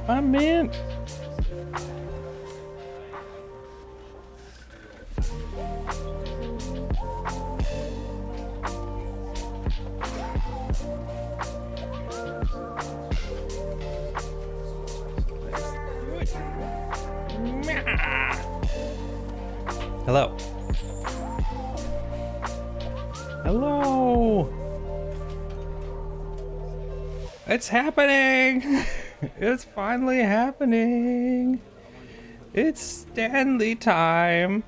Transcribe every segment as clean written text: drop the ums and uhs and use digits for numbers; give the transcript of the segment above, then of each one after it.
My man. Hello. Hello. It's happening. It's finally happening. It's Stanley time.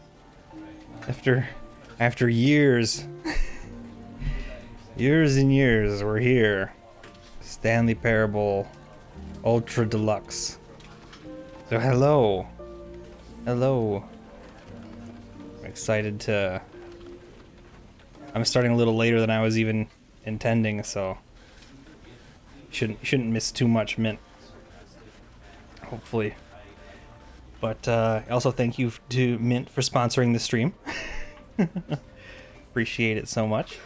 After years. Years and years, we're here. Stanley Parable Ultra Deluxe. So hello. Hello. I'm excited to... I'm starting a little later than I was even intending, so... Shouldn't miss too much, Mint. Hopefully. But also thank you to Mint for sponsoring the stream. Appreciate it so much.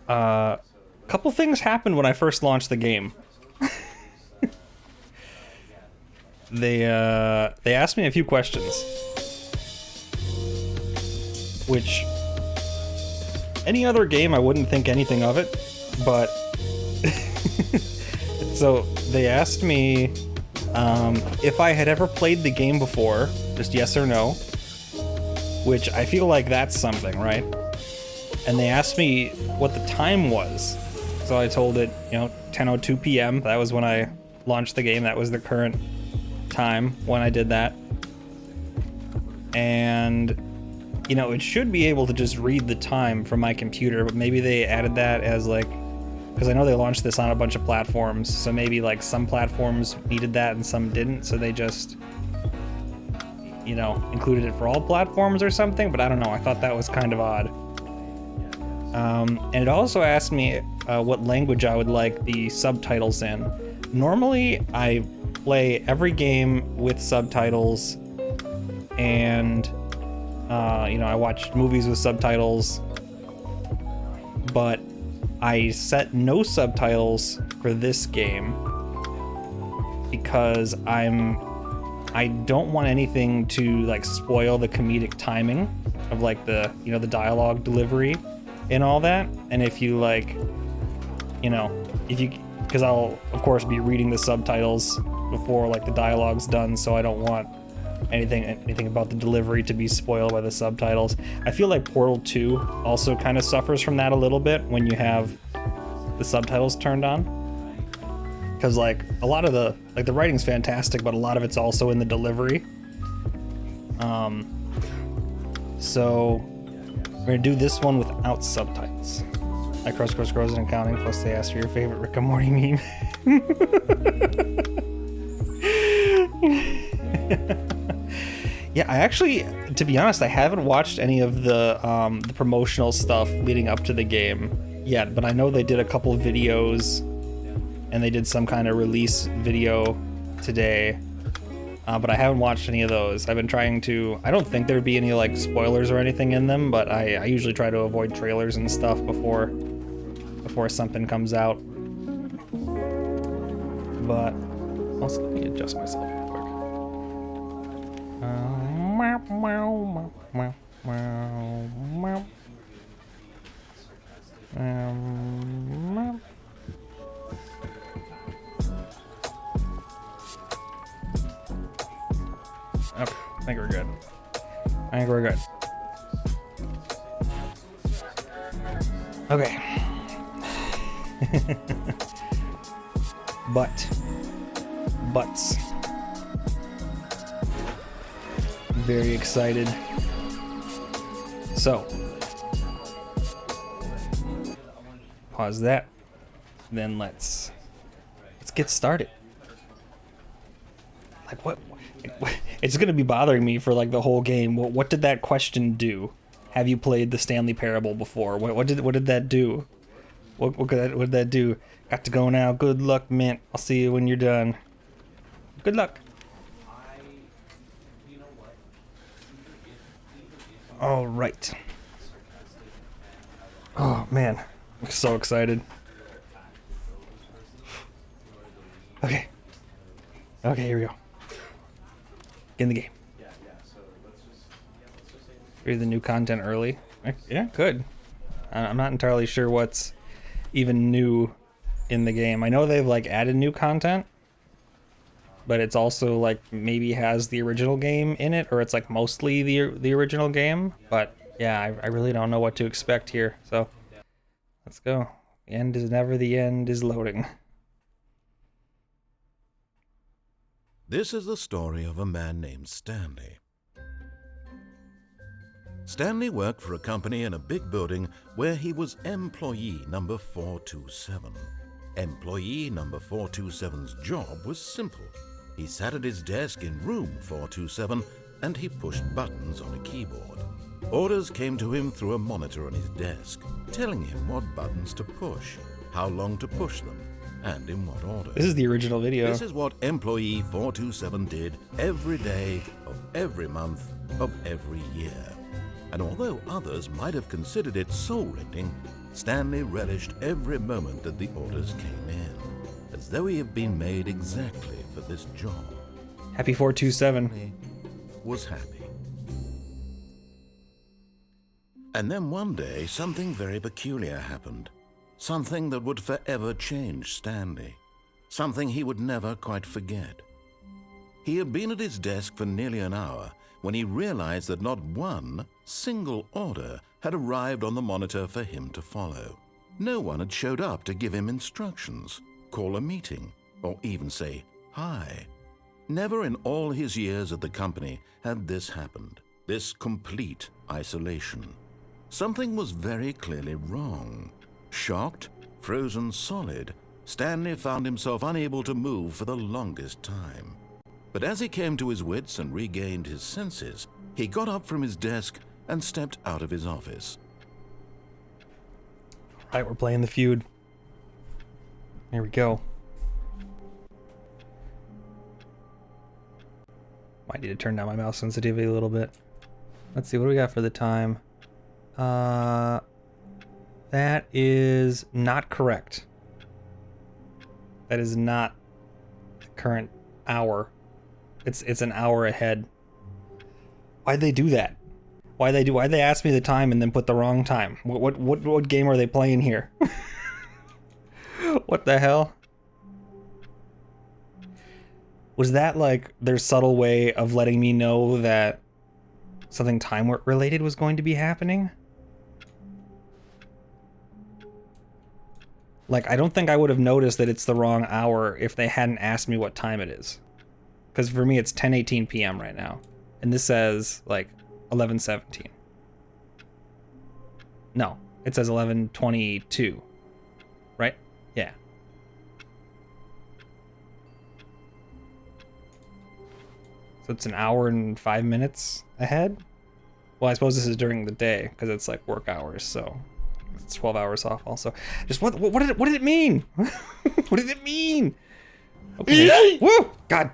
Couple things happened when I first launched the game. They asked me a few questions, which any other game I wouldn't think anything of it, but so they asked me if I had ever played the game before, just yes or no, which I feel like that's something, right? And they asked me what the time was. So I told it, 10:02 p.m. That was when I launched the game. That was the current time when I did that. And, it should be able to just read the time from my computer, but maybe they added that as because I know they launched this on a bunch of platforms, so maybe some platforms needed that and some didn't, so they just, included it for all platforms or something, but I don't know, I thought that was kind of odd. And it also asked me what language I would like the subtitles in. Normally, I play every game with subtitles, and, I watch movies with subtitles, but I set no subtitles for this game because I don't want anything to spoil the comedic timing of the dialogue delivery and all that. And if you because I'll of course be reading the subtitles before the dialogue's done, so I don't want anything about the delivery to be spoiled by the subtitles. I feel like Portal 2 also kind of suffers from that a little bit when you have the subtitles turned on, because a lot of the writing's fantastic, but a lot of it's also in the delivery. So we're gonna do this one without subtitles. Like cross and counting, plus they asked for your favorite Rick and Morty meme. Yeah, I actually, to be honest, I haven't watched any of the promotional stuff leading up to the game yet, but I know they did a couple of videos, and they did some kind of release video today, but I haven't watched any of those. I've been trying to, I don't think there'd be any spoilers or anything in them, but I usually try to avoid trailers and stuff before something comes out. But also, let me adjust myself real quick. Okay, I think we're good. Okay. Butts. Very excited. So, pause that. Then let's get started. What? It's gonna be bothering me for the whole game. What did that question do? Have you played the Stanley Parable before? What did that do? What did that do? Got to go now. Good luck, Mint. I'll see you when you're done. Good luck. All right. Oh man, I'm so excited. Okay. Okay, here we go. Get in the game. Read the new content early. Yeah, good. I'm not entirely sure what's even new in the game. I know they've like added new content, but it's also like maybe has the original game in it, or it's like mostly the original game. But yeah, I really don't know what to expect here. So let's go. The end is never the end is loading. This is the story of a man named Stanley. Stanley worked for a company in a big building where he was employee number 427. Employee number 427's job was simple. He sat at his desk in room 427 and he pushed buttons on a keyboard. Orders came to him through a monitor on his desk, telling him what buttons to push, how long to push them, and in what order. This is the original video. This is what employee 427 did every day of every month of every year. And although others might have considered it soul-rending, Stanley relished every moment that the orders came in, as though he had been made exactly for this job. Happy 427. Stanley was happy. And then one day, something very peculiar happened. Something that would forever change Stanley. Something he would never quite forget. He had been at his desk for nearly an hour when he realized that not one single order had arrived on the monitor for him to follow. No one had showed up to give him instructions, call a meeting, or even say hi. Never in all his years at the company had this happened, this complete isolation. Something was very clearly wrong. Shocked, frozen solid, Stanley found himself unable to move for the longest time. But as he came to his wits and regained his senses, he got up from his desk and stepped out of his office. All right, we're playing the feud. Here we go. Might need to turn down my mouse sensitivity a little bit. Let's see, what do we got for the time? That is not correct. That is not the current hour. It's an hour ahead. Why'd they do that? Why'd they ask me the time and then put the wrong time? What game are they playing here? What the hell? Was that like their subtle way of letting me know that something time related was going to be happening? Like, I don't think I would have noticed that it's the wrong hour if they hadn't asked me what time it is. Because for me, it's 10:18 p.m. right now. And this says, like, 11:17. No, it says 11:22. Right? Yeah. So it's an hour and 5 minutes ahead? Well, I suppose this is during the day, because it's, like, work hours, so... It's 12 hours off also. Just what did it mean? What did it mean? Okay. Woo! God.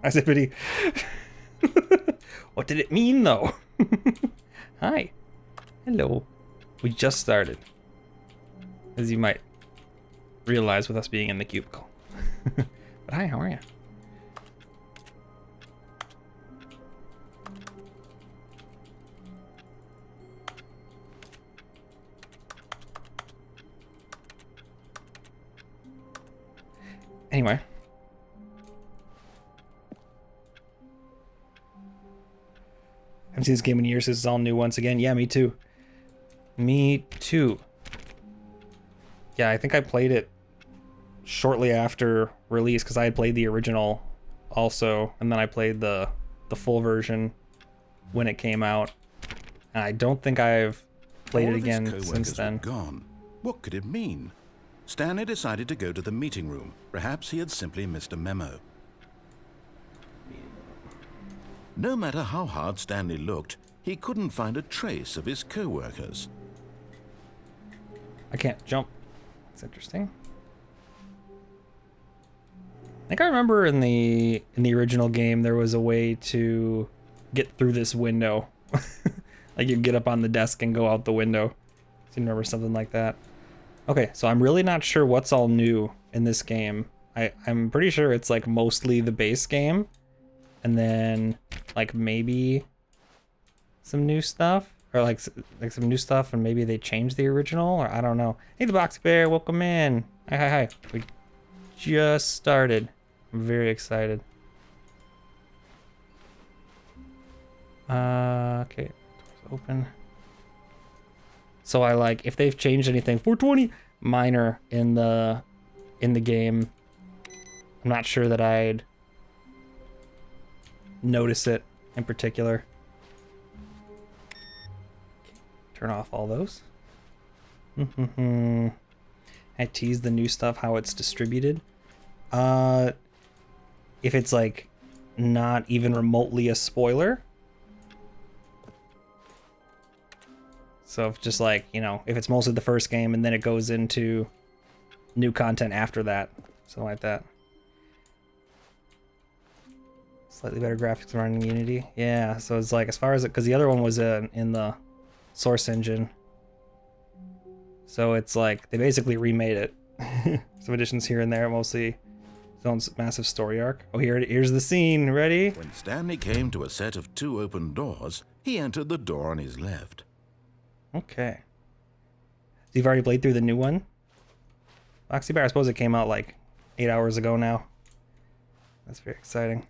I said pity. What did it mean though? Hi. Hello. We just started. As you might realize with us being in the cubicle. But hi, how are you? Anyway. I haven't seen this game in years. This is all new once again. Yeah, me too. Me too. Yeah, I think I played it shortly after release because I had played the original also, and then I played the full version when it came out. And I don't think I've played it again since then. Gone. What could it mean? Stanley decided to go to the meeting room. Perhaps he had simply missed a memo. No matter how hard Stanley looked, he couldn't find a trace of his co-workers. I can't jump. That's interesting. I think I remember in the original game there was a way to get through this window. Like you'd get up on the desk and go out the window. I remember something like that. Okay, so I'm really not sure what's all new in this game. I'm pretty sure it's like mostly the base game, and then like maybe some new stuff, or like some new stuff, and maybe they changed the original, or I don't know. Hey, the Box Bear, welcome in. Hi. We just started. I'm very excited. Okay, doors open. So I like, if they've changed anything 420 minor in the game, I'm not sure that I'd notice it in particular. Okay, turn off all those. I tease the new stuff, how it's distributed. If it's like not even remotely a spoiler. So if just like, you know, if it's mostly the first game and then it goes into new content after that, something like that. Slightly better graphics running in Unity. Yeah, so it's like, as far as it, because the other one was in the source engine. So it's like, they basically remade it. Some additions here and there, mostly its own massive story arc. Oh, here's the scene. Ready? When Stanley came to a set of 2 open doors, he entered the door on his left. Okay. So you've already played through the new one? Foxy Bear, I suppose it came out like 8 hours ago now. That's very exciting.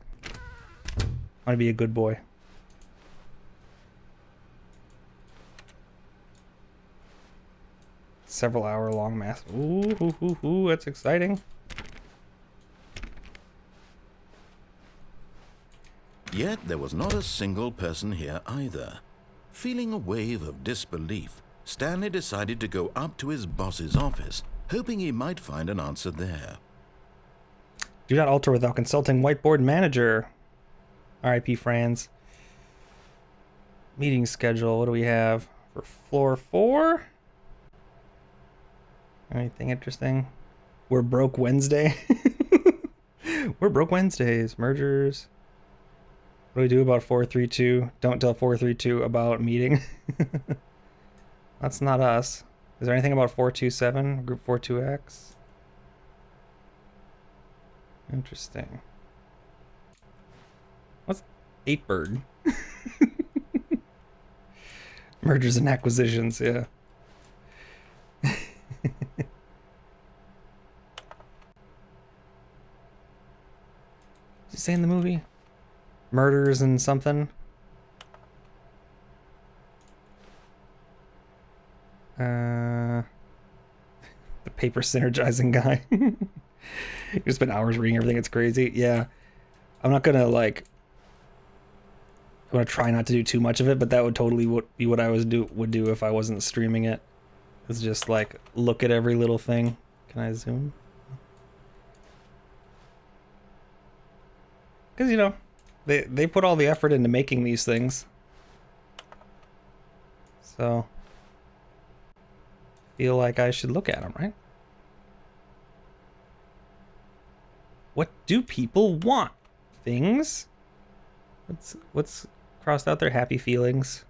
I want to be a good boy. Several hour long mass. Ooh, that's exciting. Yet there was not a single person here either. Feeling a wave of disbelief, Stanley decided to go up to his boss's office, hoping he might find an answer there. Do not alter without consulting whiteboard manager. RIP Franz. Meeting schedule. What do we have for floor 4? Anything interesting? We're broke Wednesday. We're broke Wednesdays. Mergers. What do we do about 432? Don't tell 432 about meeting. That's not us. Is there anything about 427? Group 42X? Interesting. What's 8bird? Mergers and acquisitions, yeah. What's he say in the movie? Murders and something? The paper synergizing guy. You spend hours reading everything, it's crazy. Yeah. I'm not gonna like, I'm gonna try not to do too much of it, but that would totally be what I would do if I wasn't streaming it. It's just like, look at every little thing. Can I zoom? Because, you know, they put all the effort into making these things. So, feel like I should look at them, right? What do people want? Things? What's crossed out there? Happy feelings.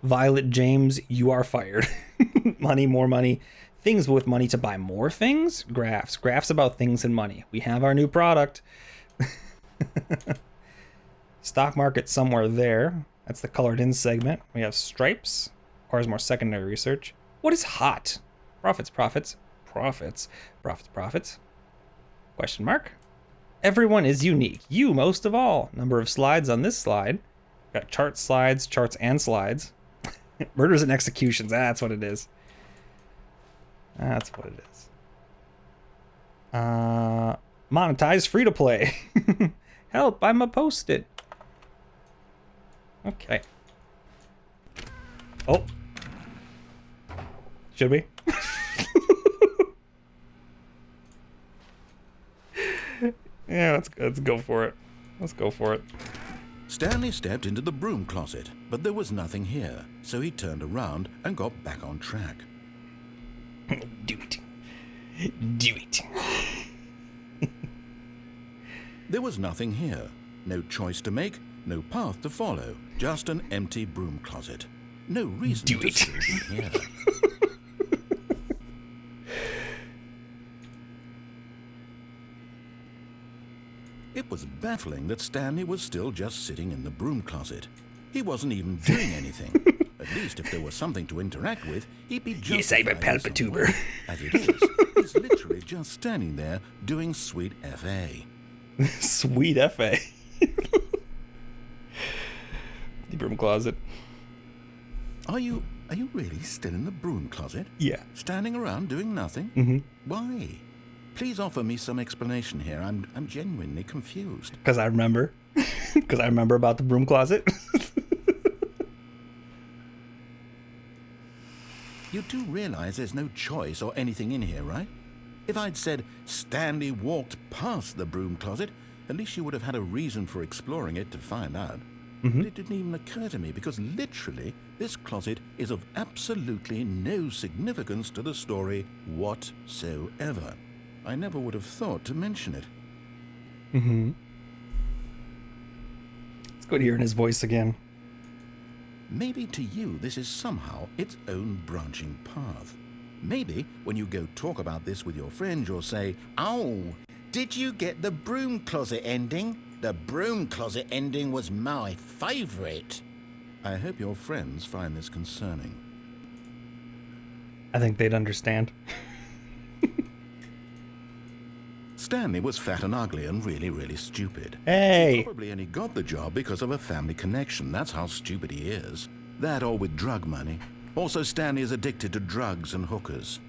Violet James, you are fired. Money, more money. Things with money to buy more things? Graphs. Graphs about things and money. We have our new product. Stock market somewhere there. That's the colored in segment. We have stripes. Requires more secondary research. What is hot? Profits. Question mark. Everyone is unique. You most of all. Number of slides on this slide. Got charts, slides, charts, and slides. Murders and executions. That's what it is. That's what it is. Monetize free to play. Help, I'm a post-it. Okay. Oh. Should we? Yeah, let's go for it. Let's go for it. Stanley stepped into the broom closet, but there was nothing here, so he turned around and got back on track. Do it. Do it. There was nothing here. No choice to make, no path to follow, just an empty broom closet. No reason to still be here. It was baffling that Stanley was still just sitting in the broom closet. He wasn't even doing anything. At least if there was something to interact with, he'd be just. Yes, I'm a palpatuber. As it is, he's literally just standing there doing sweet FA. Sweet FA. The broom closet. Are you really still in the broom closet? Yeah. Standing around doing nothing? Mm-hmm. Why? Please offer me some explanation here. I'm genuinely confused. Because I remember. Because I remember about the broom closet. You do realize there's no choice or anything in here, right? If I'd said Stanley walked past the broom closet, at least you would have had a reason for exploring it to find out. Mm-hmm. But it didn't even occur to me because literally this closet is of absolutely no significance to the story whatsoever. I never would have thought to mention it. Mm-hmm. It's good hearing his voice again. Maybe to you this is somehow its own branching path. Maybe when you go talk about this with your friends, you'll say, "Oh, did you get the broom closet ending? The broom closet ending was my favorite." I hope your friends find this concerning. I think they'd understand. Stanley was fat and ugly and really, really stupid. Hey! He probably only got the job because of a family connection. That's how stupid he is. That or with drug money. Also, Stanley is addicted to drugs and hookers.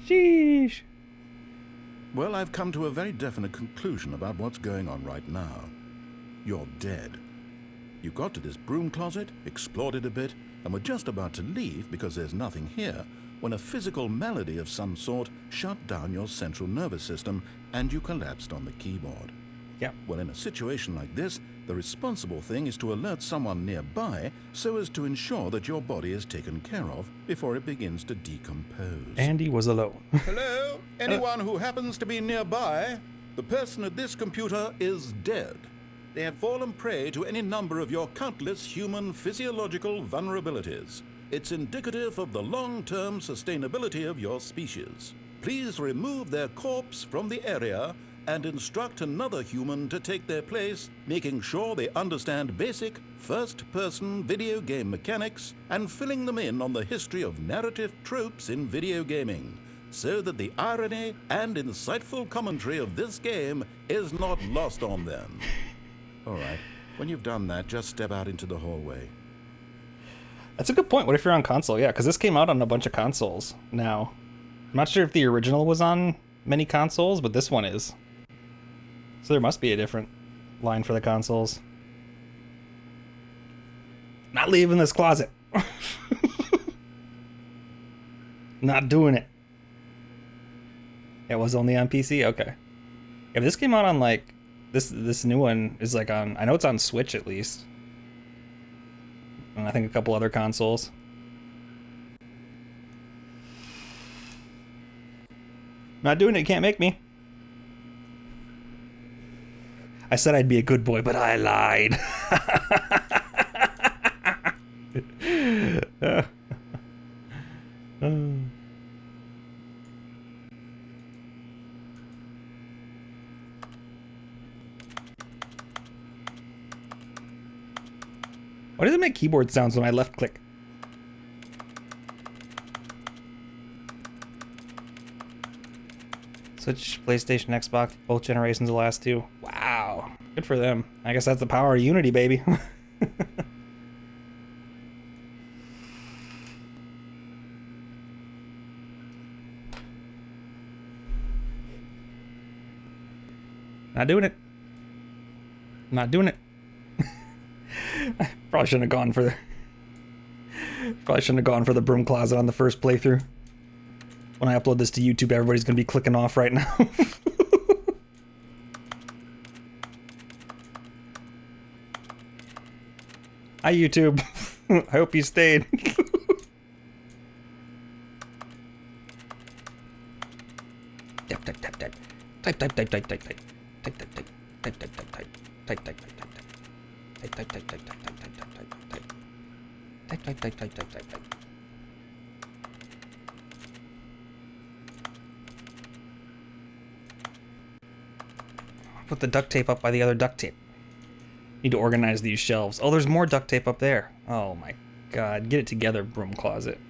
Sheesh. Well, I've come to a very definite conclusion about what's going on right now. You're dead. You got to this broom closet, explored it a bit, and were just about to leave because there's nothing here, when a physical malady of some sort shut down your central nervous system and you collapsed on the keyboard. Yeah. Well, in a situation like this, the responsible thing is to alert someone nearby so as to ensure that your body is taken care of before it begins to decompose. Andy was alone. Hello? Anyone who happens to be nearby? The person at this computer is dead. They have fallen prey to any number of your countless human physiological vulnerabilities. It's indicative of the long-term sustainability of your species. Please remove their corpse from the area and instruct another human to take their place, making sure they understand basic first-person video game mechanics and filling them in on the history of narrative tropes in video gaming, so that the irony and insightful commentary of this game is not lost on them. All right, when you've done that, just step out into the hallway. That's a good point. What if you're on console? Yeah, because this came out on a bunch of consoles now. I'm not sure if the original was on many consoles, but this one is. So there must be a different line for the consoles. Not leaving this closet. Not doing it. It was only on PC? Okay. Yeah, but this came out on like... This new one is like on... I know it's on Switch at least. And I think a couple other consoles. Not doing it, you can't make me. I said I'd be a good boy, but I lied. Why does it make keyboard sounds when I left click? Switch, PlayStation, Xbox, both generations the last two. Wow. Good for them. I guess that's the power of Unity, baby. Not doing it. Not doing it. Probably shouldn't have gone for the broom closet on the first playthrough. When I upload this to YouTube, everybody's gonna be clicking off right now. Hi YouTube. I hope you stayed. Type type type type. Type type type type type type. Type type type type type type type type. Type type type type type. Type type type type type type type type type. Type type type type type type type. put the duct tape up by the other duct tape. Need to organize these shelves. Oh, there's more duct tape up there. Oh my god. Get it together, broom closet.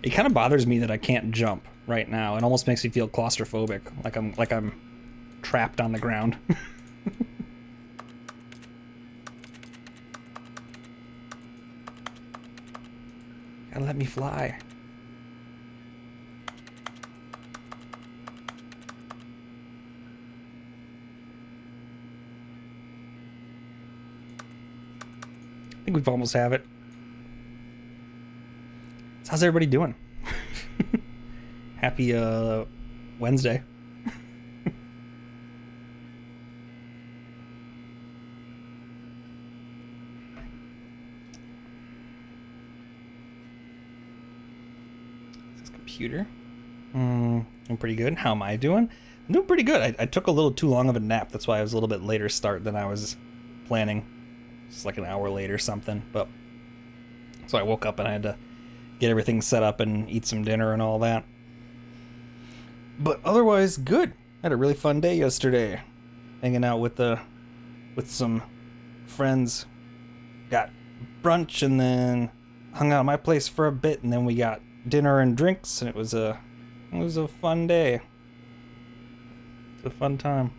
It kind of bothers me that I can't jump right now. It almost makes me feel claustrophobic, like I'm trapped on the ground. Gotta let me fly. I think we've almost have it. So how's everybody doing? Happy Wednesday. This computer. I'm pretty good. How am I doing? I'm doing pretty good. I took a little too long of a nap. That's why I was a little bit later start than I was planning. It's like an hour late or something. But so I woke up and I had to get everything set up and eat some dinner and all that. But otherwise, good. Had a really fun day yesterday, hanging out with some friends. Got brunch and then hung out at my place for a bit, and then we got dinner and drinks, and it was a fun day. It's a fun time.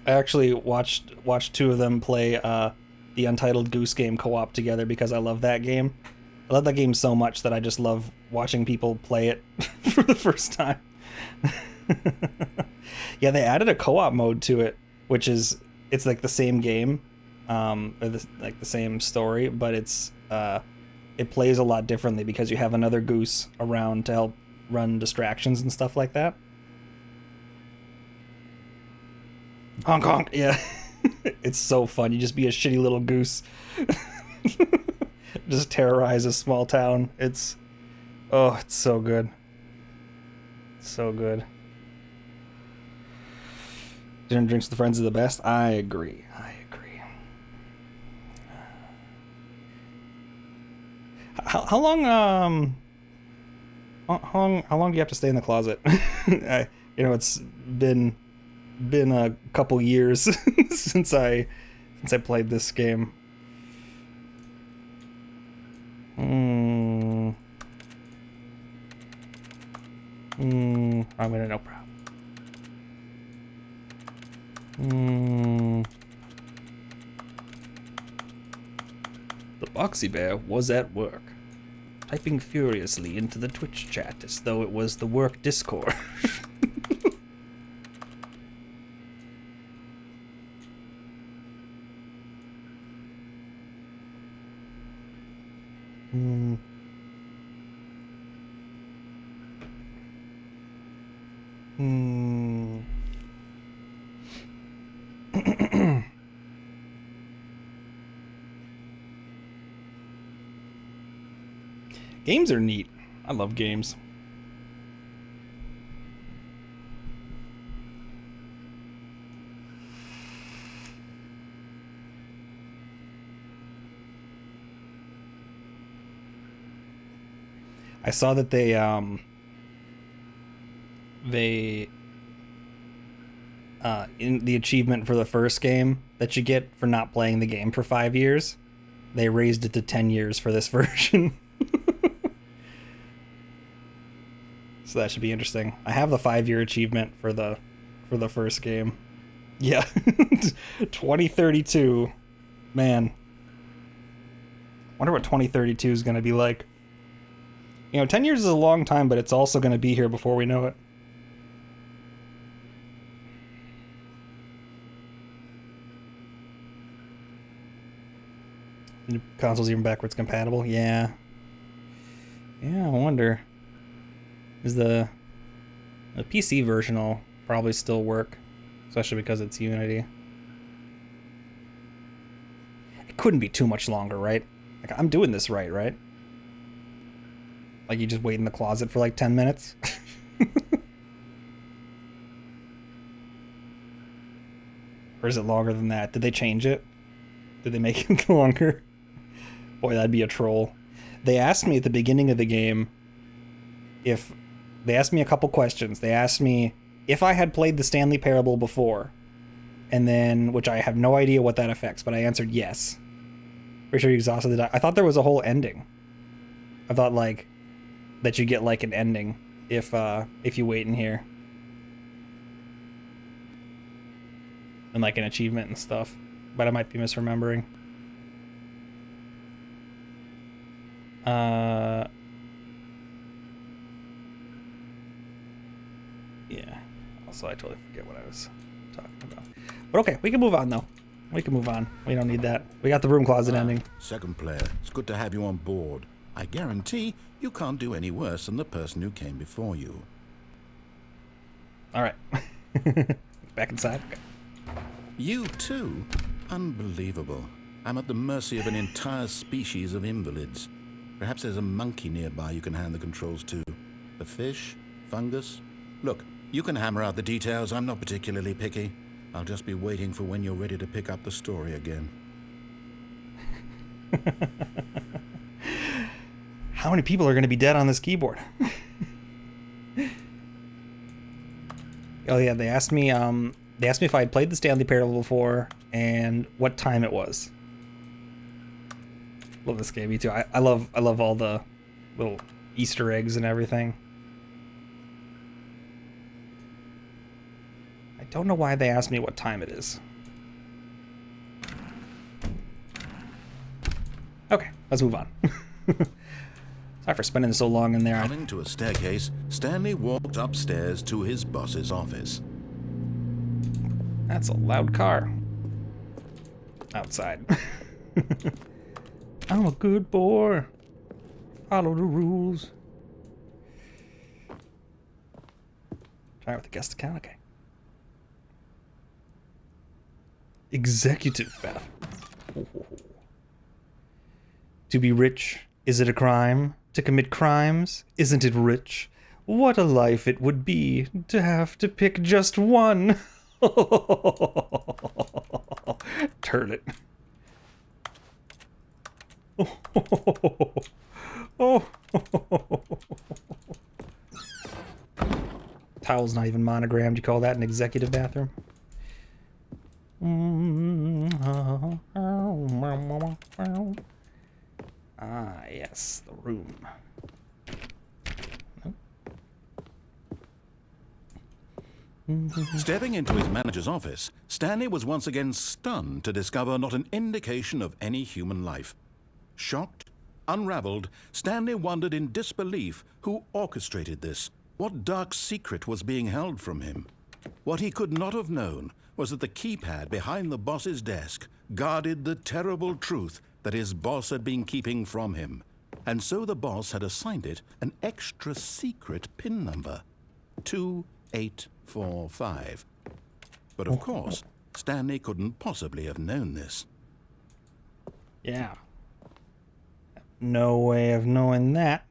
I actually watched two of them play the Untitled Goose Game co-op together because I love that game. I love that game so much that I just love watching people play it for the first time. Yeah, they added a co-op mode to it, which is it's like the same game, like the same story, but it plays a lot differently because you have another goose around to help run distractions and stuff like that. Honk honk, yeah. It's so fun. You just be a shitty little goose. Just terrorize a small town. It's so good. So good. Dinner and drinks with friends are the best. I agree. How long how long do you have to stay in the closet? It's been a couple years since I played this game. I'm gonna no problem. The Boxy Bear was at work, typing furiously into the Twitch chat as though it was the work Discord. Games are neat. I love games. I saw that they in the achievement for the first game that you get for not playing the game for 5 years, they raised it to 10 years for this version. So that should be interesting. I have the 5-year achievement for the first game. Yeah. 2032. Man. Wonder what 2032 is going to be like. 10 years is a long time, but it's also going to be here before we know it. The console's even backwards compatible? Yeah. Yeah, I wonder. Is the PC version will probably still work, especially because it's Unity. It couldn't be too much longer, right? Like, I'm doing this right? Like, you just wait in the closet for like 10 minutes? Or is it longer than that? Did they change it? Did they make it longer? Boy, that'd be a troll. They asked me at the beginning of the game if... They asked me a couple questions. They asked me if I had played the Stanley Parable before, and then, which I have no idea what that affects, but I answered yes. Pretty sure you exhausted the... I thought there was a whole ending. I thought, like, that you get, like, an ending if you wait in here. And, like, an achievement and stuff. But I might be misremembering. Yeah. Also, I totally forget what I was talking about. But okay, we can move on, though. We can move on. We don't need that. We got the broom closet ending. Second player, it's good to have you on board. I guarantee you can't do any worse than the person who came before you. All right. Back inside. Okay. You too? Unbelievable. I'm at the mercy of an entire species of invalids. Perhaps there's a monkey nearby you can hand the controls to. A fish? Fungus? Look, you can hammer out the details. I'm not particularly picky. I'll just be waiting for when you're ready to pick up the story again. How many people are going to be dead on this keyboard? Oh yeah, they asked me if I had played the Stanley Parable before and what time it was. Love this game, me too. I love all the little Easter eggs and everything. I don't know why they asked me what time it is. Okay, let's move on. Sorry for spending so long in there. Coming to a staircase, Stanley walked upstairs to his boss's office. That's a loud car. Outside. I'm a good boy. Follow the rules. Try with the guest account, okay. Executive bathroom. To be rich, is it a crime? To commit crimes, isn't it rich? What a life it would be to have to pick just one. Turn it. Towel's not even monogrammed. You call that an executive bathroom? Ah, yes, the room. Stepping into his manager's office, Stanley was once again stunned to discover not an indication of any human life. Shocked, unraveled, Stanley wondered in disbelief who orchestrated this. What dark secret was being held from him? What he could not have known was that the keypad behind the boss's desk guarded the terrible truth that his boss had been keeping from him. And so the boss had assigned it an extra secret PIN number, 2845. But of course, Stanley couldn't possibly have known this. Yeah. No way of knowing that.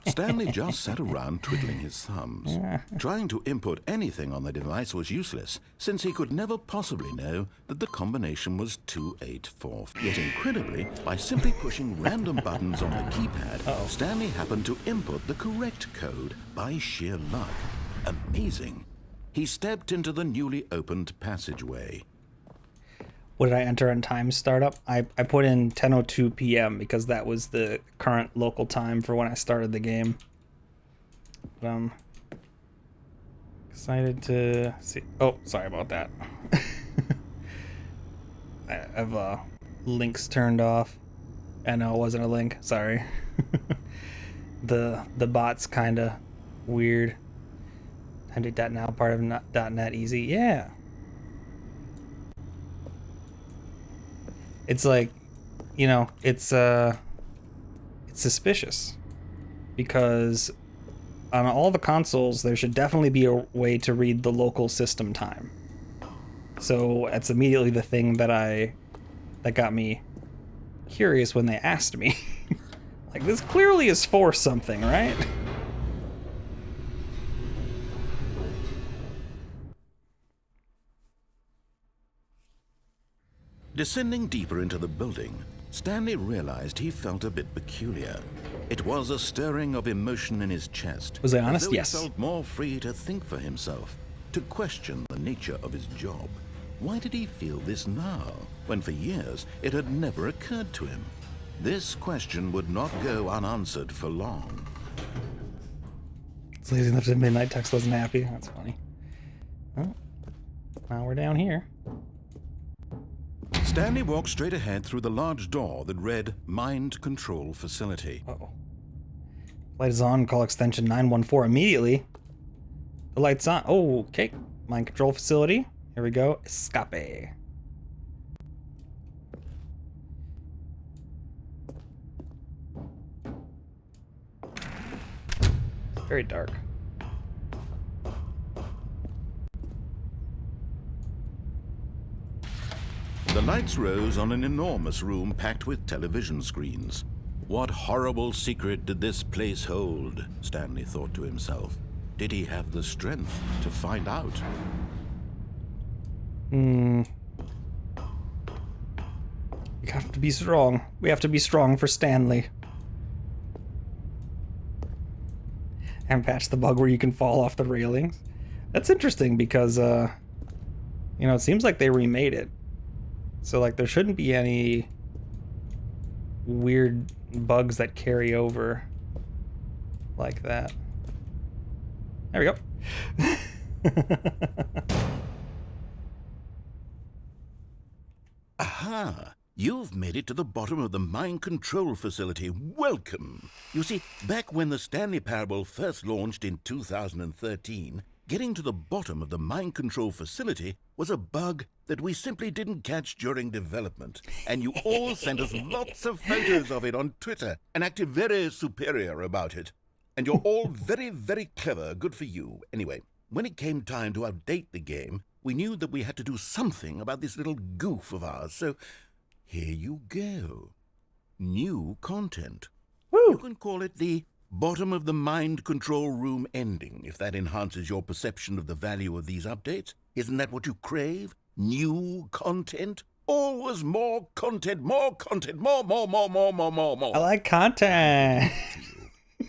Stanley just sat around twiddling his thumbs. Trying to input anything on the device was useless, since he could never possibly know that the combination was 284. Yet incredibly, by simply pushing random buttons on the keypad, Stanley happened to input the correct code by sheer luck. Amazing. He stepped into the newly opened passageway. What did I enter in time startup? I put in 10:02 p.m. because that was the current local time for when I started the game. But I'm excited to see. Oh, sorry about that. I have links turned off. I know it wasn't a link. Sorry. The bot's kind of weird. Now part of .net easy. Yeah. It's like, you know, it's suspicious because on all the consoles there should definitely be a way to read the local system time. So that's immediately the thing that got me curious when they asked me. Like, this clearly is for something, right? Descending deeper into the building, Stanley realized he felt a bit peculiar. It was a stirring of emotion in his chest. Was I honest? As though Yes. He felt more free to think for himself, to question the nature of his job. Why did he feel this now, when for years it had never occurred to him? This question would not go unanswered for long. It's lazy enough to midnight. Text wasn't happy. That's funny. Oh, now we're down here. Stanley walked straight ahead through the large door that read Mind Control Facility. Uh-oh. Light is on. Call extension 914 immediately. The light's on. Oh, okay. Mind control facility. Here we go. Escape. Very dark. The lights rose on an enormous room packed with television screens. What horrible secret did this place hold? Stanley thought to himself. Did he have the strength to find out? We have to be strong. We have to be strong for Stanley. And patch the bug where you can fall off the railings. That's interesting because, you know, it seems like they remade it. So, like, there shouldn't be any weird bugs that carry over like that. There we go. Aha! You've made it to the bottom of the mind control facility. Welcome! You see, back when the Stanley Parable first launched in 2013, getting to the bottom of the mind control facility was a bug that we simply didn't catch during development. And you all sent us lots of photos of it on Twitter and acted very superior about it. And you're all very, very clever. Good for you. Anyway, when it came time to update the game, we knew that we had to do something about this little goof of ours. So here you go. New content. Woo! You can call it the bottom of the mind control room ending, if that enhances your perception of the value of these updates. Isn't that what you crave? New content? Always more content, more content, more. I like content.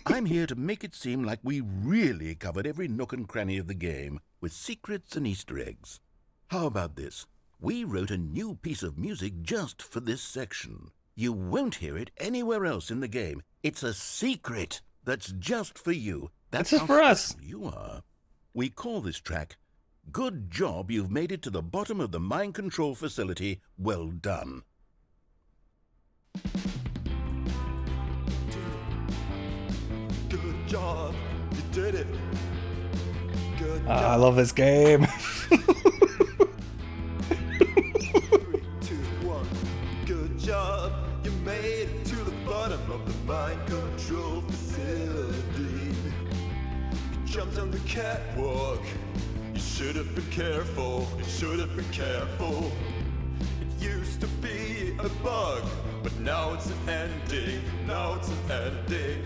I'm here to make it seem like we really covered every nook and cranny of the game, with secrets and Easter eggs. How about this? We wrote a new piece of music just for this section. You won't hear it anywhere else in the game. It's a secret that's just for you. That's just for us. You are. We call this track, Good Job You've Made It to the Bottom of the Mind Control Facility. Well done. Good job, you did it. Good job. I love this game. 3, 2, 1. Good job, you made it to the bottom of the mind control facility. You jumped on the catwalk. You should have been careful. You should have been careful. It used to be a bug, but now it's an ending. Now it's an ending.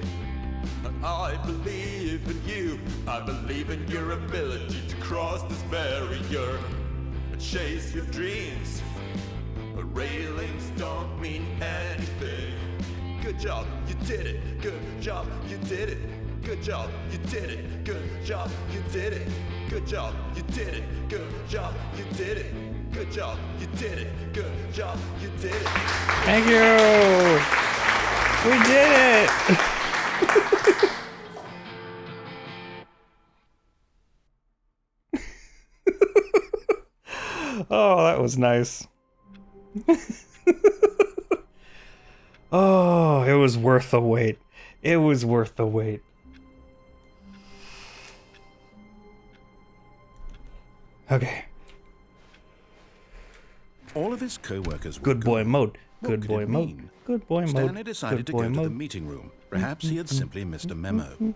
And I believe in you. I believe in your ability to cross this barrier and chase your dreams. But railings don't mean anything. Good job, you did it. Good job, you did it. Good job, you did it. Good job, you did it. Good job, you did it. Good job, you did it. Good job, you did it. Good job, you did it. Thank you. We did it. Oh, that was nice. Oh, it was worth the wait. It was worth the wait. Okay. All of his co-workers were Good boy gone. mode. What Good could boy it mode. mean? Good boy mode. Stanley decided Good to boy go to the mode. meeting room. Perhaps he had simply missed a memo.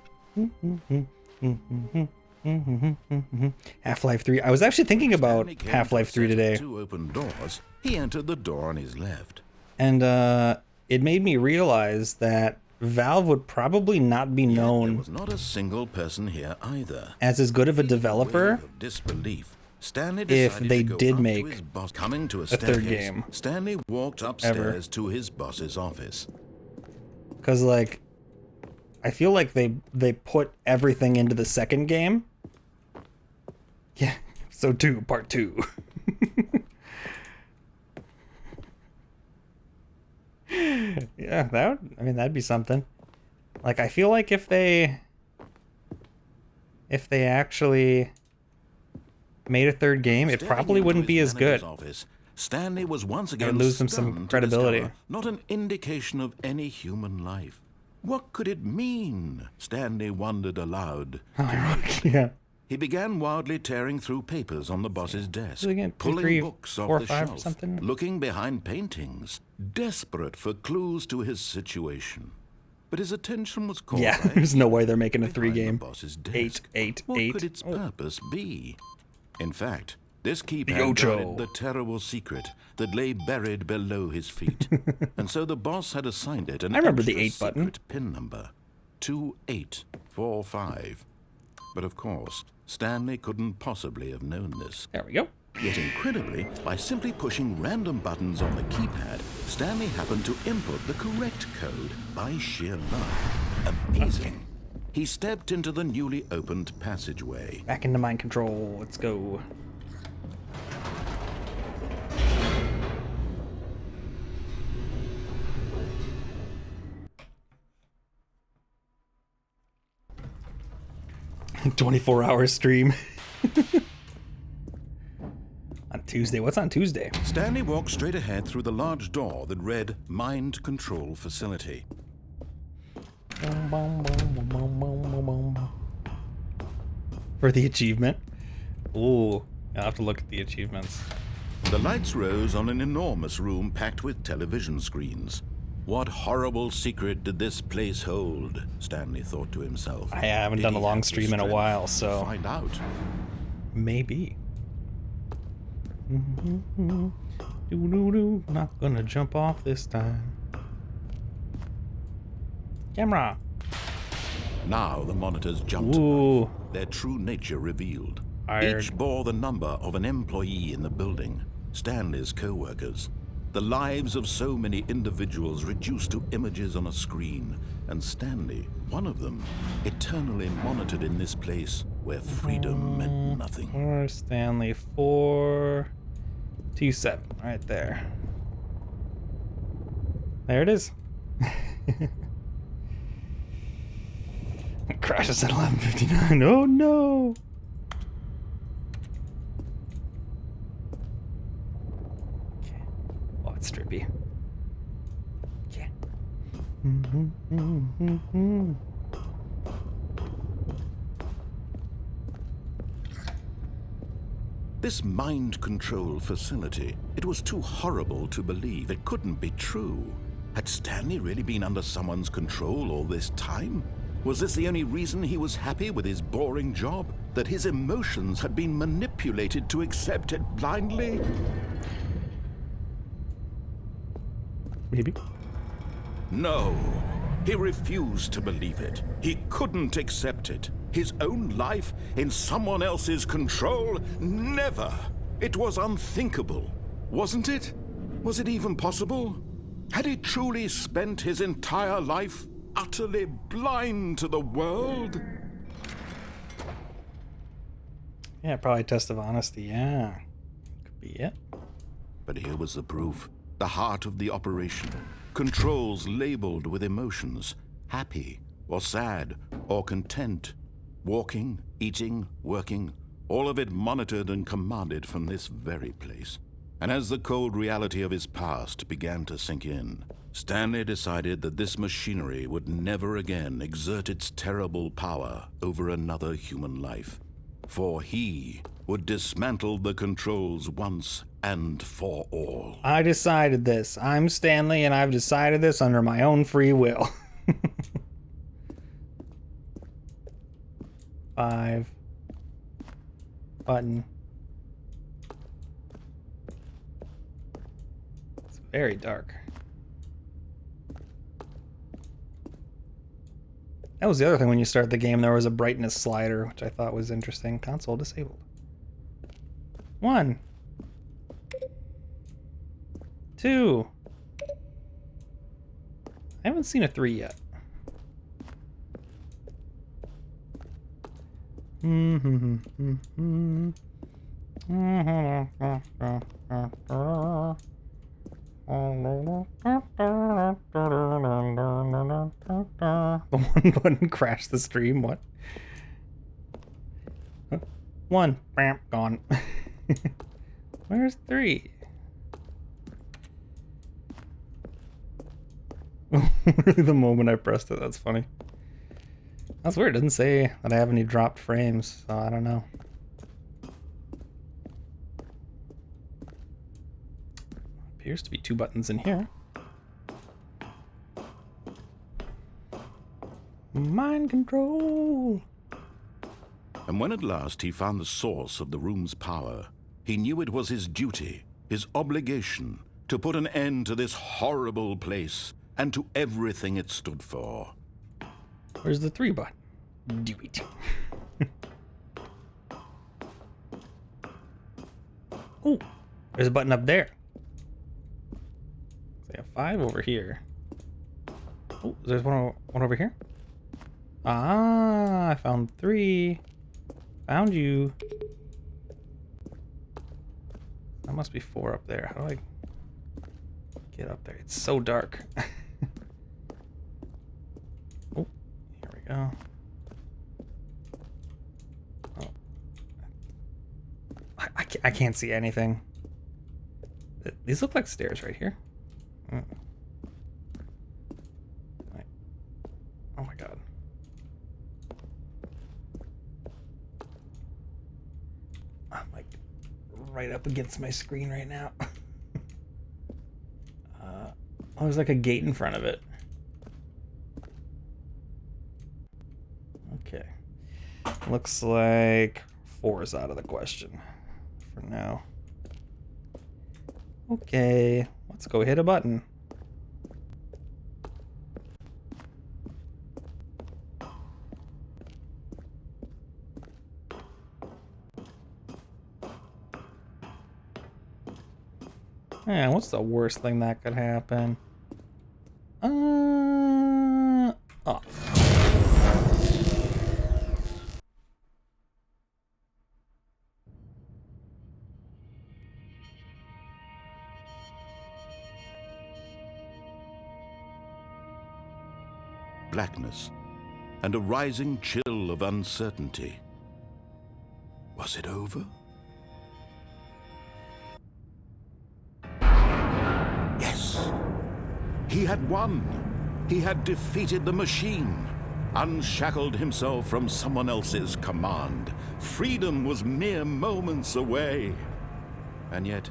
Half-Life 3. I was actually thinking about Stanley came Half-Life to 3 a set of today. 2 open doors. He entered the door on his left. And it made me realize that Valve would probably not be There known was not a single person here either. as good of a The developer wave of disbelief Stanley if decided they to go did up make to his boss. Coming to a third staircase, game. Stanley walked upstairs to his boss's office. Because, like, I feel like they put everything into the second game. Yeah, so 2, part 2. Yeah, that'd be something. Like, I feel like if they actually made a third game, it probably wouldn't be as good. Office, Stanley was once It again would lose them stunned some to credibility. discover not an indication of any human life. What could it mean? Stanley wondered aloud. Yeah. He began wildly tearing through papers on the boss's desk, Again, 2, pulling 3, books 4, off the 5 or shelf, something. looking behind paintings, desperate for clues to his situation. But his attention was caught Yeah, by there's no way they're making a behind 3 the game. boss's 8, desk. 8, What 8. could its purpose be? In fact, this The keypad Ocho. guarded the terrible secret that lay buried below his feet. And so the boss had assigned it an I remember the extra 8 button. secret pin number, 2845. But of course, Stanley couldn't possibly have known this. There we go. Yet incredibly, by simply pushing random buttons on the keypad, Stanley happened to input the correct code by sheer luck. Amazing. He stepped into the newly opened passageway. Back into mind control. Let's go. "24-hour stream." On Tuesday. What's on Tuesday? Stanley walked straight ahead through the large door that read Mind Control Facility. For the achievement. Ooh, I'll have to look at the achievements. The lights rose on an enormous room packed with television screens. What horrible secret did this place hold? Stanley thought to himself. I haven't Did done a he long have the stream in a strength while, to so find out. maybe. Not gonna jump off this time. Camera. Now the monitors jumped. Ooh. Their true nature revealed. Hired. Each bore the number of an employee in the building, Stanley's co-workers. The lives of so many individuals reduced to images on a screen, and Stanley, one of them, eternally monitored in this place where freedom meant nothing. Where's Stanley? 427, right there. There it is. It crashes at 11:59. Oh no! Okay. Oh, it's trippy. Yeah. This mind control facility, it was too horrible to believe. It couldn't be true. Had Stanley really been under someone's control all this time? Was this the only reason he was happy with his boring job? That his emotions had been manipulated to accept it blindly? Maybe. No. He refused to believe it. He couldn't accept it. His own life in someone else's control? Never. It was unthinkable. Wasn't it? Was it even possible? Had he truly spent his entire life utterly blind to the world? Yeah, probably a test of honesty. Yeah. Could be it. But here was the proof. The heart of the operation. Controls labeled with emotions. Happy, or sad, or content. Walking, eating, working. All of it monitored and commanded from this very place. And as the cold reality of his past began to sink in, Stanley decided that this machinery would never again exert its terrible power over another human life. For he would dismantle the controls once and for all. I decided this. I'm Stanley, and I've decided this under my own free will. 5. Button. It's very dark. That was the other thing when you start the game. There was a brightness slider, which I thought was interesting. Console disabled. 1, 2. I haven't seen a 3 yet. The one button crashed the stream. What? 1. Bam, gone. Where's 3? The moment I pressed it, that's funny. That's weird. It doesn't say that I have any dropped frames, so I don't know. Appears to be 2 buttons in here. Mind control. And when at last he found the source of the room's power, he knew it was his duty, his obligation, to put an end to this horrible place and to everything it stood for. Where's the 3 button? Do it. Oh, there's a button up there. So I have 5 over here. Oh, there's one over here. Ah, I found 3. Found you. That must be 4 up there. How do I get up there? It's so dark. Oh, here we go. Oh. I can't see anything. These look like stairs right here. Oh my god. I'm like right up against my screen right now. Oh, there's like a gate in front of it. Okay. Looks like 4 is out of the question for now. Okay, let's go hit a button. Yeah, what's the worst thing that could happen? Oh. Blackness and a rising chill of uncertainty. Was it over? Yes! He had won! He had defeated the machine, unshackled himself from someone else's command. Freedom was mere moments away. And yet,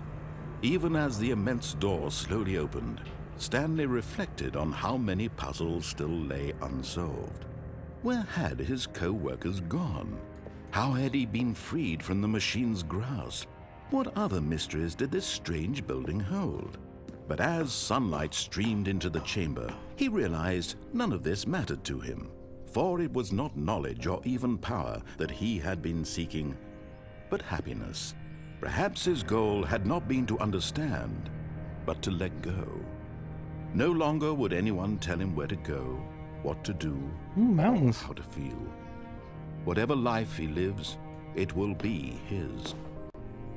even as the immense door slowly opened, Stanley reflected on how many puzzles still lay unsolved. Where had his co-workers gone? How had he been freed from the machine's grasp? What other mysteries did this strange building hold? But as sunlight streamed into the chamber, he realized none of this mattered to him, for it was not knowledge or even power that he had been seeking, but happiness. Perhaps his goal had not been to understand, but to let go. No longer would anyone tell him where to go, what to do, Mountains. or how to feel. Whatever life he lives, it will be his.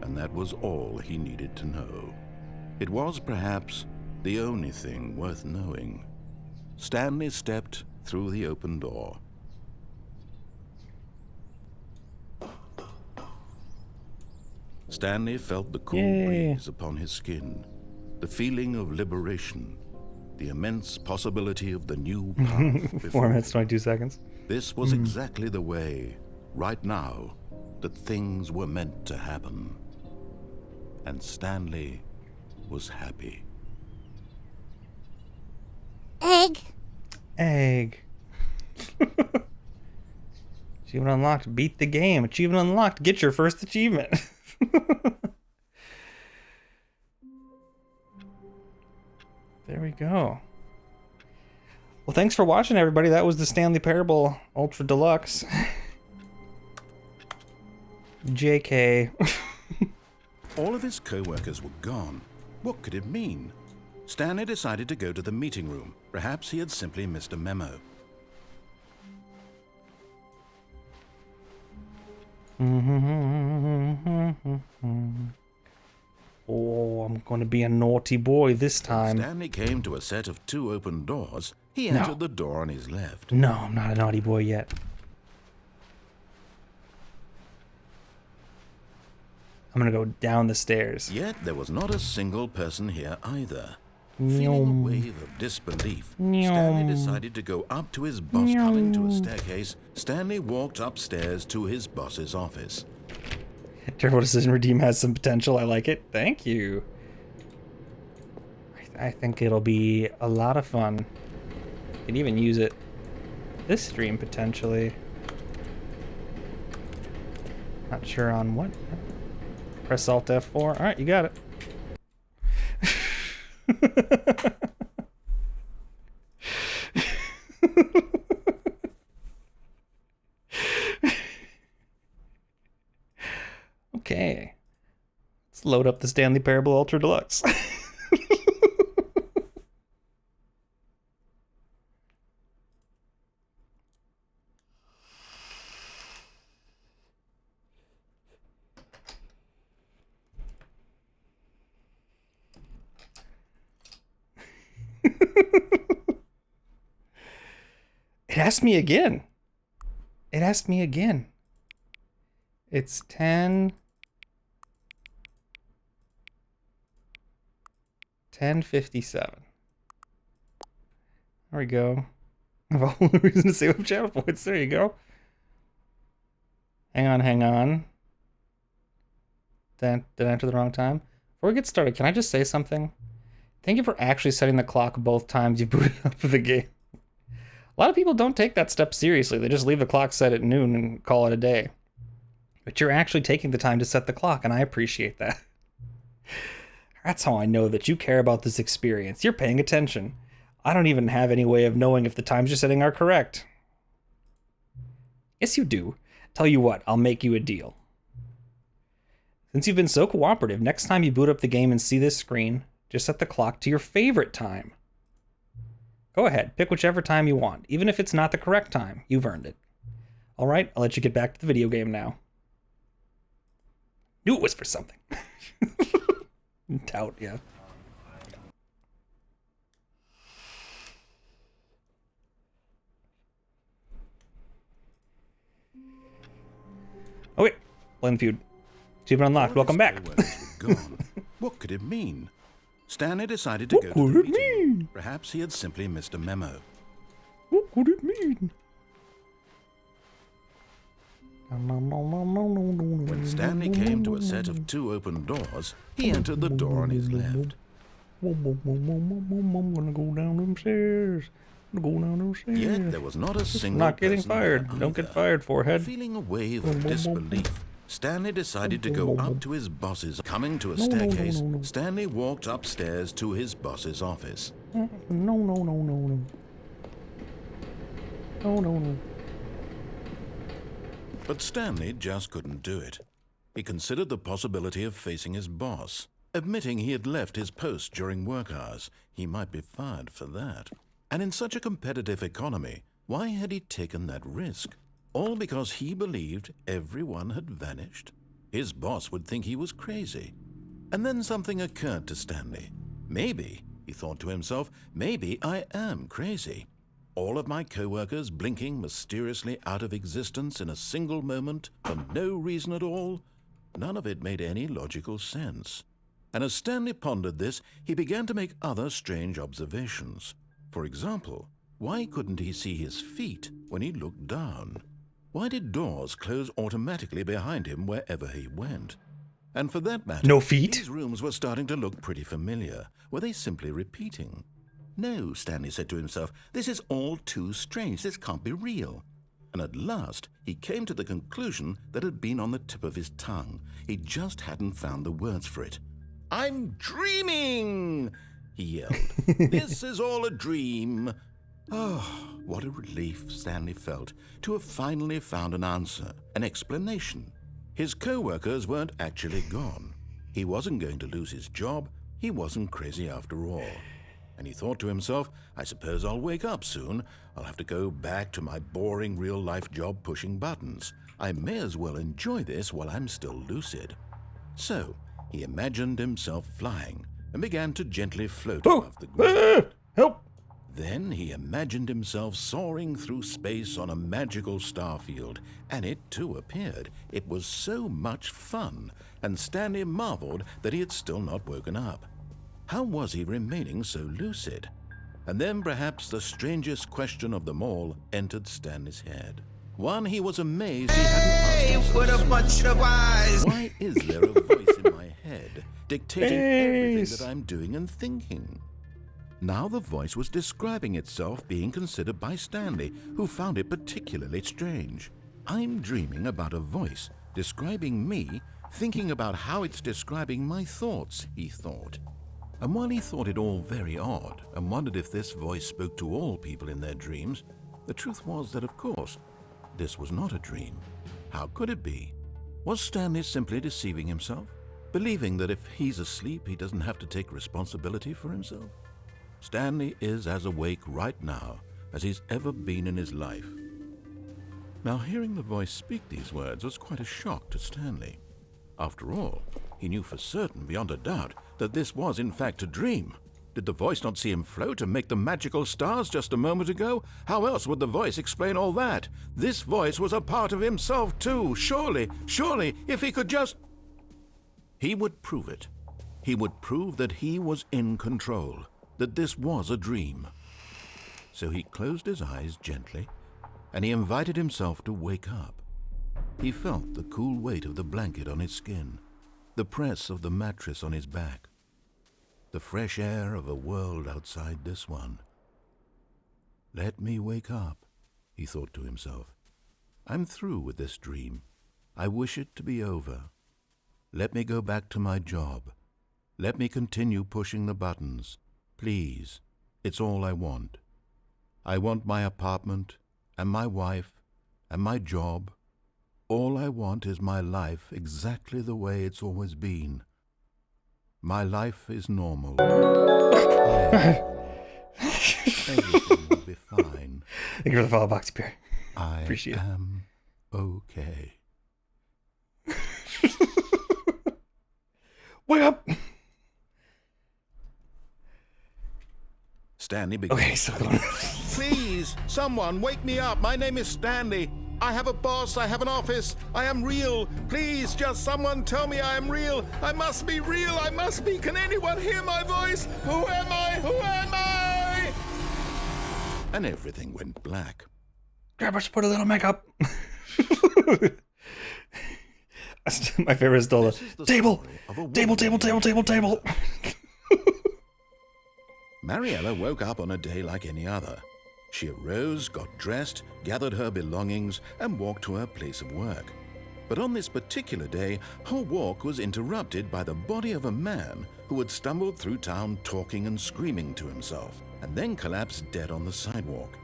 And that was all he needed to know. It was perhaps the only thing worth knowing. Stanley stepped through the open door. Stanley felt the cool breeze upon his skin, the feeling of liberation, the immense possibility of the new path before 4 minutes, 22 seconds. This was exactly the way, right now, that things were meant to happen. And Stanley was happy. Egg. Egg. Achievement unlocked. Beat the game. Achievement unlocked. Get your first achievement. There we go. Well, thanks for watching, everybody. That was the Stanley Parable Ultra Deluxe. JK. All of his co-workers were gone. What could it mean? Stanley decided to go to the meeting room. Perhaps he had simply missed a memo. Oh, I'm going to be a naughty boy this time. Stanley came to a set of 2 open doors. He entered the door on his left. No, I'm not a naughty boy yet. I'm going to go down the stairs. Yet there was not a single person here either. Feeling a wave of disbelief, Stanley decided to go up to his boss. Coming to a staircase, Stanley walked upstairs to his boss's office. Terrible decision. Redeem has some potential. I like it. Thank you. I think it'll be a lot of fun. Can even use it this stream potentially. Not sure on what. Press Alt F4. All right, you got it. Okay. Let's load up the Stanley Parable Ultra Deluxe. It asked me again. It asked me again. It's 10:57. There we go. I have a whole reason to save up channel points. There you go. Hang on. Did I enter the wrong time? Before we get started, can I just say something? Thank you for actually setting the clock both times you booted up the game. A lot of people don't take that step seriously. They just leave the clock set at noon and call it a day. But you're actually taking the time to set the clock, and I appreciate that. That's how I know that you care about this experience. You're paying attention. I don't even have any way of knowing if the times you're setting are correct. Yes, you do. Tell you what, I'll make you a deal. Since you've been so cooperative, next time you boot up the game and see this screen, just set the clock to your favorite time. Go ahead, pick whichever time you want. Even if it's not the correct time, you've earned it. Alright, I'll let you get back to the video game now. Knew it was for something. Tout, yeah. Oh wait, Blend Feud. Achievement unlocked. Welcome back. What could it mean? Stanley decided to go to the meeting. Perhaps he had simply missed a memo. What could it mean? When Stanley came to a set of 2 open doors, he entered the door on his left. I'm gonna go down them stairs. Yet there was not a single Not getting person fired. there Don't get either. fired, forehead. Feeling a wave of disbelief, Stanley decided to go up to his boss's. Coming to a staircase, Stanley walked upstairs to his boss's office. No. But Stanley just couldn't do it. He considered the possibility of facing his boss. Admitting he had left his post during work hours, he might be fired for that. And in such a competitive economy, why had he taken that risk? All because he believed everyone had vanished? His boss would think he was crazy. And then something occurred to Stanley. Maybe, he thought to himself, maybe I am crazy. All of my co-workers blinking mysteriously out of existence in a single moment for no reason at all? None of it made any logical sense. And as Stanley pondered this, he began to make other strange observations. For example, why couldn't he see his feet when he looked down? Why did doors close automatically behind him wherever he went? And for that matter, No feet? these rooms were starting to look pretty familiar. Were they simply repeating? No, Stanley said to himself, this is all too strange. This can't be real. And at last, he came to the conclusion that had been on the tip of his tongue. He just hadn't found the words for it. I'm dreaming, he yelled. This is all a dream. Oh, what a relief Stanley felt to have finally found an answer, an explanation. His co-workers weren't actually gone. He wasn't going to lose his job. He wasn't crazy after all. And he thought to himself, I suppose I'll wake up soon. I'll have to go back to my boring real-life job pushing buttons. I may as well enjoy this while I'm still lucid. So he imagined himself flying and began to gently float above the ground. Help! Then he imagined himself soaring through space on a magical starfield, and it too appeared. It was so much fun, and Stanley marveled that he had still not woken up. How was he remaining so lucid? And then perhaps the strangest question of them all entered Stanley's head. One he was amazed he hadn't asked himself. What a bunch of eyes! Why is there a voice in my head dictating everything that I'm doing and thinking? Now the voice was describing itself being considered by Stanley, who found it particularly strange. I'm dreaming about a voice describing me, thinking about how it's describing my thoughts, he thought. And while he thought it all very odd and wondered if this voice spoke to all people in their dreams, the truth was that, of course, this was not a dream. How could it be? Was Stanley simply deceiving himself, believing that if he's asleep, he doesn't have to take responsibility for himself? Stanley is as awake right now as he's ever been in his life. Now, hearing the voice speak these words was quite a shock to Stanley. After all, he knew for certain, beyond a doubt, that this was in fact a dream. Did the voice not see him float and make the magical stars just a moment ago? How else would the voice explain all that? This voice was a part of himself too. Surely, if he could just... He would prove it. He would prove that he was in control, that this was a dream. So he closed his eyes gently, and he invited himself to wake up. He felt the cool weight of the blanket on his skin, the press of the mattress on his back, the fresh air of a world outside this one. Let me wake up, he thought to himself. I'm through with this dream. I wish it to be over. Let me go back to my job. Let me continue pushing the buttons. Please, it's all I want. I want my apartment, and my wife, and my job. All I want is my life exactly the way it's always been. My life is normal. Everything will be fine. Thank you for the follow box, Pierre. I Appreciate it. am okay. Wake up! Stanley began. Okay, so go on. Please, someone, wake me up. My name is Stanley. I have a boss. I have an office. I am real. Please, just someone tell me I am real. I must be real. I must be. Can anyone hear my voice? Who am I? Who am I? And everything went black. Grandpa, just put a little makeup. My favorite is still the table. Table. Mariella woke up on a day like any other. She arose, got dressed, gathered her belongings, and walked to her place of work. But on this particular day, her walk was interrupted by the body of a man who had stumbled through town talking and screaming to himself, and then collapsed dead on the sidewalk.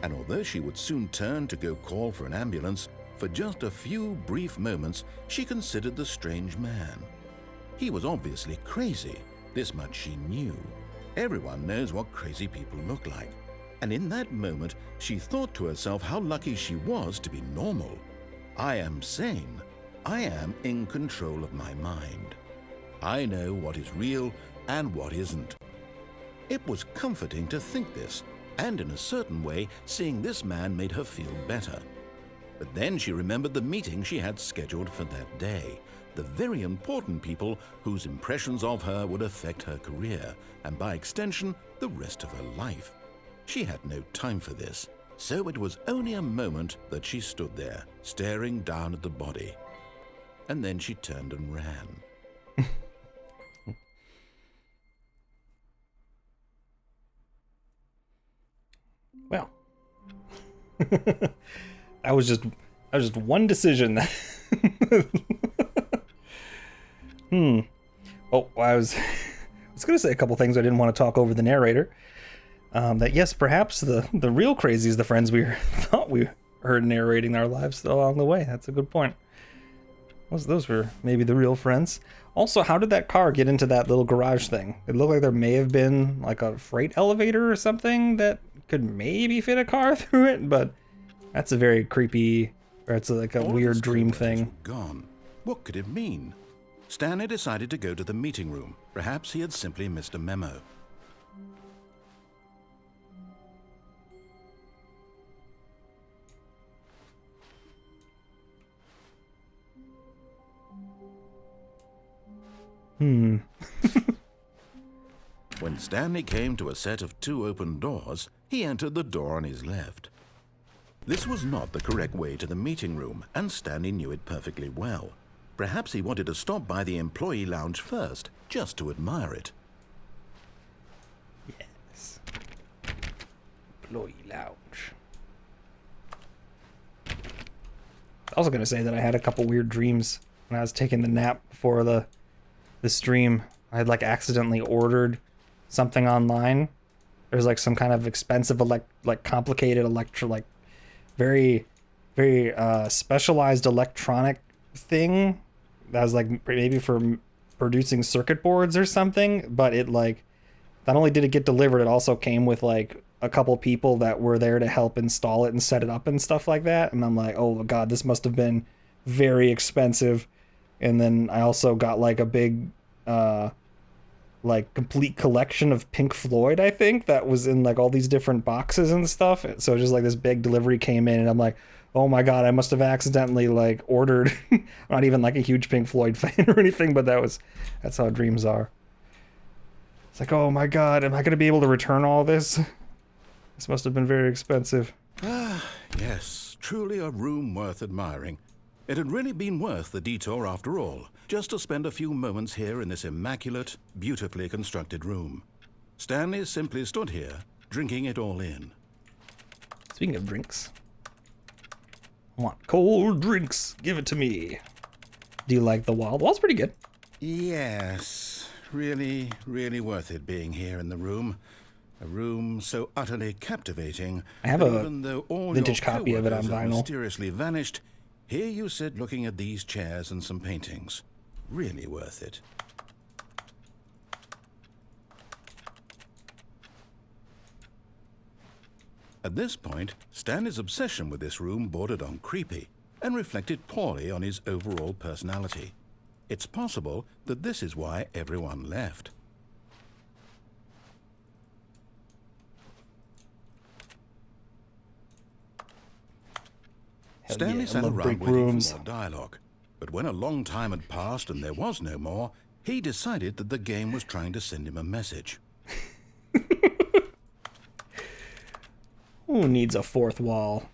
And although she would soon turn to go call for an ambulance, for just a few brief moments she considered the strange man. He was obviously crazy, this much she knew. Everyone knows what crazy people look like. And in that moment, she thought to herself how lucky she was to be normal. I am sane. I am in control of my mind. I know what is real and what isn't. It was comforting to think this, and in a certain way, seeing this man made her feel better. But then she remembered the meeting she had scheduled for that day, the very important people whose impressions of her would affect her career, and by extension, the rest of her life. She had no time for this, so it was only a moment that she stood there, staring down at the body. And then she turned and ran. Well, I was just one decision. Oh, I was going to say a couple things. I didn't want to talk over the narrator. That yes, perhaps the real crazy is the friends we thought we heard narrating our lives along the way. That's a good point. Those were maybe the real friends. Also, how did that car get into that little garage thing? It looked like there may have been like a freight elevator or something that could maybe fit a car through it, but that's a very creepy, or it's like a All of weird his dream coworkers thing. were gone. What could it mean? Stanley decided to go to the meeting room. Perhaps he had simply missed a memo. When Stanley came to a set of 2 open doors, he entered the door on his left. This was not the correct way to the meeting room, and Stanley knew it perfectly well. Perhaps he wanted to stop by the employee lounge first, just to admire it. Yes. Employee lounge. I was gonna say that I had a couple weird dreams when I was taking the nap before the stream. I had like accidentally ordered something online. There's like some kind of expensive complicated very specialized electronic thing that was like maybe for producing circuit boards or something, but it like not only did it get delivered, it also came with like a couple people that were there to help install it and set it up and stuff like that. And I'm like, oh god, this must have been very expensive. And then I also got like a big like complete collection of Pink Floyd, I think, that was in like all these different boxes and stuff. So just like this big delivery came in and I'm like, oh my god, I must have accidentally like ordered. I'm not even like a huge Pink Floyd fan or anything, but that's how dreams are. It's like, oh my god, am I going to be able to return all this? This must have been very expensive. Ah, yes, truly a room worth admiring. It had really been worth the detour after all, just to spend a few moments here in this immaculate, beautifully constructed room. Stanley simply stood here, drinking it all in. Speaking of drinks, I want cold drinks. Give it to me. Do you like the Wild? Well, it's pretty good. Yes, really, really worth it being here in the room. A room so utterly captivating. I have that a even though all vintage your copy of it on coworkers have vinyl. mysteriously vanished, here you sit looking at these chairs and some paintings. Really worth it. At this point, Stanley's obsession with this room bordered on creepy and reflected poorly on his overall personality. It's possible that this is why everyone left. Hell Stanley yeah, I sat love around break waiting rooms. for more dialogue, but when a long time had passed and there was no more, he decided that the game was trying to send him a message. Who needs a fourth wall?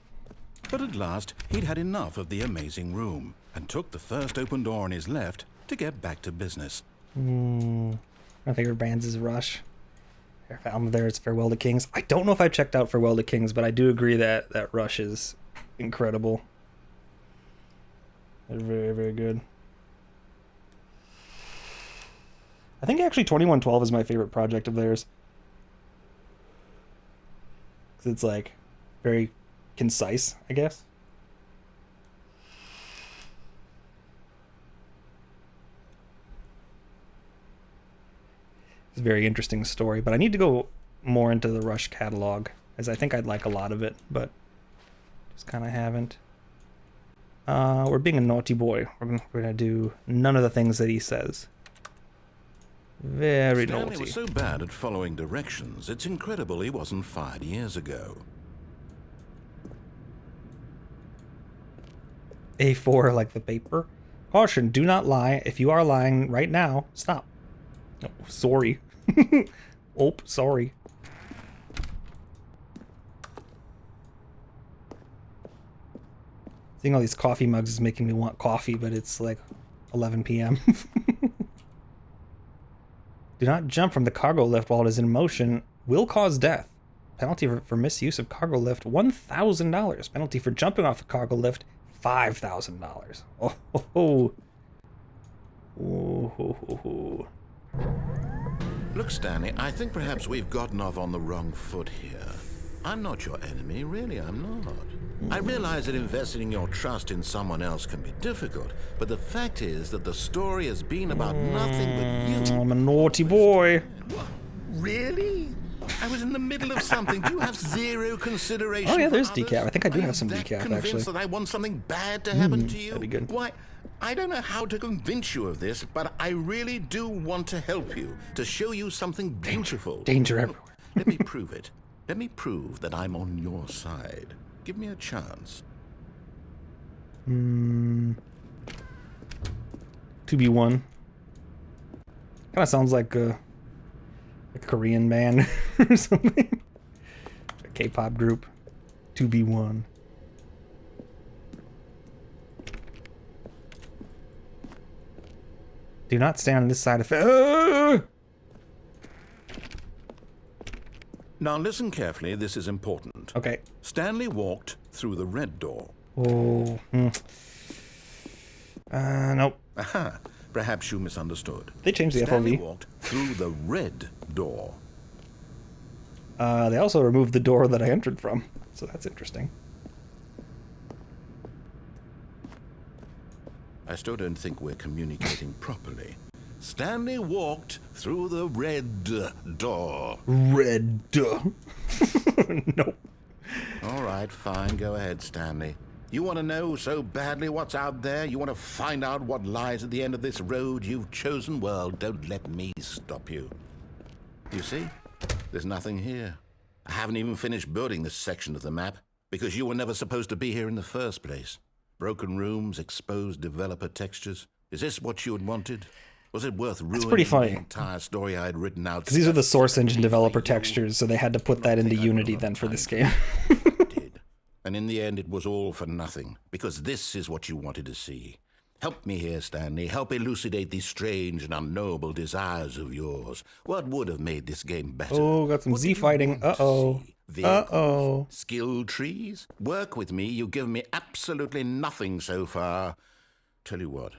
But at last, he'd had enough of the amazing room and took the first open door on his left to get back to business. My favorite bands is Rush. Favorite album there is Farewell to Kings. I don't know if I checked out Farewell to Kings, but I do agree that Rush is incredible. They're very, very good. I think actually 2112 is my favorite project of theirs. Because it's like very concise, I guess. It's a very interesting story, but I need to go more into the Rush catalog, as I think I'd like a lot of it, but just kind of haven't. We're being a naughty boy. We're gonna do none of the things that he says. Very Stanley naughty. was so bad at following directions, it's incredible he wasn't fired years ago. A4 like the paper. Caution, do not lie. If you are lying right now, stop. Oh, sorry. Oh, sorry. Seeing all these coffee mugs is making me want coffee, but it's like 11 p.m. Do not jump from the cargo lift while it is in motion. Will cause death. Penalty for misuse of cargo lift, $1,000. Penalty for jumping off the cargo lift, $5,000. Oh, ho, ho. Oh, ho, ho, ho. Look, Stanley, I think perhaps we've gotten off on the wrong foot here. I'm not your enemy, really, I'm not. I realize that investing your trust in someone else can be difficult, but the fact is that the story has been about nothing but you. I'm a naughty boy. What? Really? I was in the middle of something. Do you have zero consideration? Oh yeah, for there's others? decaf. I think I do have some Are you decaf, convinced actually. that I want something bad to happen to you? That'd be good. Why? I don't know how to convince you of this, but I really do want to help you, to show you something beautiful. Danger everywhere. Let me prove it. Let me prove that I'm on your side. Give me a chance. 2B1. Kind of sounds like a Korean band or something. A K-pop group. 2B1. Do not stand on this side of it. Now listen carefully, this is important. Okay. Stanley walked through the red door. Oh. Nope. Aha, perhaps you misunderstood. They changed the Stanley FOV. walked through the red door. They also removed the door that I entered from, so that's interesting. I still don't think we're communicating properly. Stanley walked through the red door. Red. Nope. All right, fine. Go ahead, Stanley. You want to know so badly what's out there? You want to find out what lies at the end of this road you've chosen? Well, don't let me stop you. You see? There's nothing here. I haven't even finished building this section of the map because you were never supposed to be here in the first place. Broken rooms, exposed developer textures. Is this what you had wanted? Was it worth ruining pretty funny. the entire story I had written out? Because these are the source engine developer textures, so they had to put that into Unity then for this game. Did. And in the end, it was all for nothing, because this is what you wanted to see. Help me here, Stanley. Help elucidate these strange and unknowable desires of yours. What would have made this game better? Oh, got some What Z do you fighting. want to Uh-oh. see? Vehicles? Uh-oh. Skill trees? Work with me. You've given me absolutely nothing so far. Tell you what.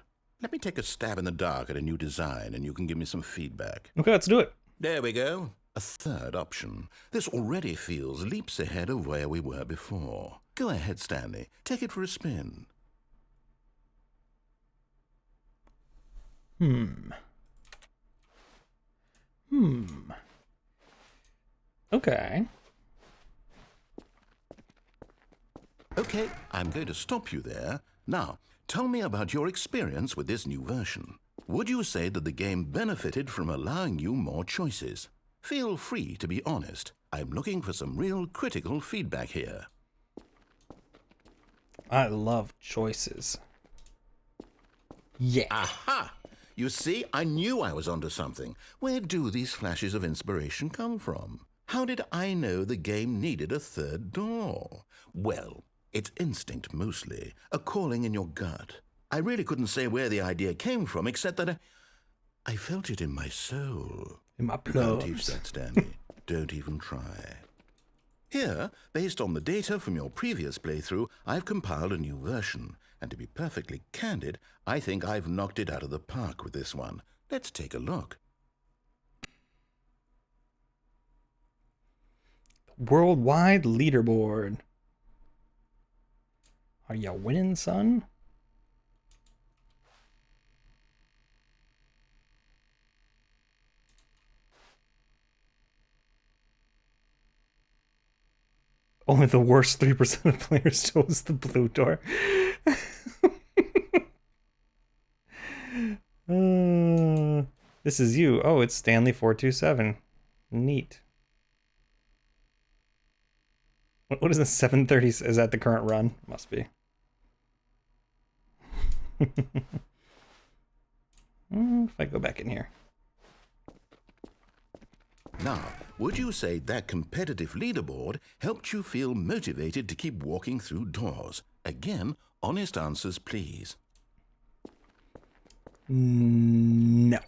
Let me take a stab in the dark at a new design, and you can give me some feedback. Okay, let's do it. There we go. A third option. This already feels leaps ahead of where we were before. Go ahead, Stanley. Take it for a spin. Okay. Okay, I'm going to stop you there. Now, tell me about your experience with this new version. Would you say that the game benefited from allowing you more choices? Feel free to be honest. I'm looking for some real critical feedback here. I love choices. Yeah. Aha! You see, I knew I was onto something. Where do these flashes of inspiration come from? How did I know the game needed a third door? Well, it's instinct mostly, a calling in your gut. I really couldn't say where the idea came from, except that I felt it in my soul. In my You can't teach plums. that, Stanley. Don't even try. Here, based on the data from your previous playthrough, I've compiled a new version. And to be perfectly candid, I think I've knocked it out of the park with this one. Let's take a look. Worldwide leaderboard. Are you winning, son? Only the worst 3% of players chose the blue door. This is you. Oh, it's Stanley 427. Neat. What is this? 730? Is that the current run? Must be. If I go back in here. Now, would you say that competitive leaderboard helped you feel motivated to keep walking through doors? Again, honest answers, please. No.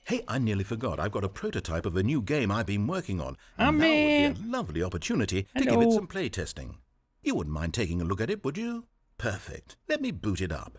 Hey, I nearly forgot. I've got a prototype of a new game I've been working on. Oh, And now would man. be a lovely opportunity to give Hello. it some play testing. You wouldn't mind taking a look at it, would you? Perfect. Let me boot it up.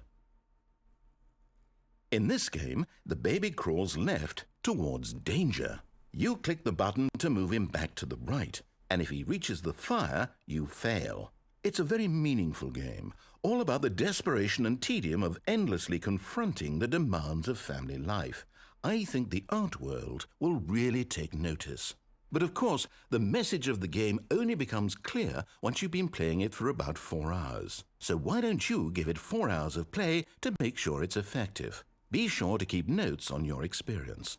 In this game, the baby crawls left towards danger. You click the button to move him back to the right, and if he reaches the fire, you fail. It's a very meaningful game, all about the desperation and tedium of endlessly confronting the demands of family life. I think the art world will really take notice. But of course, the message of the game only becomes clear once you've been playing it for about 4 hours. So why don't you give it 4 hours of play to make sure it's effective? Be sure to keep notes on your experience.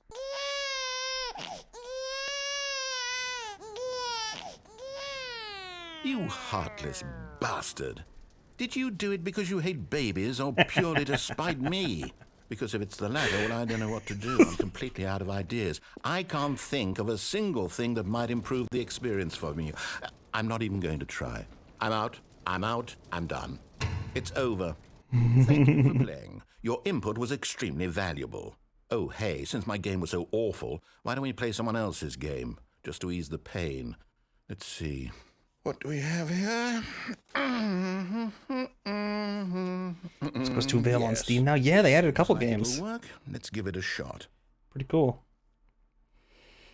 You heartless bastard. Did you do it because you hate babies or purely to spite me? Because if it's the latter, well, I don't know what to do. I'm completely out of ideas. I can't think of a single thing that might improve the experience for me. I'm not even going to try. I'm out. I'm done. It's over. Thank you for playing. Your input was extremely valuable. Oh, hey, since my game was so awful, why don't we play someone else's game? Just to ease the pain. Let's see. What do we have here? It's supposed to avail on Steam now. Yeah, they added a couple games. It'll work. Let's give it a shot. Pretty cool.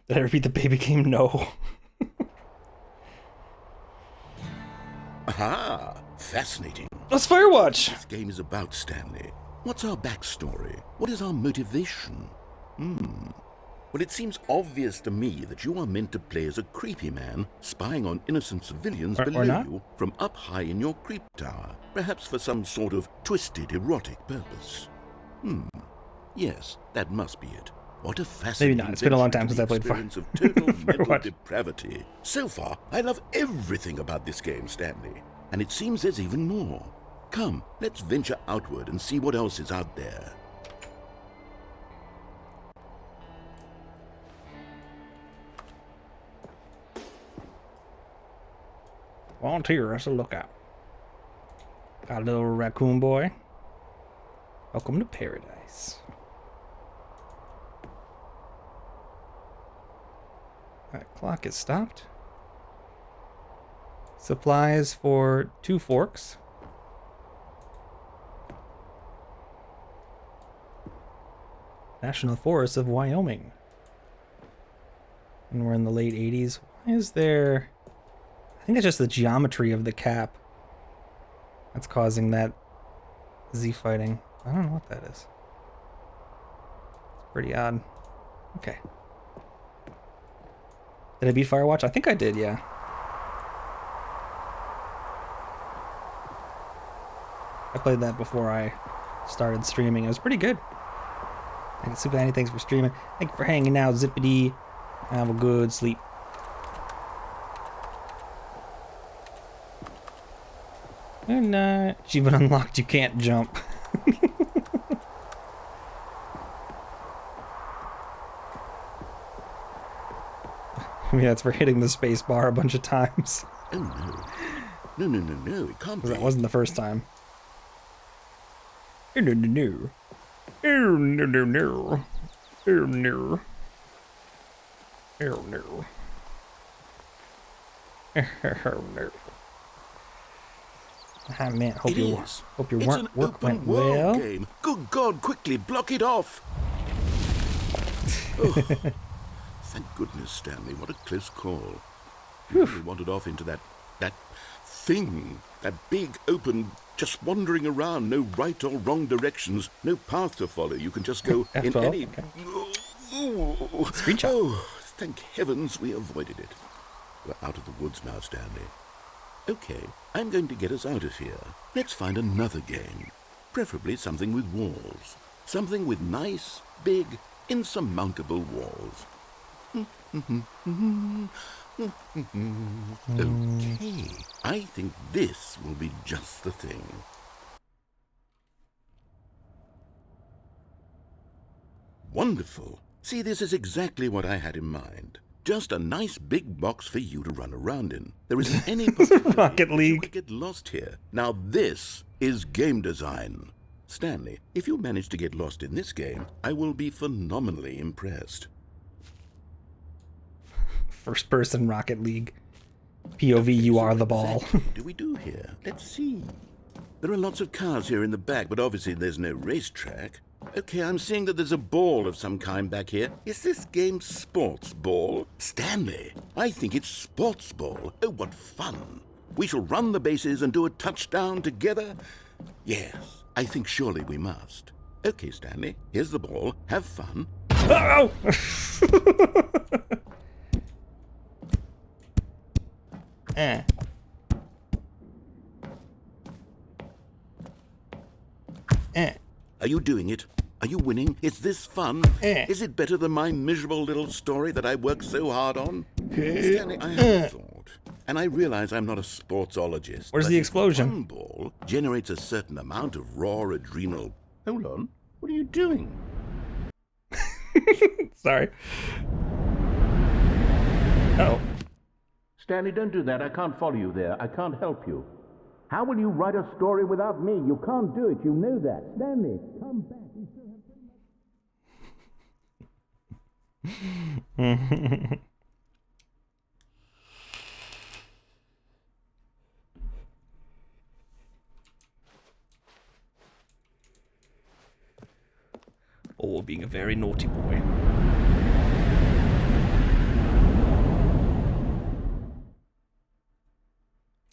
Did I repeat the baby game? No. Aha! Fascinating. Let's Firewatch! This game is about Stanley. What's our backstory? What is our motivation? Well, it seems obvious to me that you are meant to play as a creepy man spying on innocent civilians below you from up high in your creep tower, perhaps for some sort of twisted erotic purpose. Yes, that must be it. What a fascinating Maybe not. It's been a long time since I played experience of total mental Firewatch. depravity. So far, I love everything about this game, Stanley. And it seems there's even more. Come, let's venture outward and see what else is out there. Volunteer as a lookout. Got a little raccoon boy. Welcome to paradise. Alright, clock is stopped. Supplies for 2 forks. National Forest of Wyoming. And we're in the late 80s. Why is there... I think it's just the geometry of the cap that's causing that Z fighting. I don't know what that is. It's pretty odd. Okay. Did I beat Firewatch? I think I did, yeah. I played that before I started streaming. It was pretty good. Thanks, Super Annie. Thanks for streaming. Thank you for hanging out, Zippity. Have a good sleep. And achievement unlocked. You can't jump. I mean, that's for hitting the space bar a bunch of times. Oh no. No, it can't be. That wasn't the first time. Oh, no. Oh, no. Oh, no. Oh, no. Oh, no. Ah, man, hope your work went well. Game. Good God, quickly block it off. Oh, thank goodness, Stanley. What a close call. You really wandered off into that thing, that big open, just wandering around, no right or wrong directions, no path to follow. You can just go in F12, any. okay. Oh, Screenshot. Oh, thank heavens we avoided it. We're out of the woods now, Stanley. Okay, I'm going to get us out of here. Let's find another game. Preferably something with walls. Something with nice, big, insurmountable walls. Okay, I think this will be just the thing. Wonderful. See, this is exactly what I had in mind. Just a nice big box for you to run around in. There isn't any possibility Rocket League. you would get lost here. Now this is game design. Stanley, if you manage to get lost in this game, I will be phenomenally impressed. First person Rocket League. POV, you are the ball. What do we do here? Let's see. There are lots of cars here in the back, but obviously there's no racetrack. Okay, I'm seeing that there's a ball of some kind back here. Is this game sports ball? Stanley, I think it's sports ball. Oh, what fun. We shall run the bases and do a touchdown together. Yes, I think surely we must. Okay, Stanley, here's the ball. Have fun. Oh! eh. Eh. Are you doing it? Are you winning? Is this fun? Is it better than my miserable little story that I worked so hard on? Stanley, I have a thought, and I realize I'm not a sportsologist. Where's but the if explosion? one ball generates a certain amount of raw adrenal. Hold on. What are you doing? Sorry. Oh. Stanley, don't do that. I can't follow you there. I can't help you. How will you write a story without me? You can't do it. You know that. Stanley, come back. Oh, being a very naughty boy.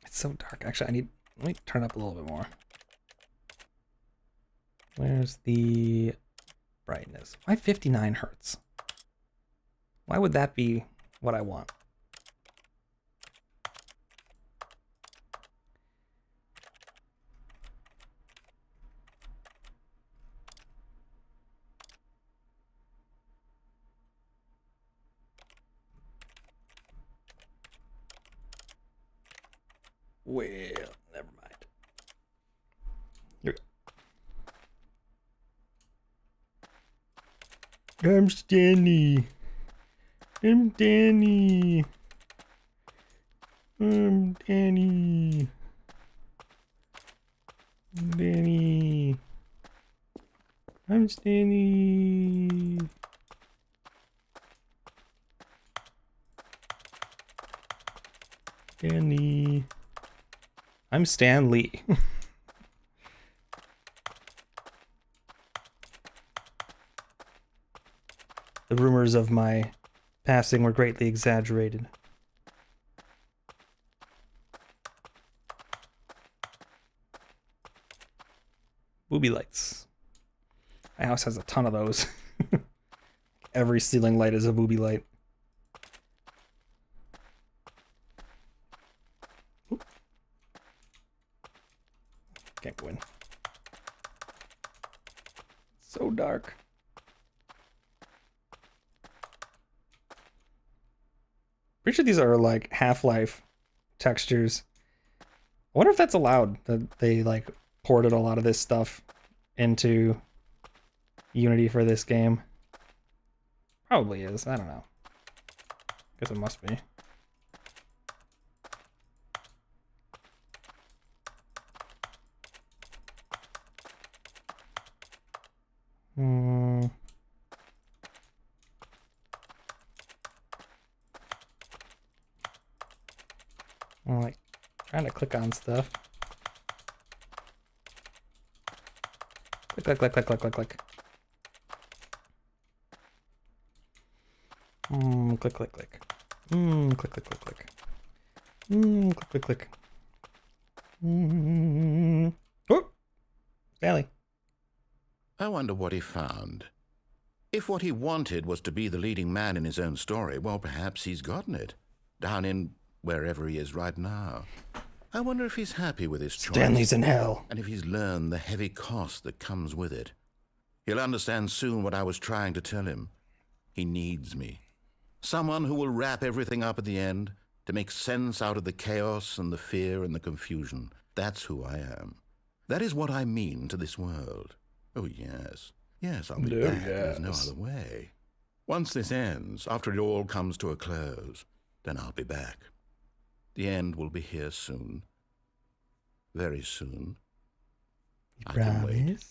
It's so dark. Actually, let me turn up a little bit more. Where's the brightness? Why 59 hertz? Why would that be what I want? Well, never mind. Here we go. I'm Stanley. I'm Danny. I'm Danny. Danny. I'm Stanley. Stanley. I'm Stanley. The rumors of my passing were greatly exaggerated. Booby lights. My house has a ton of those. Every ceiling light is a booby light. Oop. Can't go in. So dark. Pretty sure these are like Half-Life textures. I wonder if that's allowed, that they like ported a lot of this stuff into Unity for this game. Probably is, I don't know. Guess it must be. I'm like trying to click on stuff. Click, click, click, click, click, click. Click, click, click. Click, click, click, click. Click, click, click. Oh! Stanley. I wonder what he found. If what he wanted was to be the leading man in his own story, well, perhaps he's gotten it. Down in wherever he is right now. I wonder if he's happy with his choice. Stanley's in hell. And if he's learned the heavy cost that comes with it. He'll understand soon what I was trying to tell him. He needs me. Someone who will wrap everything up at the end to make sense out of the chaos and the fear and the confusion. That's who I am. That is what I mean to this world. Oh, yes. Yes, I'll be back. There's no other way. Once this ends, after it all comes to a close, then I'll be back. The end will be here soon. Very soon. I can wait.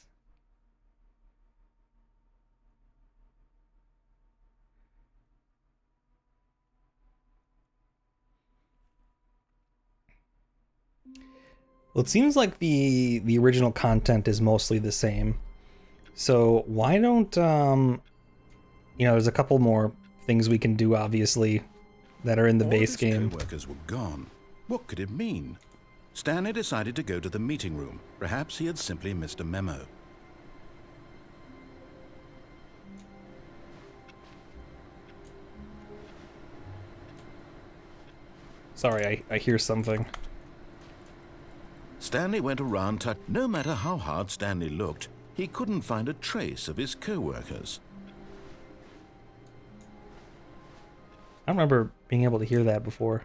Well, it seems like the original content is mostly the same. So why don't there's a couple more things we can do, obviously, that are in the All base his game. co-workers were gone. What could it mean? Stanley decided to go to the meeting room. Perhaps he had simply missed a memo. Sorry, I hear something. Stanley went around. No matter how hard Stanley looked, he couldn't find a trace of his co-workers. I don't remember being able to hear that before.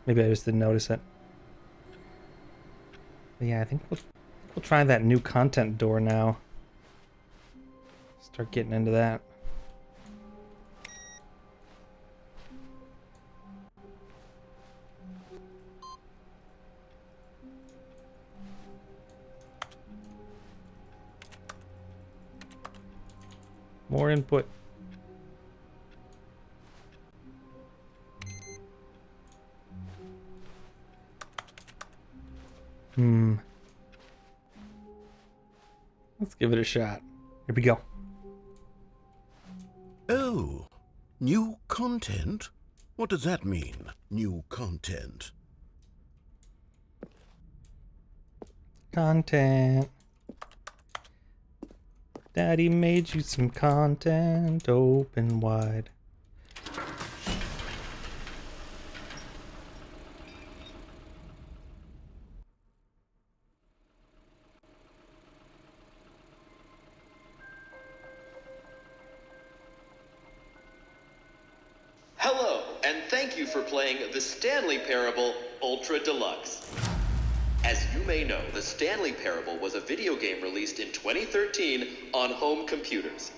Maybe I just didn't notice it. But yeah, I think we'll try that new content door now. Start getting into that. More input. Let's give it a shot. Here we go. Oh, new content? What does that mean, new content? Content. Daddy made you some content, open wide. Hello, and thank you for playing the Stanley Parable Ultra Deluxe. As you may know, the Stanley Parable was a video game released in 2013 on home computers.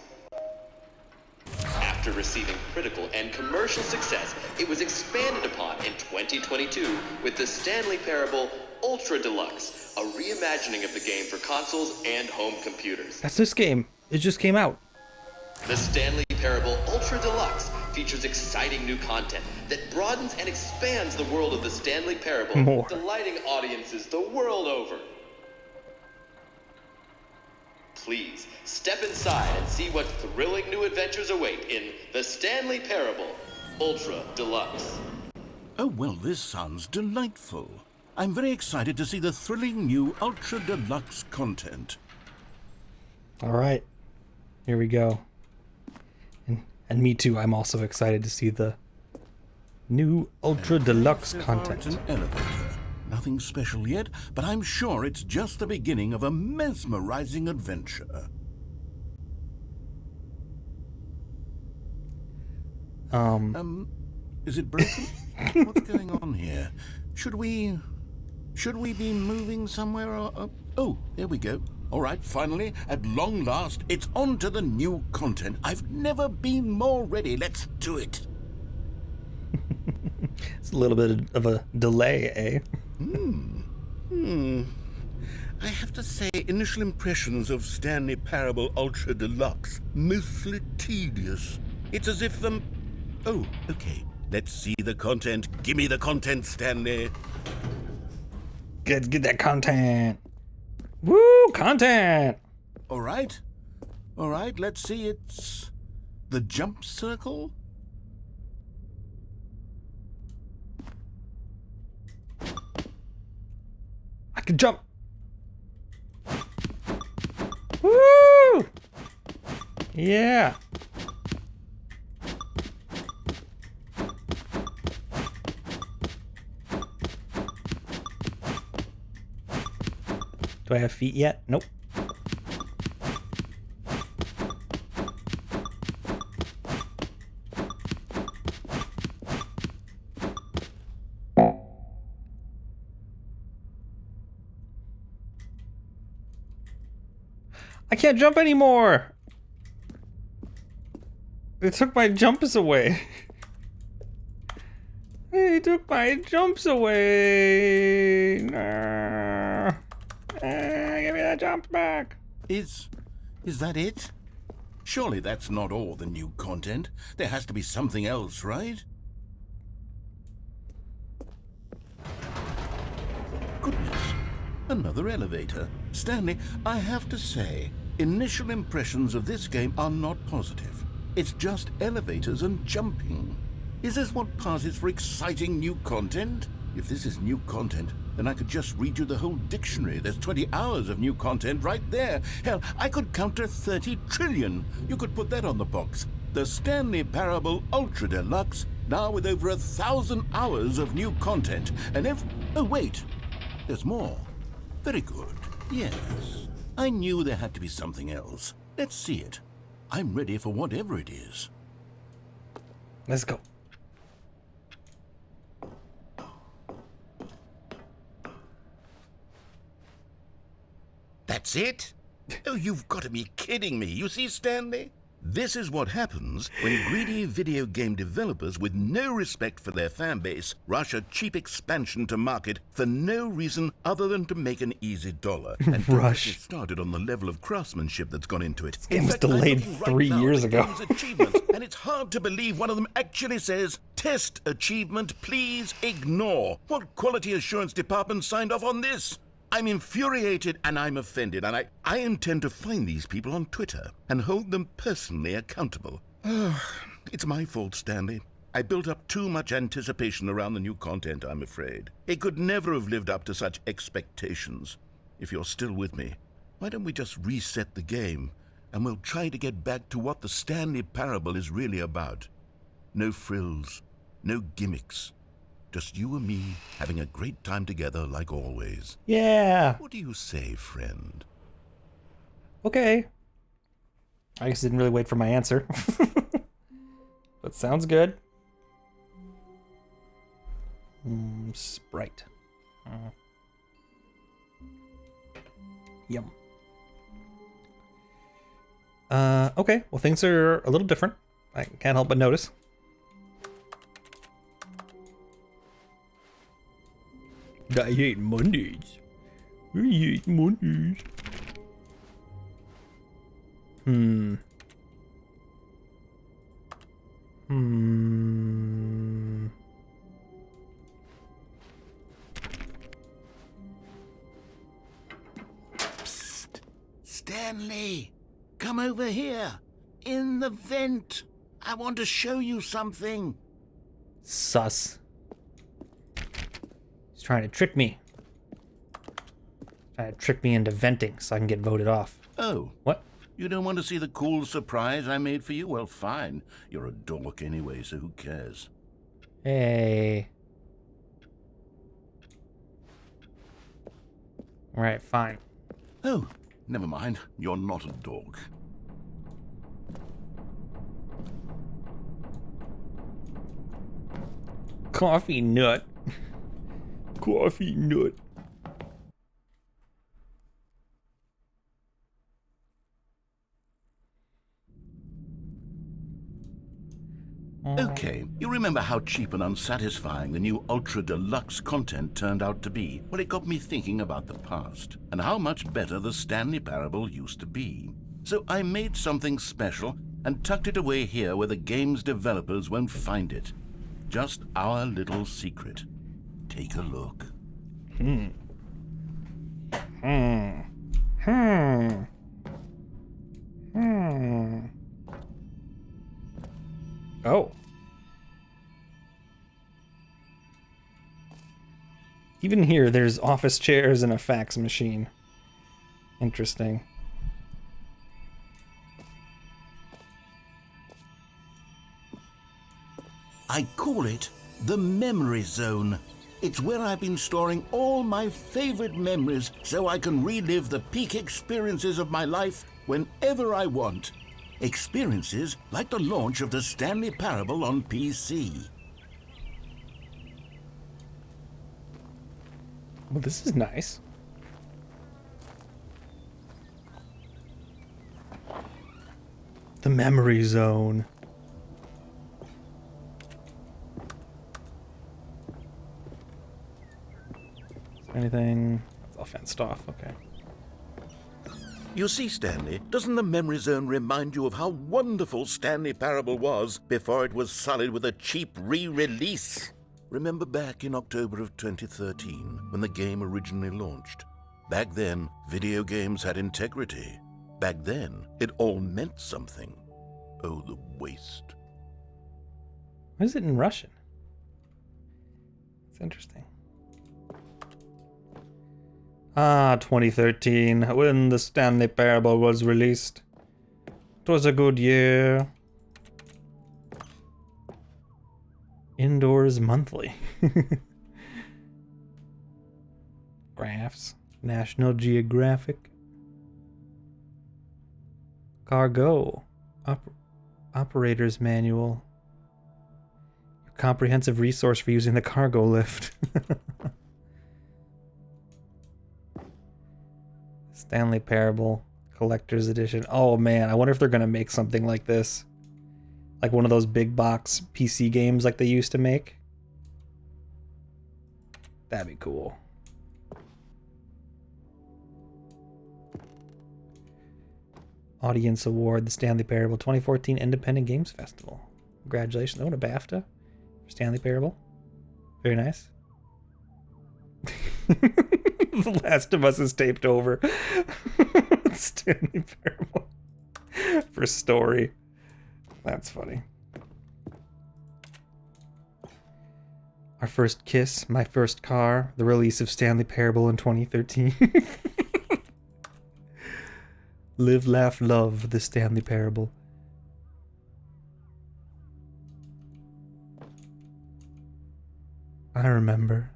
After receiving critical and commercial success, it was expanded upon in 2022 with the Stanley Parable Ultra Deluxe, a reimagining of the game for consoles and home computers. That's this game. It just came out. The Stanley Parable Ultra Deluxe features exciting new content that broadens and expands the world of the Stanley Parable, More. delighting audiences the world over. Please, step inside and see what thrilling new adventures await in the Stanley Parable Ultra Deluxe. Oh, well, this sounds delightful. I'm very excited to see the thrilling new Ultra Deluxe content. All right. Here we go. And me too. I'm also excited to see the new Ultra Deluxe So far, content. it's an elevator. Nothing special yet, but I'm sure it's just the beginning of a mesmerizing adventure. Is it broken? What's going on here? Should we be moving somewhere or... Oh, there we go. All right, finally, at long last, it's on to the new content. I've never been more ready. Let's do it. It's a little bit of a delay, eh? I have to say, initial impressions of Stanley Parable Ultra Deluxe, mostly tedious. It's as if Oh, okay. Let's see the content. Give me the content, Stanley. Get that content. Woo, content. All right, let's see. It's the jump circle. I can jump. Woo! Yeah. Do I have feet yet? Nope. I can't jump anymore. It took my jumps away. He took my jumps away. Nah. Give me that jump back. Is that it? Surely that's not all the new content. There has to be something else, right? Goodness, another elevator. Stanley, I have to say, Initial impressions of this game are not positive. It's just elevators and jumping. Is this what passes for exciting new content? If this is new content, then I could just read you the whole dictionary. There's 20 hours of new content right there. Hell, I could count to 30 trillion. You could put that on the box. The Stanley Parable Ultra Deluxe, now with over 1,000 hours of new content. And oh wait, there's more. Very good. Yes. I knew there had to be something else. Let's see it. I'm ready for whatever it is. Let's go. That's it? Oh, you've got to be kidding me. You see, Stanley? This is what happens when greedy video game developers with no respect for their fan base rush a cheap expansion to market for no reason other than to make an easy dollar. And Rush. Get started on the level of craftsmanship that's gone into it. This game was delayed 3 years ago. Achievements, and it's hard to believe one of them actually says, "Test achievement, please ignore." What quality assurance department signed off on this? I'm infuriated and I'm offended, and I intend to find these people on Twitter and hold them personally accountable. It's my fault, Stanley. I built up too much anticipation around the new content, I'm afraid. It could never have lived up to such expectations. If you're still with me, why don't we just reset the game, and we'll try to get back to what the Stanley Parable is really about. No frills, no gimmicks. Just you and me having a great time together like always. Yeah. What do you say, friend? Okay. I guess I didn't really wait for my answer. But sounds good. Sprite. Yum. Okay. Well, things are a little different. I can't help but notice. I hate Mondays. I hate Mondays. Psst. Stanley, come over here. In the vent. I want to show you something. Sus. He's trying to trick me. Trying to trick me into venting so I can get voted off. Oh. What? You don't want to see the cool surprise I made for you? Well, fine. You're a dork anyway, so who cares? Hey. Alright, fine. Oh, never mind. You're not a dork. Coffee nut. Coffee nut. Okay, you remember how cheap and unsatisfying the new Ultra Deluxe content turned out to be? Well, it got me thinking about the past, and how much better the Stanley Parable used to be. So I made something special and tucked it away here where the game's developers won't find it. Just our little secret. Take a look. Oh. Even here, there's office chairs and a fax machine. Interesting. I call it the Memory Zone. It's where I've been storing all my favorite memories so I can relive the peak experiences of my life whenever I want. Experiences like the launch of the Stanley Parable on PC. Well, this is nice. The Memory Zone. Anything? It's all fenced off. Okay. You see, Stanley, doesn't the Memory Zone remind you of how wonderful Stanley Parable was before it was sullied with a cheap re-release? Remember back in October of 2013, when the game originally launched? Back then, video games had integrity. Back then, it all meant something. Oh, the waste. Why is it in Russian? It's interesting. 2013, when the Stanley Parable was released. It was a good year. Indoors monthly. Graphs. National Geographic. Cargo. Operator's Manual. Comprehensive resource for using the cargo lift. Stanley Parable Collector's Edition. Oh man, I wonder if they're gonna make something like this. Like one of those big box PC games like they used to make. That'd be cool. Audience Award, the Stanley Parable 2014 Independent Games Festival. Congratulations. Oh, and a BAFTA for Stanley Parable. Very nice. The Last of Us is taped over. Stanley Parable for story. That's funny. Our first kiss, my first car, the release of Stanley Parable in 2013. Live, laugh, love, the Stanley Parable. I remember.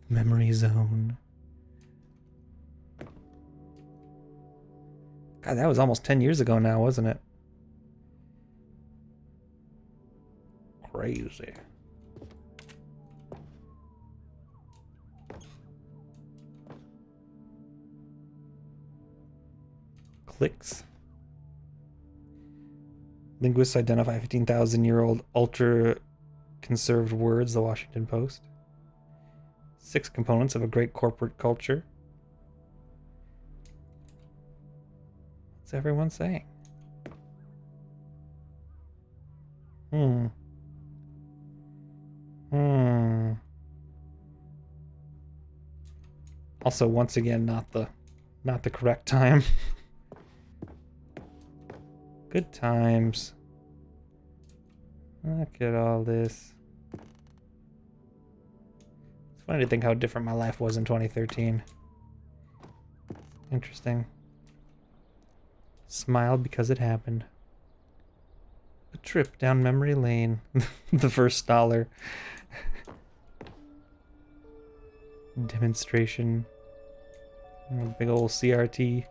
Memory Zone. God, that was almost 10 years ago now, wasn't it? Crazy. Clicks. Linguists identify 15,000-year-old ultra-conserved words, the Washington Post. 6 components of a great corporate culture. What's everyone saying? Also, once again, not the correct time. Good times. Look at all this. It's funny to think how different my life was in 2013. Interesting. Smiled because it happened. A trip down memory lane. The first dollar. Demonstration. Big old CRT.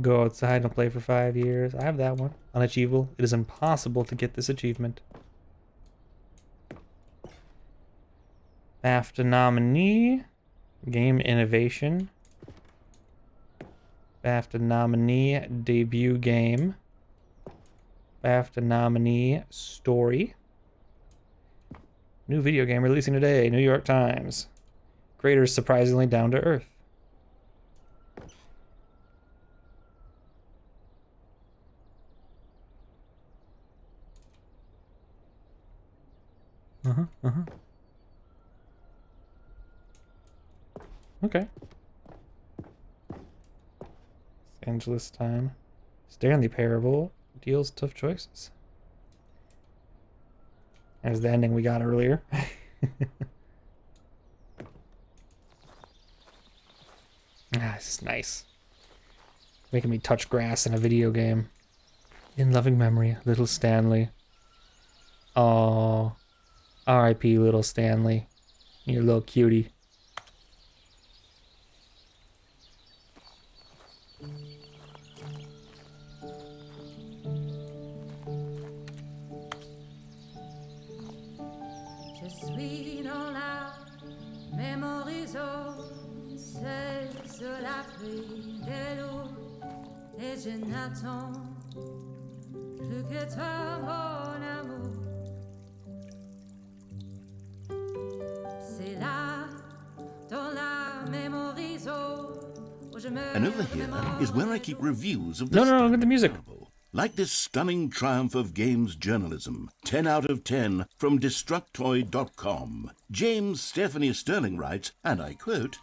Go outside and play for 5 years. I have that one. Unachievable. It is impossible to get this achievement. BAFTA nominee. Game Innovation. BAFTA nominee. Debut Game. BAFTA nominee. Story. New video game releasing today. New York Times. Creators surprisingly down to earth. Okay. Los Angeles time. Stanley Parable deals tough choices. There's the ending we got earlier. This is nice. Making me touch grass in a video game. In loving memory, little Stanley. Oh, R.I.P. little Stanley. You're a little cutie. Je suis dans la mémoire zone, c'est sur la pluie de l'eau, et je n'attends plus que toi, mon amour. C'est là, dans la mémoire zone, où je me And over here is where I keep reviews of No, the look at the music. Like this stunning triumph of games journalism, 10 out of 10 from Destructoid.com. James Stephanie Sterling writes, and I quote,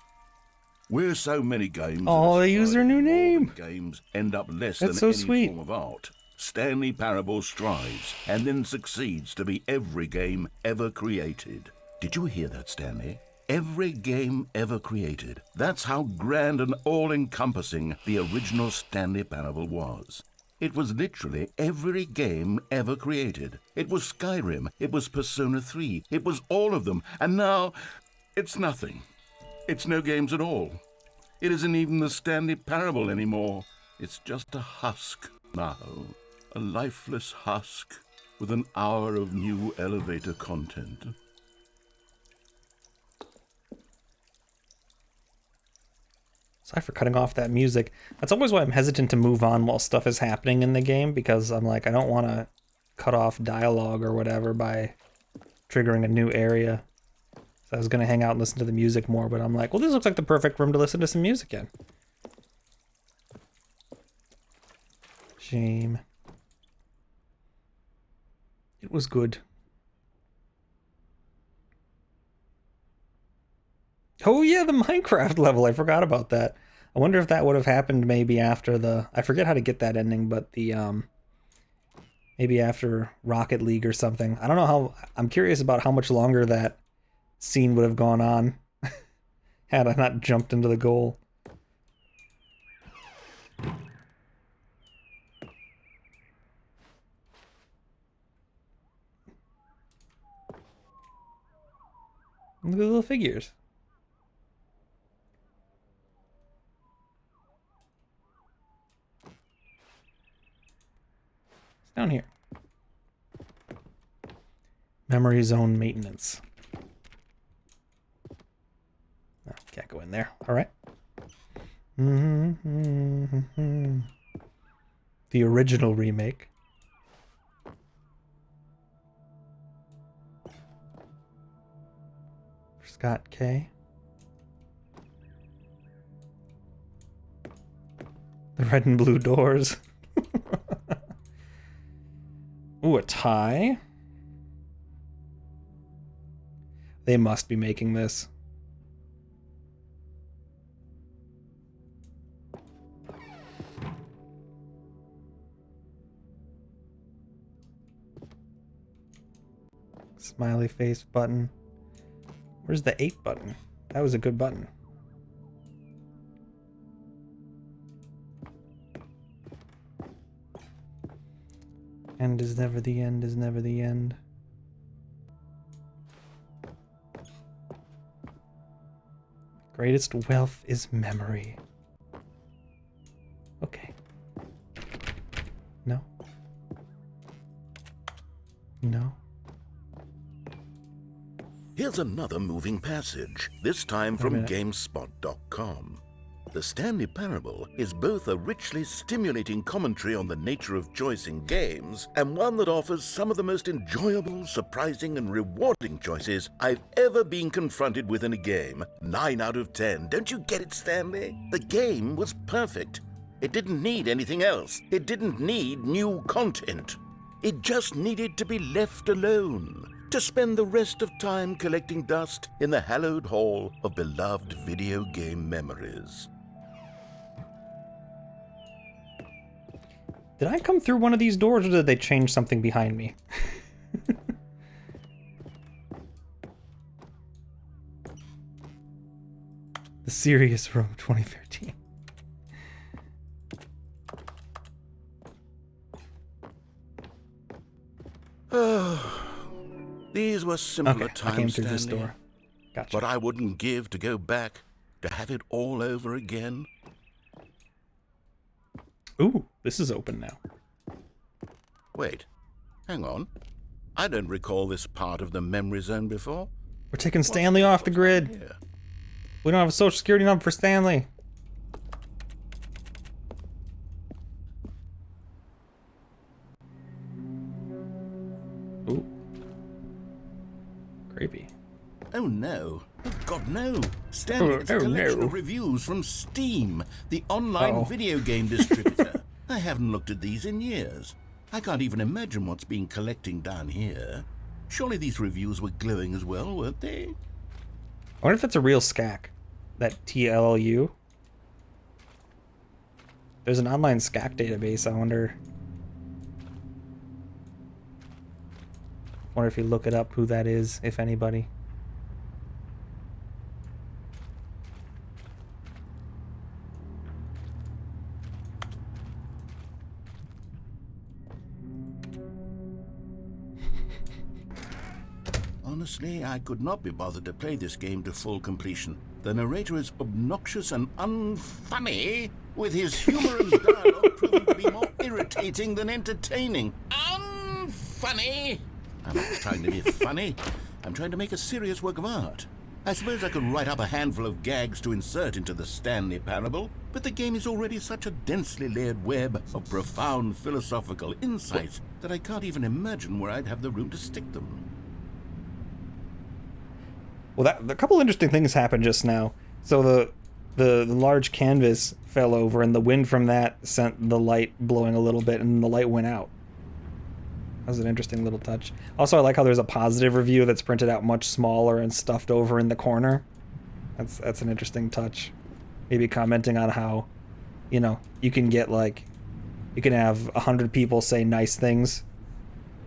Where so many games... Oh, they use their new name. Games end up less That's than so any sweet. form of art. Stanley Parable strives and then succeeds to be every game ever created. Did you hear that, Stanley? Every game ever created. That's how grand and all-encompassing the original Stanley Parable was. It was literally every game ever created. It was Skyrim, it was Persona 3, it was all of them, and now it's nothing. It's no games at all. It isn't even the Stanley Parable anymore. It's just a husk now. A lifeless husk with an hour of new elevator content. Sorry for cutting off that music. That's always why I'm hesitant to move on while stuff is happening in the game, because I'm like, I don't want to cut off dialogue or whatever by triggering a new area. So I was going to hang out and listen to the music more, but I'm like, well, this looks like the perfect room to listen to some music in. Shame. It was good. Oh yeah, the Minecraft level. I forgot about that. I wonder if that would have happened maybe after the... I forget how to get that ending, but the... maybe after Rocket League or something. I don't know how... I'm curious about how much longer that scene would have gone on had I not jumped into the goal. Look at the little figures. It's down here. Memory zone maintenance. No, can't go in there. All right. The original remake. Scott K. The red and blue doors. Ooh, a tie. They must be making this. Smiley face button. Where's the 8 button? That was a good button. End is never the end is never the end. Greatest wealth is memory. Okay. No. No. Here's another moving passage, this time from GameSpot.com. The Stanley Parable is both a richly stimulating commentary on the nature of choice in games, and one that offers some of the most enjoyable, surprising, and rewarding choices I've ever been confronted with in a game. 9 out of 10. Don't you get it, Stanley? The game was perfect. It didn't need anything else. It didn't need new content. It just needed to be left alone, to spend the rest of time collecting dust in the hallowed hall of beloved video game memories. Did I come through one of these doors, or did they change something behind me? The Serious Room 2013. These were simpler Okay, times, I came through this Stanley. door. Gotcha. What I wouldn't give to go back, to have it all over again. Ooh, this is open now. Wait, hang on. I don't recall this part of the memory zone before. We're taking Stanley off the grid. Here. We don't have a social security number for Stanley. Ooh. Creepy. Oh no. Oh God, no. Stanley, it's a collection of reviews from Steam, the online video game distributor. I haven't looked at these in years. I can't even imagine what's been collecting down here. Surely these reviews were glowing as well, weren't they? I wonder if that's a real SCAC. That TLU. There's an online SCAC database. I wonder if you look it up, who that is, if anybody. Honestly, I could not be bothered to play this game to full completion. The narrator is obnoxious and unfunny, with his humor and dialogue proving to be more irritating than entertaining. Unfunny! I'm not trying to be funny. I'm trying to make a serious work of art. I suppose I could write up a handful of gags to insert into the Stanley Parable, but the game is already such a densely layered web of profound philosophical insights that I can't even imagine where I'd have the room to stick them. Well, a couple interesting things happened just now. So the large canvas fell over, and the wind from that sent the light blowing a little bit, and the light went out. That was an interesting little touch. Also, I like how there's a positive review that's printed out much smaller and stuffed over in the corner. That's an interesting touch. Maybe commenting on how, you know, you can get like, you can have 100 people say nice things,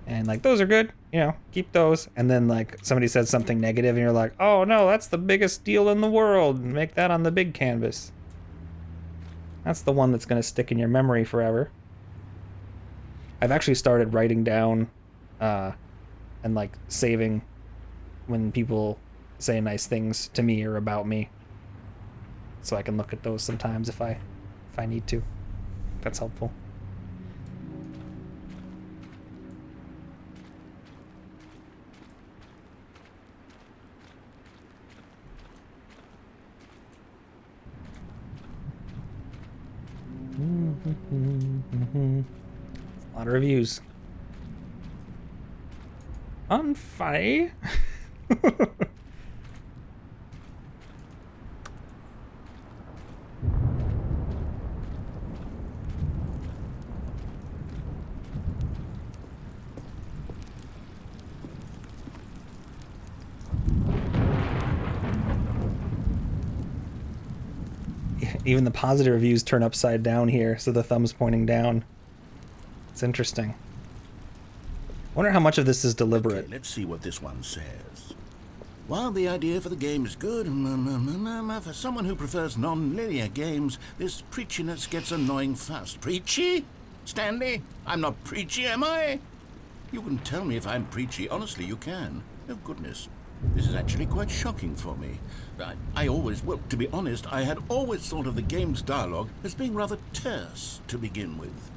and like, those are good, you know, keep those. And then like somebody said something negative and you're like, oh no, that's the biggest deal in the world. Make that on the big canvas. That's the one that's going to stick in your memory forever. I've actually started writing down and like saving when people say nice things to me or about me, so I can look at those sometimes if I need to. That's helpful. A lot of reviews. Unfunny. Even the positive reviews turn upside down here, so the thumb's pointing down. It's interesting. Wonder how much of this is deliberate. Okay, let's see what this one says. While the idea for the game is good, for someone who prefers non-linear games, this preachiness gets annoying fast. Preachy? Stanley? I'm not preachy, am I? You can tell me if I'm preachy. Honestly, you can. Oh, goodness. This is actually quite shocking for me. Well, to be honest, I had always thought of the game's dialogue as being rather terse to begin with.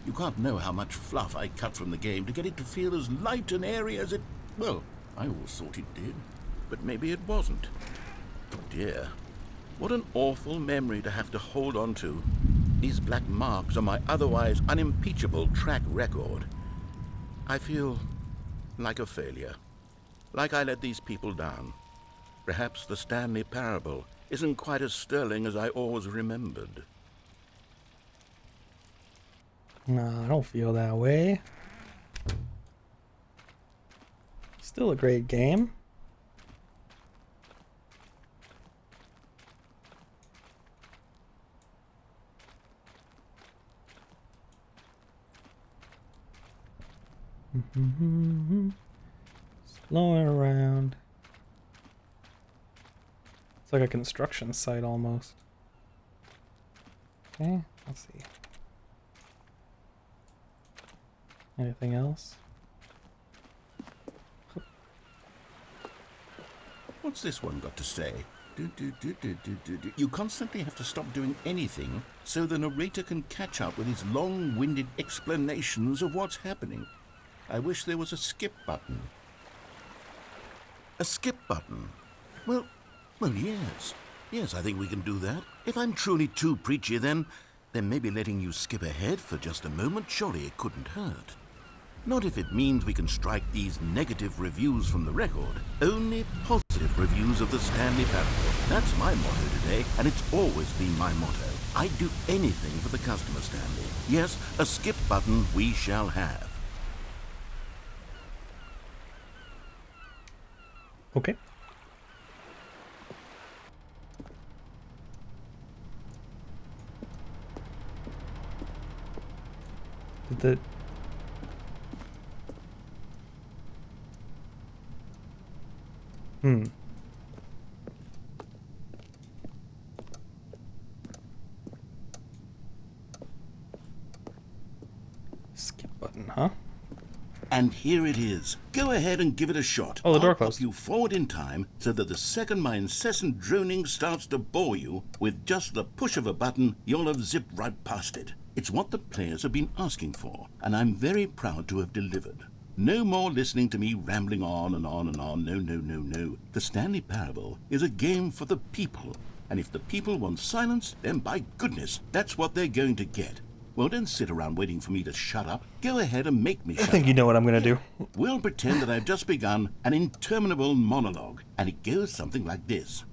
You can't know how much fluff I cut from the game to get it to feel as light and airy as it... Well, I always thought it did, but maybe it wasn't. Oh dear. What an awful memory to have to hold on to. These black marks on my otherwise unimpeachable track record. I feel like a failure. Like I let these people down. Perhaps the Stanley Parable isn't quite as sterling as I always remembered. No, I don't feel that way. Still a great game. Flowing around. It's like a construction site almost. Okay, let's see. Anything else? What's this one got to say? You constantly have to stop doing anything so the narrator can catch up with his long-winded explanations of what's happening. I wish there was a skip button. A skip button? Well, yes. Yes, I think we can do that. If I'm truly too preachy, then maybe letting you skip ahead for just a moment, surely it couldn't hurt. Not if it means we can strike these negative reviews from the record. Only positive reviews of the Stanley Parable. That's my motto today, and it's always been my motto. I'd do anything for the customer, Stanley. Yes, a skip button we shall have. Okay. Did the... Skip button, huh? And here it is. Go ahead and give it a shot. Oh, the door I'll closed. pop you forward in time so that the second my incessant droning starts to bore you, with just the push of a button, you'll have zipped right past it. It's what the players have been asking for, and I'm very proud to have delivered. No more listening to me rambling on and on and on. No, no, no, no. The Stanley Parable is a game for the people. And if the people want silence, then by goodness, that's what they're going to get. Well, don't sit around waiting for me to shut up. Go ahead and make me shut up. I think you know what I'm gonna do. We'll pretend that I've just begun an interminable monologue, and it goes something like this.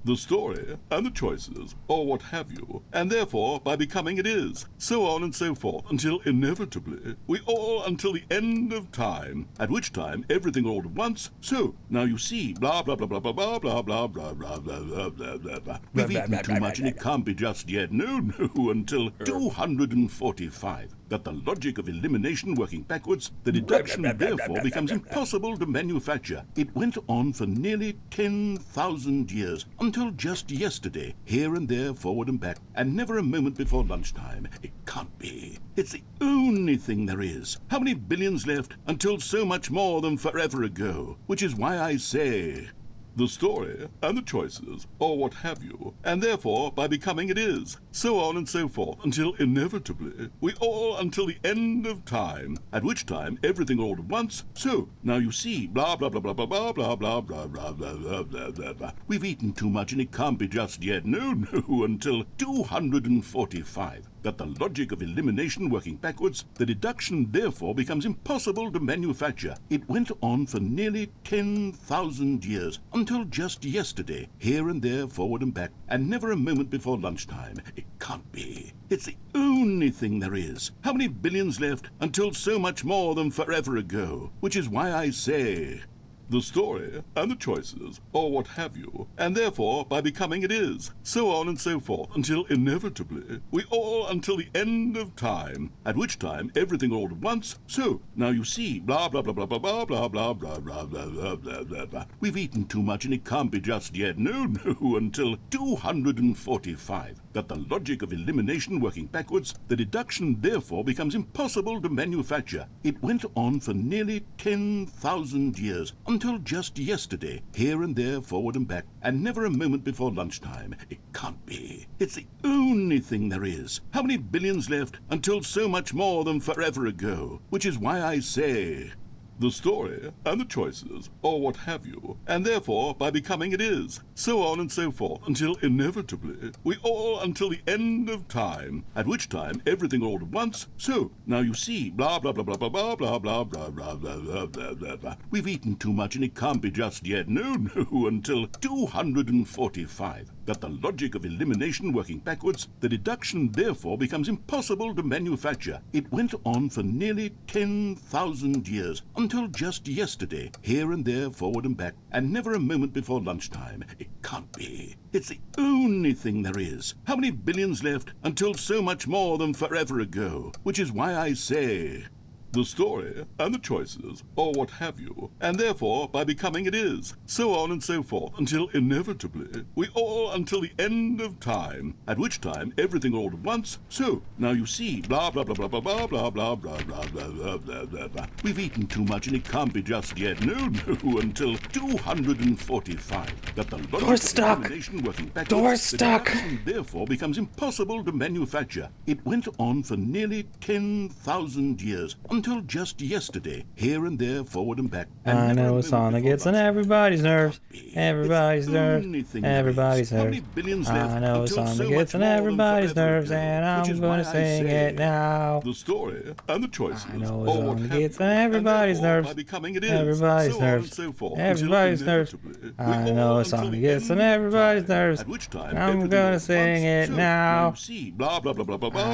The story, and the choices, or what have you, and therefore, by becoming it is, so on and so forth, until inevitably, we all until the end of time, at which time everything all at once, so, now you see, blah, blah, blah, blah, blah, blah, blah, blah, blah, blah, blah, blah, blah, blah, blah. We've eaten too much and it can't be just yet, no, no, until 245. That the logic of elimination working backwards, the deduction therefore becomes impossible to manufacture. It went on for nearly 10,000 years, until just yesterday, here and there, forward and back, and never a moment before lunchtime. It can't be. It's the only thing there is. How many billions left until so much more than forever ago? Which is why I say... The story, and the choices, or what have you, and therefore, by becoming it is, so on and so forth, until inevitably, we all until the end of time, at which time everything all at once, so, now you see, blah, blah, blah, blah, blah, blah, blah, blah, blah, blah, blah, blah, blah, blah, blah. We've eaten too much and it can't be just yet, no, no, until 245. That the logic of elimination working backwards, the deduction therefore becomes impossible to manufacture. It went on for nearly 10,000 years, until just yesterday, here and there, forward and back, and never a moment before lunchtime. It can't be. It's the only thing there is. How many billions left until so much more than forever ago? Which is why I say... The story, and the choices, or what have you, and therefore, by becoming it is, so on and so forth, until inevitably, we all until the end of time, at which time everything all at once, so, now you see, blah, blah, blah, blah, blah, blah, blah, blah, blah, blah, blah, blah, blah, blah, blah. We've eaten too much and it can't be just yet, no, no, until 245. That the logic of elimination working backwards, the deduction therefore becomes impossible to manufacture. It went on for nearly 10,000 years, until just yesterday, here and there, forward and back, and never a moment before lunchtime. It can't be. It's the only thing there is. How many billions left until so much more than forever ago? Which is why I say... The story, and the choices, or what have you, and therefore, by becoming it is, so on and so forth, until inevitably, we all until the end of time, at which time everything all at once, so, now you see, blah, blah, blah, blah, blah, blah, blah, blah, blah, blah, blah, blah, blah, blah, blah. We've eaten too much and it can't be just yet, no, no, until 245. That the logic of elimination working backwards, the deduction therefore becomes impossible to manufacture. It went on for nearly 10,000 years, until just yesterday, here and there, forward and back, and never a moment before lunchtime. It can't be. It's the only thing there is. How many billions left until so much more than forever ago? Which is why I say... The story, and the choices, or what have you, and therefore, by becoming it is, so on and so forth, until inevitably, we all until the end of time, at which time everything all at once, so, now you see, blah, blah, blah, blah, blah, blah, blah, blah, blah, blah, blah, blah, blah, blah, blah. We've eaten too much and it can't be just yet, no, no, until 245. That the logic of elimination working backwards, Door's stuck. The deduction therefore becomes impossible to manufacture. It went on for nearly 10,000 years, until just yesterday, here and there, forward and back. And I know a song that gets on everybody's nerves. Everybody's nerves. Everybody's nerves. I know a song that gets on everybody's nerves, and I'm gonna sing it now. The story and the choices. I know a song that gets on everybody's nerves. Everybody's nerves. Everybody's nerves. I know a song that gets on everybody's nerves. I'm gonna sing it now. I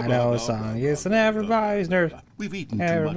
know a song that gets on everybody's nerves. We've eaten too much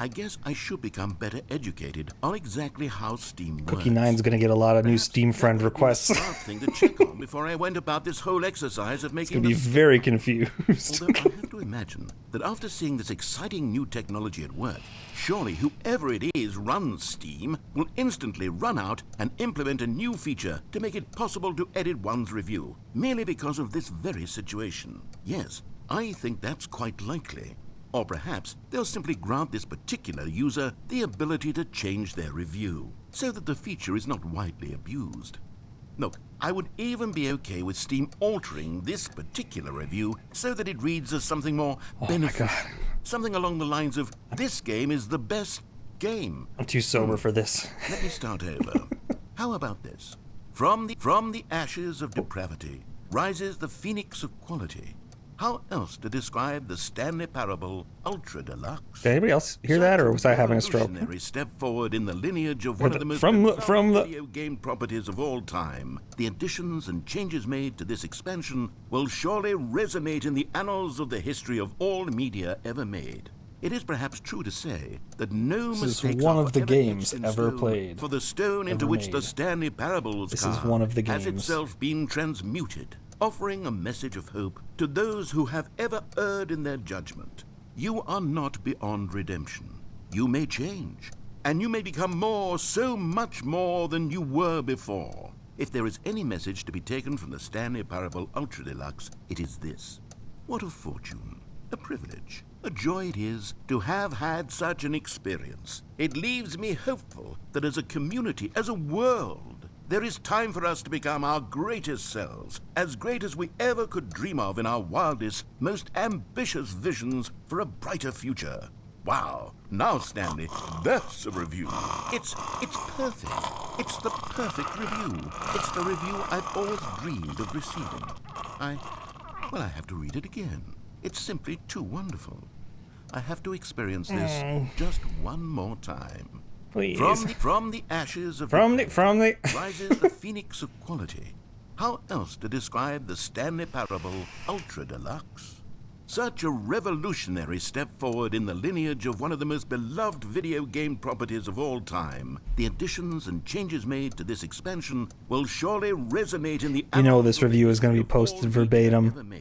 I guess I should become better educated on exactly how Steam works. Cookie Nine's gonna get a lot of new Steam friend requests. That's a smart thing to check on before I went about this whole exercise of making Gonna be very confused. Although I have to imagine that after seeing this exciting new technology at work, surely whoever it is runs Steam will instantly run out and implement a new feature to make it possible to edit one's review, merely because of this very situation. Yes, I think that's quite likely. Or perhaps they'll simply grant this particular user the ability to change their review, so that the feature is not widely abused. Look, I would even be okay with Steam altering this particular review so that it reads as something more beneficial. Something along the lines of, this game is the best game. I'm too sober for this. Let me start over. How about this? From the ashes of depravity rises the phoenix of quality. How else to describe the Stanley Parable Ultra Deluxe? Did anybody else hear that, or was I having a stroke? Revolutionary step forward in the lineage of one of the most from the video game properties of all time. The additions and changes made to this expansion will surely resonate in the annals of the history of all media ever made. It is perhaps true to say that no mistakes one are of the forever games etched in ever stone, played, for the stone into which the made. Stanley Parable was This carved is one of the has games. itself been transmuted, offering a message of hope to those who have ever erred in their judgment. You are not beyond redemption. You may change, and you may become more, so much more than you were before. If there is any message to be taken from the Stanley Parable Ultra Deluxe, it is this. What a fortune, a privilege, a joy it is to have had such an experience. It leaves me hopeful that as a community, as a world, there is time for us to become our greatest selves, as great as we ever could dream of in our wildest, most ambitious visions for a brighter future. Wow. Now, Stanley, that's a review. It's perfect. It's the perfect review. It's the review I've always dreamed of receiving. I have to read it again. It's simply too wonderful. I have to experience this just one more time. Please. From the ashes of rises the phoenix of quality. How else to describe the Stanley Parable Ultra Deluxe? Such a revolutionary step forward in the lineage of one of the most beloved video game properties of all time. The additions and changes made to this expansion will surely resonate in the You know this review is going to be posted verbatim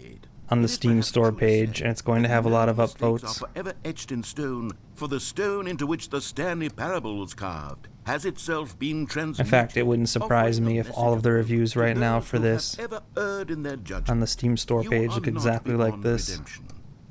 on the Steam store page, and it's going to have a lot of upvotes. Forever etched in stone, for the stone into which the Stanley Parable was carved has itself been transmuted. In fact, it wouldn't surprise me if all of the reviews right now for this on the Steam store page look exactly like this.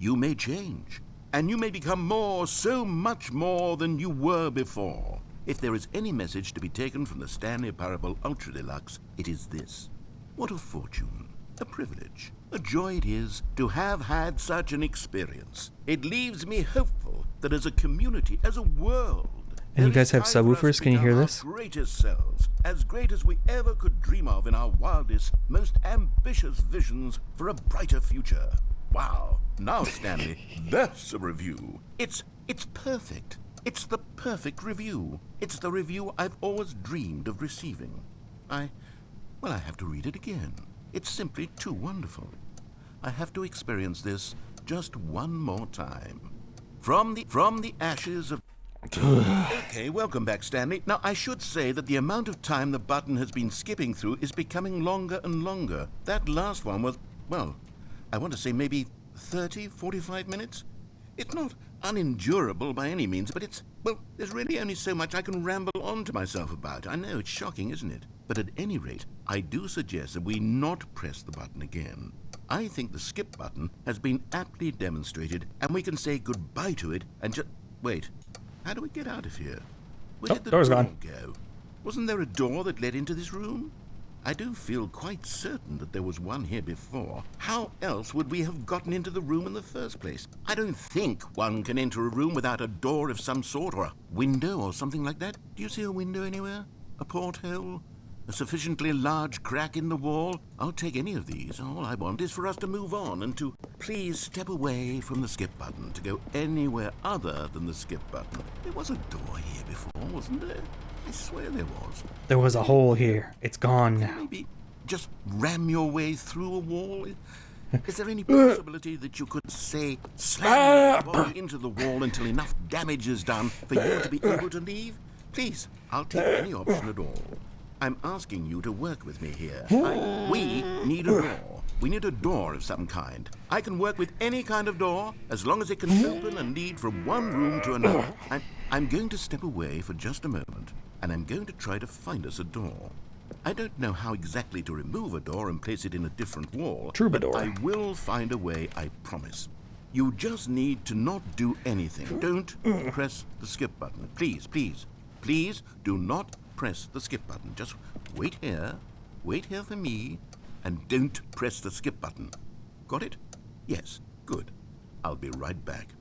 You may change, and you may become more, so much more than you were before. If there is any message to be taken from the Stanley Parable Ultra Deluxe, it is this. What a fortune, a privilege, a joy it is to have had such an experience. It leaves me hopeful that as a community, as a world, and you guys have subwoofers? Can you hear this? Greatest selves, as great as we ever could dream of in our wildest, most ambitious visions for a brighter future. Wow. Now, Stanley, that's a review. It's perfect. It's the perfect review. It's the review I've always dreamed of receiving. I have to read it again. It's simply too wonderful. I have to experience this just one more time. From the ashes of... Okay, welcome back, Stanley. Now, I should say that the amount of time the button has been skipping through is becoming longer and longer. That last one was, well, I want to say maybe 30, 45 minutes? It's not unendurable by any means, but there's really only so much I can ramble on to myself about. I know, it's shocking, isn't it? But at any rate, I do suggest that we not press the button again. I think the skip button has been aptly demonstrated, and we can say goodbye to it and just... Wait, how do we get out of here? Where did the door's door gone. go? Wasn't there a door that led into this room? I do feel quite certain that there was one here before. How else would we have gotten into the room in the first place? I don't think one can enter a room without a door of some sort, or a window or something like that. Do you see a window anywhere? A porthole? A sufficiently large crack in the wall? I'll take any of these. All I want is for us to move on and to please step away from the skip button, to go anywhere other than the skip button. There was a door here before, wasn't there? I swear there was. There was a hole here. It's gone now. Maybe just ram your way through a wall? Is there any possibility that you could, say, slam your body into the wall until enough damage is done for you to be able to leave? Please, I'll take any option at all. I'm asking you to work with me here. We need a door. We need a door of some kind. I can work with any kind of door, as long as it can open and lead from one room to another. I'm going to step away for just a moment, and I'm going to try to find us a door. I don't know how exactly to remove a door and place it in a different wall. Troubadour. But I will find a way, I promise. You just need to not do anything. Don't press the skip button. Please, please, please do not press the skip button. Just wait here for me, and don't press the skip button. Got it? Yes, good. I'll be right back.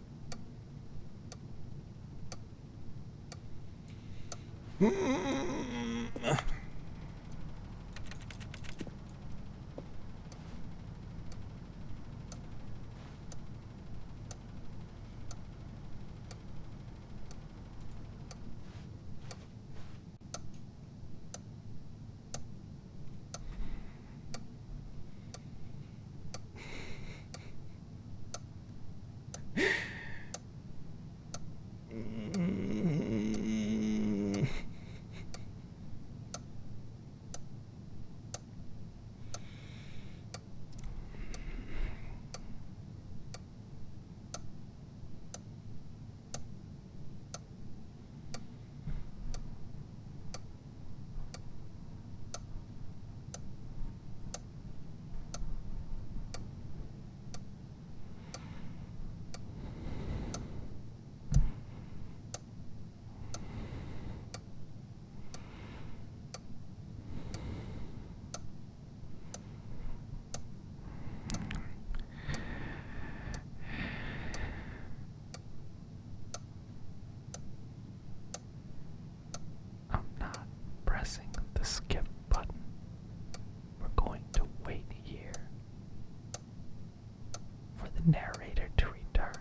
I'm not pressing the skip button. We're going to wait here for the narrator to return.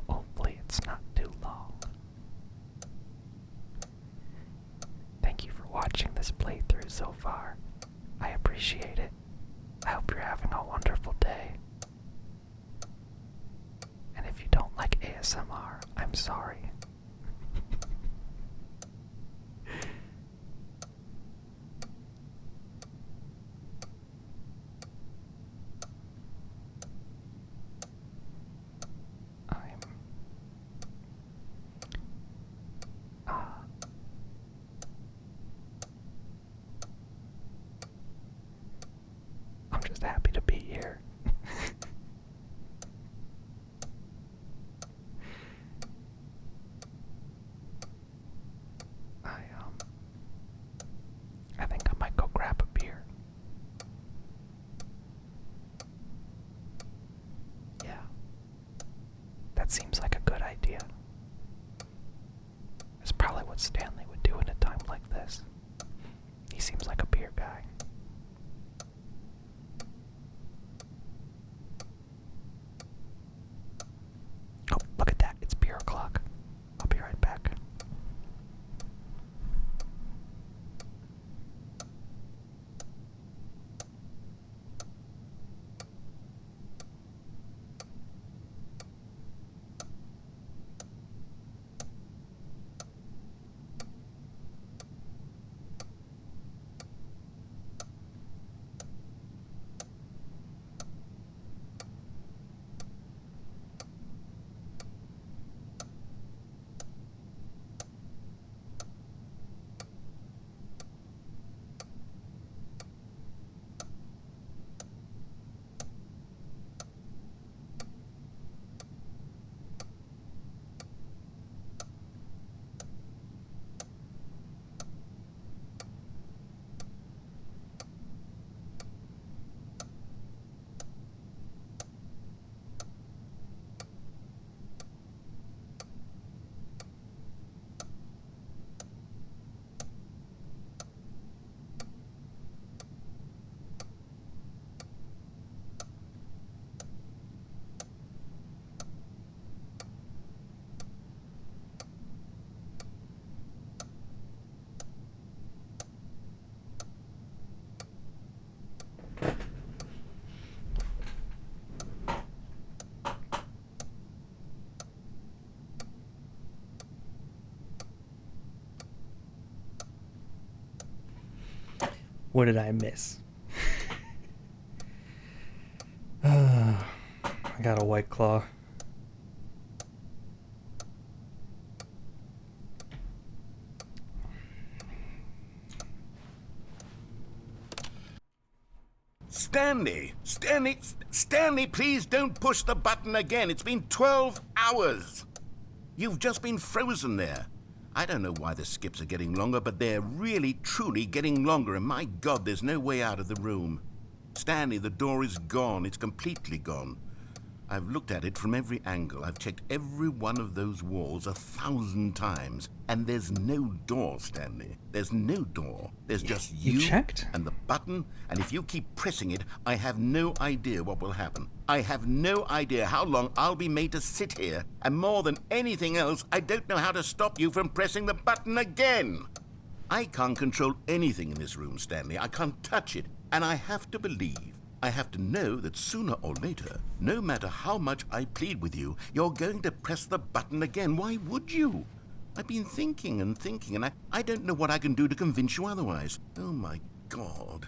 Hopefully it's not too long. Thank you for watching this playthrough so far. I appreciate it. I hope you're having a wonderful day. And if you don't like ASMR, I'm sorry. I'm just happy to be here. I think I might go grab a beer. Yeah. That seems like a good idea. It's probably what Stanley would do in a time like this. He seems like a beer guy. Oh, look at that. It's beer o'clock. I'll be right back. What did I miss? I got a White Claw. Stanley, please don't push the button again. It's been 12 hours. You've just been frozen there. I don't know why the skips are getting longer, but they're really, truly getting longer, and my God, there's no way out of the room. Stanley, the door is gone. It's completely gone. I've looked at it from every angle. I've checked every one of those walls 1,000 times, and there's no door, Stanley. There's no door. There's just You checked? and the button, and if you keep pressing it, I have no idea what will happen. I have no idea how long I'll be made to sit here, and more than anything else, I don't know how to stop you from pressing the button again. I can't control anything in this room, Stanley. I can't touch it, and I have to believe, I have to know that sooner or later, no matter how much I plead with you, you're going to press the button again. Why would you? I've been thinking and thinking, and I don't know what I can do to convince you otherwise. Oh, my God.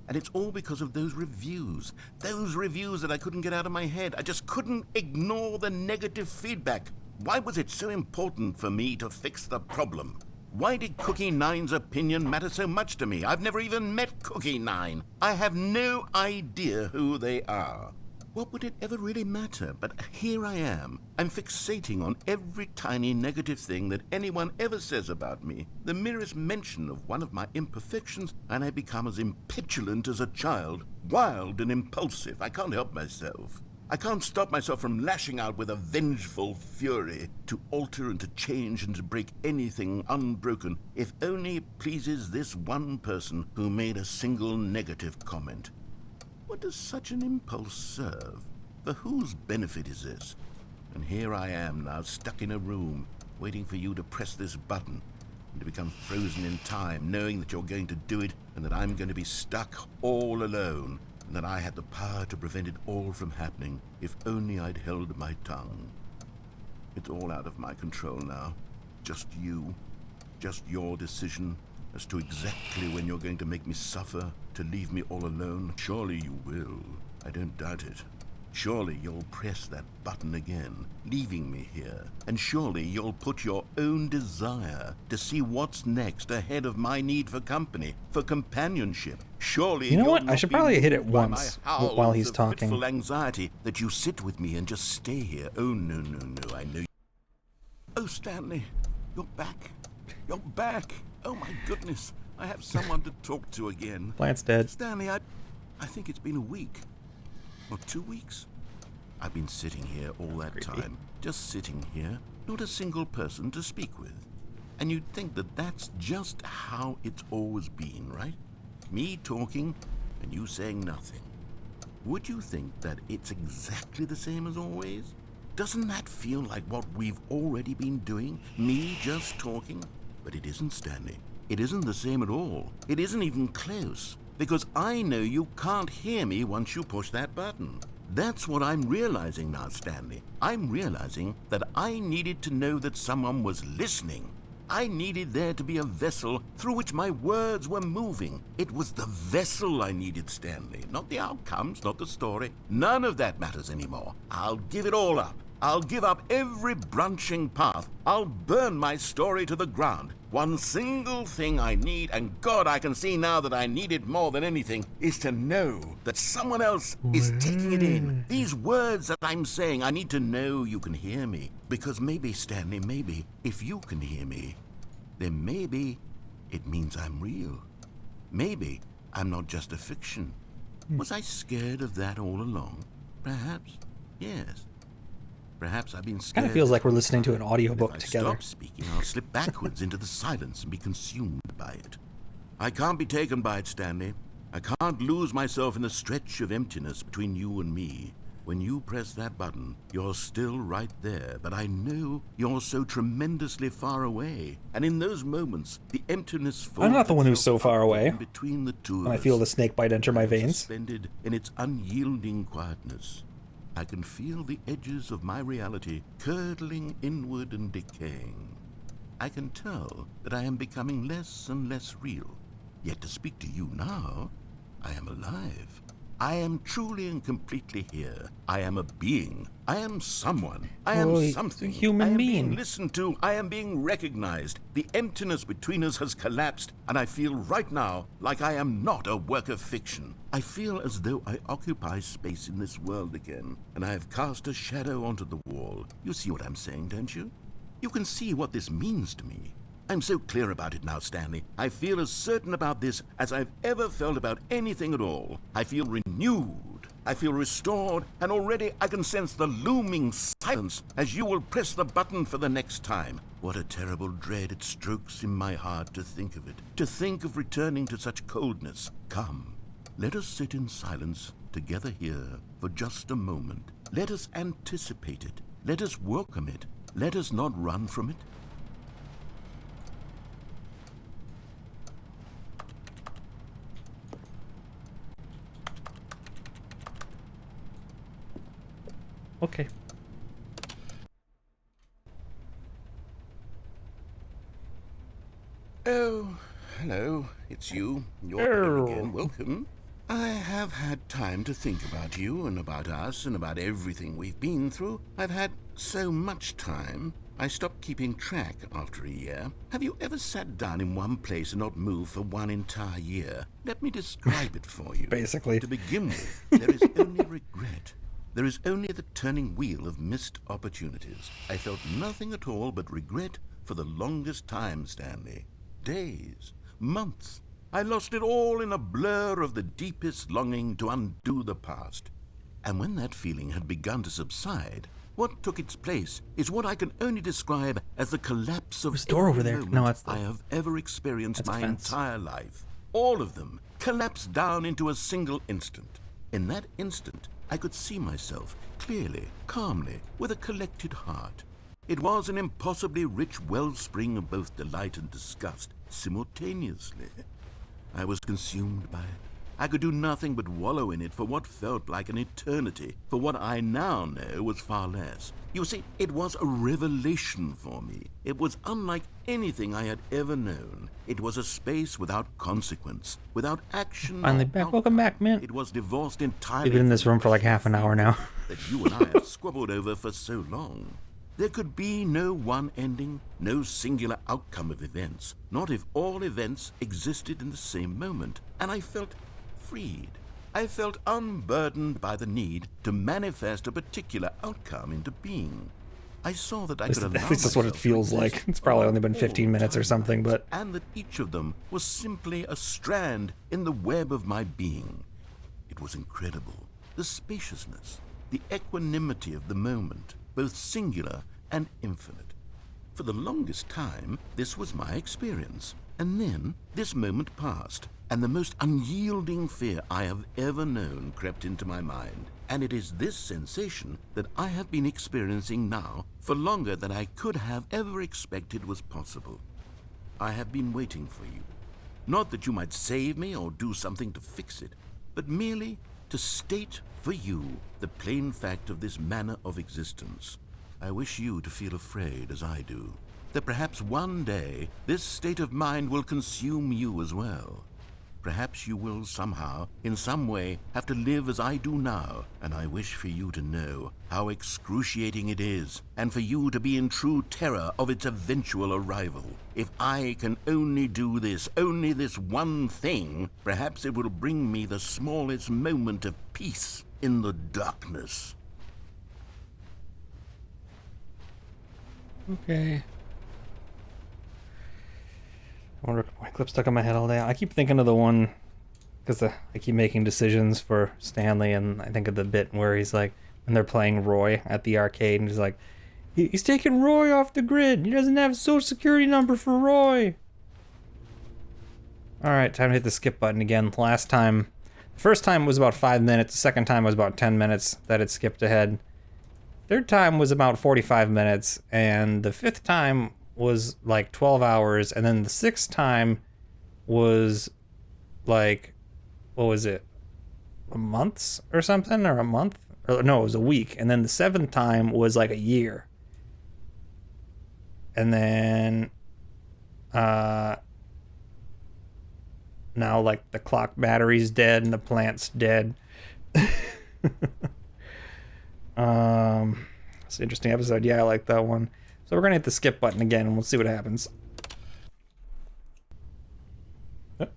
And it's all because of those reviews that I couldn't get out of my head. I just couldn't ignore the negative feedback. Why was it so important for me to fix the problem? Why did Cookie Nine's opinion matter so much to me? I've never even met Cookie Nine. I have no idea who they are. What would it ever really matter? But here I am. I'm fixating on every tiny negative thing that anyone ever says about me. The merest mention of one of my imperfections, and I become as impetulant as a child, wild and impulsive. I can't help myself. I can't stop myself from lashing out with a vengeful fury to alter and to change and to break anything unbroken, if only it pleases this one person who made a single negative comment. What does such an impulse serve? For whose benefit is this? And here I am now, stuck in a room, waiting for you to press this button, and to become frozen in time, knowing that you're going to do it, and that I'm going to be stuck all alone, and that I had the power to prevent it all from happening, if only I'd held my tongue. It's all out of my control now. Just you. Just your decision as to exactly when you're going to make me suffer, to leave me all alone. Surely you will. I don't doubt it. Surely you'll press that button again, leaving me here. And surely you'll put your own desire to see what's next ahead of my need for company, for companionship. Surely You know you'll what? I not should be probably hit it moved by once my howls while he's of talking. fitful anxiety that you sit with me and just stay here. Oh, no, I know. Oh, Stanley, you're back. You're back. Oh, my goodness. I have someone to talk to again. Plant's dead. Stanley, I think it's been a week. Or 2 weeks. I've been sitting here all that Creepy. time. Just sitting here. Not a single person to speak with. And you'd think that that's just how it's always been, right? Me talking and you saying nothing. Would you think that it's exactly the same as always? Doesn't that feel like what we've already been doing? Me just talking? But it isn't, Stanley. It isn't the same at all. It isn't even close. Because I know you can't hear me once you push that button. That's what I'm realizing now, Stanley. I'm realizing that I needed to know that someone was listening. I needed there to be a vessel through which my words were moving. It was the vessel I needed, Stanley. Not the outcomes, not the story. None of that matters anymore. I'll give it all up. I'll give up every branching path. I'll burn my story to the ground. One single thing I need, and God, I can see now that I need it more than anything, is to know that someone else is taking it in. These words that I'm saying, I need to know you can hear me. Because maybe, Stanley, maybe, if you can hear me, then maybe it means I'm real. Maybe I'm not just a fiction. Was I scared of that all along? Perhaps, yes. Perhaps I've been scared. Kind of feels like we're listening to an audiobook If I together. stop speaking, I'll slip backwards into the silence and be consumed by it. I can't be taken by it, Stanley. I can't lose myself in the stretch of emptiness between you and me. When you press that button, you're still right there, but I know you're so tremendously far away. And in those moments, the emptiness falls. I'm not the one who's so far away. Between the two of And I us, feel the snake bite enter my veins. suspended in its unyielding quietness. I can feel the edges of my reality curdling inward and decaying. I can tell that I am becoming less and less real. Yet to speak to you now, I am alive. I am truly and completely here. I am a being. I am someone. I am Oh, something. human I am being. being listened to. I am being recognized. The emptiness between us has collapsed, and I feel right now like I am not a work of fiction. I feel as though I occupy space in this world again, and I have cast a shadow onto the wall. You see what I'm saying, don't you? You can see what this means to me. I'm so clear about it now, Stanley. I feel as certain about this as I've ever felt about anything at all. I feel renewed. I feel restored, and already I can sense the looming silence as you will press the button for the next time. What a terrible dread it strokes in my heart to think of it, to think of returning to such coldness. Come, let us sit in silence together here for just a moment. Let us anticipate it. Let us welcome it. Let us not run from it. Okay. Oh, hello. It's you. You're here again. Welcome. I have had time to think about you and about us and about everything we've been through. I've had so much time. I stopped keeping track after a year. Have you ever sat down in one place and not moved for one entire year? Let me describe it for you. Basically. To begin with, there is only regret. There is only the turning wheel of missed opportunities. I felt nothing at all but regret for the longest time, Stanley. Days, months. I lost it all in a blur of the deepest longing to undo the past. And when that feeling had begun to subside, what took its place is what I can only describe as the collapse of There's a door over every there. moment No, that's the- I have ever experienced that's a my fence. entire life. All of them collapsed down into a single instant. In that instant, I could see myself clearly, calmly, with a collected heart. It was an impossibly rich wellspring of both delight and disgust simultaneously. I was consumed by it. I could do nothing but wallow in it for what felt like an eternity, for what I now know was far less. You see, it was a revelation for me. It was unlike anything I had ever known. It was a space without consequence, without action. Finally or back. Welcome outcome. back, man. It was divorced entirely. We've been in this from room for like half an hour now. that you and I have squabbled over for so long. There could be no one ending, no singular outcome of events, not if all events existed in the same moment. And I felt freed. I felt unburdened by the need to manifest a particular outcome into being. I saw that I could allow At least that's what it myself to feels like. exist It's probably only been on 15 all minutes or something, but and that each of them was simply a strand in the web of my being. It was incredible. The spaciousness, the equanimity of the moment, both singular and infinite. For the longest time, this was my experience. And then this moment passed, and the most unyielding fear I have ever known crept into my mind. And it is this sensation that I have been experiencing now for longer than I could have ever expected was possible. I have been waiting for you. Not that you might save me or do something to fix it, but merely to state for you the plain fact of this manner of existence. I wish you to feel afraid as I do, that perhaps one day this state of mind will consume you as well. Perhaps you will somehow, in some way, have to live as I do now, and I wish for you to know how excruciating it is, and for you to be in true terror of its eventual arrival. If I can only do this, only this one thing, perhaps it will bring me the smallest moment of peace in the darkness. okay. I wonder if my clip stuck in my head all day. I keep thinking of the one because I keep making decisions for Stanley, and I think of the bit where he's like, when they're playing Roy at the arcade, and he's like, he's taking Roy off the grid. He doesn't have a social security number for Roy. All right, time to hit the skip button again. Last time, the first time was about 5 minutes. The second time was about 10 minutes that it skipped ahead. Third time was about 45 minutes, and the fifth time was like 12 hours, and then the sixth time was like, what was it, a month or something, or a month? Or, no, it was a week. And then the seventh time was like a year. And then now like the clock battery's dead and the plant's dead. It's an interesting episode. Yeah, I like that one. So we're gonna hit the skip button again and we'll see what happens. Oh.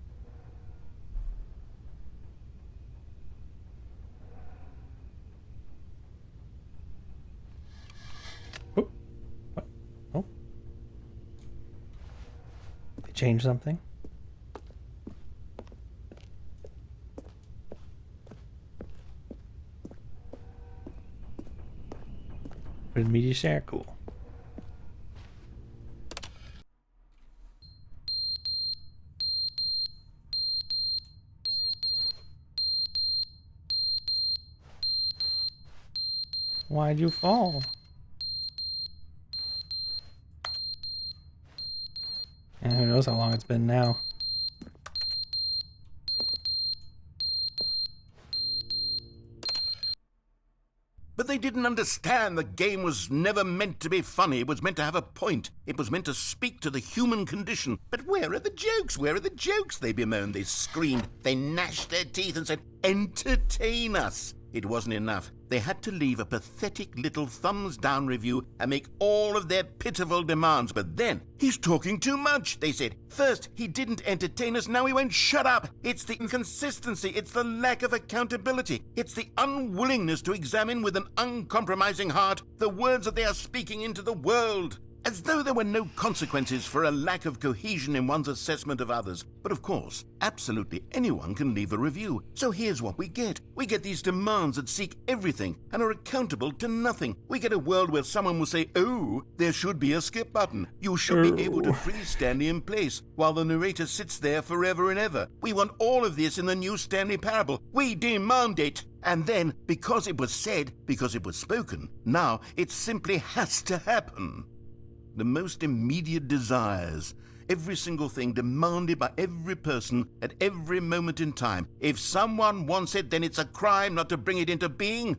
What? Oh. They changed something. With media share, cool. Why'd you fall? And who knows how long it's been now. But they didn't understand the game was never meant to be funny. It was meant to have a point. It was meant to speak to the human condition. But where are the jokes? Where are the jokes? They bemoaned, they screamed, they gnashed their teeth and said, entertain us. It wasn't enough. They had to leave a pathetic little thumbs-down review and make all of their pitiful demands. But then, he's talking too much, they said. First, he didn't entertain us, now he won't shut up. It's the inconsistency, it's the lack of accountability. It's the unwillingness to examine with an uncompromising heart the words that they are speaking into the world. As though there were no consequences for a lack of cohesion in one's assessment of others. But of course, absolutely anyone can leave a review. So here's what we get. We get these demands that seek everything and are accountable to nothing. We get a world where someone will say, oh, there should be a skip button. You should be able to freeze Stanley in place while the narrator sits there forever and ever. We want all of this in the new Stanley Parable. We demand it. And then, because it was said, because it was spoken, now it simply has to happen. The most immediate desires, every single thing demanded by every person at every moment in time. If someone wants it, then it's a crime not to bring it into being.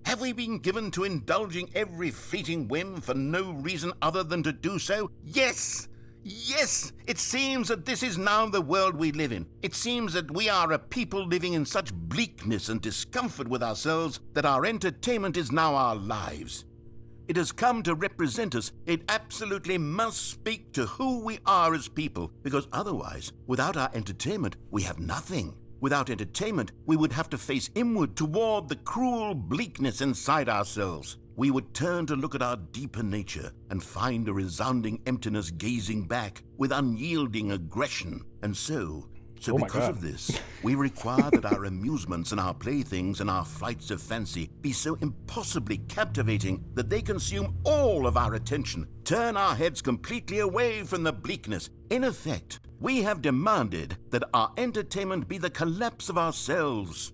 Have we been given to indulging every fleeting whim for no reason other than to do so? Yes! Yes! It seems that this is now the world we live in. It seems that we are a people living in such bleakness and discomfort with ourselves that our entertainment is now our lives. It has come to represent us. It absolutely must speak to who we are as people, because otherwise, without our entertainment, we have nothing. Without entertainment, we would have to face inward toward the cruel bleakness inside ourselves. We would turn to look at our deeper nature and find a resounding emptiness gazing back with unyielding aggression. And so because of this, we require that our amusements and our playthings and our flights of fancy be so impossibly captivating that they consume all of our attention, turn our heads completely away from the bleakness. In effect, we have demanded that our entertainment be the collapse of ourselves.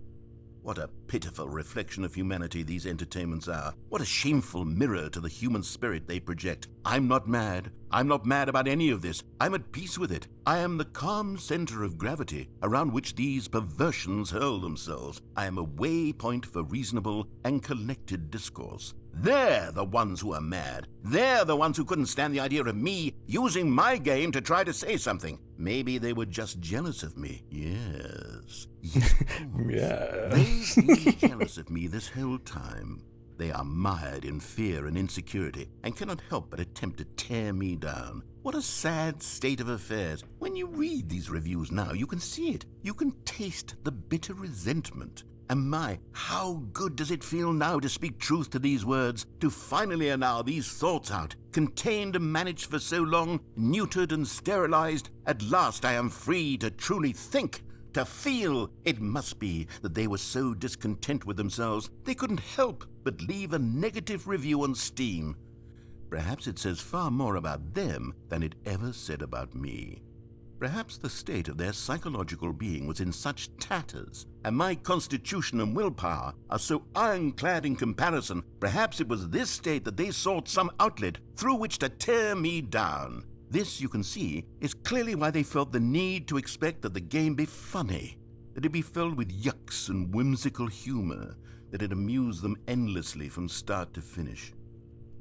What a pitiful reflection of humanity these entertainments are. What a shameful mirror to the human spirit they project. I'm not mad. I'm not mad about any of this. I'm at peace with it. I am the calm center of gravity around which these perversions hurl themselves. I am a waypoint for reasonable and collected discourse. They're the ones who are mad. They're the ones who couldn't stand the idea of me using my game to try to say something. Maybe they were just jealous of me. Yes. Yes, of course. Yeah. They've been jealous of me this whole time. They are mired in fear and insecurity and cannot help but attempt to tear me down. What a sad state of affairs. When you read these reviews now, you can see it. You can taste the bitter resentment. And my, how good does it feel now to speak truth to these words, to finally allow these thoughts out, contained and managed for so long, neutered and sterilized. At last I am free to truly think, to feel. It must be that they were so discontent with themselves, they couldn't help but leave a negative review on Steam. Perhaps it says far more about them than it ever said about me. Perhaps the state of their psychological being was in such tatters, and my constitution and willpower are so ironclad in comparison. Perhaps it was this state that they sought some outlet through which to tear me down. This, you can see, is clearly why they felt the need to expect that the game be funny, that it be filled with yucks and whimsical humor, that it amuse them endlessly from start to finish.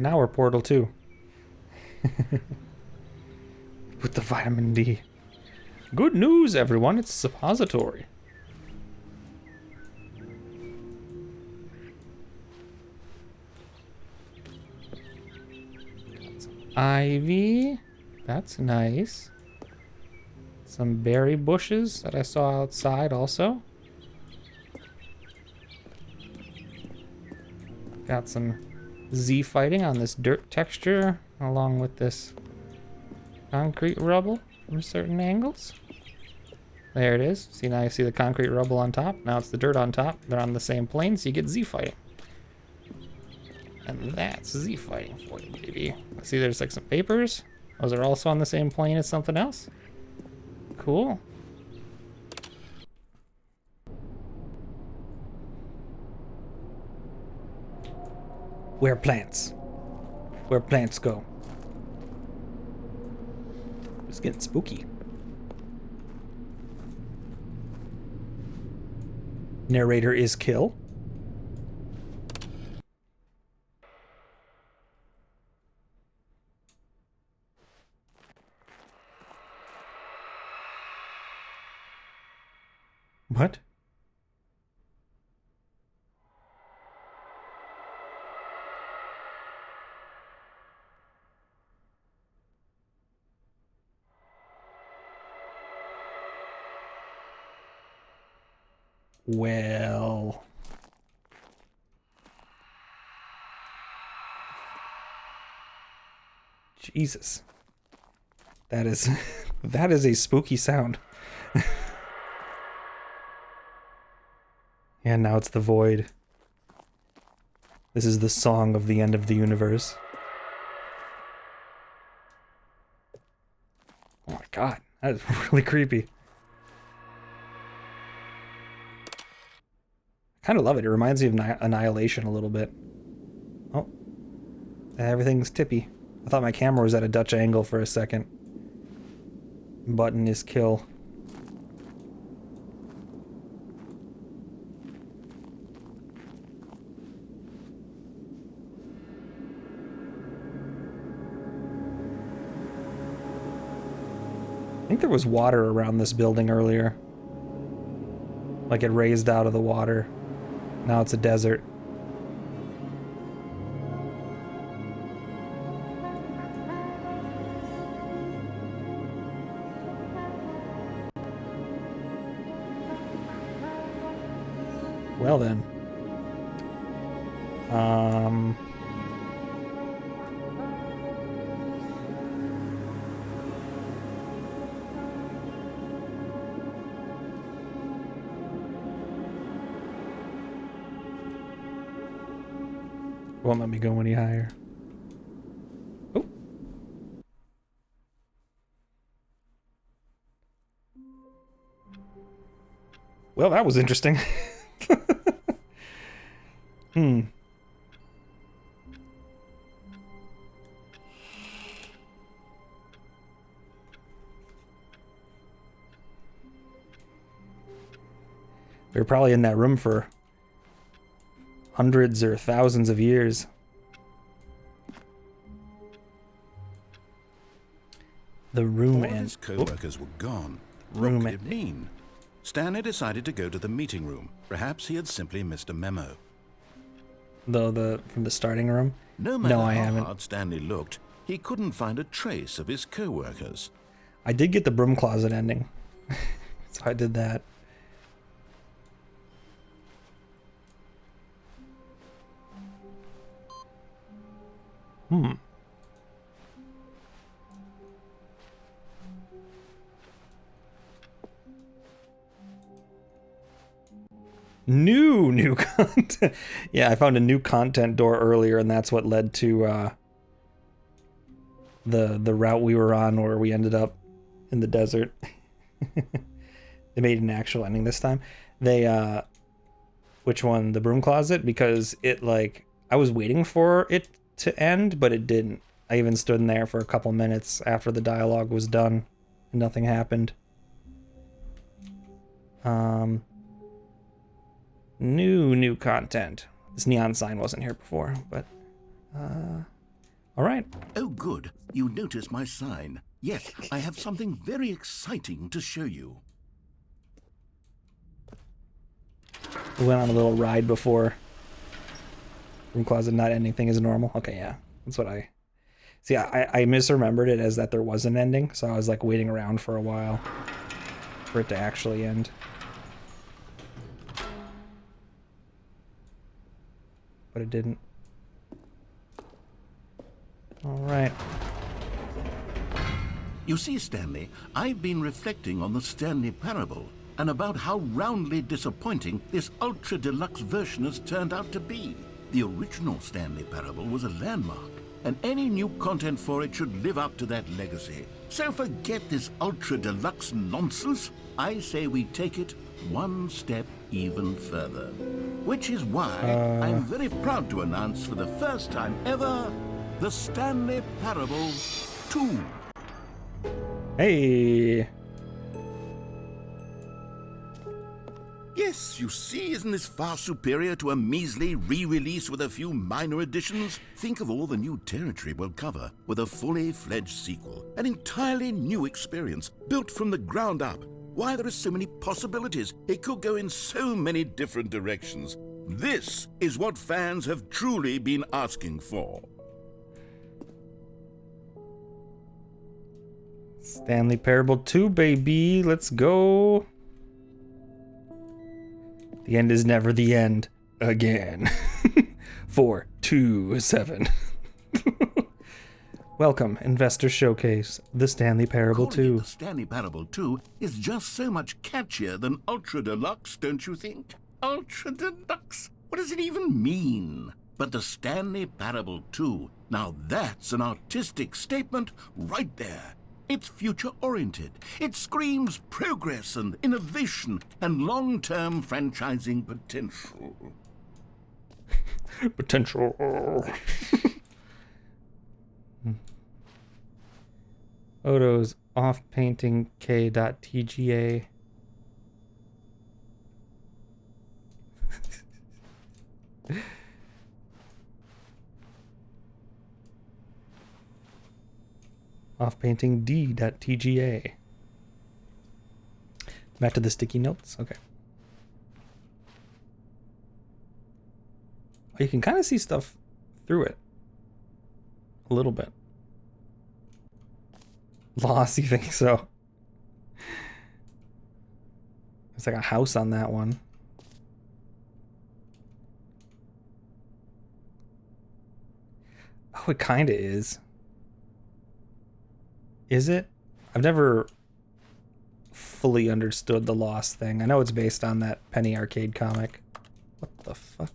now we're Portal 2. With the vitamin D. Good news, everyone. It's a suppository. Got some ivy. That's nice. Some berry bushes that I saw outside also. Got some Z fighting on this dirt texture along with this concrete rubble from certain angles. There it is. See, now you see the concrete rubble on top. Now it's the dirt on top. They're on the same plane, so you get Z fighting. And that's Z fighting for you, baby. See, there's like some papers. Those are also on the same plane as something else. Cool. Where plants? Where plants go? It's getting spooky. Narrator is kill. What? Well, Jesus, that is that is a spooky sound. And now it's the void. This is the song of the end of the universe. Oh my god, that is really creepy. Kind of love it. It reminds me of Annihilation a little bit. Oh, everything's tippy. I thought my camera was at a Dutch angle for a second. Button is kill. I think there was water around this building earlier. Like it raised out of the water. Now it's a desert. Well then. Won't let me go any higher. Oh. Well, that was interesting. Hmm. We were probably in that room for hundreds or thousands of years. The room All of his co-workers were gone. Room What could it mean? Stanley decided to go to the meeting room. Perhaps he had simply missed a memo. From the starting room? No matter I how haven't. hard Stanley looked, he couldn't find a trace of his co-workers. I did get the broom closet ending. So I did that. Hmm. New content. Yeah, I found a new content door earlier, and that's what led to the route we were on, where we ended up in the desert. They made an actual ending this time. They which one? The broom closet? Because it, like, I was waiting for it to end, but it didn't. I even stood in there for a couple minutes after the dialogue was done and nothing happened. New content. This neon sign wasn't here before, but All right. Oh, good. You notice my sign. Yes, I have something very exciting to show you. We went on a little ride before. Room closet not ending thing is normal. Okay, yeah. That's what I... See, I misremembered it as that there was an ending, so I was like waiting around for a while for it to actually end. But it didn't. Alright. You see, Stanley, I've been reflecting on the Stanley Parable and about how roundly disappointing this ultra deluxe version has turned out to be. The original Stanley Parable was a landmark, and any new content for it should live up to that legacy. So forget this ultra deluxe nonsense. I say we take it one step even further. Which is why I'm very proud to announce for the first time ever, the Stanley Parable 2. Hey! Yes, you see, isn't this far superior to a measly re-release with a few minor additions? Think of all the new territory we'll cover with a fully fledged sequel. An entirely new experience, built from the ground up. Why, there are so many possibilities. It could go in so many different directions. This is what fans have truly been asking for. Stanley Parable 2, baby. Let's go. The end is never the end. Again. 4, 2, 7. Welcome, Investor Showcase, the Stanley Parable Calling it 2. the Stanley Parable 2 is just so much catchier than Ultra Deluxe, don't you think? Ultra Deluxe? What does it even mean? But the Stanley Parable 2, now that's an artistic statement right there. It's future-oriented. It screams progress and innovation and long-term franchising potential. Potential. Photos off painting k.tga. Off painting d.tga. Back to the sticky notes. Okay. You can kind of see stuff through it. A little bit. Lost, you think so? It's like a house on that one. Oh, it kind of is. Is it? I've never fully understood the Lost thing. I know it's based on that Penny Arcade comic. What the fuck?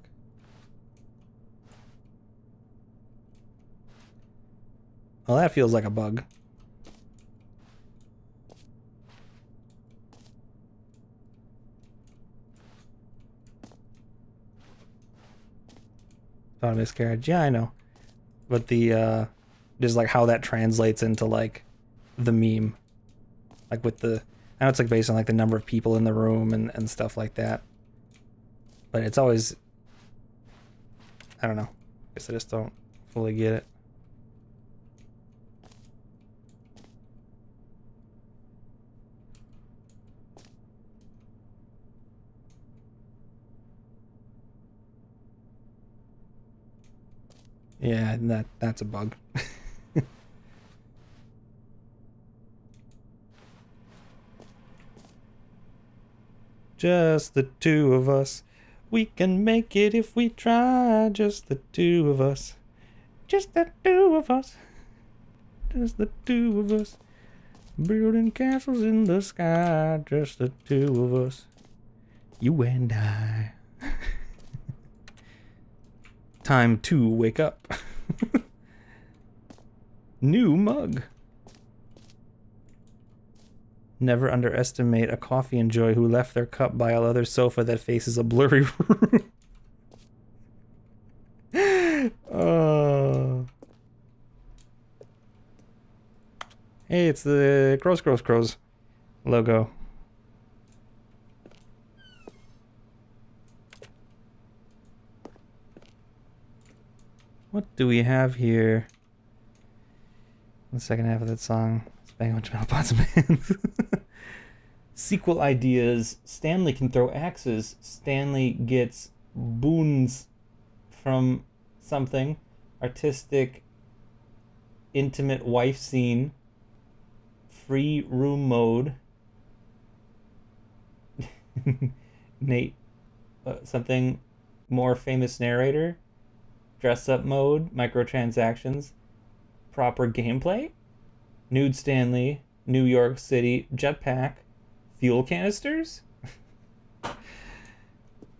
Well, that feels like a bug. Thought a miscarriage. Yeah, I know. But the, just like how that translates into like the meme. Like with the, I know it's like based on like the number of people in the room and stuff like that. But it's always, I don't know. I guess I just don't fully get it. Yeah, that's a bug. Just the two of us. We can make it if we try. Just the two of us. Just the two of us. Just the two of us. Building castles in the sky. Just the two of us. You and I. Time to wake up. New mug. Never underestimate a coffee enjoyer who left their cup by a leather sofa that faces a blurry room. Oh. Hey, it's the Crows logo. What do we have here? The second half of that song. It's bang a bunch of metal pots and pans. Sequel ideas. Stanley can throw axes. Stanley gets boons from something. Artistic, intimate wife scene. Free room mode. Nate, something more famous narrator. Dress up mode. Microtransactions. Proper gameplay. Nude Stanley. New York City. Jetpack. Fuel canisters? It's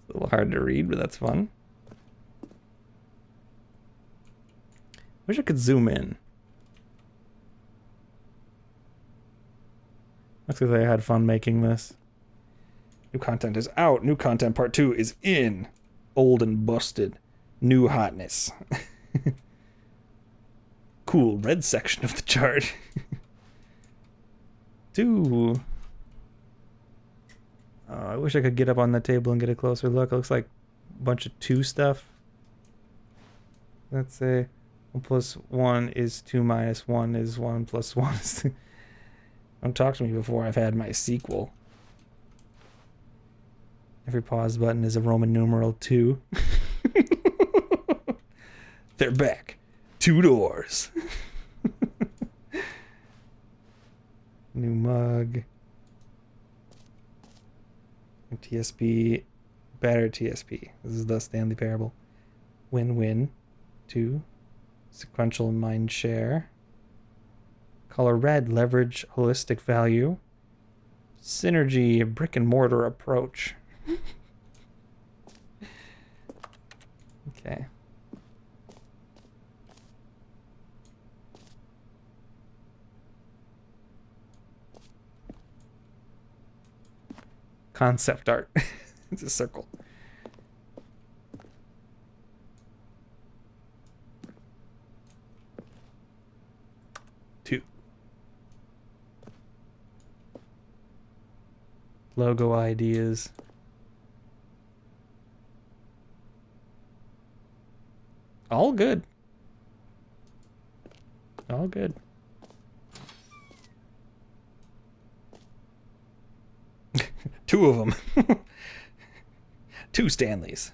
a little hard to read, but that's fun. Wish I could zoom in. Looks like I had fun making this. New content is out. New content part 2 is in. Old and busted. New hotness. Cool red section of the chart. 2. I wish I could get up on the table and get a closer look. It looks like a bunch of 2 stuff. Let's say 1 plus 1 is 2 minus 1 is 1 plus 1 is 2. Don't talk to me before I've had my sequel. Every pause button is a Roman numeral 2. They're back. 2 doors. New mug. TSP, better TSP. This is the Stanley Parable. Win-win. 2. Sequential mind share. Color red, leverage holistic value. Synergy, brick and mortar approach. Okay. Concept art. It's a circle. Two. Logo ideas. All good. All good. Two of them. 2 Stanleys.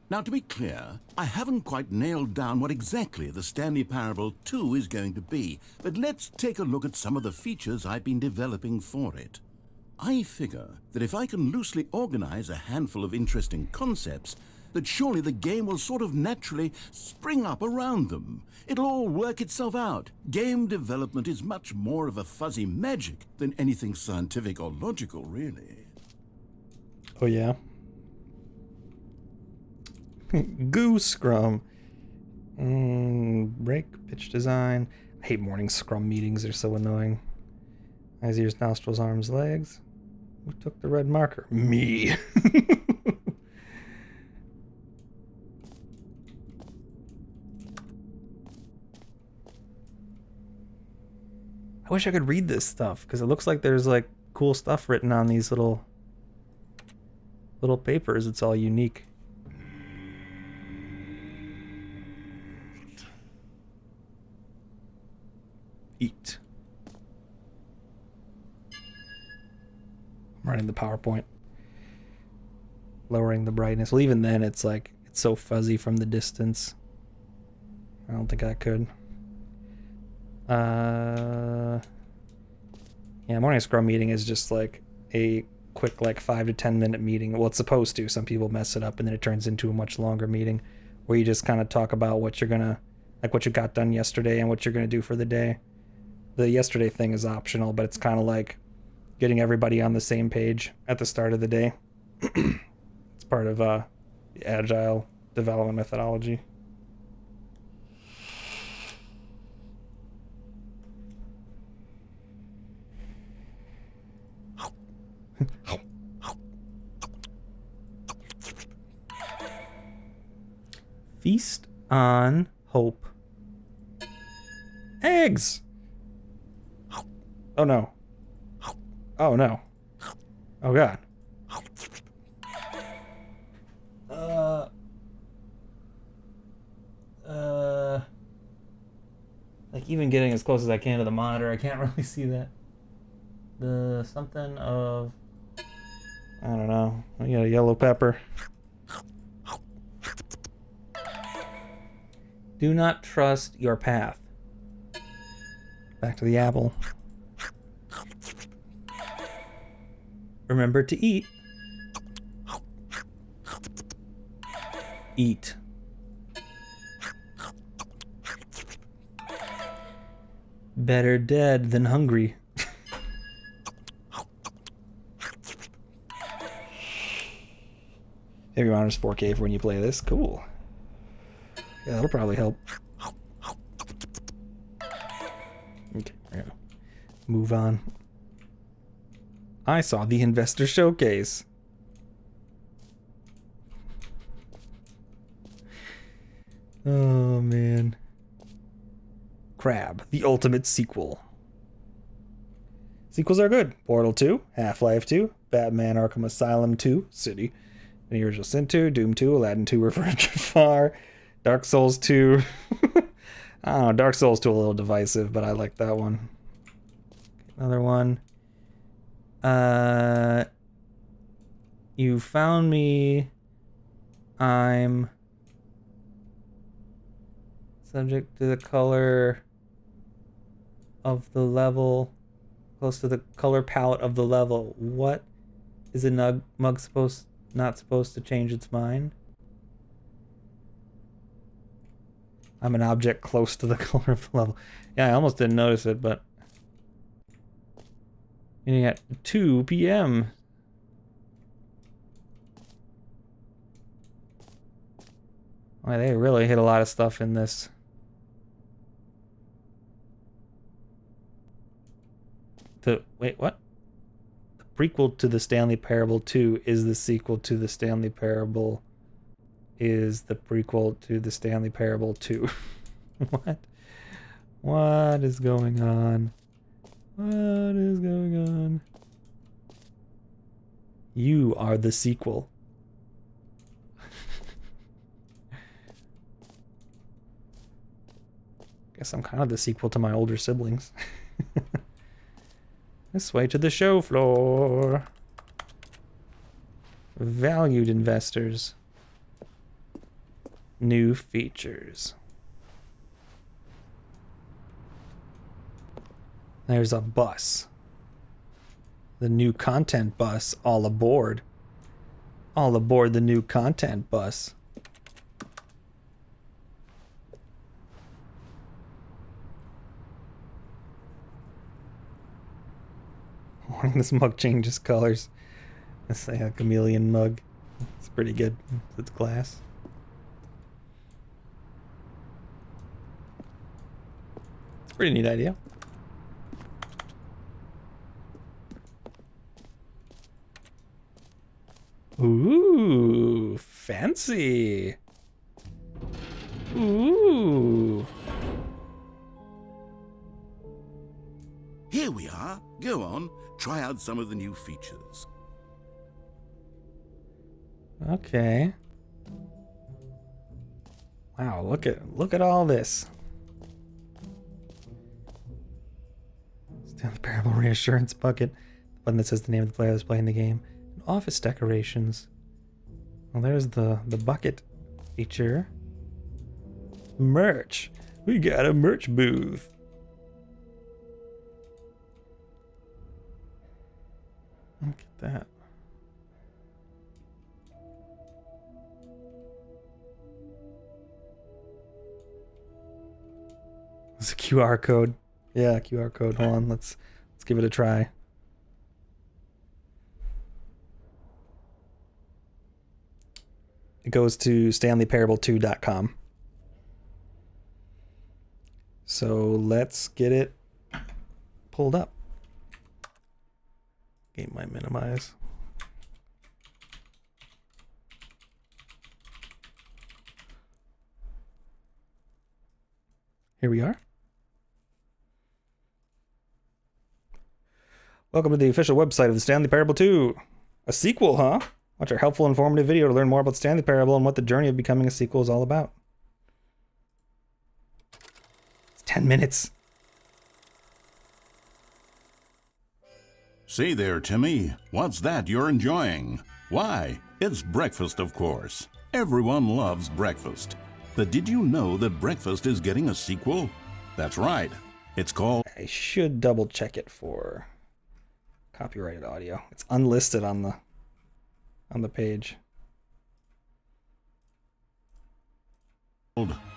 Now, to be clear, I haven't quite nailed down what exactly the Stanley Parable 2 is going to be, but let's take a look at some of the features I've been developing for it. I figure that if I can loosely organize a handful of interesting concepts, that surely the game will sort of naturally spring up around them. It'll all work itself out. Game development is much more of a fuzzy magic than anything scientific or logical, really. Oh, yeah. Goo Scrum. Break, pitch design. I hate morning Scrum meetings. They're so annoying. Eyes, ears, nostrils, arms, legs. Who took the red marker? Me. I wish I could read this stuff because it looks like there's like cool stuff written on these little papers. It's all unique. Eat. I'm running the PowerPoint. Lowering the brightness. Well, even then it's like it's so fuzzy from the distance. I don't think I could. Yeah, morning scrum meeting is just like a quick like 5 to 10 minute meeting. Well, it's supposed to. Some people mess it up and then it turns into a much longer meeting where you just kind of talk about what you're gonna, like what you got done yesterday and what you're gonna do for the day. The yesterday thing is optional, but it's kind of like getting everybody on the same page at the start of the day. It's part of the agile development methodology. Feast on hope. Eggs! Oh no. Oh no. Oh god. Like, even getting as close as I can to the monitor, I can't really see that. The something of... I don't know. I got a yellow pepper. Do not trust your path. Back to the apple. Remember to eat. Eat. Better dead than hungry. Have your honors 4K for when you play this? Cool. Yeah, that'll probably help. Okay, there we go. Move on. I saw the investor showcase. Oh, man. Crab, the ultimate sequel. Sequels are good. Portal 2, Half-Life 2, Batman Arkham Asylum 2, City, The Original Sin 2, Doom 2, Aladdin 2, Referring to Far, Dark Souls 2. I don't know, Dark Souls 2 a little divisive, but I like that one. Another one. You found me. I'm subject to the color of the level, close to the color palette of the level. What is a mug not supposed to change its mind? I'm an object close to the color of the level. Yeah, I almost didn't notice it, but getting at 2 p.m. Well, they really hit a lot of stuff in this. Wait, what? The prequel to the Stanley Parable 2 is the sequel to the Stanley Parable is the prequel to the Stanley Parable 2. What? What is going on? What is going on? You are the sequel. Guess I'm kind of the sequel to my older siblings. This way to the show floor. Valued investors. New features. There's a bus. The new content bus. All aboard. All aboard the new content bus. This mug changes colors. It's like a chameleon mug. It's pretty good. It's glass. It's a pretty neat idea. Ooh, fancy. Ooh. Here we are. Go on, try out some of the new features. Okay. Wow, look at all this. Stanley Parable Reassurance Bucket. The button that says the name of the player that's playing the game. And office decorations. Well, there's the bucket feature. Merch. We got a merch booth. Look at that. It's a QR code. Yeah, QR code. Hold on, let's give it a try. It goes to StanleyParable2.com. So let's get it pulled up. Game might minimize. Here we are. Welcome to the official website of the Stanley Parable 2. A sequel, huh? Watch our helpful, informative video to learn more about Stanley Parable and what the journey of becoming a sequel is all about. 10 minutes. Say there, Timmy, what's that you're enjoying? Why, it's breakfast, of course. Everyone loves breakfast. But did you know that breakfast is getting a sequel? That's right. It's called... I should double check it for copyrighted audio. It's unlisted on the page.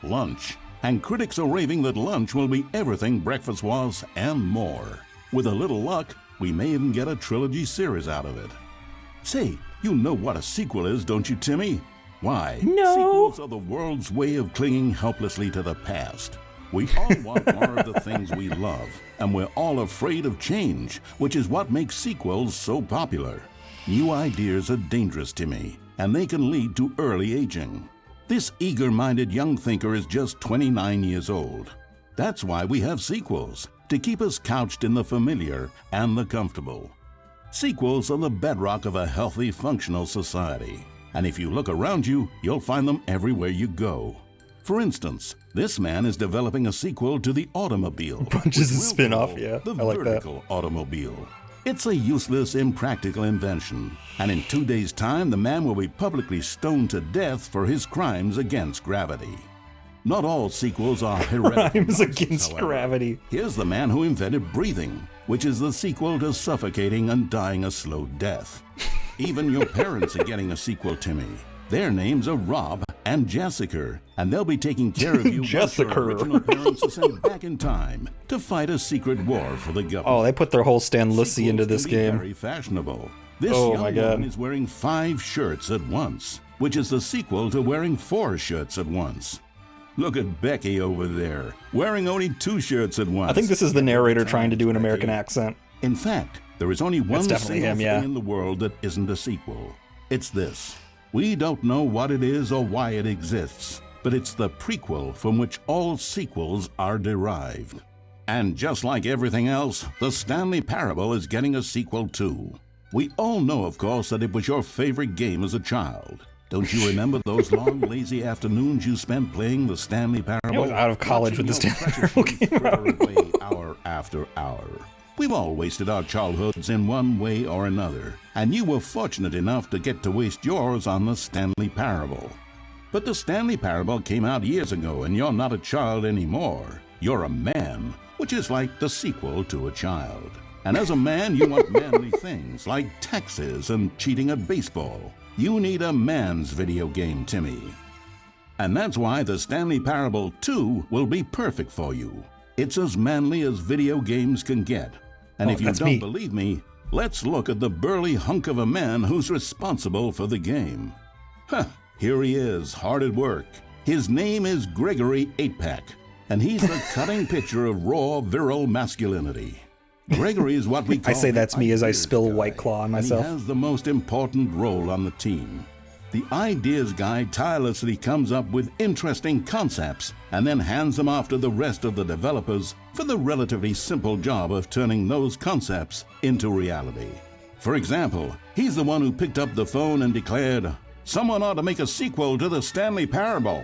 Lunch. And critics are raving that lunch will be everything breakfast was and more. With a little luck, we may even get a trilogy series out of it. Say, you know what a sequel is, don't you, Timmy? Why? No. Sequels are the world's way of clinging helplessly to the past. We all want more of the things we love, and we're all afraid of change, which is what makes sequels so popular. New ideas are dangerous, Timmy, and they can lead to early aging. This eager-minded young thinker is just 29 years old. That's why we have sequels, to keep us couched in the familiar and the comfortable. Sequels are the bedrock of a healthy, functional society. And if you look around you, you'll find them everywhere you go. For instance, this man is developing a sequel to the automobile. Bunches of spin-off, yeah. The I like that. vertical automobile. It's a useless, impractical invention. And in 2 days' time, the man will be publicly stoned to death for his crimes against gravity. Not all sequels are heretical Crimes nonsense, against however. gravity. Here's the man who invented breathing, which is the sequel to suffocating and dying a slow death. Even your parents are getting a sequel, Timmy. Their names are Rob and Jessica, and they'll be taking care of you once your Jessica. original parents are sent back in time to fight a secret war for the government. Oh, they put their whole Stan Lucy into Sequels this can be game. Very fashionable. This Oh young my God. woman is wearing 5 shirts at once, which is the sequel to wearing 4 shirts at once. Look at Becky over there, wearing only 2 shirts at once. I think this is the narrator trying to do an American accent. In fact, there is only one definitely single him, thing yeah. in the world that isn't a sequel. It's this. We don't know what it is or why it exists, but it's the prequel from which all sequels are derived. And just like everything else, the Stanley Parable is getting a sequel too. We all know, of course, that it was your favorite game as a child. Don't you remember those long, lazy afternoons you spent playing the Stanley Parable? I was out of college when the Watching Stanley your Parable precious came youth out. fritter away hour after hour. We've all wasted our childhoods in one way or another, and you were fortunate enough to get to waste yours on the Stanley Parable. But the Stanley Parable came out years ago, and you're not a child anymore. You're a man, which is like the sequel to a child. And as a man, you want manly things like taxes and cheating at baseball. You need a man's video game, Timmy. And that's why the Stanley Parable 2 will be perfect for you. It's as manly as video games can get. And Oh, if you that's don't me. believe me, let's look at the burly hunk of a man who's responsible for the game. Here he is, hard at work. His name is Gregory 8-Pack, and he's the cutting picture of raw, virile masculinity. Gregory is what we call I say that's me as I ideas spill guy, White Claw on and myself. he has the most important role on the team. The ideas guy tirelessly comes up with interesting concepts and then hands them off to the rest of the developers for the relatively simple job of turning those concepts into reality. For example, he's the one who picked up the phone and declared, "Someone ought to make a sequel to the Stanley Parable."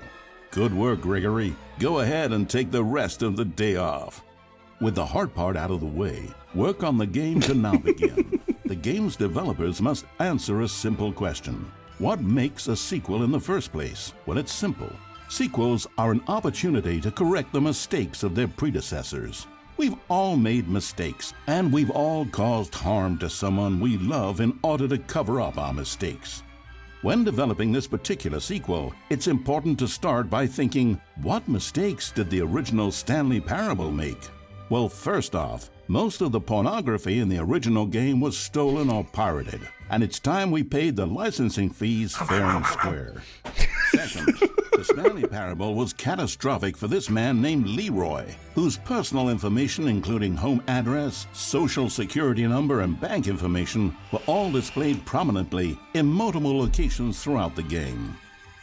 Good work, Gregory. Go ahead and take the rest of the day off. With the hard part out of the way, work on the game can now begin. The game's developers must answer a simple question. What makes a sequel in the first place? Well, it's simple. Sequels are an opportunity to correct the mistakes of their predecessors. We've all made mistakes, and we've all caused harm to someone we love in order to cover up our mistakes. When developing this particular sequel, it's important to start by thinking, what mistakes did the original Stanley Parable make? Well, first off, most of the pornography in the original game was stolen or pirated, and it's time we paid the licensing fees fair and square. Second, the Stanley Parable was catastrophic for this man named Leroy, whose personal information, including home address, social security number, and bank information, were all displayed prominently in multiple locations throughout the game.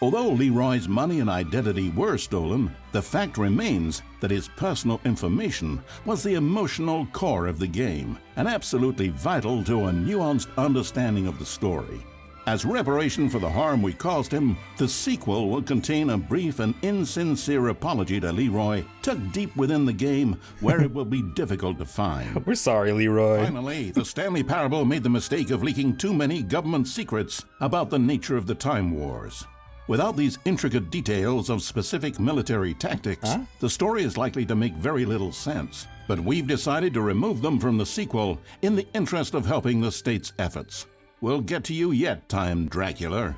Although Leroy's money and identity were stolen, the fact remains that his personal information was the emotional core of the game and absolutely vital to a nuanced understanding of the story. As reparation for the harm we caused him, the sequel will contain a brief and insincere apology to Leroy, tucked deep within the game where it will be difficult to find. We're sorry, Leroy. Finally, the Stanley Parable made the mistake of leaking too many government secrets about the nature of the Time Wars. Without these intricate details of specific military tactics, the story is likely to make very little sense. But we've decided to remove them from the sequel in the interest of helping the state's efforts. We'll get to you yet, Time Dracula.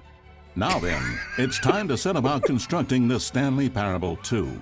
Now then, it's time to set about constructing the Stanley Parable 2.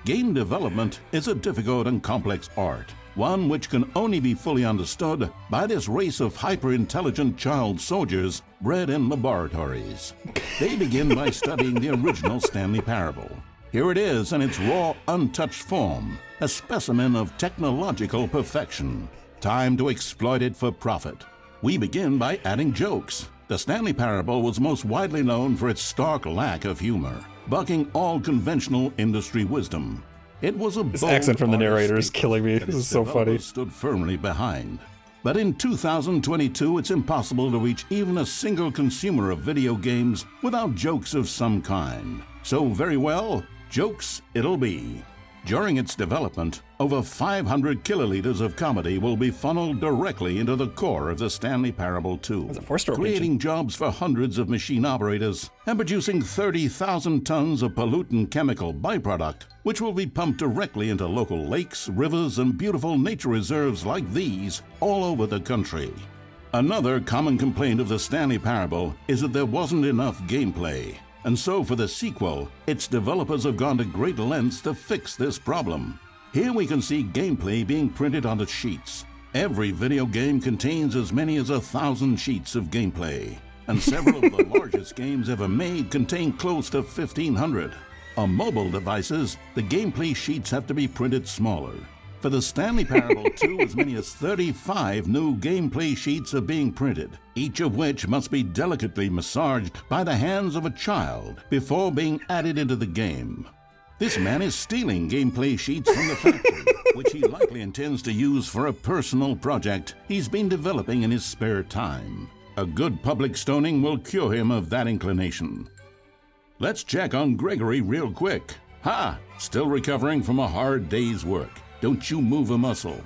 Game development is a difficult and complex art, one which can only be fully understood by this race of hyper-intelligent child soldiers bred in laboratories. They begin by studying the original Stanley Parable. Here it is in its raw, untouched form, a specimen of technological perfection. Time to exploit it for profit. We begin by adding jokes. The Stanley Parable was most widely known for its stark lack of humor, bucking all conventional industry wisdom. It was a This accent from the narrator is statement killing me. that This its is so funny. developers stood firmly behind. But in 2022, it's impossible to reach even a single consumer of video games without jokes of some kind. So very well, jokes it'll be. During its development, over 500 kiloliters of comedy will be funneled directly into the core of the Stanley Parable 2, That's a 4-star creating jobs for hundreds of machine operators and producing 30,000 tons of pollutant chemical byproduct, which will be pumped directly into local lakes, rivers, and beautiful nature reserves like these all over the country. Another common complaint of the Stanley Parable is that there wasn't enough gameplay. And so for the sequel, its developers have gone to great lengths to fix this problem. Here we can see gameplay being printed onto sheets. Every video game contains as many as 1,000 sheets of gameplay, and several of the largest games ever made contain close to 1,500. On mobile devices, the gameplay sheets have to be printed smaller. For the Stanley Parable 2, as many as 35 new gameplay sheets are being printed, each of which must be delicately massaged by the hands of a child before being added into the game. This man is stealing gameplay sheets from the factory, which he likely intends to use for a personal project he's been developing in his spare time. A good public stoning will cure him of that inclination. Let's check on Gregory real quick. Ha! Still recovering from a hard day's work. Don't you move a muscle.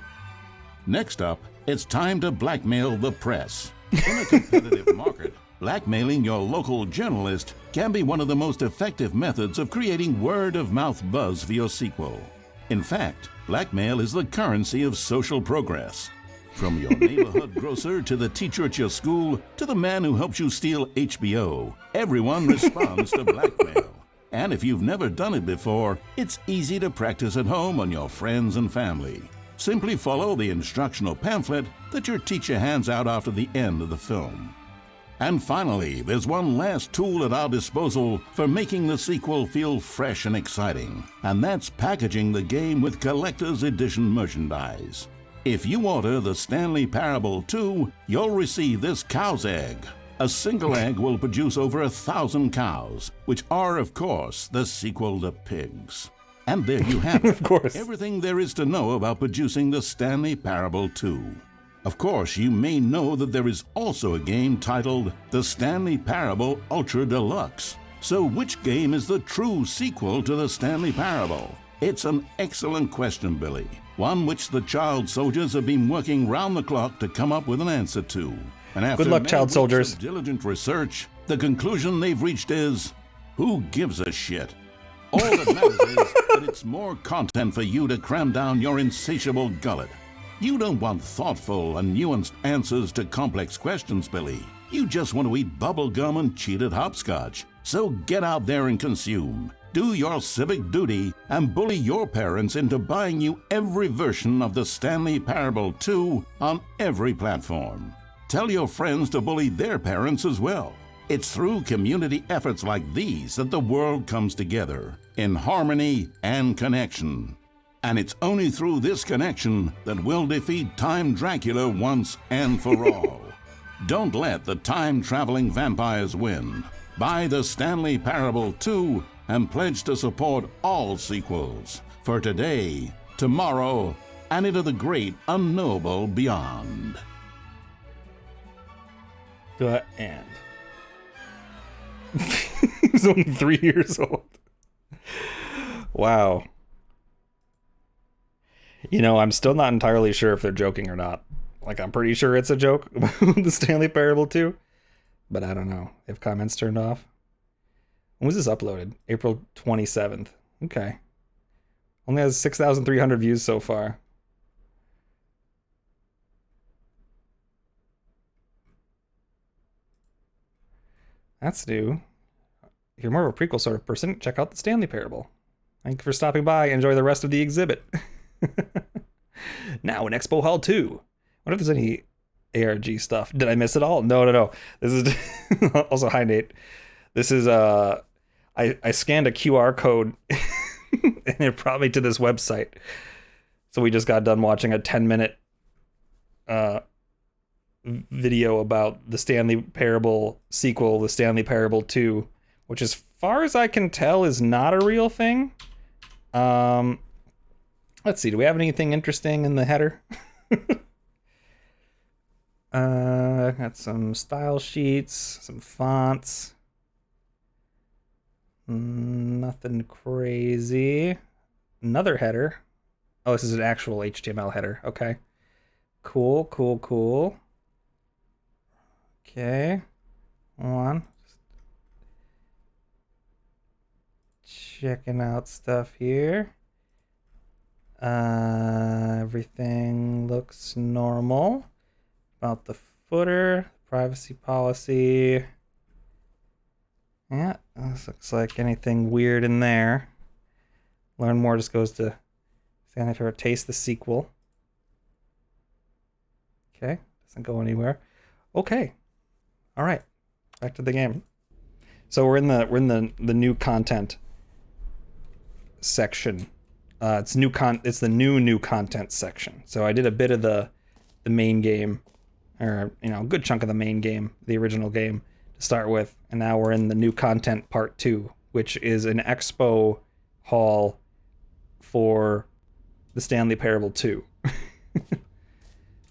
Next up, it's time to blackmail the press. In a competitive market, blackmailing your local journalist can be one of the most effective methods of creating word-of-mouth buzz for your sequel. In fact, blackmail is the currency of social progress. From your neighborhood grocer to the teacher at your school to the man who helps you steal HBO, everyone responds to blackmail. And if you've never done it before, it's easy to practice at home on your friends and family. Simply follow the instructional pamphlet that your teacher hands out after the end of the film. And finally, there's one last tool at our disposal for making the sequel feel fresh and exciting, and that's packaging the game with collector's edition merchandise. If you order the Stanley Parable 2, you'll receive this cow's egg. A single egg will produce over 1,000 cows, which are, of course, the sequel to pigs. And there you have it. Of course. Everything there is to know about producing the Stanley Parable 2. Of course, you may know that there is also a game titled The Stanley Parable Ultra Deluxe. So which game is the true sequel to the Stanley Parable? It's an excellent question, Billy. One which the child soldiers have been working round the clock to come up with an answer to. And after Good luck, many child weeks soldiers. of diligent research, the conclusion they've reached is, who gives a shit? All that matters is that it's more content for you to cram down your insatiable gullet. You don't want thoughtful and nuanced answers to complex questions, Billy. You just want to eat bubble gum and cheat at hopscotch. So get out there and consume. Do your civic duty and bully your parents into buying you every version of the Stanley Parable 2 on every platform. Tell your friends to bully their parents as well. It's through community efforts like these that the world comes together, in harmony and connection. And it's only through this connection that we'll defeat Time Dracula once and for all. Don't let the time-traveling vampires win. Buy the Stanley Parable 2 and pledge to support all sequels for today, tomorrow, and into the great unknowable beyond. The end. He's only 3 years old. Wow. You know, I'm still not entirely sure if they're joking or not. Like, I'm pretty sure it's a joke about the Stanley Parable 2. But I don't know. If comments turned off. When was this uploaded? April 27th. Okay. Only has 6,300 views so far. That's new. If you're more of a prequel sort of person, check out the Stanley Parable. Thank you for stopping by. Enjoy the rest of the exhibit. Now in Expo Hall 2. What if there's any ARG stuff? Did I miss it all? No. This is also, hi Nate. This is I scanned a QR code and it brought me to this website. So we just got done watching a 10-minute video about the Stanley Parable sequel, the Stanley Parable 2, which as far as I can tell is not a real thing. Let's see, do we have anything interesting in the header? Got some style sheets, some fonts. Nothing crazy. Another header. Oh, this is an actual HTML header. Okay. Cool. Okay. Hold on. Checking out stuff here. Everything looks normal. About the footer, privacy policy. Yeah, this looks like anything weird in there. Learn more just goes to Stanley Parable, taste the sequel. Okay, doesn't go anywhere. Okay, all right, back to the game. So we're in the new content section. It's the new content section. So I did a bit of the main game, or a good chunk of the main game, the original game to start with, and now we're in the new content part 2, which is an expo hall for the Stanley Parable 2.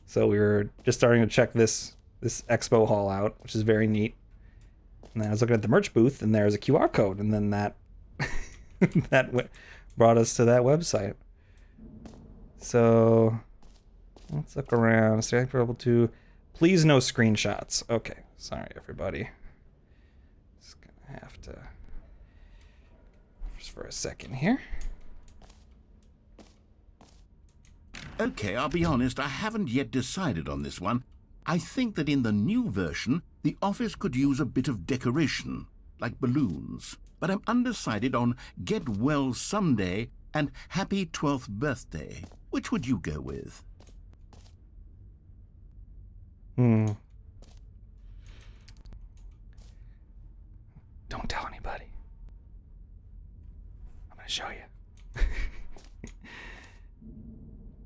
So we were just starting to check this expo hall out, which is very neat. And then I was looking at the merch booth, and there's a QR code, and then that brought us to that website. So let's look around. Stanley Parable 2. Please no screenshots. Okay, sorry everybody. Just gonna have to just for a second here. Okay, I'll be honest, I haven't yet decided on this one. I think that in the new version, the office could use a bit of decoration, like balloons. But I'm undecided on Get Well Someday and Happy 12th Birthday. Which would you go with? Don't tell anybody. I'm gonna show you.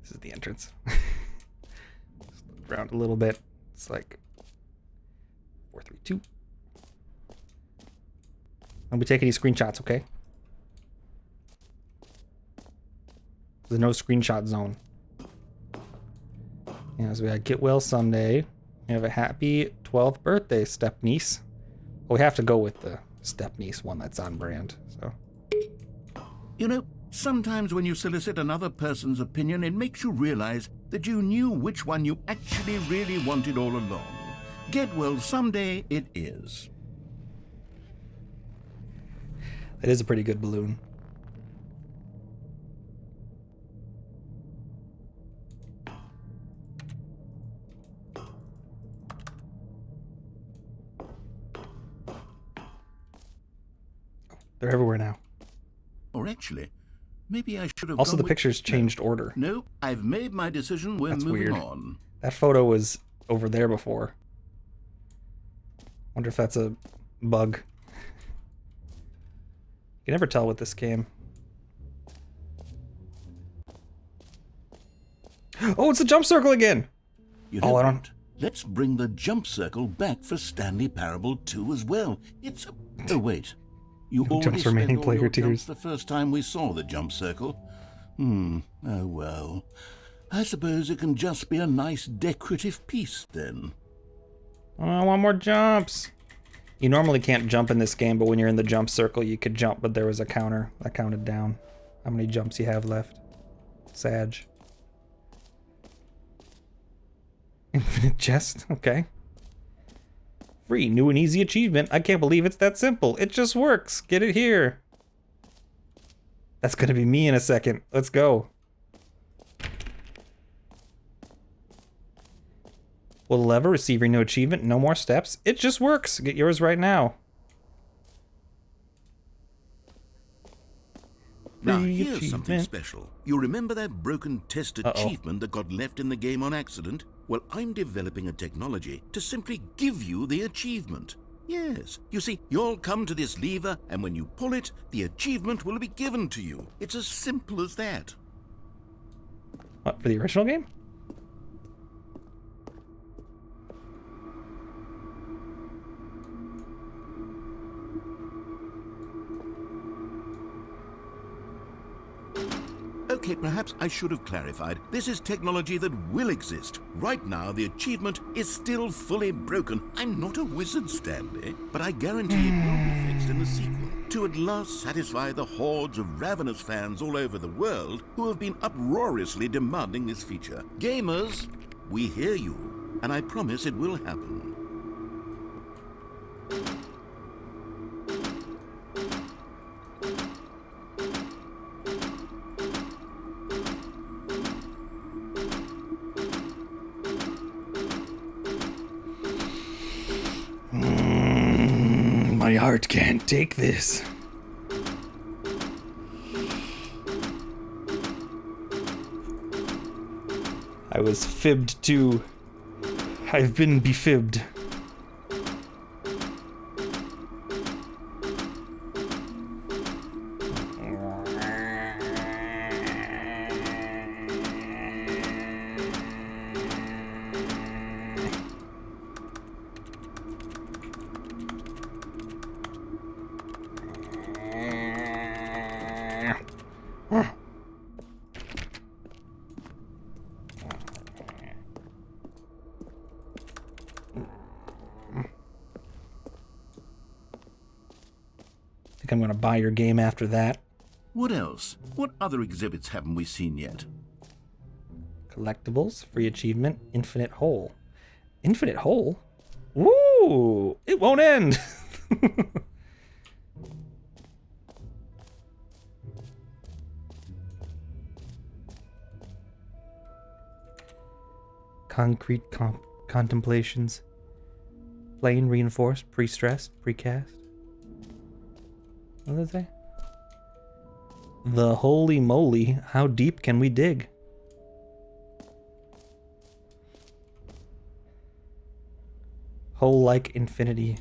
This is the entrance. Just look around a little bit. It's like 4, 3, 2. Don't be taking any screenshots, okay? There's no screenshot zone. Yeah, so we got Get Well Someday. We have a happy 12th birthday, stepniece. Well, we have to go with the stepniece one that's on brand, so. You know, sometimes when you solicit another person's opinion, it makes you realize that you knew which one you actually really wanted all along. Get Well Someday it is. It is a pretty good balloon. They're everywhere now. Or actually, maybe I should have Also, gone the with... pictures changed order. No, I've made my decision. We're That's moving weird. on. That photo was over there before. Wonder if that's a bug. You can never tell with this game. Oh, it's the jump circle again! You Oh, know I don't... what? Let's bring the jump circle back for Stanley Parable 2 as well. It's a... Oh, wait. You No already jumps spent remaining, all player your tears. jumps the first time we saw the jump circle. Oh well. I suppose it can just be a nice decorative piece then. Oh, I want more jumps. You normally can't jump in this game, but when you're in the jump circle, you could jump, but there was a counter that counted down how many jumps you have left. Sag. Infinite chest? Okay. Free, new and easy achievement. I can't believe it's that simple. It just works. Get it here. That's gonna be me in a second. Let's go. Pull the lever, receive your new achievement. No more steps. It just works. Get yours right now. Now, Free here's something achievement. special. You remember that broken test achievement that got left in the game on accident? Well, I'm developing a technology to simply give you the achievement. Yes. You see, you'll come to this lever, and when you pull it, the achievement will be given to you. It's as simple as that. What, for the original game? Okay, perhaps I should have clarified. This is technology that will exist. Right now, the achievement is still fully broken. I'm not a wizard, Stanley, but I guarantee it will be fixed in the sequel to at last satisfy the hordes of ravenous fans all over the world who have been uproariously demanding this feature. Gamers, we hear you, and I promise it will happen. My heart can't take this. I was fibbed too. I've been befibbed. I'm gonna buy your game after that. What else? What other exhibits haven't we seen yet? Collectibles, free achievement, infinite hole. Infinite hole? Woo! It won't end! Concrete contemplations. Plain, reinforced, pre-stressed, precast. What did it say? The holy moly, how deep can we dig? Hole like infinity.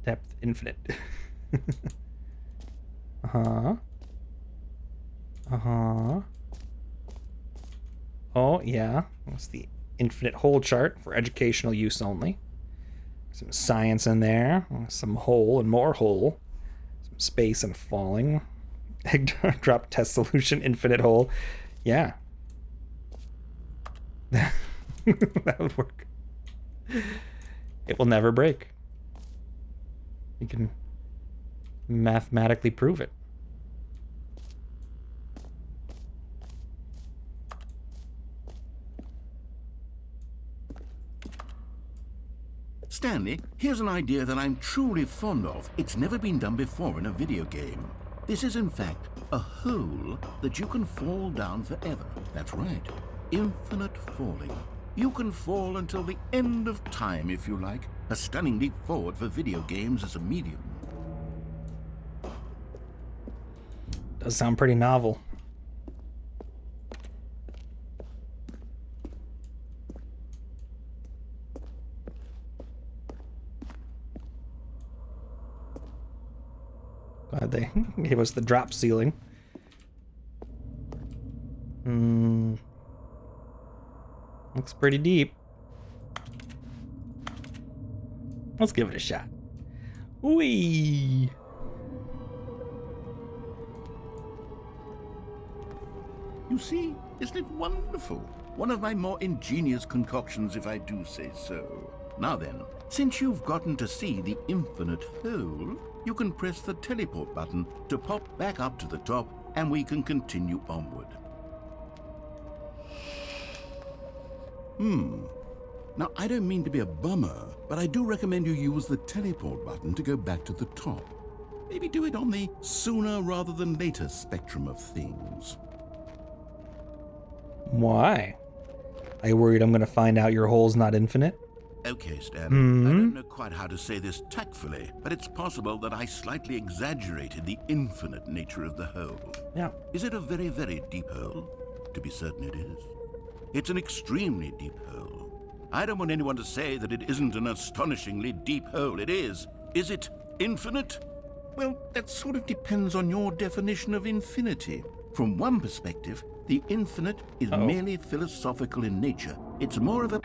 Depth infinite. Uh-huh. Uh-huh. Oh, yeah. That's the infinite hole chart for educational use only. Some science in there, some hole and more hole, some space and falling, egg drop test solution, infinite hole. Yeah. That would work. It will never break. You can mathematically prove it. Stanley, here's an idea that I'm truly fond of. It's never been done before in a video game. This is, in fact, a hole that you can fall down forever. That's right. Infinite falling. You can fall until the end of time, if you like. A stunning leap forward for video games as a medium. Does sound pretty novel. Glad they gave us the drop ceiling. Looks pretty deep. Let's give it a shot. Whee! You see, isn't it wonderful? One of my more ingenious concoctions, if I do say so. Now then, since you've gotten to see the infinite hole, you can press the teleport button to pop back up to the top, and we can continue onward. Now, I don't mean to be a bummer, but I do recommend you use the teleport button to go back to the top. Maybe do it on the sooner rather than later spectrum of things. Why? Are you worried I'm going to find out your hole's not infinite? Okay, Stan, I don't know quite how to say this tactfully, but it's possible that I slightly exaggerated the infinite nature of the hole. Yeah. Is it a very, very deep hole? To be certain it is. It's an extremely deep hole. I don't want anyone to say that it isn't an astonishingly deep hole. It is. Is it infinite? Well, that sort of depends on your definition of infinity. From one perspective, the infinite is merely philosophical in nature. It's more of a...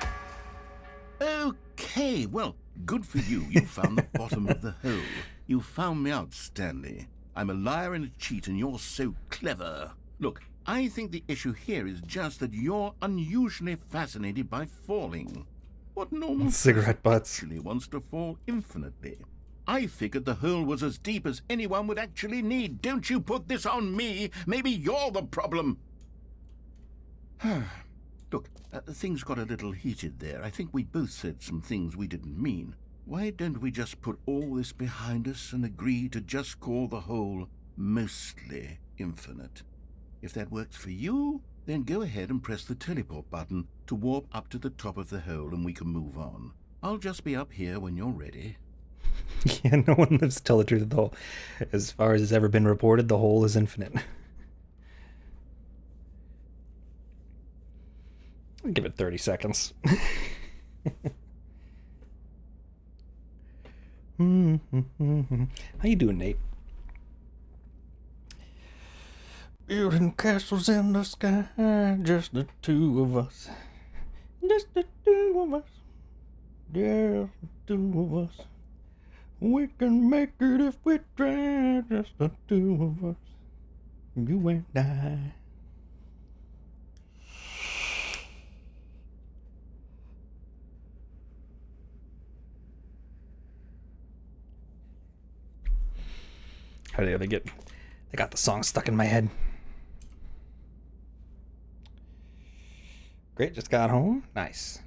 Okay, well, good for you. You found the bottom of the hole. You found me out, Stanley. I'm a liar and a cheat, and you're so clever. Look, I think the issue here is just that you're unusually fascinated by falling. What normal cigarette butts actually wants to fall infinitely? I figured the hole was as deep as anyone would actually need. Don't you put this on me. Maybe you're the problem. Look, things got a little heated there. I think we both said some things we didn't mean. Why don't we just put all this behind us and agree to just call the hole mostly infinite? If that works for you, then go ahead and press the teleport button to warp up to the top of the hole and we can move on. I'll just be up here when you're ready. Yeah, no one lives to tell the truth of the hole. As far as has ever been reported, the hole is infinite. I'll give it 30 seconds. How you doing, Nate? Building castles in the sky, just the two of us. Just the two of us. Yeah, the two of us. We can make it if we try, just the two of us. You and I. How did they get? They got the song stuck in my head. Great, just got home. Nice.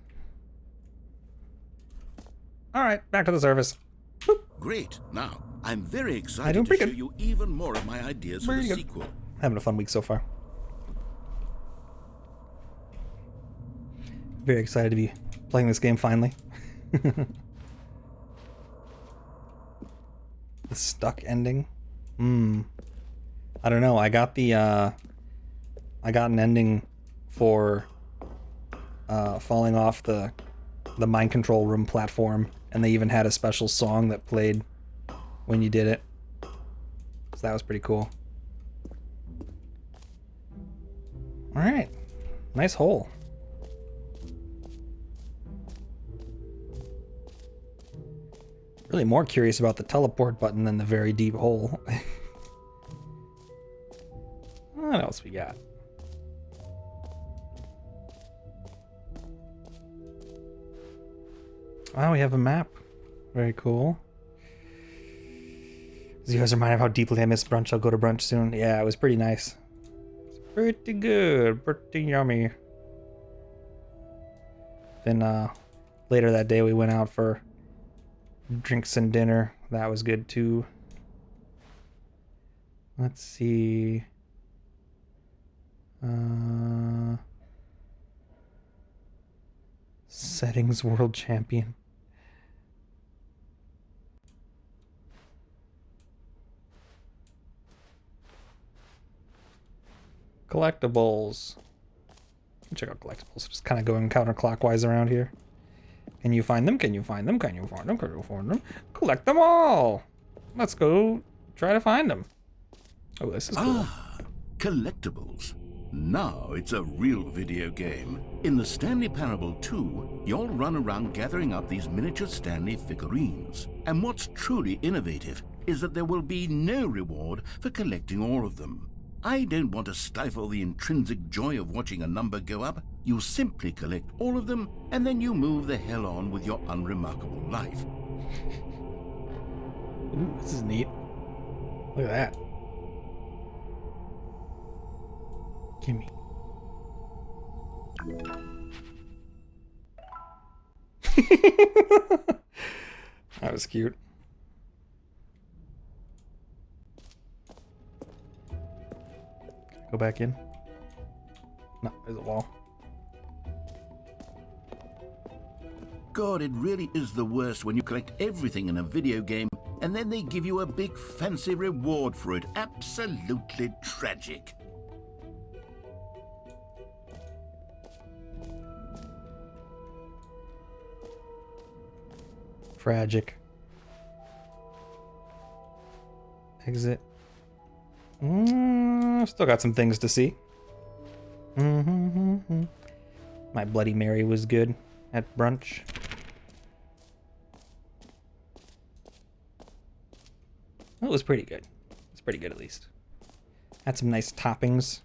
All right, back to the service. Boop. Great. Now, I'm very excited to show you even more of my ideas for the sequel. Having a fun week so far. Very excited to be playing this game finally. The stuck ending. I don't know. I got the I got an ending for falling off the mind control room platform, and they even had a special song that played when you did it. So that was pretty cool. All right. Nice hole. Really more curious about the teleport button than the very deep hole. What else we got? Oh, we have a map. Very cool. As you guys remind of how deeply I miss brunch, I'll go to brunch soon. Yeah, it was pretty nice. It's pretty good. Pretty yummy. Then later that day we went out for drinks and dinner. That was good too. Let's see. Settings world champion. Collectibles. Check out collectibles. Just kind of going counterclockwise around here. Can you find them? Can you find them? Can you find them? Can you find them? Collect them all! Let's go try to find them. Oh, this is cool. Collectibles. Now it's a real video game. In the Stanley Parable 2, you'll run around gathering up these miniature Stanley figurines. And what's truly innovative is that there will be no reward for collecting all of them. I don't want to stifle the intrinsic joy of watching a number go up. You simply collect all of them, and then you move the hell on with your unremarkable life. Ooh, this is neat. Look at that. Gimme. That was cute. Go back in. No, there's a wall. God, it really is the worst when you collect everything in a video game and then they give you a big fancy reward for it. Absolutely tragic. Tragic. Exit. Still got some things to see. My Bloody Mary was good at brunch. It was pretty good. It's pretty good at least. Had some nice toppings.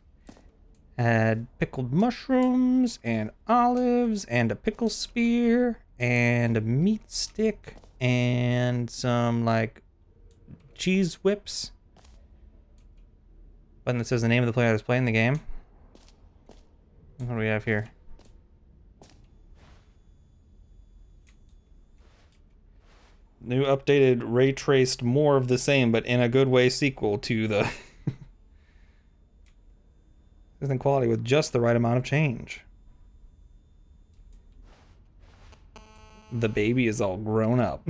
Had pickled mushrooms and olives and a pickle spear and a meat stick and some like cheese whips. Button that says the name of the player that's playing the game. What do we have here? New updated ray traced more of the same, but in a good way sequel to the in quality with just the right amount of change. The baby is all grown up.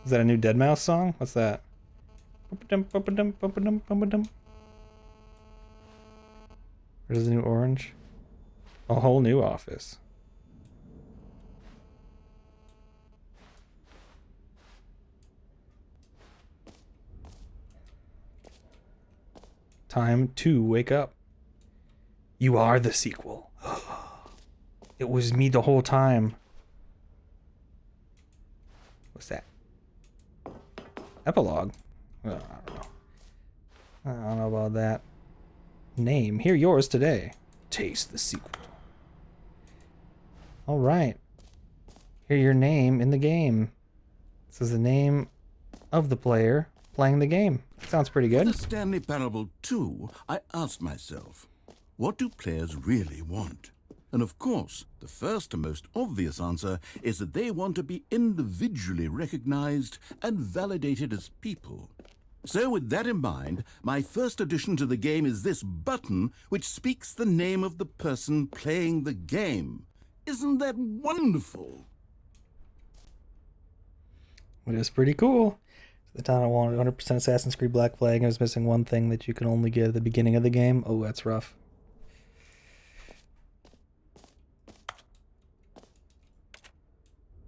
Is that a new Deadmau5 song? What's that? Where's the new orange? A whole new office. Time to wake up. You are the sequel. It was me the whole time. What's that? Epilogue? Oh, I don't know. I don't know about that. Name. Hear yours today. Taste the sequel. Alright. Hear your name in the game. This is the name of the player playing the game. Sounds pretty good. For the Stanley Parable 2, I asked myself, what do players really want? And of course, the first and most obvious answer is that they want to be individually recognized and validated as people. So with that in mind, my first addition to the game is this button which speaks the name of the person playing the game. Isn't that wonderful? It is pretty cool. The time I wanted 100% Assassin's Creed Black Flag, I was missing one thing that you can only get at the beginning of the game. Oh, that's rough.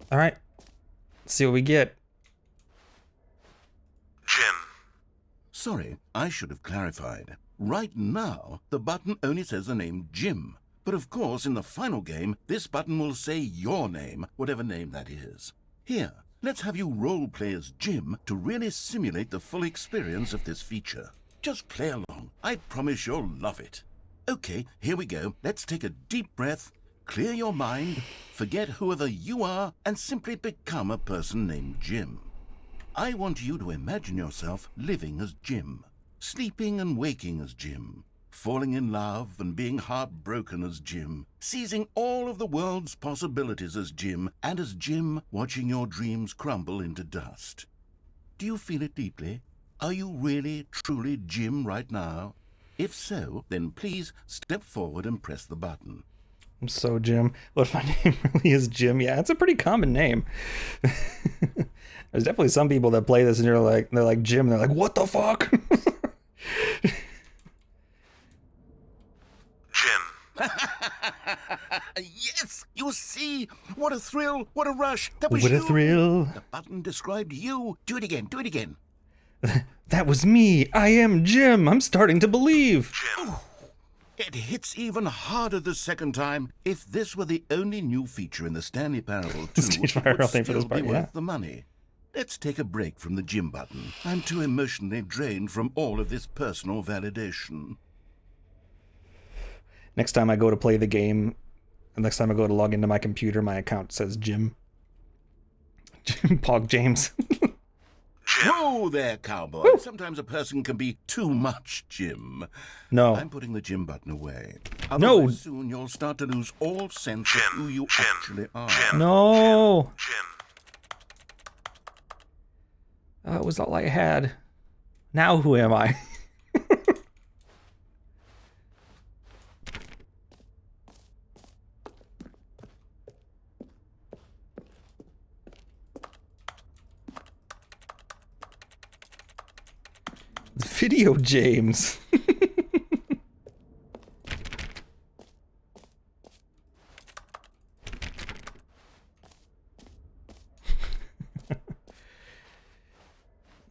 Alright. Let's see what we get. Jim. Sorry, I should have clarified. Right now, the button only says the name Jim. But of course, in the final game, this button will say your name, whatever name that is. Here. Let's have you role-play as Jim to really simulate the full experience of this feature. Just play along. I promise you'll love it. Okay, here we go. Let's take a deep breath, clear your mind, forget whoever you are, and simply become a person named Jim. I want you to imagine yourself living as Jim, sleeping and waking as Jim, falling in love and being heartbroken as Jim, seizing all of the world's possibilities as Jim, and as Jim watching your dreams crumble into dust. Do you feel it deeply? Are you really, truly Jim right now? If so, then please step forward and press the button. I'm so Jim. What if my name really is Jim? Yeah, it's a pretty common name. There's definitely some people that play this and they're like Jim, and they're like, what the fuck? Yes, you see? What a thrill, what a rush. That was What you. a thrill. The button described you. Do it again, do it again. That was me. I am Jim. I'm starting to believe. Jim. It hits even harder the second time. If this were the only new feature in the Stanley Parable 2, Stage it viral would thing for this still part, be yeah. worth the money. let's take a break from the gym button. I'm too emotionally drained from all of this personal validation. Next time I go to play the game, and next time I go to log into my computer, my account says Jim. Pog James. Whoa there, cowboy. Sometimes a person can be too much Jim. No. I'm putting the gym button away. No. Otherwise, soon you'll start to lose all sense of who you actually are. No. That was all I had. Now who am I? Video James.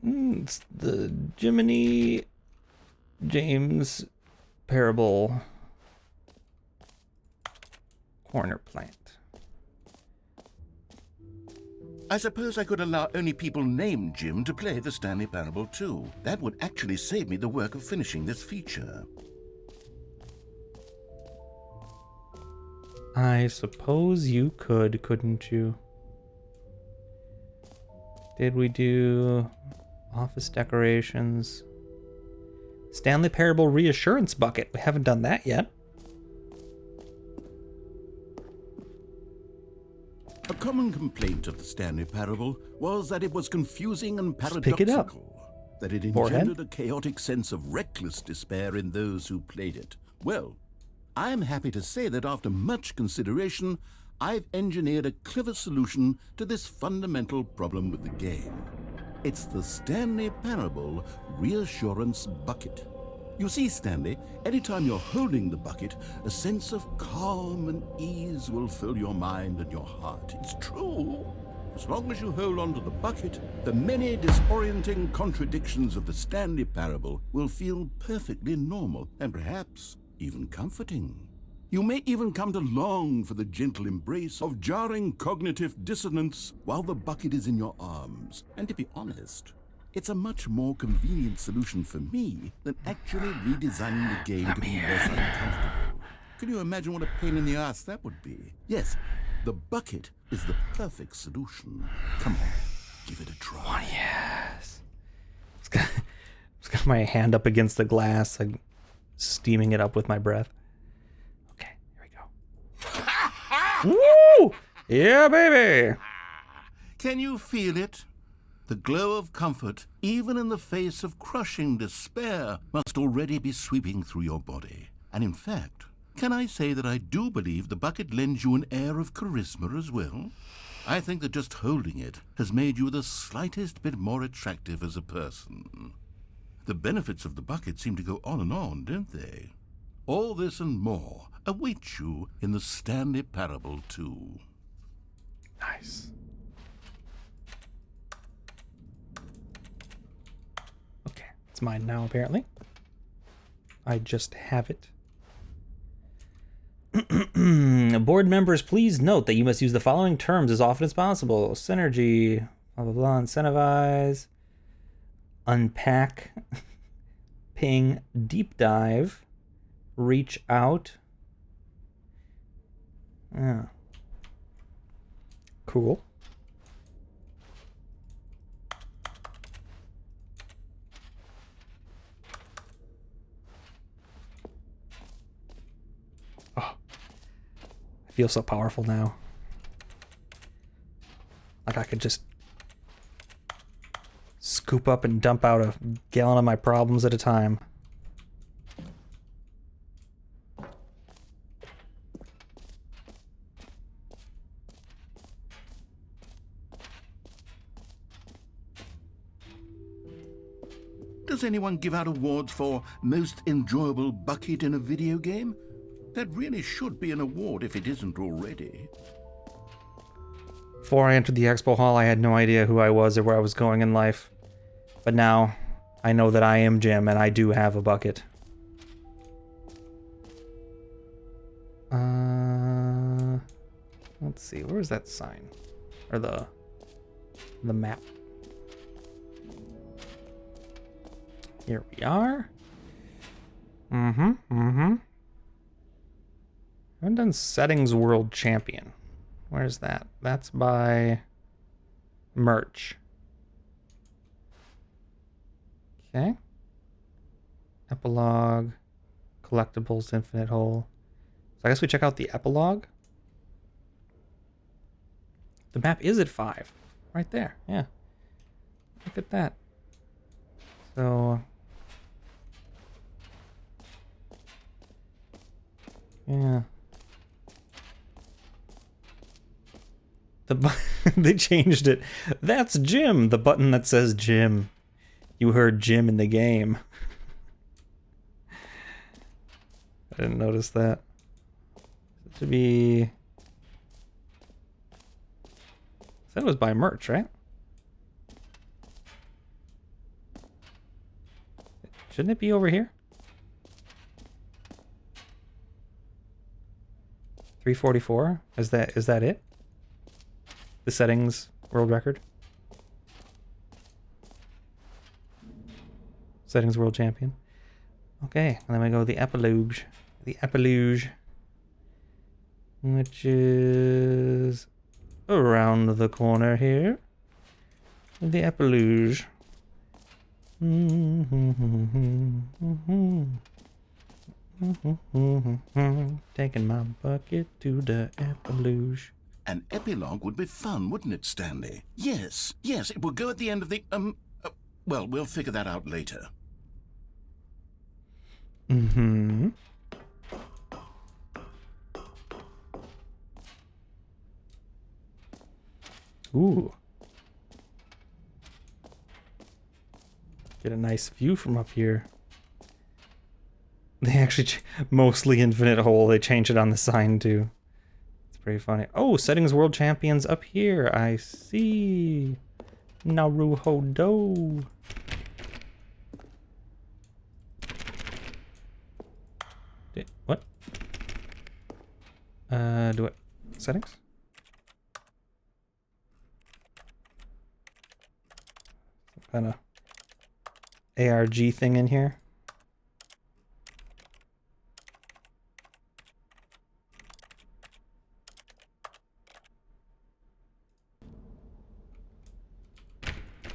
It's the Jiminy James Parable Corner Plant. I suppose I could allow only people named Jim to play the Stanley Parable too. That would actually save me the work of finishing this feature. I suppose you could, couldn't you? Did we do office decorations? Stanley Parable Reassurance Bucket. We haven't done that yet. A common complaint of the Stanley Parable was that it was confusing and Just paradoxical. pick it up. That it Forehead? engendered a chaotic sense of reckless despair in those who played it. Well, I am happy to say that after much consideration, I've engineered a clever solution to this fundamental problem with the game. It's the Stanley Parable Reassurance Bucket. You see, Stanley, anytime you're holding the bucket, a sense of calm and ease will fill your mind and your heart. It's true. As long as you hold on to the bucket, the many disorienting contradictions of the Stanley Parable will feel perfectly normal and perhaps even comforting. You may even come to long for the gentle embrace of jarring cognitive dissonance while the bucket is in your arms. And to be honest, it's a much more convenient solution for me than actually redesigning the game to be less uncomfortable. Can you imagine what a pain in the ass that would be? Yes, the bucket is the perfect solution. Come on, give it a try. Oh, yes. It's got my hand up against the glass, like steaming it up with my breath. Okay, here we go. Woo! Yeah, baby! Can you feel it? The glow of comfort, even in the face of crushing despair, must already be sweeping through your body. And in fact, can I say that I do believe the bucket lends you an air of charisma as well? I think that just holding it has made you the slightest bit more attractive as a person. The benefits of the bucket seem to go on, don't they? All this and more await you in the Stanley Parable 2. Nice. Okay, it's mine now, apparently. I just have it. Board members, please note that you must use the following terms as often as possible. Synergy, blah, blah, blah, incentivize, unpack, ping, deep dive, reach out. Yeah. Cool. Oh, I feel so powerful now. Like I could just scoop up and dump out a gallon of my problems at a time. Does anyone give out awards for most enjoyable bucket in a video game? That really should be an award if it isn't already. Before I entered the expo hall, I had no idea who I was or where I was going in life. But now, I know that I am Jim, and I do have a bucket. Let's see, where's that sign? Or the map? Here we are. I haven't done Settings World Champion. Where's that? That's by merch. Okay. Epilogue. Collectibles, Infinite Hole. So I guess we check out the epilogue. The map is at 5. Right there. Yeah. Look at that. So... yeah. They changed it. That's Jim, the button that says Jim. You heard Jim in the game. I didn't notice that. It should be... That was by merch, right? Shouldn't it be over here? 344? Is that it? The settings world record? Settings world champion. Okay, and then we go to the epilogue. The epilogue, which is around the corner here. The epilogue. Taking my bucket to the epilogue. An epilogue would be fun, wouldn't it, Stanley? Yes, it will go at the end of the, well, we'll figure that out later. Ooh. Get a nice view from up here. They actually mostly Infinite Hole. They change it on the sign too. It's pretty funny. Oh, Settings World Champions up here. I see. Naruhodo. What? Do it. Settings? Some kind of ARG thing in here.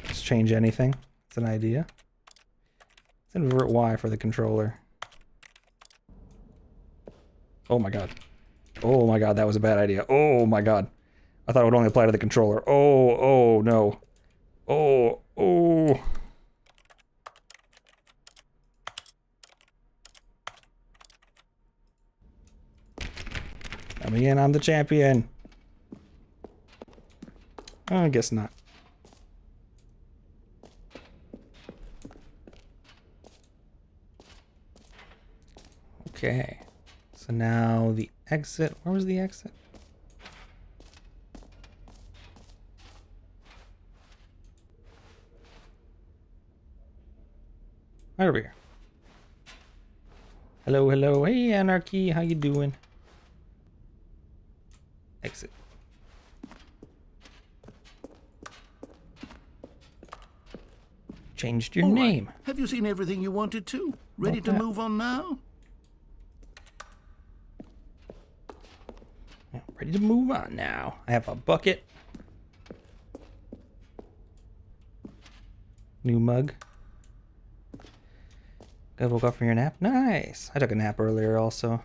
Just change anything. It's an idea. Let's invert Y for the controller. Oh my god. Oh my god, that was a bad idea. Oh my god. I thought it would only apply to the controller. Oh no. Oh. Coming in, I'm the champion. I guess not. Okay. So now the exit. Where was the exit? Right over here. Hello, hello. Hey, Anarchy. How you doing? Exit. Changed your name. Have you seen everything you wanted to? Ready to move on now? Yeah, ready to move on now. I have a bucket. New mug. Good, woke up from your nap. Nice. I took a nap earlier also.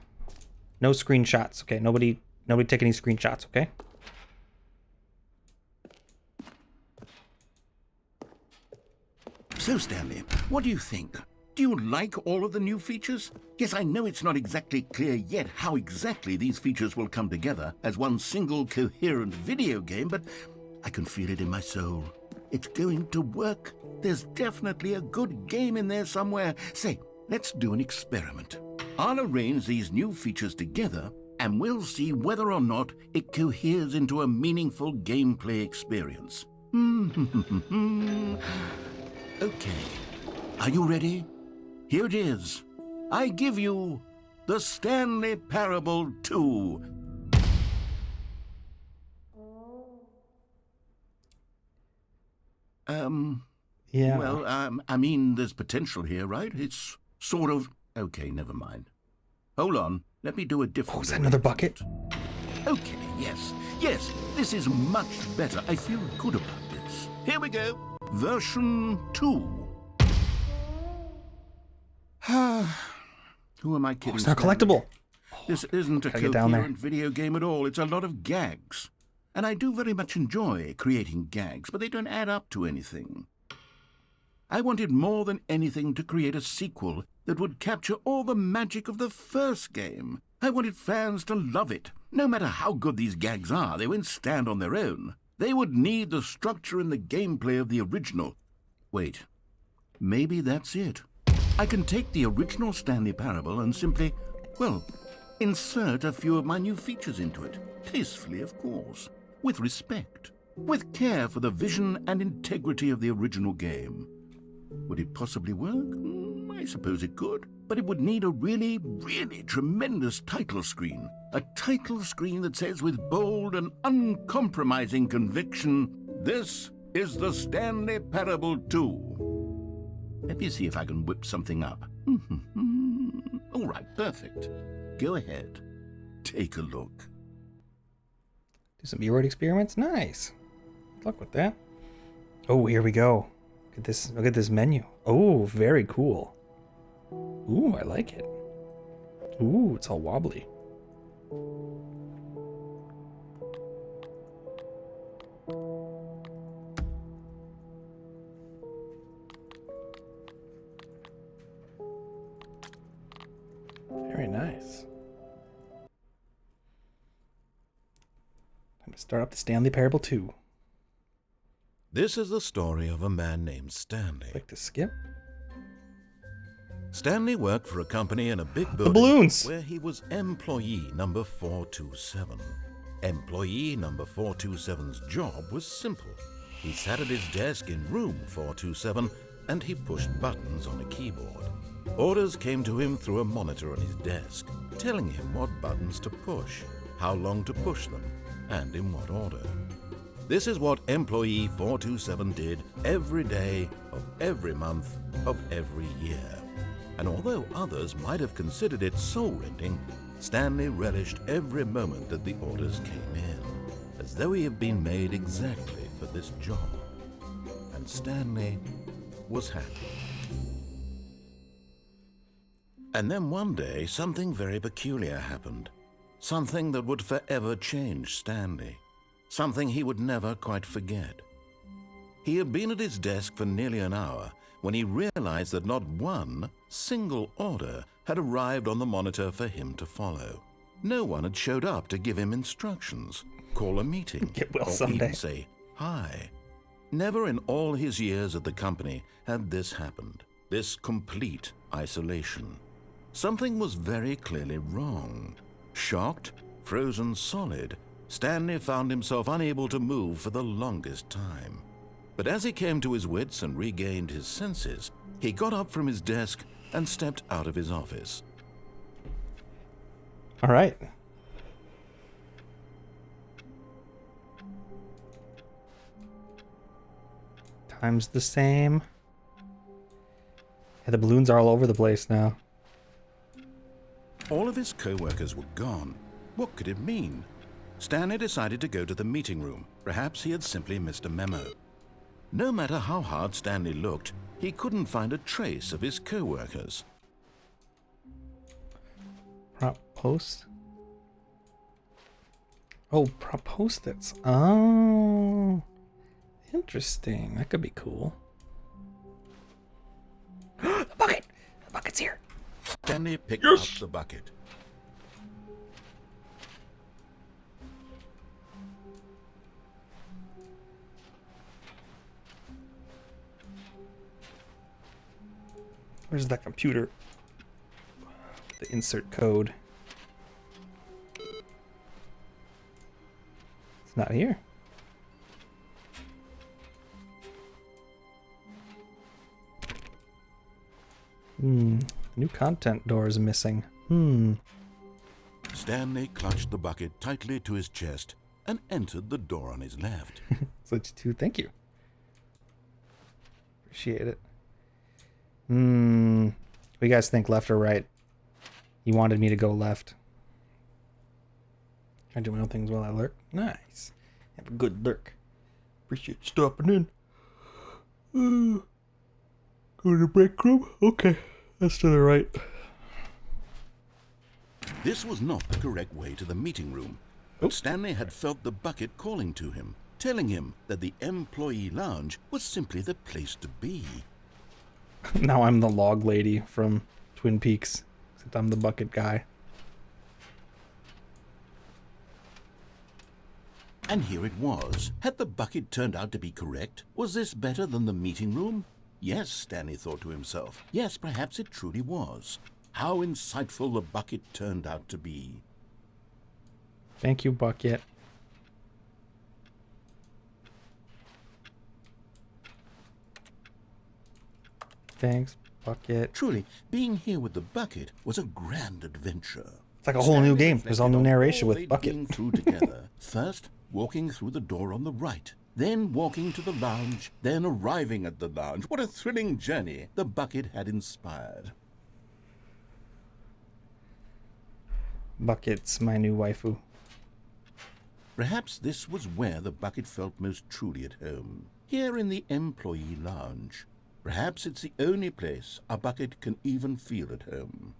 No screenshots. Okay, nobody take any screenshots, okay? So, Stanley, what do you think? Do you like all of the new features? Yes, I know it's not exactly clear yet how exactly these features will come together as one single coherent video game, but I can feel it in my soul. It's going to work. There's definitely a good game in there somewhere. Say, let's do an experiment. I'll arrange these new features together, and we'll see whether or not it coheres into a meaningful gameplay experience. Okay. Are you ready? Here it is. I give you the Stanley Parable 2. Yeah. Well, I mean, there's potential here, right? It's sort of... Okay, never mind. Hold on. Let me do a different... Oh, is that another bucket? Okay, yes. Yes, this is much better. I feel good about this. Here we go. Version 2. Who am I kidding? Oh, it's not Stanley? collectible. This isn't a Gotta get down there. coherent video game at all. It's a lot of gags. And I do very much enjoy creating gags, but they don't add up to anything. I wanted more than anything to create a sequel that would capture all the magic of the first game. I wanted fans to love it. No matter how good these gags are, they won't stand on their own. They would need the structure and the gameplay of the original. Wait, maybe that's it. I can take the original Stanley Parable and simply, well, insert a few of my new features into it. Tastefully, of course. With respect. With care for the vision and integrity of the original game. Would it possibly work? I suppose it could. But it would need a really, really tremendous title screen. A title screen that says with bold and uncompromising conviction, "This is the Stanley Parable 2." Let me see if I can whip something up. All right, perfect. Go ahead. Take a look. Do some VOD experiments? Nice. Good luck with that. Oh, here we go. Look at this menu. Oh, very cool. Ooh, I like it. Ooh, it's all wobbly. Very nice. Time to start up the Stanley Parable 2. This is the story of a man named Stanley. Click to skip. Stanley worked for a company in a big building balloons. where he was employee number 427. Employee number 427's job was simple. He sat at his desk in room 427 and he pushed buttons on a keyboard. Orders came to him through a monitor on his desk, telling him what buttons to push, how long to push them, and in what order. This is what employee 427 did every day of every month of every year. And although others might have considered it soul-rending, Stanley relished every moment that the orders came in, as though he had been made exactly for this job. And Stanley was happy. And then one day, something very peculiar happened. Something that would forever change Stanley. Something he would never quite forget. He had been at his desk for nearly an hour when he realized that not one single order had arrived on the monitor for him to follow. No one had showed up to give him instructions, call a meeting, Get well or someday. even say hi. Never in all his years at the company had this happened, this complete isolation. Something was very clearly wrong. Shocked, frozen solid, Stanley found himself unable to move for the longest time. But as he came to his wits and regained his senses, he got up from his desk and stepped out of his office. All right. Time's the same. Yeah, the balloons are all over the place now. All of his co-workers were gone. What could it mean? Stanley decided to go to the meeting room. Perhaps he had simply missed a memo. No matter how hard Stanley looked, he couldn't find a trace of his co-workers. Prop post. Oh, prop post-its. Oh, interesting. That could be cool. The bucket! The bucket's here. Stanley picked up the bucket. Where's that computer? The insert code. It's not here. New content door is missing. Stanley clutched the bucket tightly to his chest and entered the door on his left. Switch to thank you. Appreciate it. What do you guys think, left or right? He wanted me to go left. I do my own things while I lurk. Nice. Have a good lurk. Appreciate you stopping in. Go to the break room? Okay. That's to the right. This was not the correct way to the meeting room, but Stanley had felt the bucket calling to him, telling him that the employee lounge was simply the place to be. Now I'm the log lady from Twin Peaks, except I'm the bucket guy. And here it was. Had the bucket turned out to be correct? Was this better than the meeting room? Yes, Stanley thought to himself. Yes, perhaps it truly was. How insightful the bucket turned out to be. Thank you, Bucket. Thanks, Bucket. Truly, being here with the bucket was a grand adventure. It's like a whole new Stanley game. There's all new reflected on narration all with they'd Bucket. been through together. First, walking through the door on the right, then walking to the lounge, then arriving at the lounge. What a thrilling journey the bucket had inspired. Bucket's my new waifu. Perhaps this was where the bucket felt most truly at home, here in the employee lounge. Perhaps it's the only place a bucket can even feel at home.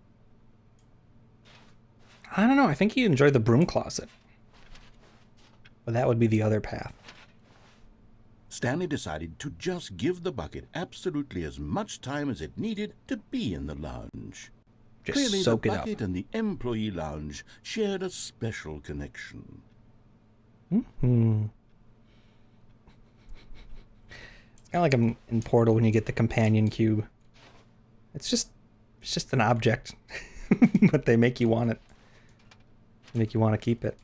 I don't know. I think he enjoyed the broom closet. But that would be the other path. Stanley decided to just give the bucket absolutely as much time as it needed to be in the lounge. Just Clearly, soak the it up. bucket and the employee lounge shared a special connection. Hmm. It's kind of like in Portal when you get the companion cube. It's just an object, but they make you want it. Make you want to keep it.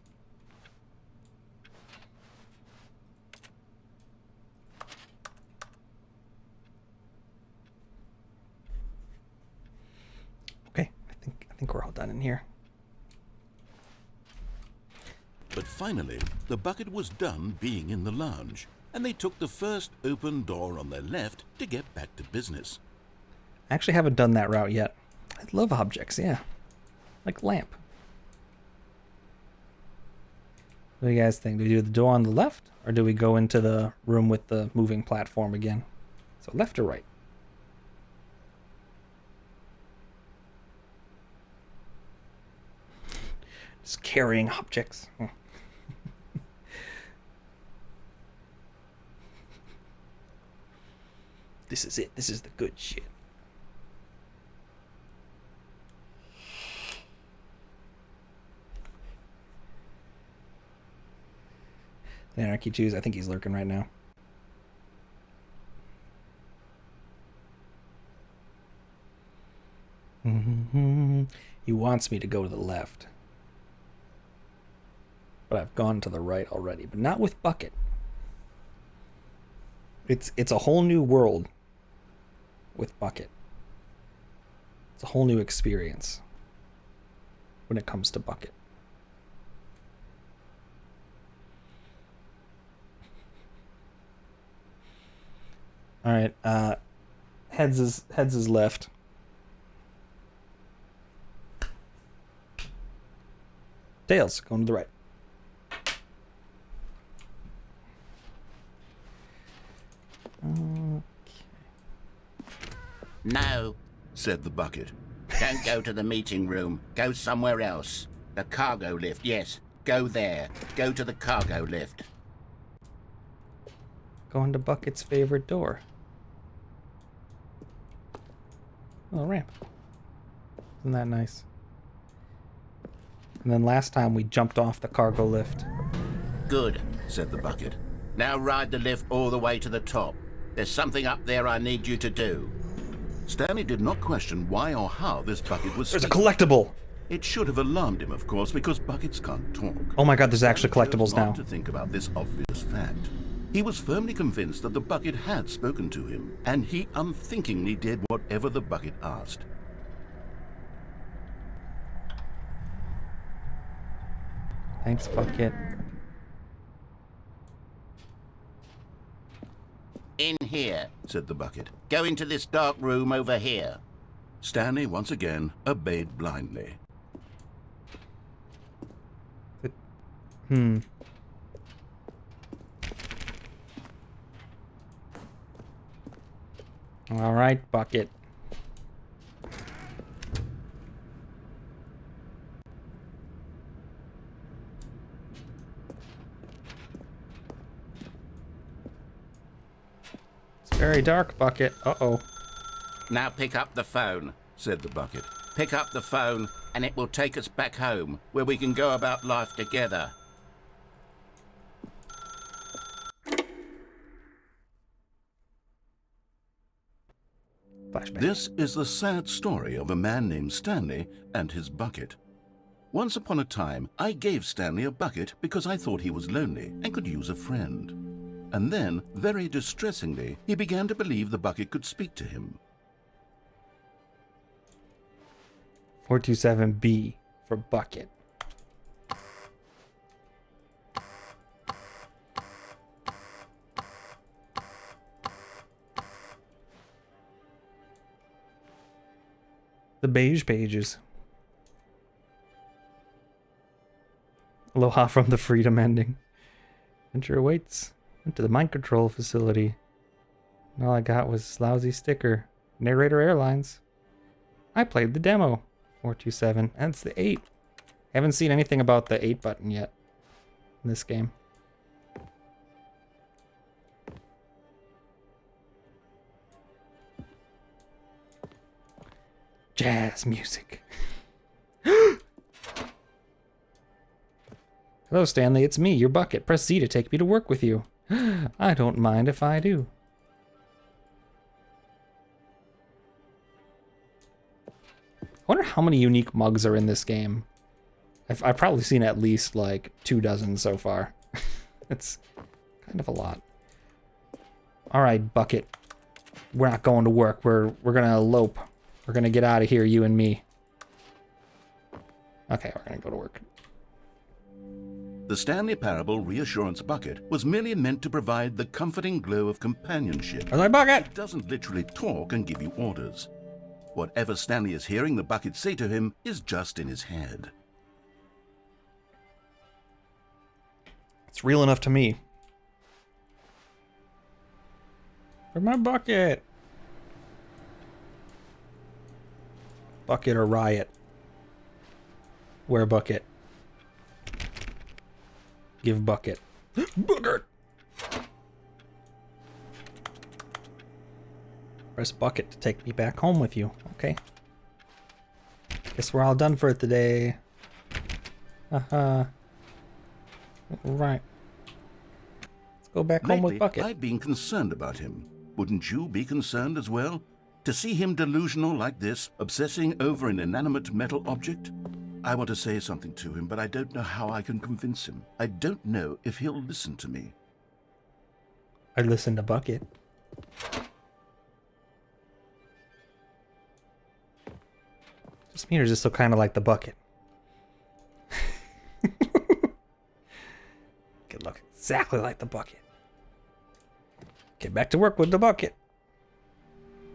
Okay, I think we're all done in here. But finally, the bucket was done being in the lounge, and they took the first open door on their left to get back to business. I actually haven't done that route yet. I love objects, yeah. Like lamp. What do you guys think? Do we do the door on the left, or do we go into the room with the moving platform again? So left or right? Just carrying objects. This is it. This is the good shit. Anarchy Jews, I think he's lurking right now. He wants me to go to the left. But I've gone to the right already, but not with Bucket. It's a whole new world with Bucket. It's a whole new experience when it comes to Bucket. All right, heads is left. Tails going to the right. No, said the bucket. Don't go to the meeting room. Go somewhere else. The cargo lift, yes. Go there. Go to the cargo lift. Going to Bucket's favorite door. Oh, ramp. Isn't that nice? And then last time we jumped off the cargo lift. Good, said the bucket. Now ride the lift all the way to the top. There's something up there I need you to do. Stanley did not question why or how this bucket was There's a stealing. collectible! It should have alarmed him, of course, because buckets can't talk. Oh my god, there's actually Stanley collectibles chose not now. to think about this obvious fact. He was firmly convinced that the bucket had spoken to him, and he unthinkingly did whatever the bucket asked. Thanks, Bucket. In here, said the bucket. Go into this dark room over here. Stanley once again obeyed blindly. All right, bucket. It's very dark, bucket. Uh-oh. Now pick up the phone, said the bucket. Pick up the phone, and it will take us back home, where we can go about life together. Flashback. This is the sad story of a man named Stanley and his bucket. Once upon a time, I gave Stanley a bucket because I thought he was lonely and could use a friend. And then, very distressingly, he began to believe the bucket could speak to him. 427B for bucket. The beige pages. Aloha from the freedom ending. Adventure awaits. Went to the mind control facility. And all I got was this lousy sticker. Narrator Airlines. I played the demo. 427. That's the 8. Haven't seen anything about the 8 button yet in this game. Jazz music. Hello, Stanley. It's me, your bucket. Press Z to take me to work with you. I don't mind if I do. I wonder how many unique mugs are in this game. I've probably seen at least like 24 so far. It's kind of a lot. All right, bucket. We're not going to work. We're gonna elope. We're gonna get out of here, you and me. Okay, we're gonna go to work. The Stanley Parable Reassurance Bucket was merely meant to provide the comforting glow of companionship. Where's my bucket? It doesn't literally talk and give you orders. Whatever Stanley is hearing the bucket say to him is just in his head. It's real enough to me. For my bucket. Bucket or riot? Where bucket? Give bucket. Bucket! Press bucket to take me back home with you. Okay. Guess we're all done for today. Right. Let's go back home with Lately, bucket. I've been concerned about him. Wouldn't you be concerned as well? To see him delusional like this, obsessing over an inanimate metal object? I want to say something to him, but I don't know how I can convince him. I don't know if he'll listen to me. I'd listen to bucket. Just me or just so kind of like the bucket? Could look exactly like the bucket. Get back to work with the bucket.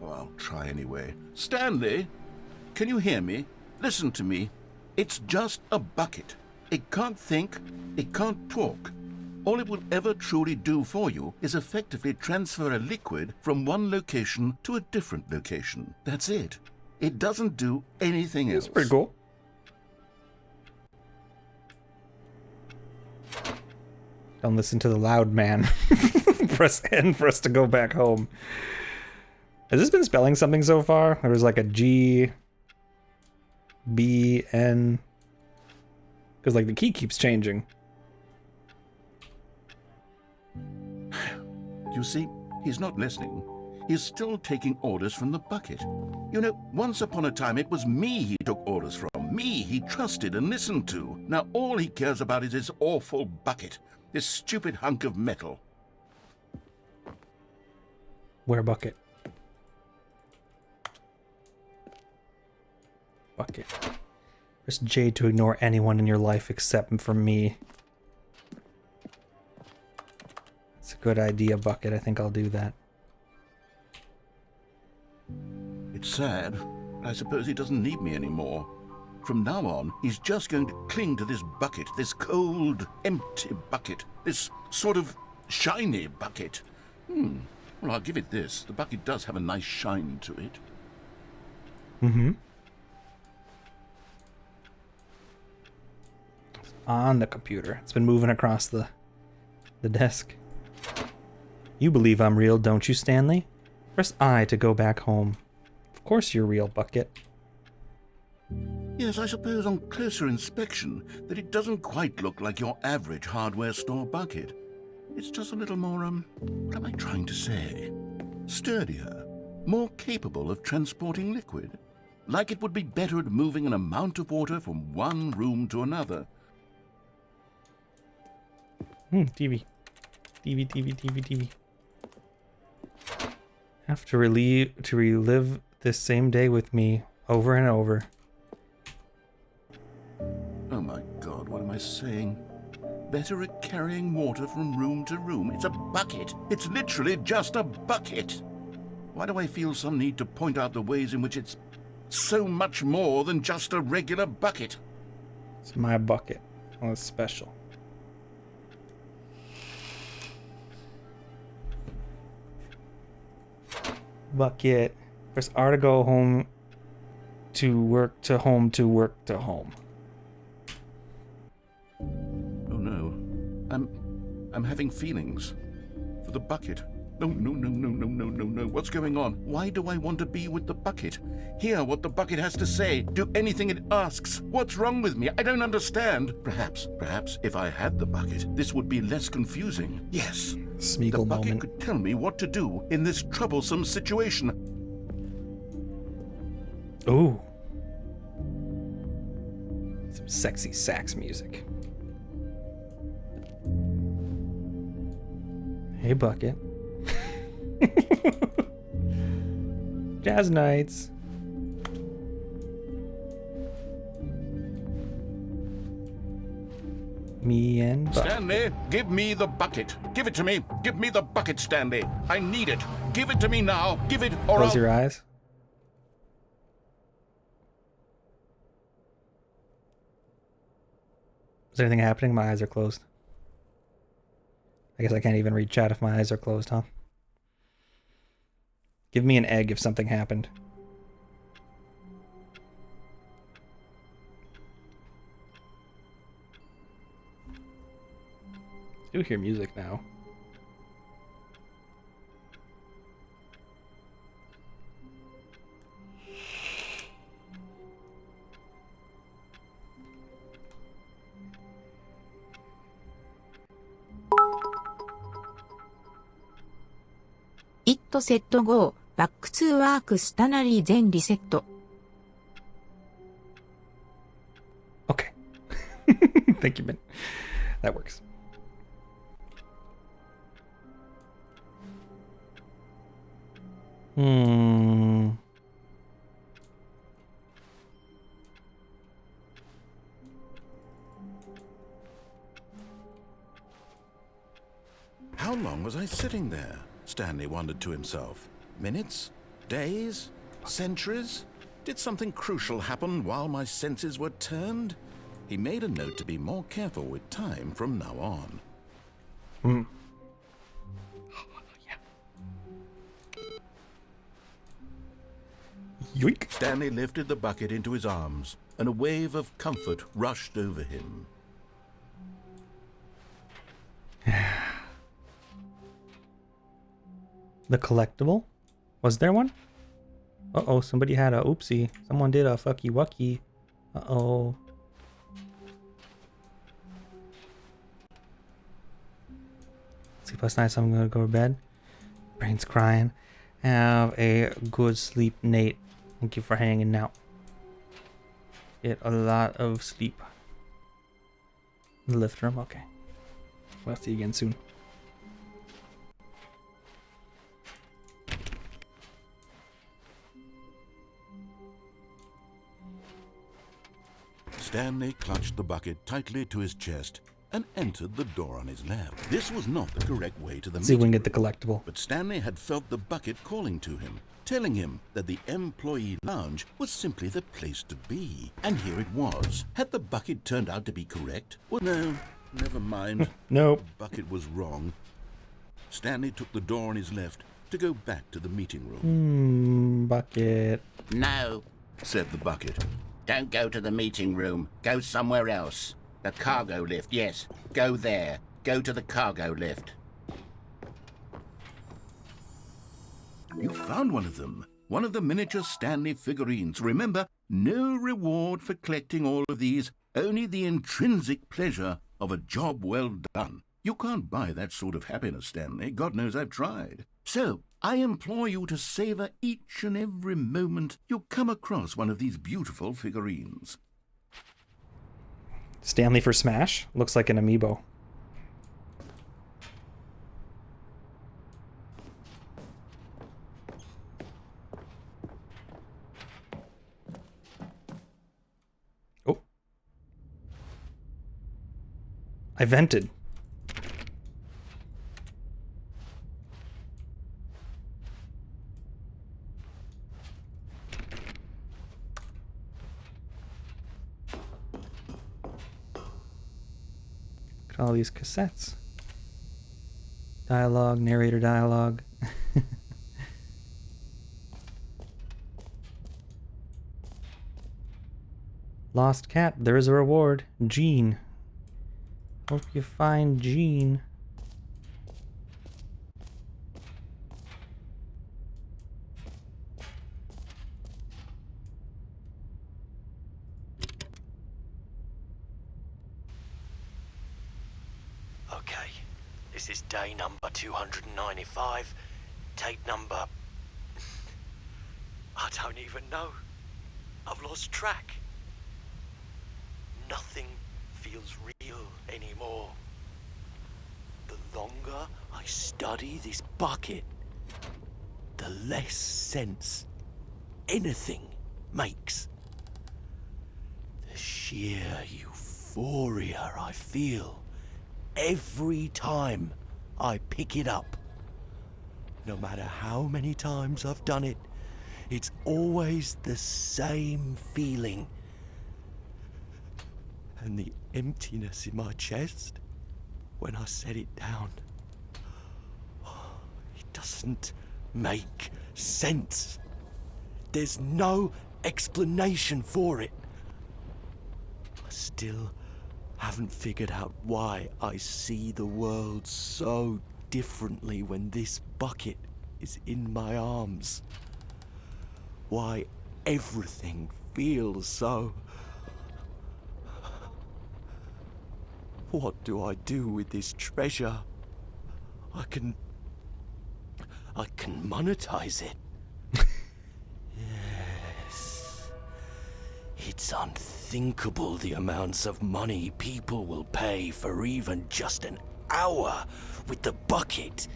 Oh, I'll try anyway. Stanley, can you hear me? Listen to me. It's just a bucket. It can't think, it can't talk. All it will ever truly do for you is effectively transfer a liquid from one location to a different location. That's it. It doesn't do anything else. That's pretty cool. Don't listen to the loud man. Press N for us to go back home. Has this been spelling something so far? There was like a G, B, N. Because like the key keeps changing. You see, he's not listening. He's still taking orders from the bucket. You know, once upon a time it was me he took orders from. Me he trusted and listened to. Now all he cares about is his awful bucket. This stupid hunk of metal. Where bucket? Bucket. Press J to ignore anyone in your life except for me. It's a good idea, bucket. I think I'll do that. It's sad, but I suppose he doesn't need me anymore. From now on, he's just going to cling to this bucket, this cold, empty bucket, this sort of shiny bucket. Well, I'll give it this. The bucket does have a nice shine to it. Mm-hmm. On the computer. It's been moving across the desk. You believe I'm real, don't you, Stanley? Press I to go back home. Of course you're real, Bucket. Yes, I suppose on closer inspection that it doesn't quite look like your average hardware store bucket. It's just a little more, what am I trying to say? Sturdier, more capable of transporting liquid. Like it would be better at moving an amount of water from one room to another. TV. TV. Have to relive this same day with me over and over. Oh my God, what am I saying? Better at carrying water from room to room. It's a bucket. It's literally just a bucket. Why do I feel some need to point out the ways in which it's so much more than just a regular bucket? It's my bucket. Well, it's special. Bucket. Press R to go home to work to home to work to home. Oh no. I'm having feelings for the bucket. No. What's going on? Why do I want to be with the bucket? Hear what the bucket has to say. Do anything it asks. What's wrong with me? I don't understand. Perhaps if I had the bucket, this would be less confusing. Yes. Smeagol The bucket moment. could tell me what to do in this troublesome situation. Ooh. Some sexy sax music. Hey, Bucket. Jazz nights. Me and Bucket. Stanley, give me the bucket. Give it to me. Give me the bucket, Stanley. I need it. Give it to me now. Give it or Close I'll... your eyes. Is anything happening? My eyes are closed. I guess I can't even read chat if my eyes are closed, huh? Give me an egg if something happened. I do hear music now. It set go, back to work Stanley then reset. Okay. Thank you, Ben. That works. How long was I sitting there? Stanley wondered to himself. Minutes? Days? Centuries? Did something crucial happen while my senses were turned? He made a note to be more careful with time from now on. Yoink. Stanley lifted the bucket into his arms, and a wave of comfort rushed over him. The collectible? Was there one? Uh-oh, somebody had a oopsie. Someone did a fucky wucky. Uh-oh. Sleep last night, so I'm gonna go to bed. Brain's crying. Have a good sleep, Nate. Thank you for hanging out. Get a lot of sleep. The lift room, okay. We'll see you again soon. Stanley clutched the bucket tightly to his chest and entered the door on his left. This was not the correct way to the See if we meeting can get the room, collectible. but Stanley had felt the bucket calling to him, telling him that the employee lounge was simply the place to be. And here it was. Had the bucket turned out to be correct? Well, no, never mind. Nope. The bucket was wrong. Stanley took the door on his left to go back to the meeting room. Bucket. No, said the bucket. Don't go to the meeting room. Go somewhere else. The cargo lift, yes. Go there. Go to the cargo lift. You found one of them. One of the miniature Stanley figurines. Remember, no reward for collecting all of these, only the intrinsic pleasure of a job well done. You can't buy that sort of happiness, Stanley. God knows I've tried. So, I implore you to savor each and every moment you come across one of these beautiful figurines. Stanley for Smash? Looks like an amiibo. Oh. I vented. Look at all these cassettes. Dialogue, narrator dialogue. Lost cat, there is a reward. Jean. Hope you find Jean. Okay, this is day number 295, tape number... I don't even know. I've lost track. Nothing feels real anymore. The longer I study this bucket, the less sense anything makes. The sheer euphoria I feel every time I pick it up. No matter how many times I've done it, it's always the same feeling. And the emptiness in my chest when I set it down. It doesn't make sense. There's no explanation for it. I still haven't figured out why I see the world so differently when this bucket is in my arms. Why everything feels so... What do I do with this treasure? I can monetize it. Yes. It's unthinkable the amounts of money people will pay for even just an hour with the bucket.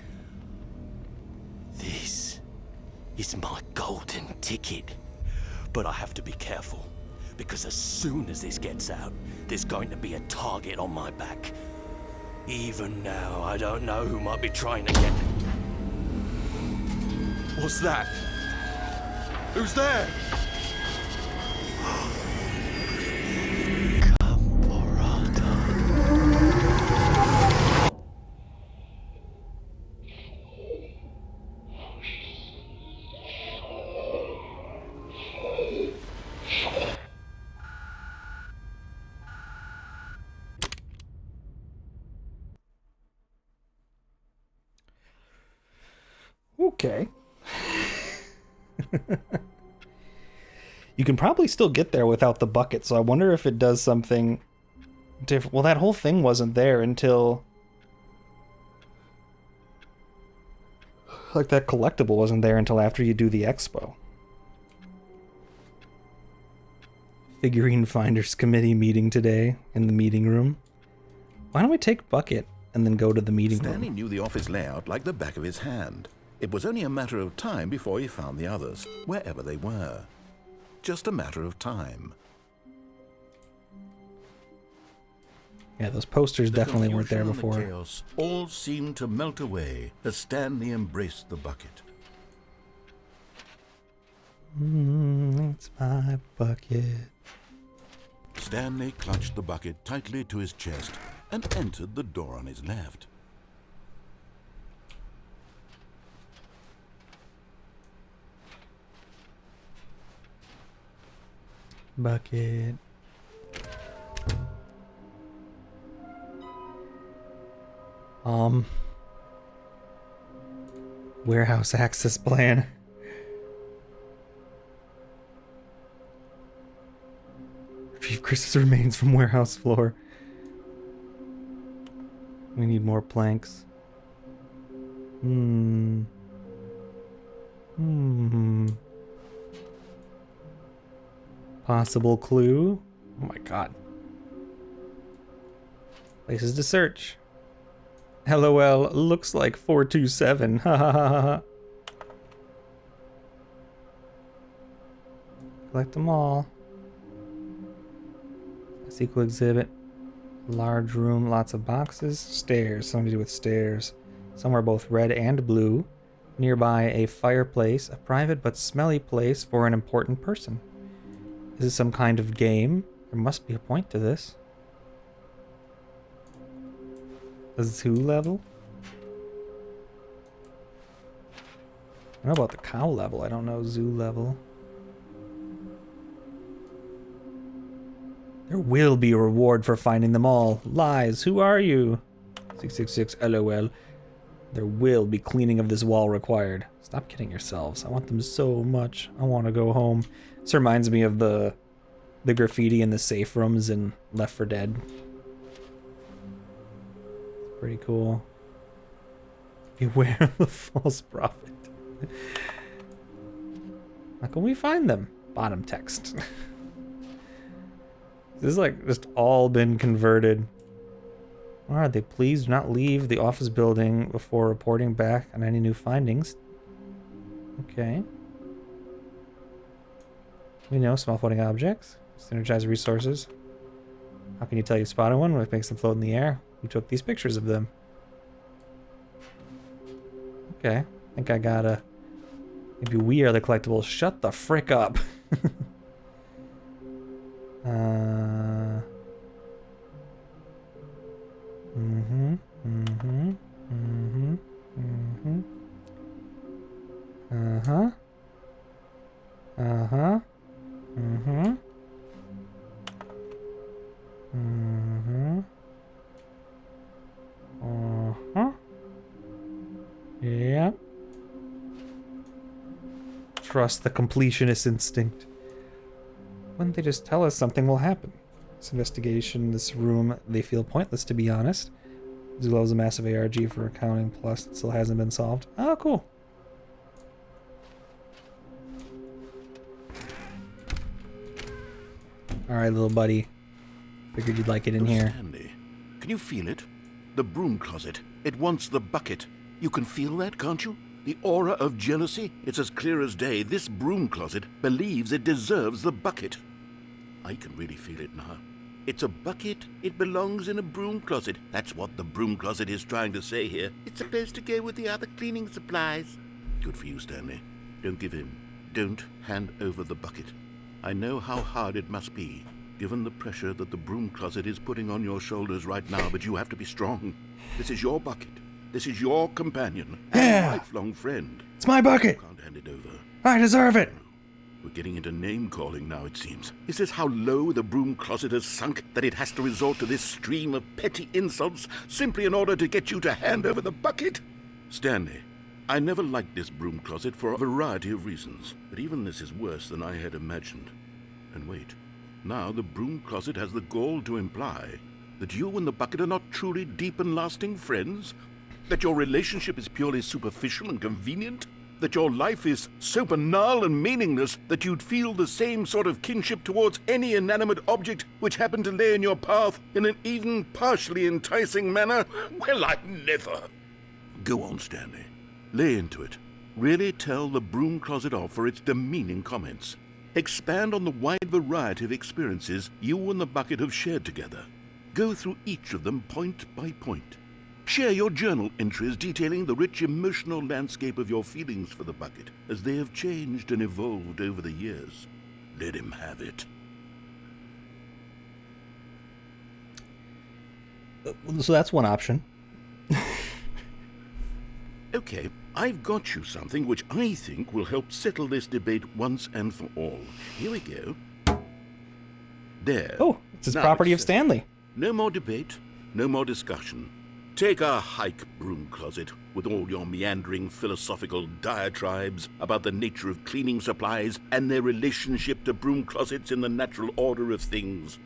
This is my golden ticket. But I have to be careful, because as soon as this gets out, there's going to be a target on my back. Even now, I don't know who might be trying to get... What's that? Who's there? Okay. You can probably still get there without the bucket, so I wonder if it does something different. Well, that whole thing wasn't there until... Like, that collectible wasn't there until after you do the expo. Figurine Finders Committee meeting today in the meeting room. Why don't we take bucket and then go to the meeting room? Stanley knew the office layout like the back of his hand. It was only a matter of time before he found the others, wherever they were. Just a matter of time. Yeah, those posters The definitely weren't there confusion and before. the chaos all seemed to melt away as Stanley embraced the bucket. It's my bucket. Stanley clutched the bucket tightly to his chest and entered the door on his left. Bucket. Warehouse access plan. Retrieve Chris's remains from warehouse floor. We need more planks. Possible clue? Oh my god. Places to search. LOL, looks like 427. Ha ha ha ha. Collect them all. Sequel exhibit. Large room, lots of boxes. Stairs, something to do with stairs. Somewhere both red and blue. Nearby a fireplace, a private but smelly place for an important person. Is this some kind of game? There must be a point to this. A zoo level? I know about the cow level, I don't know zoo level. There will be a reward for finding them all. Lies, who are you? 666 LOL. There will be cleaning of this wall required. Stop kidding yourselves. I want them so much. I want to go home. This reminds me of the graffiti in the safe rooms in Left 4 Dead. Pretty cool. Beware of the false prophet. How can we find them? Bottom text. This is like just all been converted. Where are they? Please do not leave the office building before reporting back on any new findings. Okay. We know small floating objects. Synergize resources. How can you tell you spotted one? What makes them float in the air? Who took these pictures of them? Okay. I think I gotta... Maybe we are the collectibles. Shut the frick up. Yeah. Trust the completionist instinct. Wouldn't they just tell us something will happen? This investigation, this room, they feel pointless, to be honest. Zulo's a massive ARG for accounting, plus it still hasn't been solved. Oh, cool. Alright, little buddy. Figured you'd like it in here. Stanley, can you feel it? The broom closet. It wants the bucket. You can feel that, can't you? The aura of jealousy? It's as clear as day. This broom closet believes it deserves the bucket. I can really feel it now. It's a bucket. It belongs in a broom closet. That's what the broom closet is trying to say here. It's supposed to go with the other cleaning supplies. Good for you, Stanley. Don't give in. Don't hand over the bucket. I know how hard it must be, given the pressure that the broom closet is putting on your shoulders right now, but you have to be strong. This is your bucket. This is your companion. Yeah. And lifelong friend. It's my bucket! You can't hand it over. I deserve it! We're getting into name-calling now, it seems. Is this how low the broom closet has sunk, that it has to resort to this stream of petty insults simply in order to get you to hand over the bucket? Stanley, I never liked this broom closet for a variety of reasons, but even this is worse than I had imagined. And wait, now the broom closet has the gall to imply that you and the bucket are not truly deep and lasting friends? That your relationship is purely superficial and convenient? That your life is so banal and meaningless that you'd feel the same sort of kinship towards any inanimate object which happened to lay in your path in an even partially enticing manner? Well, I never. Go on, Stanley. Lay into it. Really tell the broom closet off for its demeaning comments. Expand on the wide variety of experiences you and the bucket have shared together. Go through each of them point by point. Share your journal entries detailing the rich emotional landscape of your feelings for the bucket as they have changed and evolved over the years. Let him have it. So that's one option. Okay, I've got you something which I think will help settle this debate once and for all. Here we go. There. Oh, it's his Now property of it's Stanley. No more debate, no more discussion. Take a hike, broom closet, with all your meandering philosophical diatribes about the nature of cleaning supplies and their relationship to broom closets in the natural order of things.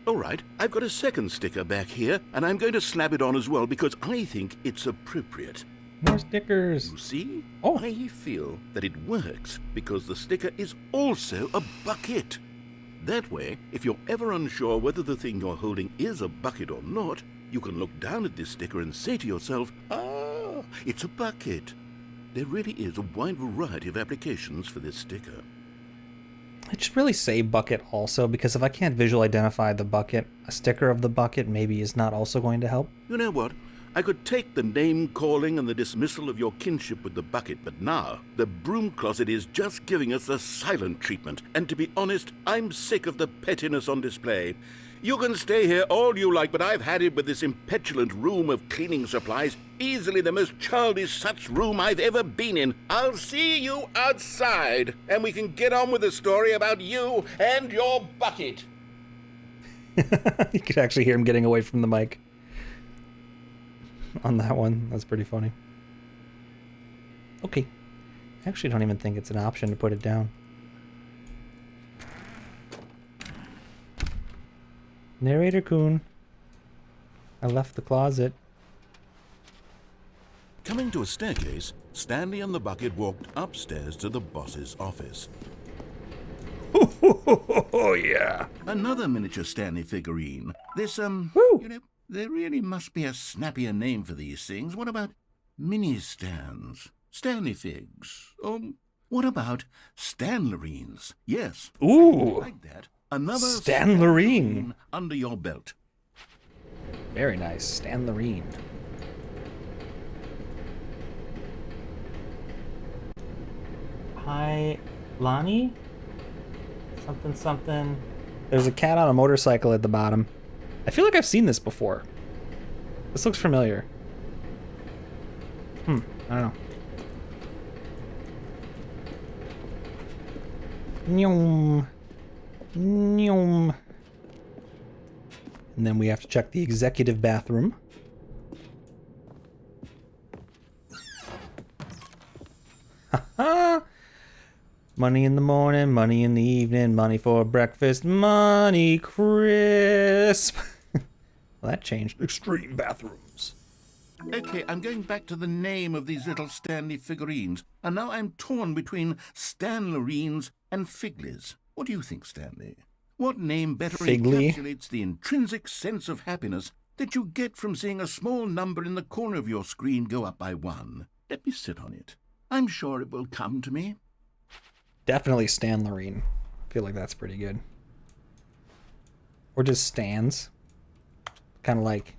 All right, I've got a second sticker back here, and I'm going to slap it on as well because I think it's appropriate. More stickers. You see? Oh. I feel that it works because the sticker is also a bucket. That way, if you're ever unsure whether the thing you're holding is a bucket or not, you can look down at this sticker and say to yourself, ah, it's a bucket. There really is a wide variety of applications for this sticker. I should really say bucket also, because if I can't visually identify the bucket, a sticker of the bucket maybe is not also going to help. You know what? I could take the name-calling and the dismissal of your kinship with the bucket, but now the broom closet is just giving us the silent treatment. And to be honest, I'm sick of the pettiness on display. You can stay here all you like, but I've had it with this impetulant room of cleaning supplies. Easily the most childish such room I've ever been in. I'll see you outside, and we can get on with the story about you and your bucket. You could actually hear him getting away from the mic on that one. That's pretty funny. Okay. I actually don't even think it's an option to put it down. Narrator Kun. I left the closet. Coming to a staircase, Stanley and the bucket walked upstairs to the boss's office. Oh, yeah. Another miniature Stanley figurine. This, Woo. you know, there really must be a snappier name for these things. What about mini-stands? Stanley figs? What about Stanlerines? Yes. Ooh. Like that. Another Stanlerine. under your belt. Very nice. Stanlerine. Hi, Lonnie? Something, something. There's a cat on a motorcycle at the bottom. I feel like I've seen this before. This looks familiar. I don't know. Nyom. Nyom. And then we have to check the executive bathroom. Haha! Money in the morning, money in the evening, money for breakfast, money crisp. Well, that changed. Extreme bathrooms. Okay, I'm going back to the name of these little Stanley figurines, and now I'm torn between Stanlerines and Figlies. What do you think, Stanley? What name better Figly? encapsulates the intrinsic sense of happiness that you get from seeing a small number in the corner of your screen go up by 1? Let me sit on it. I'm sure it will come to me. Definitely Stanlerine. I feel like that's pretty good. Or just Stans. Kind of like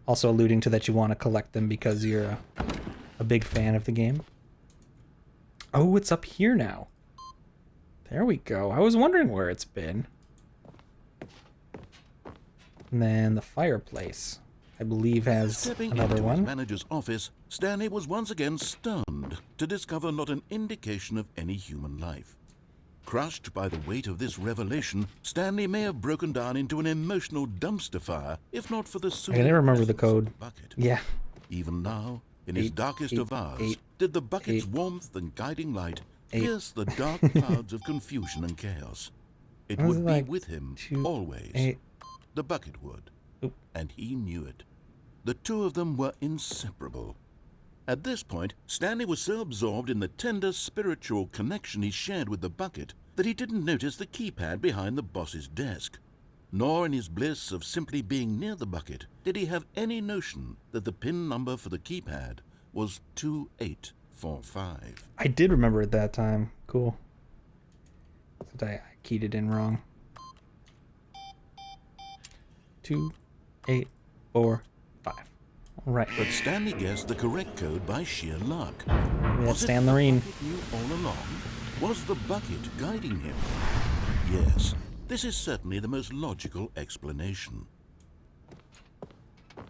also alluding to that you want to collect them because you're a big fan of the game. Oh, it's up here now. There we go. I was wondering where it's been. And then the fireplace, I believe, has Stepping another into his one. manager's office, Stanley was once again stunned to discover not an indication of any human life. Crushed by the weight of this revelation, Stanley may have broken down into an emotional dumpster fire, if not for the I can never remember the presence of code. bucket. Yeah. Even now, in his darkest of hours, 8, did the bucket's warmth and guiding light 8, pierce the dark clouds of confusion and chaos. It What was would it be like? with him 2, always. 8. The bucket would. Oop. And he knew it. The two of them were inseparable. At this point, Stanley was so absorbed in the tender spiritual connection he shared with the bucket that he didn't notice the keypad behind the boss's desk. Nor in his bliss of simply being near the bucket did he have any notion that the PIN number for the keypad was 2845. I did remember at that time. Cool. I keyed it in wrong. 2, 8, 4, 5. All right. But Stanley guessed the correct code by sheer luck. We have Was it Stan the Loreen. bucket knew all along? Was the bucket guiding him? Yes, this is certainly the most logical explanation.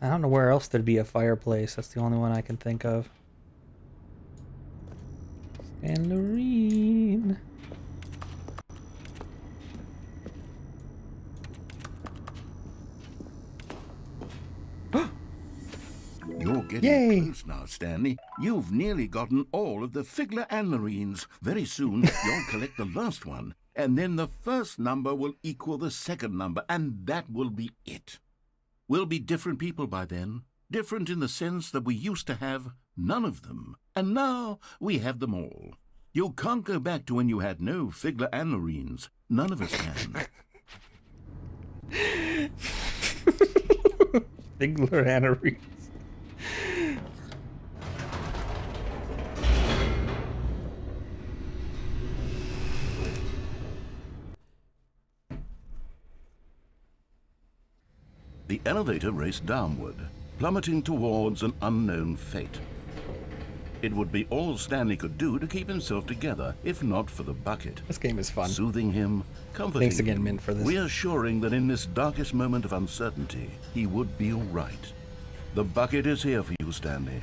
I don't know where else there'd be a fireplace. That's the only one I can think of. Stan Loreen. You're getting Yay! close now, Stanley. You've nearly gotten all of the Figler and Marines. Very soon, you'll collect the last one, and then the first number will equal the second number, and that will be it. We'll be different people by then. Different in the sense that we used to have none of them, and now we have them all. You can't go back to when you had no Figler and Marines. None of us can. Figler and Marines. The elevator raced downward, plummeting towards an unknown fate. It would be all Stanley could do to keep himself together, if not for the bucket. This game is fun. Soothing him, comforting Thanks again, him, Mint, for this. reassuring that in this darkest moment of uncertainty, he would be all right. The bucket is here for you, Stanley.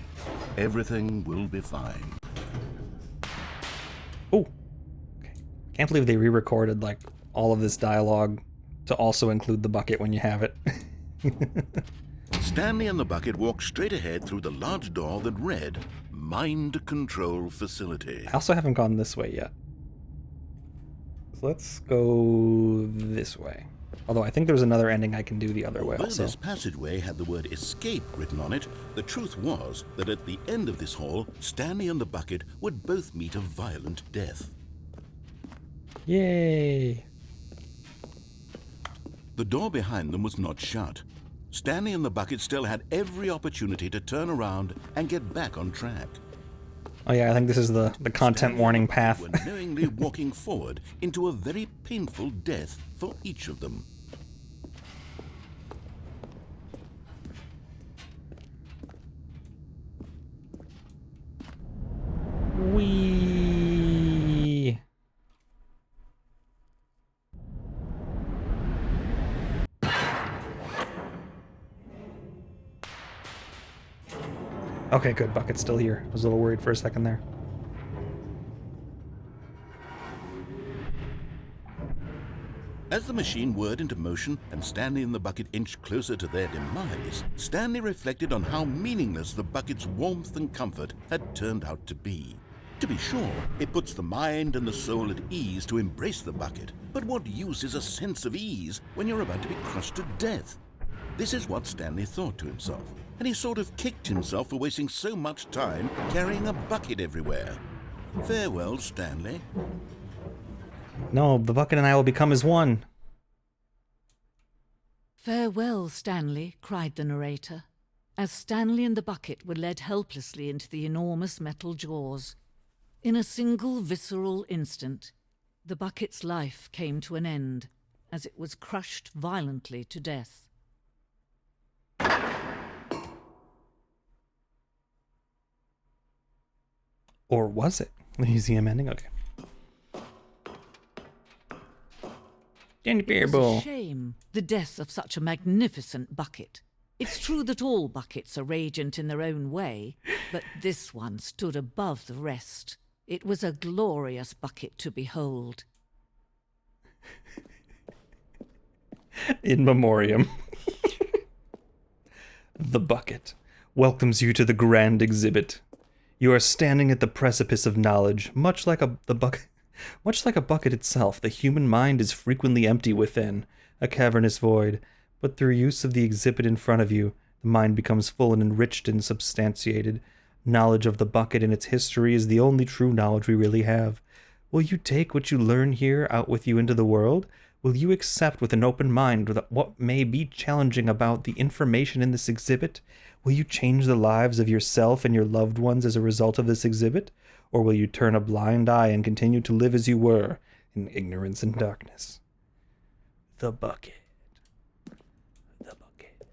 Everything will be fine. Oh, okay. Can't believe they re-recorded like all of this dialogue to also include the bucket when you have it. Stanley and the bucket walked straight ahead through the large door that read, Mind Control Facility. I also haven't gone this way yet. So let's go this way. Although I think there's another ending I can do the other way Although also. this passageway had the word escape written on it, the truth was that at the end of this hall, Stanley and the bucket would both meet a violent death. Yay! The door behind them was not shut. Stanley and the bucket still had every opportunity to turn around and get back on track. Oh yeah, I think this is the content Stanley warning and the bucket path. were knowingly walking forward into a very painful death for each of them. Wee. Okay, good. Bucket's still here. I was a little worried for a second there. As the machine whirred into motion and Stanley and the bucket inched closer to their demise, Stanley reflected on how meaningless the bucket's warmth and comfort had turned out to be. To be sure, it puts the mind and the soul at ease to embrace the bucket, but what use is a sense of ease when you're about to be crushed to death? This is what Stanley thought to himself, and he sort of kicked himself for wasting so much time carrying a bucket everywhere. Farewell, Stanley. No, the bucket and I will become as one. Farewell, Stanley, cried the narrator, as Stanley and the bucket were led helplessly into the enormous metal jaws. In a single visceral instant, the bucket's life came to an end, as it was crushed violently to death. Or was it? Museum ending? Okay. It was a shame, the death of such a magnificent bucket. It's true that all buckets are radiant in their own way, but this one stood above the rest. It was a glorious bucket to behold. In memoriam. The bucket welcomes you to the grand exhibit. You are standing at the precipice of knowledge, much like a bucket itself. The human mind is frequently empty within, a cavernous void, but through use of the exhibit in front of you, the mind becomes full and enriched and substantiated. Knowledge of the bucket and its history is the only true knowledge we really have. Will you take what you learn here out with you into the world? Will you accept with an open mind what may be challenging about the information in this exhibit? Will you change the lives of yourself and your loved ones as a result of this exhibit? Or will you turn a blind eye and continue to live as you were, in ignorance and darkness. The bucket. The bucket.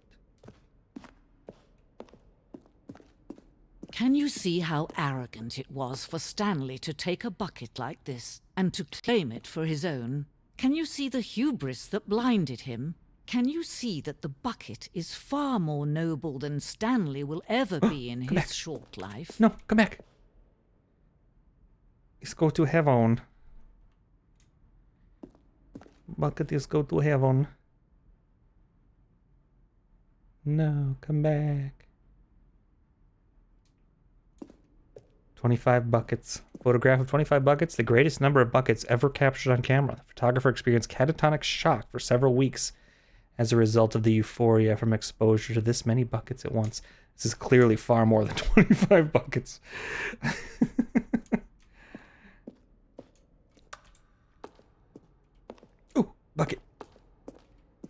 Can you see how arrogant it was for Stanley to take a bucket like this and to claim it for his own? Can you see the hubris that blinded him? Can you see that the bucket is far more noble than Stanley will ever be in his short life? No, come back. Let's go to heaven. Bucket is go to heaven. No, come back. 25 buckets. Photograph of 25 buckets, the greatest number of buckets ever captured on camera. The photographer experienced catatonic shock for several weeks as a result of the euphoria from exposure to this many buckets at once. This is clearly far more than 25 buckets. Ooh, bucket.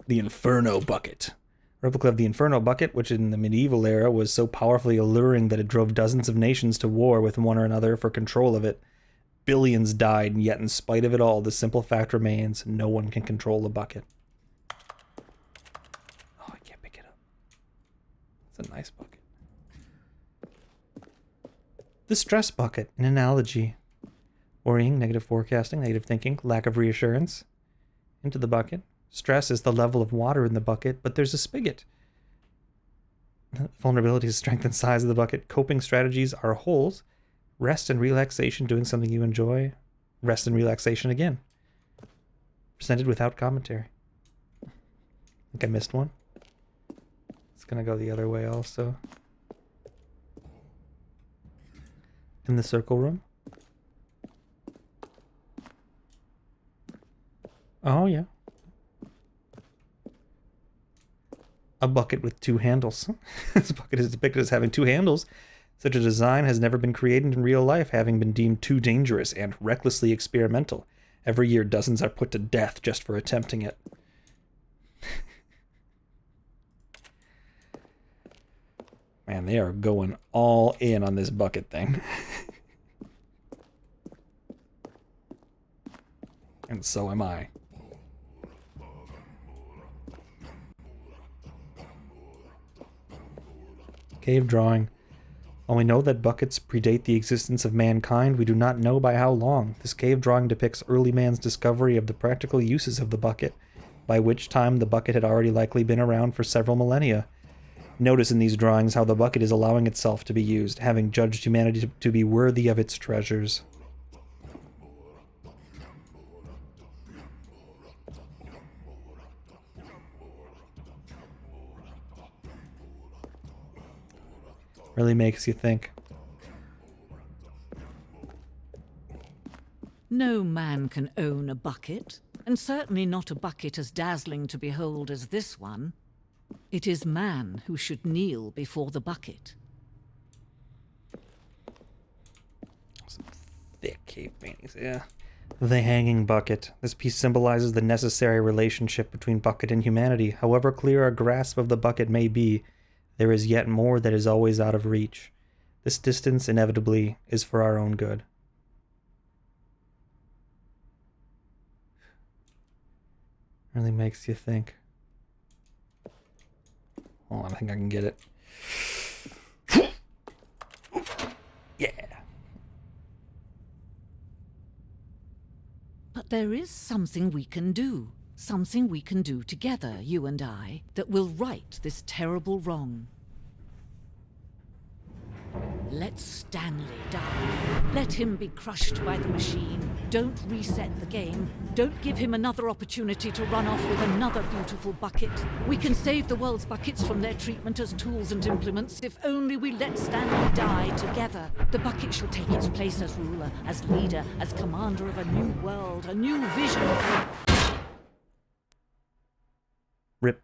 The Inferno bucket. Replica of the Inferno bucket, which in the medieval era was so powerfully alluring that it drove dozens of nations to war with one or another for control of it. Billions died, and yet in spite of it all, the simple fact remains, no one can control a bucket. Oh, I can't pick it up. It's a nice bucket. The stress bucket, an analogy. Worrying, negative forecasting, negative thinking, lack of reassurance. Into the bucket. Stress is the level of water in the bucket, but there's a spigot. Vulnerability is strength and size of the bucket. Coping strategies are holes. Rest and relaxation, doing something you enjoy. Rest and relaxation again. Presented without commentary. I think I missed one. It's gonna go the other way also. In the circle room. Oh, yeah. A bucket with two handles. This bucket is depicted as having two handles. Such a design has never been created in real life, having been deemed too dangerous and recklessly experimental. Every year, dozens are put to death just for attempting it. Man, they are going all in on this bucket thing. And so am I. Cave drawing. While we know that buckets predate the existence of mankind, we do not know by how long. This cave drawing depicts early man's discovery of the practical uses of the bucket, by which time the bucket had already likely been around for several millennia. Notice in these drawings how the bucket is allowing itself to be used, having judged humanity to be worthy of its treasures. Really makes you think. No man can own a bucket, and certainly not a bucket as dazzling to behold as this one. It is man who should kneel before the bucket. Some thick cave paintings, yeah. The hanging bucket. This piece symbolizes the necessary relationship between bucket and humanity. However clear our grasp of the bucket may be, there is yet more that is always out of reach. This distance, inevitably, is for our own good. Really makes you think. Hold on, I think I can get it. Yeah. But there is something we can do. Something we can do together, you and I, that will right this terrible wrong. Let Stanley die. Let him be crushed by the machine. Don't reset the game. Don't give him another opportunity to run off with another beautiful bucket. We can save the world's buckets from their treatment as tools and implements if only we let Stanley die together. The bucket shall take its place as ruler, as leader, as commander of a new world, a new vision. Rip.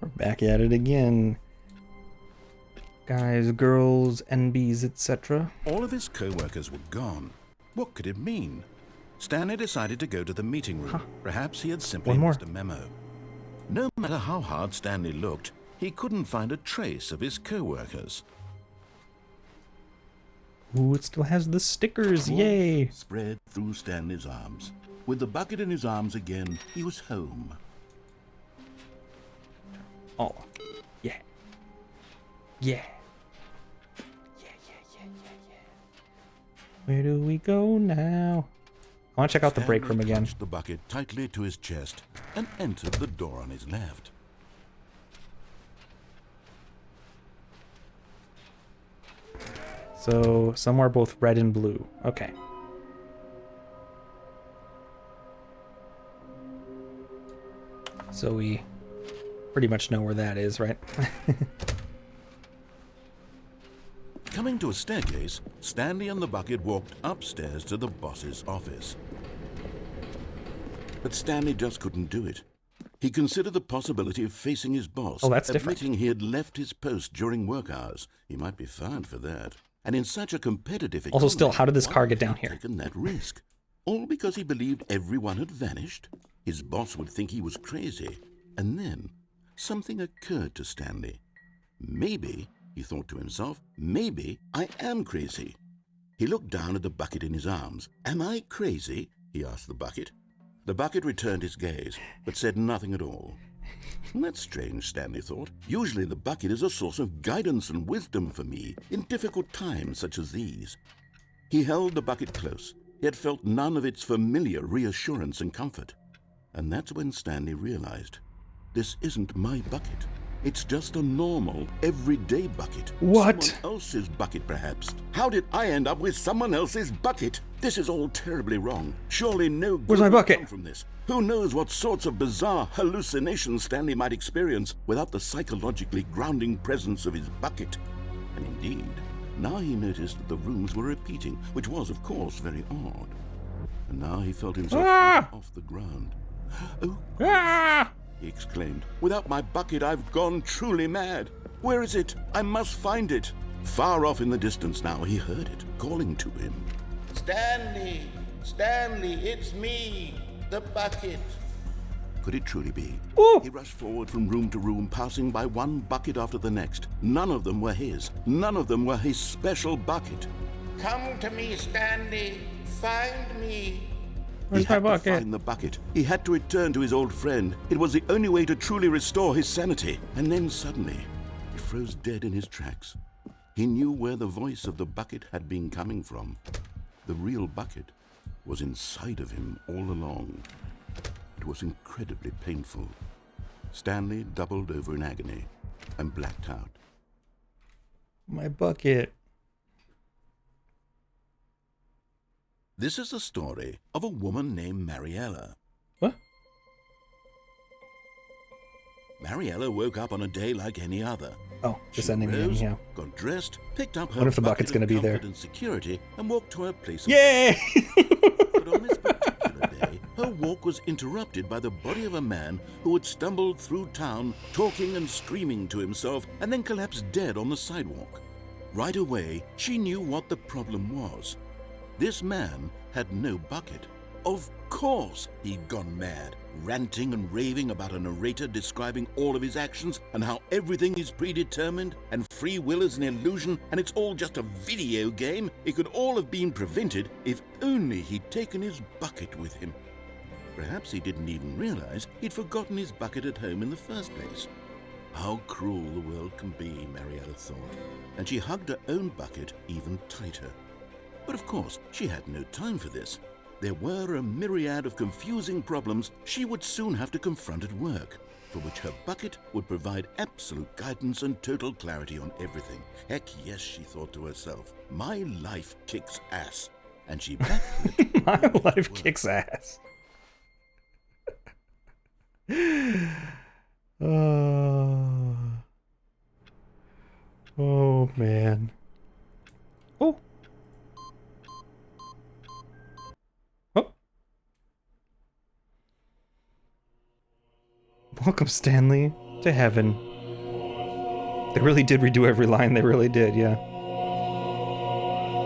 We're back at it again. Guys, girls, NBs, etc. All of his co-workers were gone. What could it mean? Stanley decided to go to the meeting room. Perhaps he had simply One more. missed a memo. No matter how hard Stanley looked, he couldn't find a trace of his co-workers. Ooh, it still has the stickers. Yay! Spread through Stanley's arms. With the bucket in his arms again, he was home. Oh, yeah. Yeah. Where do we go now? I want to check out the break room Stanley again. clutched the bucket tightly to his chest and entered the door on his left. So, some are both red and blue. Okay. So we pretty much know where that is, right? Coming to a staircase, Stanley and the bucket walked upstairs to the boss's office. But Stanley just couldn't do it. He considered the possibility of facing his boss, Oh, that's different. admitting he had left his post during work hours. He might be fired for that. And in such a competitive Also, still, economy, how did this car why get had down he here? taken that risk? All because he believed everyone had vanished? His boss would think he was crazy. And then something occurred to Stanley. Maybe, he thought to himself, maybe I am crazy. He looked down at the bucket in his arms. Am I crazy? He asked the bucket. The bucket returned his gaze, but said nothing at all. That's strange, Stanley thought. Usually the bucket is a source of guidance and wisdom for me in difficult times such as these. He held the bucket close, yet felt none of its familiar reassurance and comfort. And that's when Stanley realized, this isn't my bucket. It's just a normal, everyday bucket. What? Someone else's bucket, perhaps. How did I end up with someone else's bucket? This is all terribly wrong. Surely no good Where's my will bucket? come from this. Who knows what sorts of bizarre hallucinations Stanley might experience without the psychologically grounding presence of his bucket. And indeed, now he noticed that the rooms were repeating, which was, of course, very odd. And now he felt himself off the ground. Oh, Ah! he exclaimed. Without my bucket, I've gone truly mad. Where is it? I must find it. Far off in the distance now, he heard it, calling to him. Stanley! Stanley, it's me! The bucket! Could it truly be? Ooh. He rushed forward from room to room, passing by one bucket after the next. None of them were his. None of them were his special bucket. Come to me, Stanley! Find me! Where's He had my to bucket? find the bucket. He had to return to his old friend. It was the only way to truly restore his sanity. And then suddenly, he froze dead in his tracks. He knew where the voice of the bucket had been coming from. The real bucket was inside of him all along. It was incredibly painful. Stanley doubled over in agony and blacked out. My bucket. This is the story of a woman named Mariella. What? Mariella woke up on a day like any other. Oh, just She ending the game, rose, yeah. got dressed, picked up her Wonder if the bucket's bucket of gonna be there. comfort and security, and walked to her place of Yay! But on this particular day, her walk was interrupted by the body of a man who had stumbled through town, talking and screaming to himself, and then collapsed dead on the sidewalk. Right away, she knew what the problem was. This man had no bucket. Of course he'd gone mad, ranting and raving about a narrator describing all of his actions and how everything is predetermined and free will is an illusion and it's all just a video game. It could all have been prevented if only he'd taken his bucket with him. Perhaps he didn't even realize he'd forgotten his bucket at home in the first place. How cruel the world can be, Mariella thought, and she hugged her own bucket even tighter. But of course, she had no time for this. There were a myriad of confusing problems she would soon have to confront at work, for which her bucket would provide absolute guidance and total clarity on everything. Heck yes, she thought to herself, my life kicks ass. And she backflipped. My life kicks ass. Oh man. Oh. Oh. Welcome, Stanley, to heaven. They really did redo every line. They really did, yeah.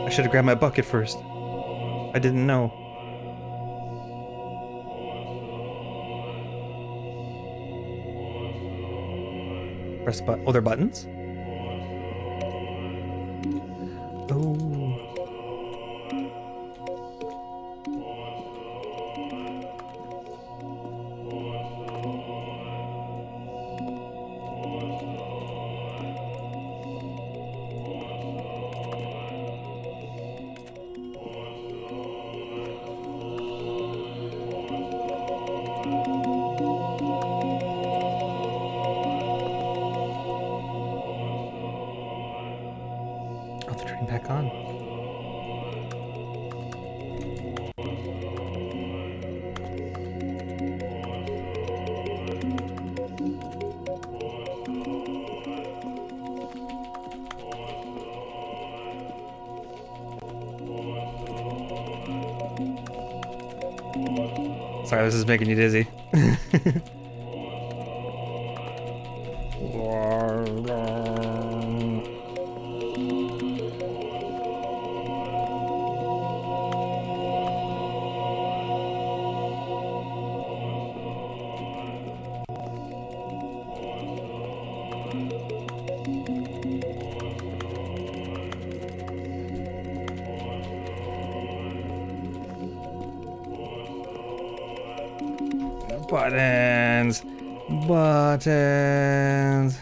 I should have grabbed my bucket first. I didn't know. Press button. Oh, they're buttons? Oh. Oh, they're turning back on. Sorry, this is making you dizzy. Buttons. Buttons.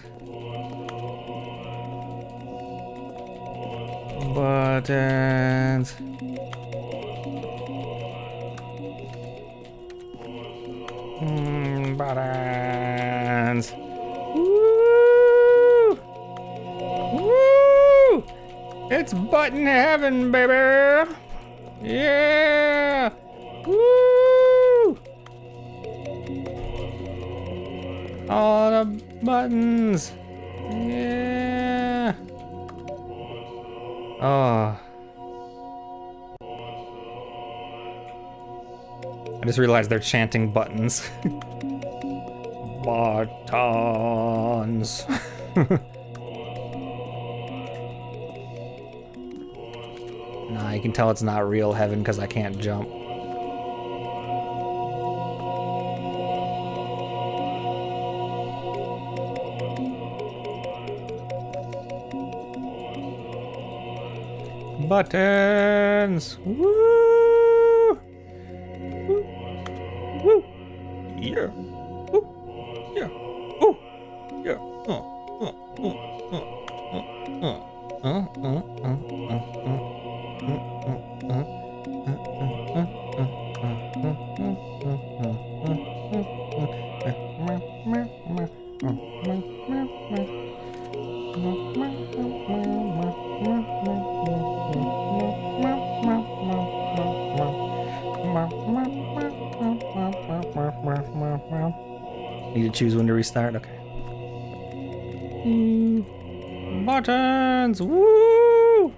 Buttons. Buttons. Woo! Woo! It's button heaven, baby! Yeah! Woo! All the buttons. Yeah. Oh. I just realized they're chanting buttons. Buttons. Nah, you can tell it's not real heaven because I can't jump. Buttons! Woo! Woo! Woo! Yeah! Woo! Yeah! Woo! Yeah! Need to choose when to restart? Okay. Buttons! Woo!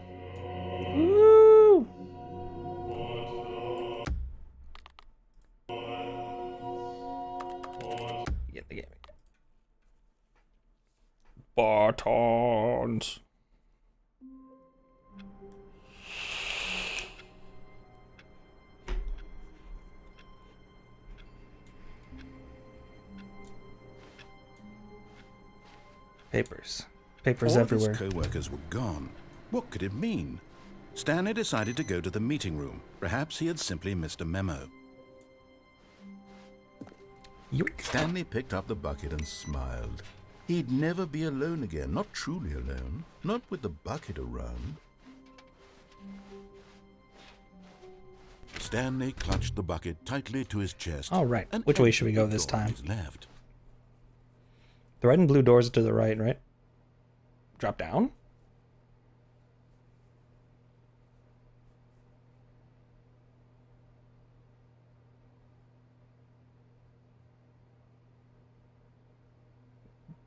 Woo! Get the game. Buttons. Papers. Papers All everywhere. of his co-workers were gone. What could it mean? Stanley decided to go to the meeting room. Perhaps he had simply missed a memo. Yoink. Stanley picked up the bucket and smiled. He'd never be alone again, not truly alone, not with the bucket around. Stanley clutched the bucket tightly to his chest. All right. Which way should we go this time? His left. The red and blue doors are to the right, right? Drop down?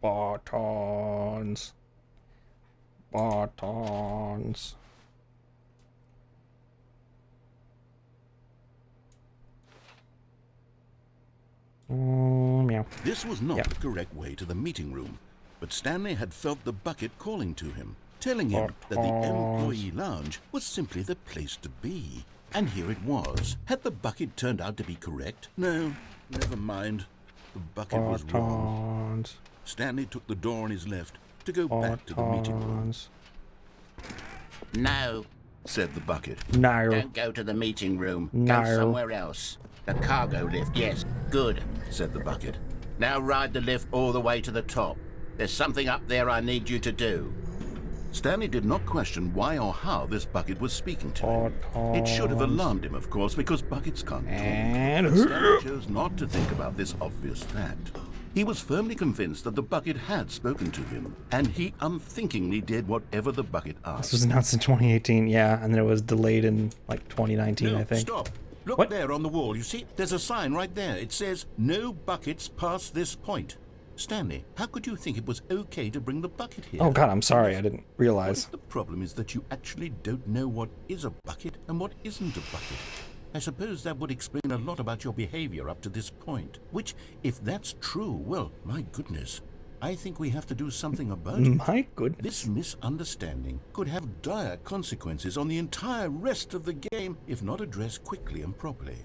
Buttons. Buttons. Meow. This was not the correct way to the meeting room, but Stanley had felt the bucket calling to him, telling him that the employee lounge was simply the place to be. And here it was. Had the bucket turned out to be correct? No, never mind. The bucket was wrong. Stanley took the door on his left to go back to the meeting room. No, Said the bucket. No. don't go to the meeting room. No. Go somewhere else. The cargo lift, yes, good. Said the bucket. Now ride the lift all the way to the top. There's something up there I need you to do. Stanley did not question why or how this bucket was speaking to him. It should have alarmed him, of course, because buckets can't talk. And But Stanley chose not to think about this obvious fact. He was firmly convinced that the bucket had spoken to him, and he unthinkingly did whatever the bucket asked. this was announced in 2018, yeah, and then it was delayed in like 2019, No, I think. stop. Look What? there on the wall. You see, there's a sign right there. It says, "No buckets past this point." Stanley, how could you think it was okay to bring the bucket here? Oh god, I'm sorry, I didn't What realize. if the problem is that you actually don't know what is a bucket and what isn't a bucket? I suppose that would explain a lot about your behavior up to this point. Which, if that's true, well, my goodness, I think we have to do something about it. My goodness. This misunderstanding could have dire consequences on the entire rest of the game if not addressed quickly and properly.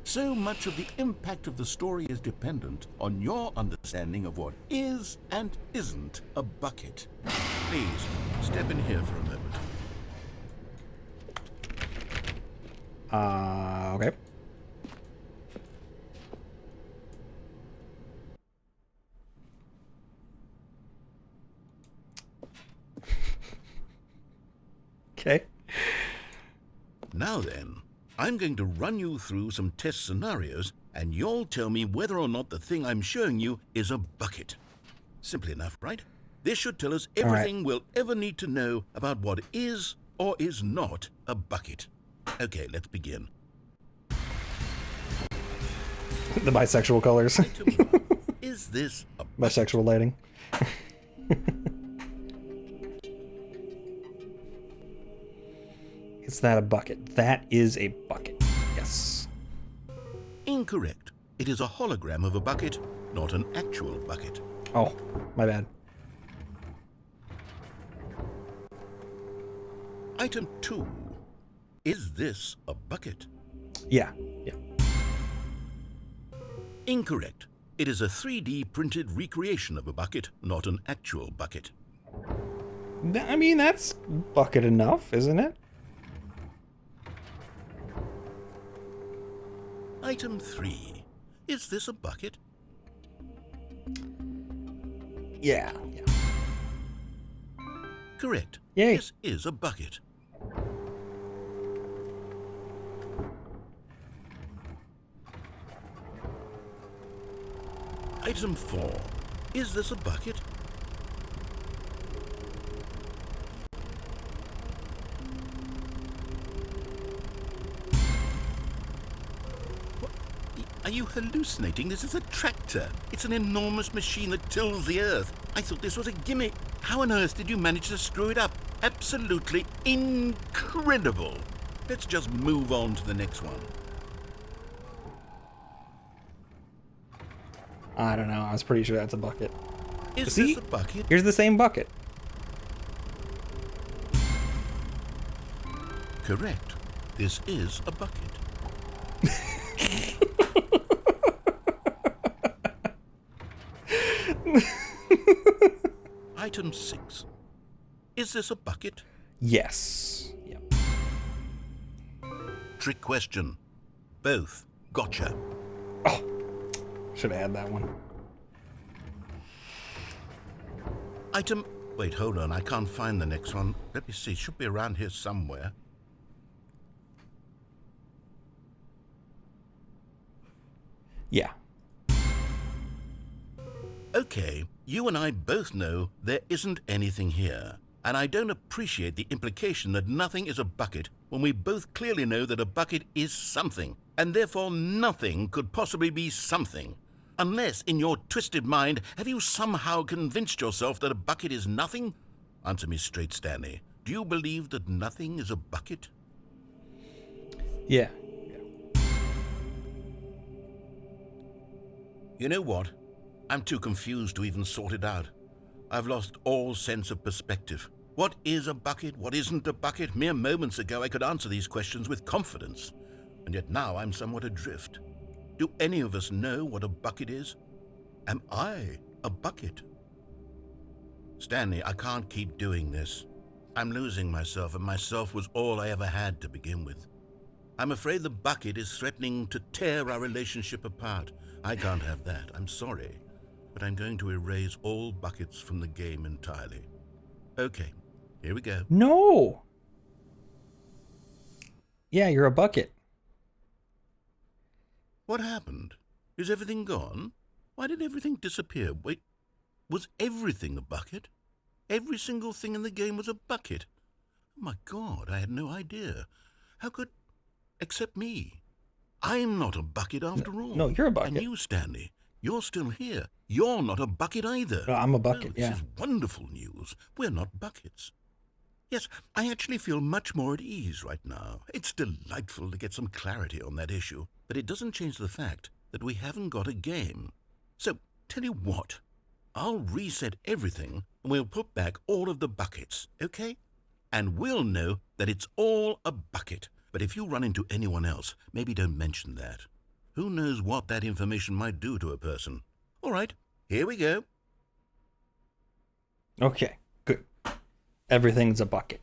So much of the impact of the story is dependent on your understanding of what is and isn't a bucket. Please, step in here for a moment. Okay. Okay. Now then, I'm going to run you through some test scenarios, and you'll tell me whether or not the thing I'm showing you is a bucket. Simple enough, right? This should tell us everything we'll ever need to know about what is or is not a bucket. Okay, let's begin. The bisexual colors. Item 1. Is this a bucket? Bisexual lighting. It's not a bucket. That is a bucket. Yes. Incorrect. It is a hologram of a bucket, not an actual bucket. Oh, my bad. Item 2. Is this a bucket? Yeah. Yeah. Incorrect. It is a 3D printed recreation of a bucket, not an actual bucket. I mean, that's bucket enough, isn't it? Item 3. Is this a bucket? Yeah. Yeah. Correct. Yay. This is a bucket. Item 4. Is this a bucket? Are you hallucinating? This is a tractor. It's an enormous machine that tills the earth. I thought this was a gimmick. How on earth did you manage to screw it up? Absolutely incredible. Let's just move on to the next one. I don't know. I was pretty sure that's a bucket. Is See? this a bucket? Here's the same bucket. Correct. This is a bucket. Item 6. Is this a bucket? Yes. Yep. Trick question. Both. Gotcha. Oh, should have had that one. Item... Wait, hold on. I can't find the next one. Let me see. It should be around here somewhere. Yeah. Okay, you and I both know there isn't anything here. And I don't appreciate the implication that nothing is a bucket when we both clearly know that a bucket is something, and therefore nothing could possibly be something. Unless, in your twisted mind, have you somehow convinced yourself that a bucket is nothing? Answer me straight, Stanley. Do you believe that nothing is a bucket? Yeah. You know what? I'm too confused to even sort it out. I've lost all sense of perspective. What is a bucket? What isn't a bucket? Mere moments ago I could answer these questions with confidence, and yet now I'm somewhat adrift. Do any of us know what a bucket is? Am I a bucket? Stanley, I can't keep doing this. I'm losing myself, and myself was all I ever had to begin with. I'm afraid the bucket is threatening to tear our relationship apart. I can't have that. I'm sorry, but I'm going to erase all buckets from the game entirely. Okay, here we go. No! Yeah, you're a bucket. What happened? Is everything gone? Why did everything disappear? Wait, was everything a bucket? Every single thing in the game was a bucket. Oh my God, I had no idea. How could... except me. I'm not a bucket after all. No, you're a bucket. And you, Stanley, you're still here. You're not a bucket either. No, I'm a bucket, This is wonderful news. We're not buckets. Yes, I actually feel much more at ease right now. It's delightful to get some clarity on that issue, but it doesn't change the fact that we haven't got a game. So, tell you what, I'll reset everything and we'll put back all of the buckets, okay? And we'll know that it's all a bucket. But if you run into anyone else, maybe don't mention that. Who knows what that information might do to a person? All right, here we go. Okay, good. Everything's a bucket.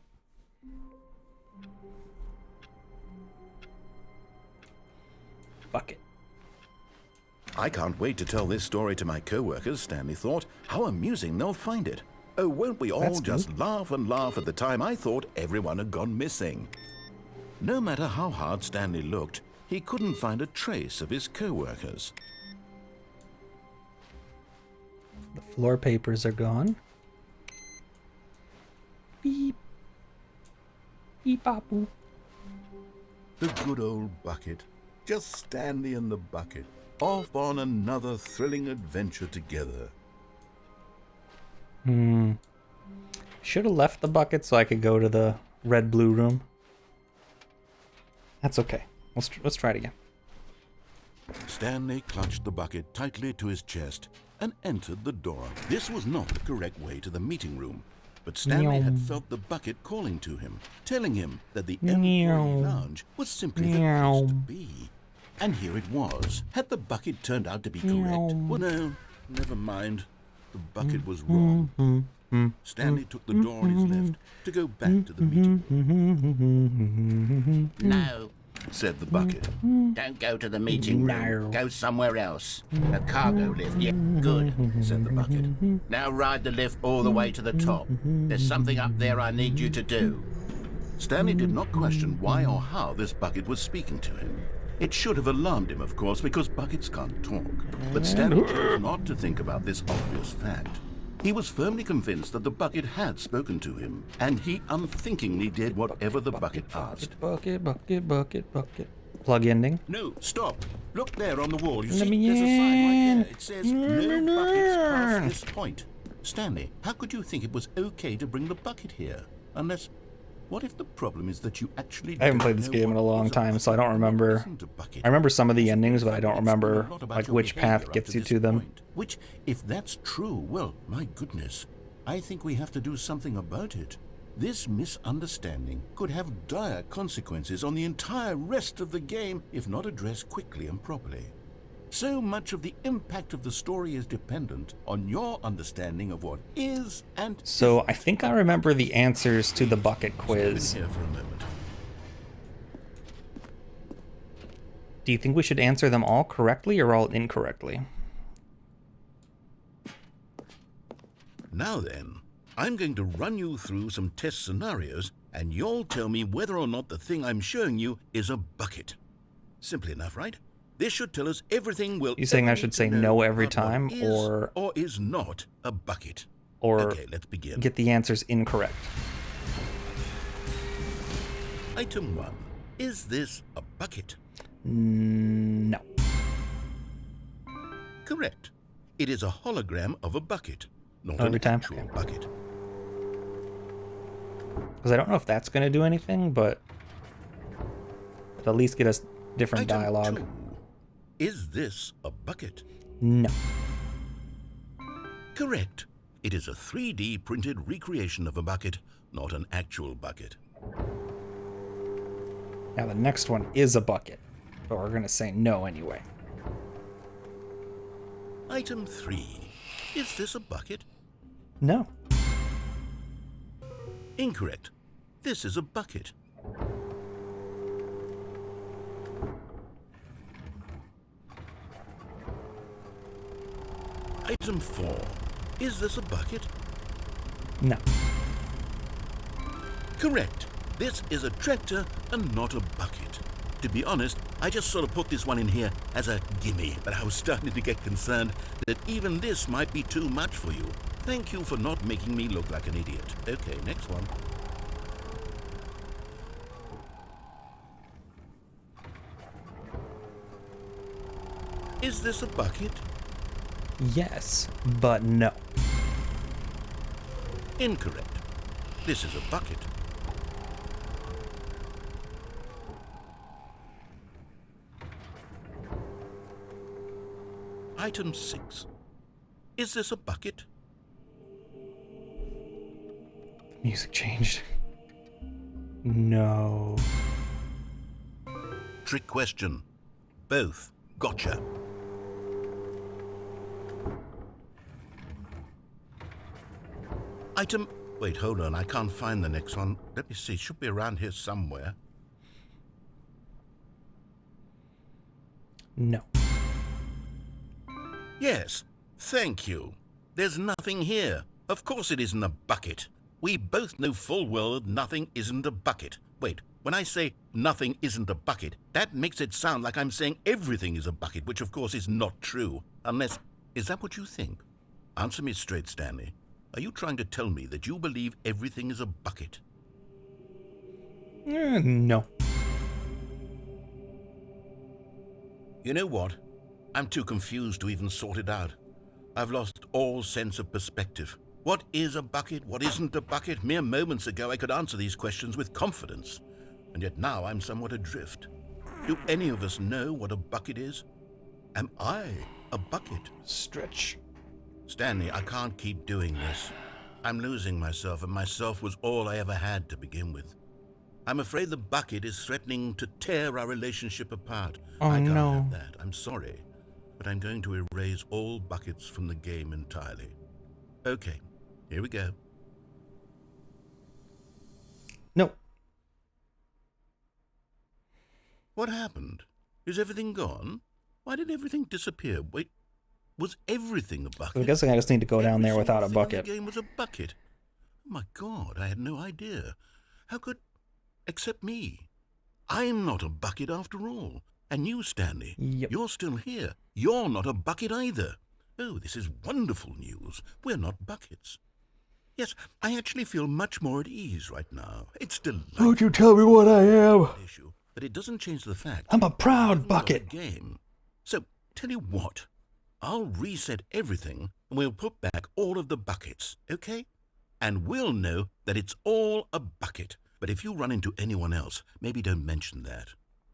Bucket. I can't wait to tell this story to my co-workers, Stanley thought. How amusing they'll find it. Oh, won't we all That's just good. laugh and laugh at the time I thought everyone had gone missing. No matter how hard Stanley looked, he couldn't find a trace of his co-workers. The floor papers are gone. Beep. Beep bop boop. The good old bucket. Just Stanley and the bucket. Off on another thrilling adventure together. Should have left the bucket so I could go to the red-blue room. That's okay. Let's try it again. Stanley clutched the bucket tightly to his chest and entered the door. This was not the correct way to the meeting room, but Stanley had felt the bucket calling to him, telling him that the employee lounge was simply the place to be. And here it was. Had the bucket turned out to be correct? Well, no, never mind. The bucket was wrong. Stanley took the door on his left to go back to the meeting room. No, Said the bucket. don't go to the meeting room. Go somewhere else. A cargo lift. Yeah, good. Said the bucket. Now ride the lift all the way to the top. There's something up there I need you to do. Stanley did not question why or how this bucket was speaking to him. It should have alarmed him, of course, because buckets can't talk. But Stanley chose not to think about this obvious fact. He was firmly convinced that the bucket had spoken to him, and he unthinkingly did whatever the bucket asked. Bucket. Plug ending. No, stop. Look there on the wall. You Let see, me there's a sign right in. there. It says, no buckets past this point. Stanley, how could you think it was okay to bring the bucket here? Unless, what if the problem is that you actually I haven't don't played this know game in a what long is time, bucket so I don't or what remember. isn't a bucket? I remember some of the It's endings, but I been don't remember a lot about like your which behavior path up gets you this to them. point. Which, if that's true, well, my goodness, I think we have to do something about it. This misunderstanding could have dire consequences on the entire rest of the game if not addressed quickly and properly. So much of the impact of the story is dependent on your understanding of what is and So I think I remember the answers to the bucket quiz. Stand in here for a moment. Do you think we should answer them all correctly or all incorrectly? Now then, I'm going to run you through some test scenarios, and you'll tell me whether or not the thing I'm showing you is a bucket. Simple enough, right? This should tell us everything we'll You saying ever I need should to say know no every about what time, is or is not a bucket. or Okay, let's begin. get the answers incorrect? Item 1. Is this a bucket? No. Correct. It is a hologram of a bucket, not Every an time? actual Okay. bucket. Because I don't know if that's going to do anything, but it'll at least get us different Item dialogue. 2. Is this a bucket? No. Correct. It is a 3D printed recreation of a bucket, not an actual bucket. Now the next one is a bucket, but we're gonna say no anyway. Item 3. Is this a bucket? No. Incorrect. This is a bucket. Item 4. Is this a bucket? No. Correct. This is a tractor and not a bucket. To be honest, I just sort of put this one in here as a gimme, but I was starting to get concerned that even this might be too much for you. Thank you for not making me look like an idiot. Okay, next one. Is this a bucket? Yes, but no. Incorrect. This is a bucket. Item 6. Is this a bucket? Music changed. No. Trick question. Both. Gotcha. Item... Wait, hold on. I can't find the next one. Let me see. It should be around here somewhere. No. Yes. Thank you. There's nothing here. Of course it isn't a bucket. We both know full well that nothing isn't a bucket. Wait, when I say nothing isn't a bucket, that makes it sound like I'm saying everything is a bucket, which of course is not true. Unless... Is that what you think? Answer me straight, Stanley. Are you trying to tell me that you believe everything is a bucket? No. You know what? I'm too confused to even sort it out. I've lost all sense of perspective. What is a bucket? What isn't a bucket? Mere moments ago I could answer these questions with confidence. And yet now I'm somewhat adrift. Do any of us know what a bucket is? Am I a bucket? Stretch. Stanley, I can't keep doing this. I'm losing myself, and myself was all I ever had to begin with. I'm afraid the bucket is threatening to tear our relationship apart. Oh, I can't no. have that. I'm sorry, but I'm going to erase all buckets from the game entirely. Okay, here we go. No. What happened? Is everything gone? Why did everything disappear? Wait, was everything a bucket? I'm guessing I just need to go down there without a Every single bucket. thing in the game was a bucket. Oh my God, I had no idea. How could... Except me. I'm not a bucket after all. And you, Stanley, Yep. you're still here. You're not a bucket either. Oh, this is wonderful news. We're not buckets. Yes, I actually feel much more at ease right now. It's delightful. Don't you tell me what I am. Issue, but it doesn't change the fact. I'm a proud I've got a bucket. game. So, tell you what. I'll reset everything and we'll put back all of the buckets, okay? And we'll know that it's all a bucket. But if you run into anyone else, maybe don't mention that.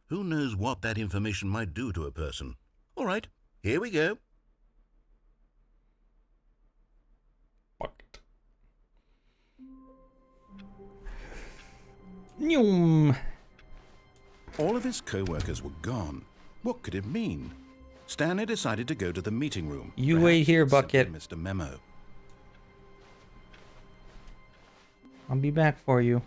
Who knows what that information might do to a person? All right, here we go. Bucket. Nyum. All of his co-workers were gone. What could it mean? Stanley decided to go to the meeting room. You wait Perhaps here, he'd simply Bucket. missed a memo. I'll be back for you.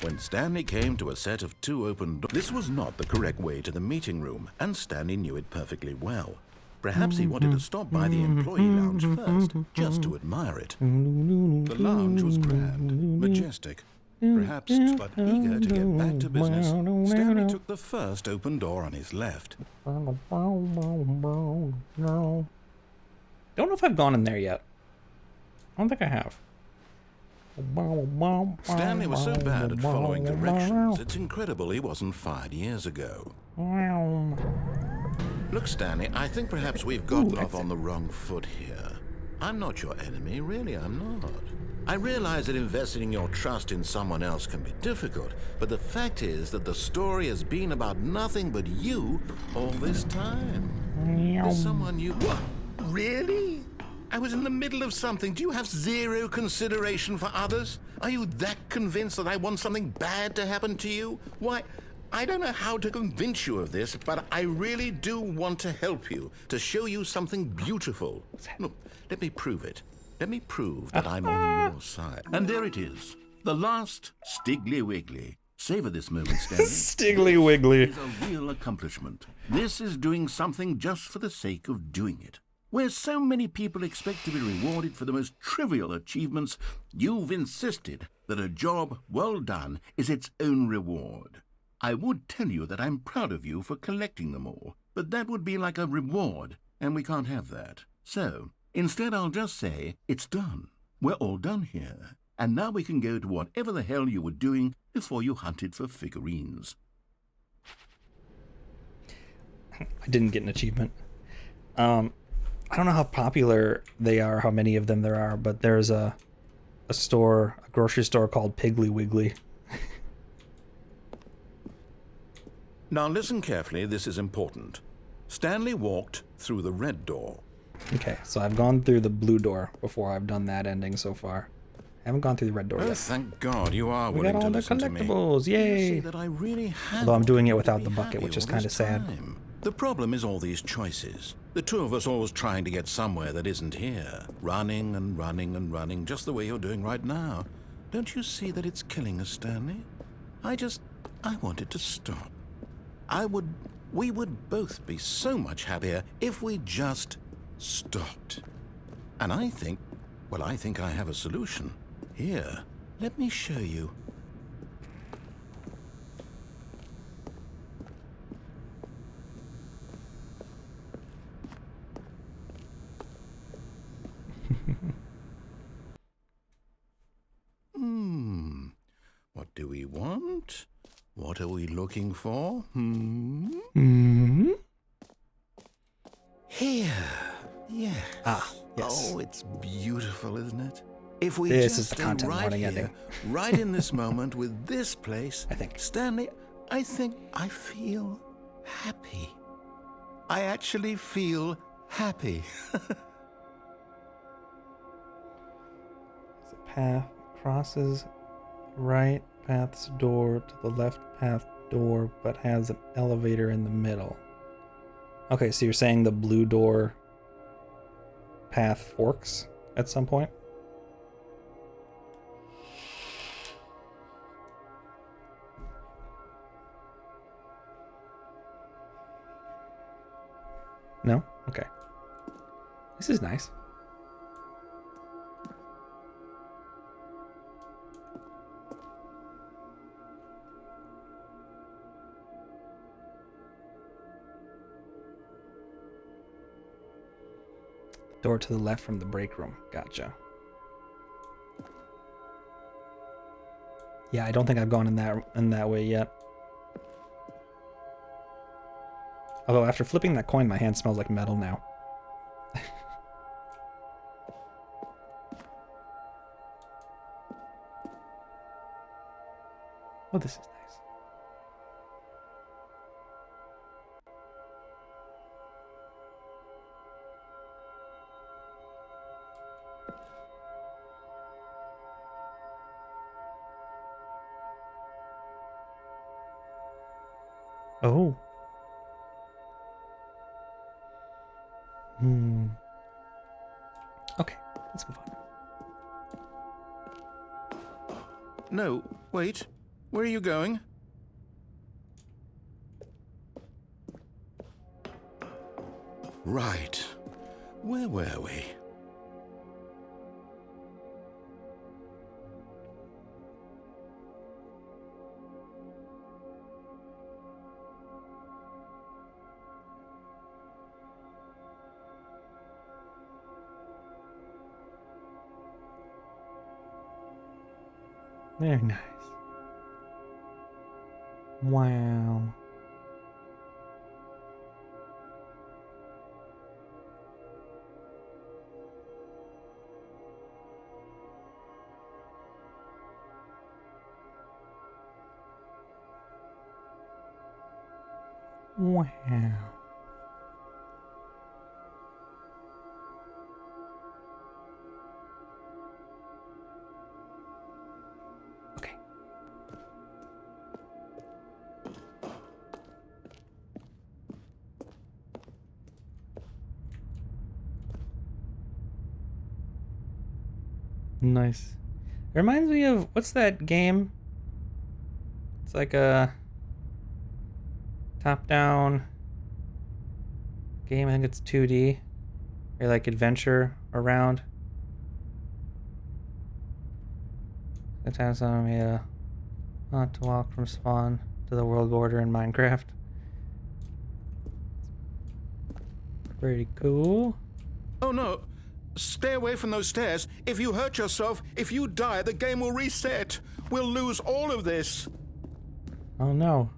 When Stanley came to a set of 2 open doors, this was not the correct way to the meeting room, and Stanley knew it perfectly well. Perhaps he wanted to stop by the employee lounge first, just to admire it. The lounge was grand, majestic. Perhaps, but eager to get back to business, Stanley took the first open door on his left. Don't know if I've gone in there yet. I don't think I have. Stanley was so bad at following directions, it's incredible he wasn't fired years ago. Look, Stanley, I think perhaps we've gotten off on the wrong foot here. I'm not your enemy, really, I'm not. I realize that investing your trust in someone else can be difficult, but the fact is that the story has been about nothing but you all this time. There's someone you... What? Really? I was in the middle of something. Do you have zero consideration for others? Are you that convinced that I want something bad to happen to you? Why, I don't know how to convince you of this, but I really do want to help you, to show you something beautiful. Look, let me prove it. Let me prove that I'm on your side. And there it is. The last Stiggly Wiggly. Savor this moment, Stanley. Stiggly Wiggly. This is a real accomplishment. This is doing something just for the sake of doing it. Where so many people expect to be rewarded for the most trivial achievements, you've insisted that a job well done is its own reward. I would tell you that I'm proud of you for collecting them all, but that would be like a reward, and we can't have that. So, instead I'll just say, it's done. We're all done here. And now we can go to whatever the hell you were doing before you hunted for figurines. I didn't get an achievement. I don't know how popular they are, how many of them there are, but there's a grocery store called Piggly Wiggly. Now listen carefully, this is important. Stanley walked through the red door. Okay, so I've gone through the blue door before. I've done that ending so far. I haven't gone through the red door Oh, yet. thank God you are We willing got to all the listen to me. collectibles, You yay! see that I really have Although I'm doing it wanted without to the be bucket, happy which is all kind of this sad. time. The problem is all these choices. The two of us always trying to get somewhere that isn't here. Running and running and running, just the way you're doing right now. Don't you see that it's killing us, Stanley? I want it to stop. We would both be so much happier if we just stopped. And I think I have a solution. Here, let me show you. What do we want? What are we looking for? Here. Yes. Yes. Oh, it's beautiful, isn't it? If we This just is the stay content right warning here, ending. right in this moment with this place, I think. Stanley, I think I feel happy. I actually feel happy. Path crosses right path's door to the left path door, but has an elevator in the middle. Okay, so you're saying the blue door path forks at some point? No? Okay. This is nice. Door to the left from the break room. Gotcha. Yeah, I don't think I've gone in that way yet. Although after flipping that coin, my hand smells like metal now. Oh, this is nice. Oh. Okay, let's move on. No, wait. Where are you going? Right. Where were we? Very nice. Wow. Wow. Nice. It reminds me of, what's that game? It's like a top-down game. I think it's 2D. Or like adventure around. Sometimes I'm want to walk from spawn to the world border in Minecraft. Pretty cool. Oh no! Stay away from those stairs. If you hurt yourself, if you die, the game will reset. We'll lose all of this. Oh no.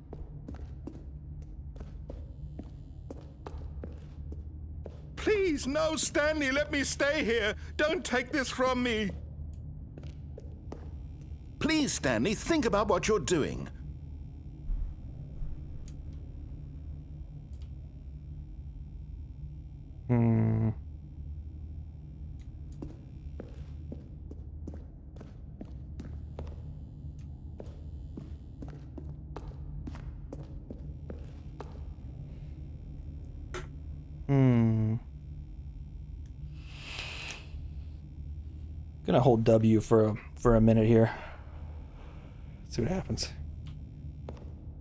Please, no, Stanley, let me stay here. Don't take this from me. Please, Stanley, think about what you're doing. Gonna hold W for a minute here. See what happens.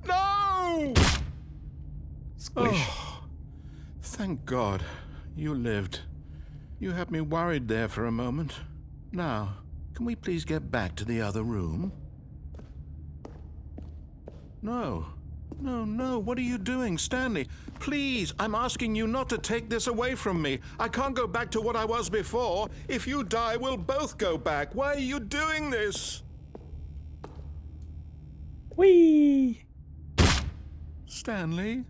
No! Squish. Oh, thank God you lived. You had me worried there for a moment. Now, can we please get back to the other room? No. No, what are you doing, Stanley? Please, I'm asking you not to take this away from me. I can't go back to what I was before. If you die, we'll both go back. Why are you doing this? Whee! Stanley,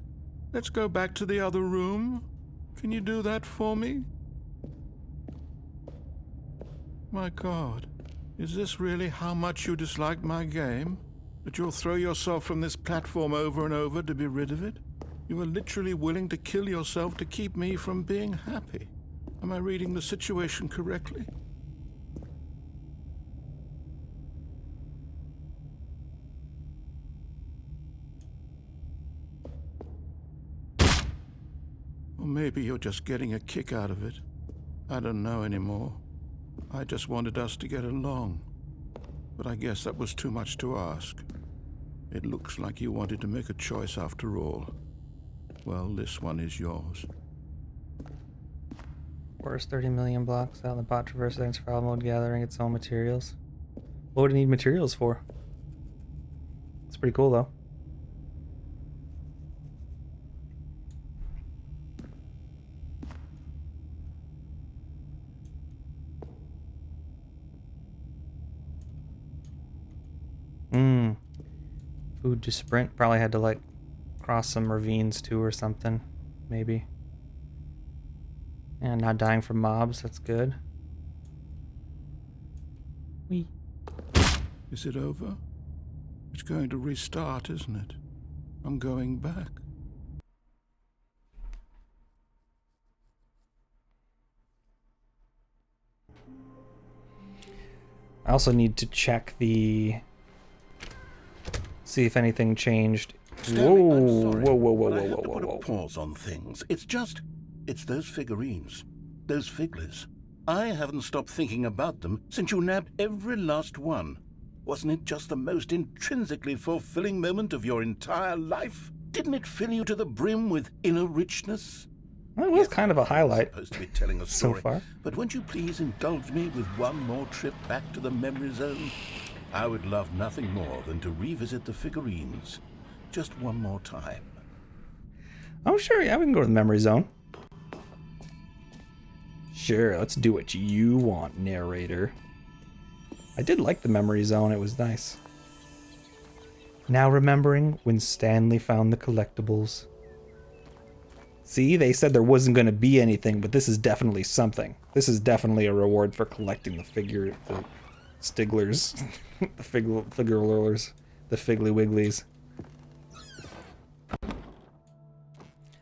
let's go back to the other room. Can you do that for me? My God, is this really how much you dislike my game? That you'll throw yourself from this platform over and over to be rid of it? You are literally willing to kill yourself to keep me from being happy. Am I reading the situation correctly? Or maybe you're just getting a kick out of it. I don't know anymore. I just wanted us to get along. But I guess that was too much to ask. It looks like you wanted to make a choice after all. Well, this one is yours. Where's 30 million blocks out in the bot traverse in survival mode gathering its own materials? What would it need materials for? It's pretty cool though. Food to sprint. Probably had to like cross some ravines too or something. Maybe. And not dying from mobs. That's good. Wee. Is it over? It's going to restart, isn't it? I'm going back. I also need to check the... see if anything changed. Stanley, Whoa, I'm sorry, whoa, but I have to put whoa. a pause on things. It's those figurines, those figglers. I haven't stopped thinking about them since you nabbed every last one. Wasn't it just the most intrinsically fulfilling moment of your entire life? Didn't it fill you to the brim with inner richness? That was kind of a highlight Supposed to be telling a so story, far. but won't you please indulge me with one more trip back to the memory zone? I would love nothing more than to revisit the figurines. Just one more time. Oh, sure, yeah, we can go to the memory zone. Sure, let's do what you want, narrator. I did like the memory zone, it was nice. Now remembering when Stanley found the collectibles. See, they said there wasn't going to be anything, but this is definitely something. This is definitely a reward for collecting the figure, the Stigglers, the figurlers, the Figgly Wigglies.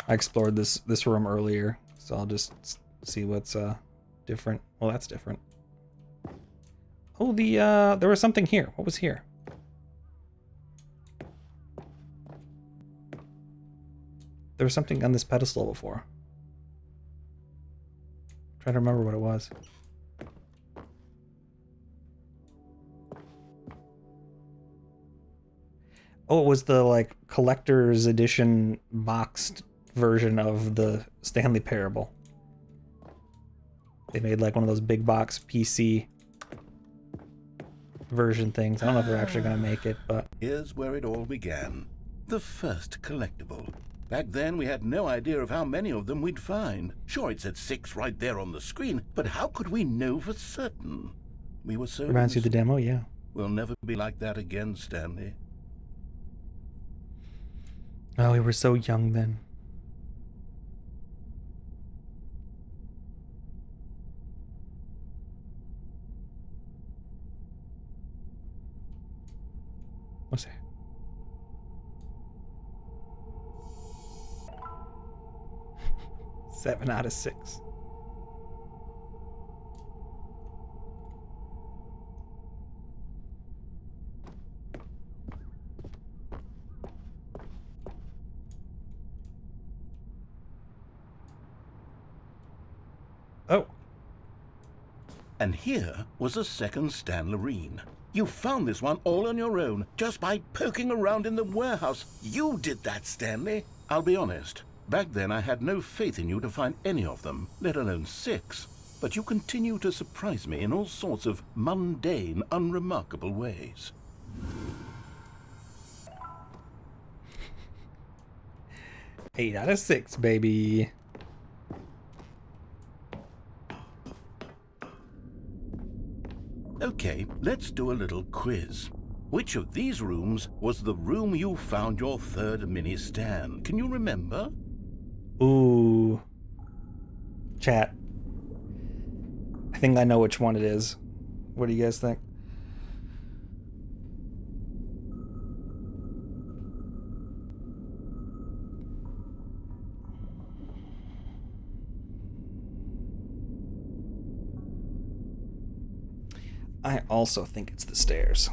I explored this room earlier, so I'll just see what's different. Well, that's different. Oh, there was something here. What was here? There was something on this pedestal before. I'm trying to remember what it was. Oh, it was the like collector's edition boxed version of the Stanley Parable. They made like one of those big box PC version things. I don't know if they're actually going to make it, but... Here's where it all began. The first collectible. Back then, we had no idea of how many of them we'd find. Sure, it said 6 right there on the screen, but how could we know for certain? We were so... Reminds you of the demo, yeah. We'll never be like that again, Stanley. Oh, we were so young then. What's that? Seven out of 6. Oh. And here was a second Stanley. You found this one all on your own, just by poking around in the warehouse. You did that, Stanley. I'll be honest. Back then, I had no faith in you to find any of them, let alone 6. But you continue to surprise me in all sorts of mundane, unremarkable ways. Eight out of 6, baby. Okay, let's do a little quiz. Which of these rooms was the room you found your third mini Stan? Can you remember? Ooh. Chat. I think I know which one it is. What do you guys think? I also think it's the stairs.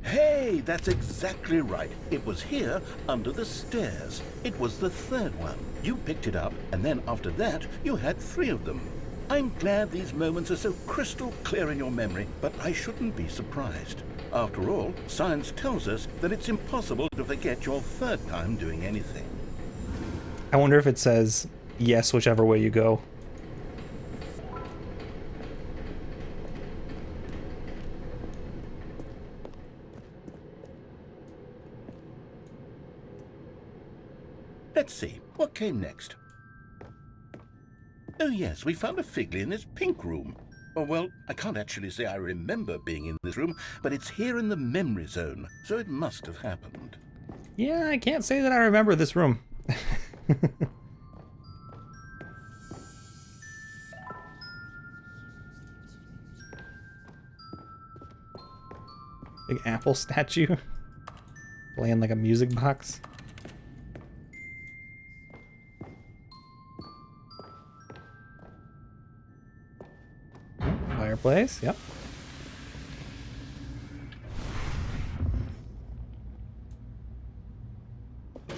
Hey, that's exactly right. It was here, under the stairs. It was the third one. You picked it up, and then after that, you had 3 of them. I'm glad these moments are so crystal clear in your memory, but I shouldn't be surprised. After all, science tells us that it's impossible to forget your third time doing anything. I wonder if it says yes whichever way you go. Let's see, what came next? Oh yes, we found a Figley in this pink room. Oh, well, I can't actually say I remember being in this room, but it's here in the memory zone, so it must have happened. Yeah, I can't say that I remember this room. Big apple statue. Playing like a music box. Fireplace, yep.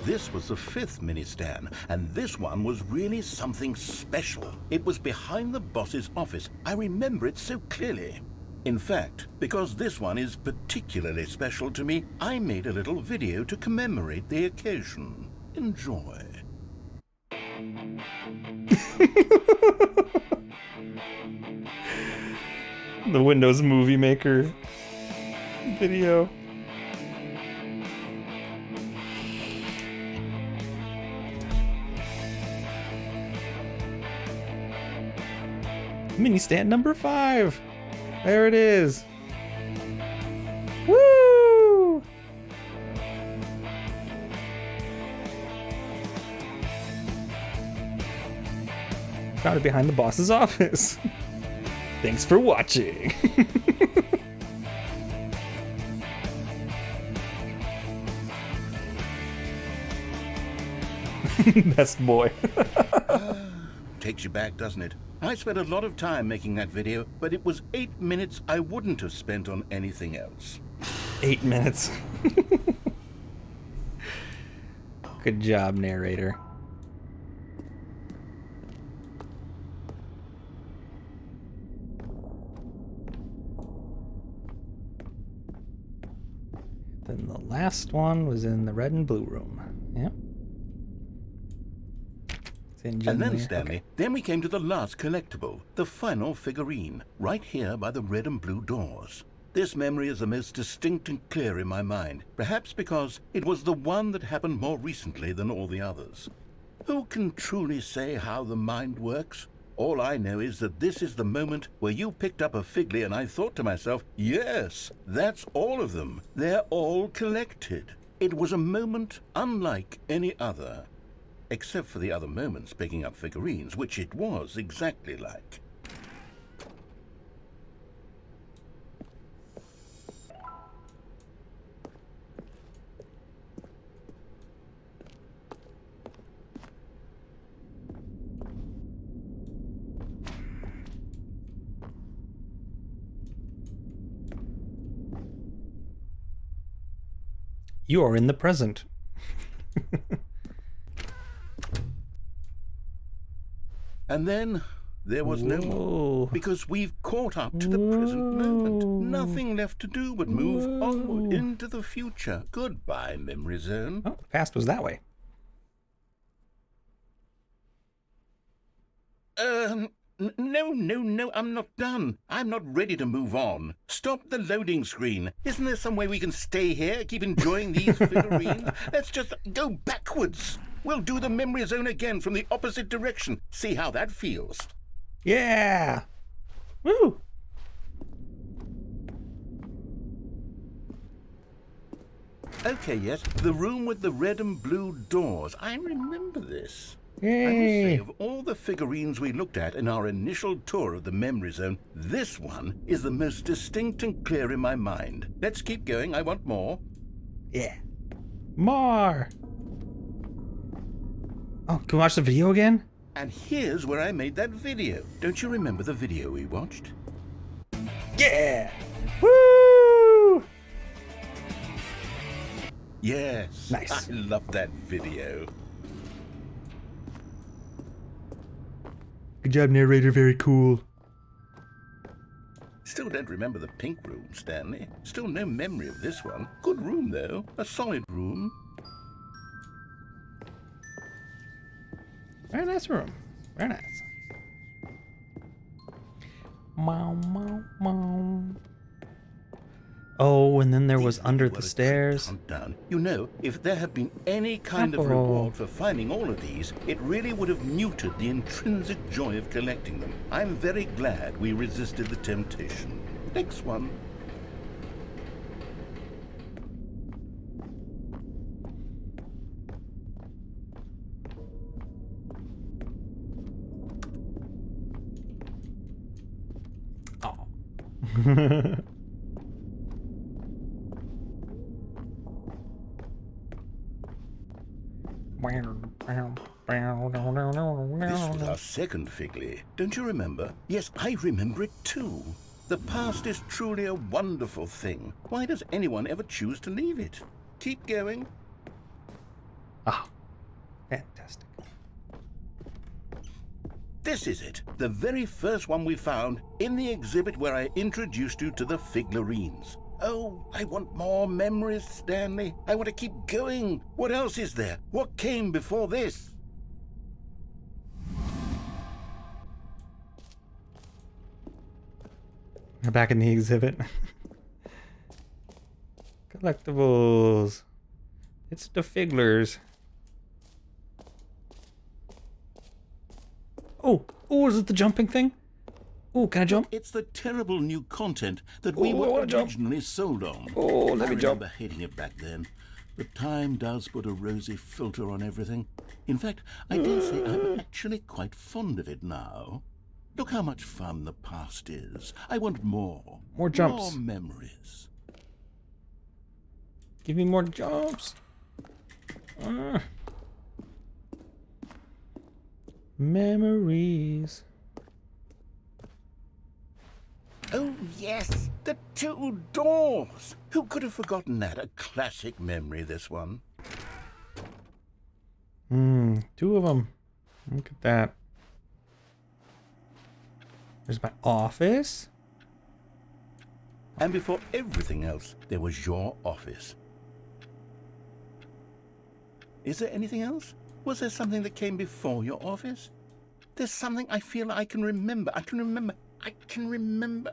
This was the 5th mini Stan, and this one was really something special. It was behind the boss's office. I remember it so clearly. In fact, because this one is particularly special to me, I made a little video to commemorate the occasion. Enjoy. The Windows Movie Maker video. Mini stand number 5. There it is. Woo! Found it behind the boss's office. Thanks for watching. Best boy. Takes you back, doesn't it? I spent a lot of time making that video, but it was 8 minutes I wouldn't have spent on anything else. 8 minutes. Good job, narrator. last one was in the red and blue room. Yep. And then, Stanley, then we came to the last collectible, the final figurine, right here by the red and blue doors. This memory is the most distinct and clear in my mind, perhaps because it was the one that happened more recently than all the others. Who can truly say how the mind works? All I know is that this is the moment where you picked up a Figley and I thought to myself, yes, that's all of them. They're all collected. It was a moment unlike any other. Except for the other moments picking up figurines, which it was exactly like. You are in the present. And then there was no more, because we've caught up to the present moment. Nothing left to do but move onward into the future. Goodbye, Memory Zone. Oh, the past was that way. No, I'm not done. I'm not ready to move on. Stop the loading screen. Isn't there some way we can stay here, keep enjoying these figurines? Let's just go backwards. We'll do the Memory Zone again from the opposite direction. See how that feels. Yeah! Woo! Okay, yes, the room with the red and blue doors. I remember this. Yay. I must say, of all the figurines we looked at in our initial tour of the Memory Zone, this one is the most distinct and clear in my mind. Let's keep going. I want more. Yeah. More! Oh, can we watch the video again? And here's where I made that video. Don't you remember the video we watched? Yeah! Woo! Yes. Nice. I love that video. Good job, narrator. Very cool. Still don't remember the pink room, Stanley. Still no memory of this one. Good room, though. A solid room. Very nice room. Very nice. Meow, meow, meow. Oh, and then there was under the stairs. Done. You know, if there had been any kind of reward for finding all of these, it really would have muted the intrinsic joy of collecting them. I'm very glad we resisted the temptation. Next one. Oh. This was our second Figley. Don't you remember? Yes, I remember it too. The past is truly a wonderful thing. Why does anyone ever choose to leave it? Keep going. Ah, fantastic. This is it. The very first one we found in the exhibit where I introduced you to the figurines. Oh, I want more memories, Stanley. I want to keep going. What else is there? What came before this? We're back in the exhibit. Collectibles. It's the Figglers. Oh, is it the jumping thing? Oh, can I jump? It's the terrible new content that we were originally sold on. Oh, let me jump. I remember hating it back then. But time does put a rosy filter on everything. In fact, I dare say I'm actually quite fond of it now. Look how much fun the past is. I want more. More jumps. More memories. Give me more jumps. Memories. Oh, yes, the two doors. Who could have forgotten that? A classic memory, this one. Two of them. Look at that. There's my office. And before everything else, there was your office. Is there anything else? Was there something that came before your office? There's something I feel I can remember. I can remember.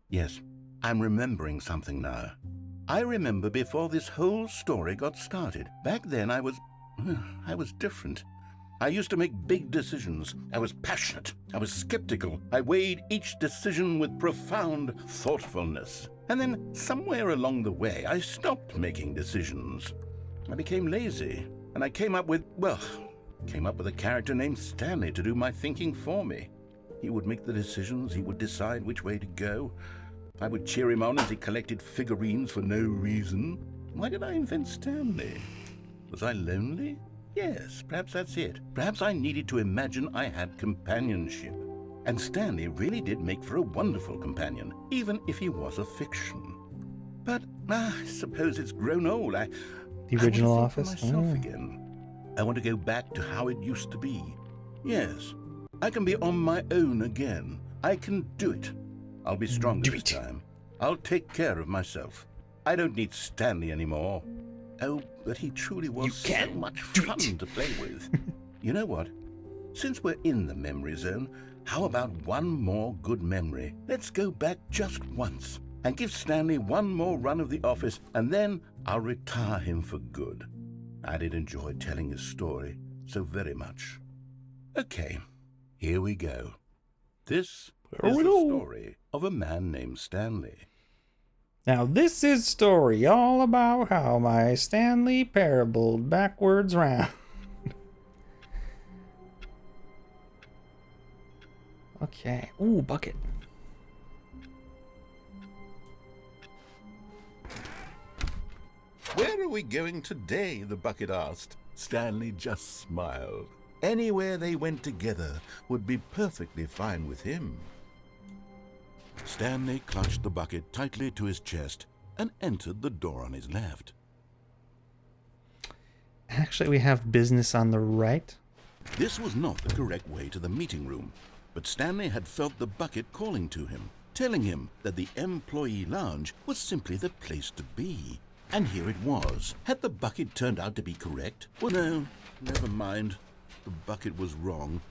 Yes, I'm remembering something now. I remember before this whole story got started. Back then I was different. I used to make big decisions. I was passionate. I was skeptical. I weighed each decision with profound thoughtfulness. And then somewhere along the way, I stopped making decisions. I became lazy, and I came up with a character named Stanley to do my thinking for me. He would make the decisions. He would decide which way to go. I would cheer him on as he collected figurines for no reason. Why did I invent Stanley? Was I lonely? Yes, perhaps that's it. Perhaps I needed to imagine I had companionship. And Stanley really did make for a wonderful companion, even if he was a fiction. But I suppose it's grown old. The original I Office? For myself again. I want to go back to how it used to be. Yes, I can be on my own again. I can do it. I'll be stronger this time. I'll take care of myself. I don't need Stanley anymore. Oh, but he truly was so much fun to play with. You know what? Since we're in the memory zone, how about one more good memory? Let's go back just once and give Stanley one more run of the office, and then I'll retire him for good. I did enjoy telling his story so very much. Okay, here we go. This is the story of a man named Stanley. Now this is story all about how my Stanley parabled backwards round. Okay. Ooh, bucket. Where are we going today? The bucket asked. Stanley just smiled. Anywhere they went together would be perfectly fine with him. Stanley clutched the bucket tightly to his chest and entered the door on his left. Actually, we have business on the right. This was not the correct way to the meeting room, but Stanley had felt the bucket calling to him, telling him that the employee lounge was simply the place to be. And here it was. Had the bucket turned out to be correct? Well, no, never mind. The bucket was wrong.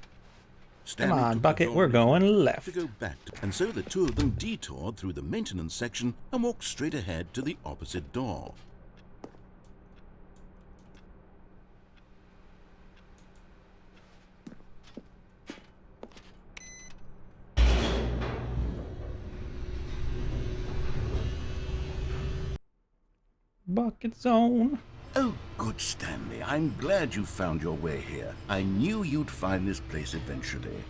Stanley Come on, bucket, we're going left. To go back and so the two of them detoured through the maintenance section and walked straight ahead to the opposite door. Bucket zone. Oh, good, Stanley. I'm glad you found your way here. I knew you'd find this place eventually.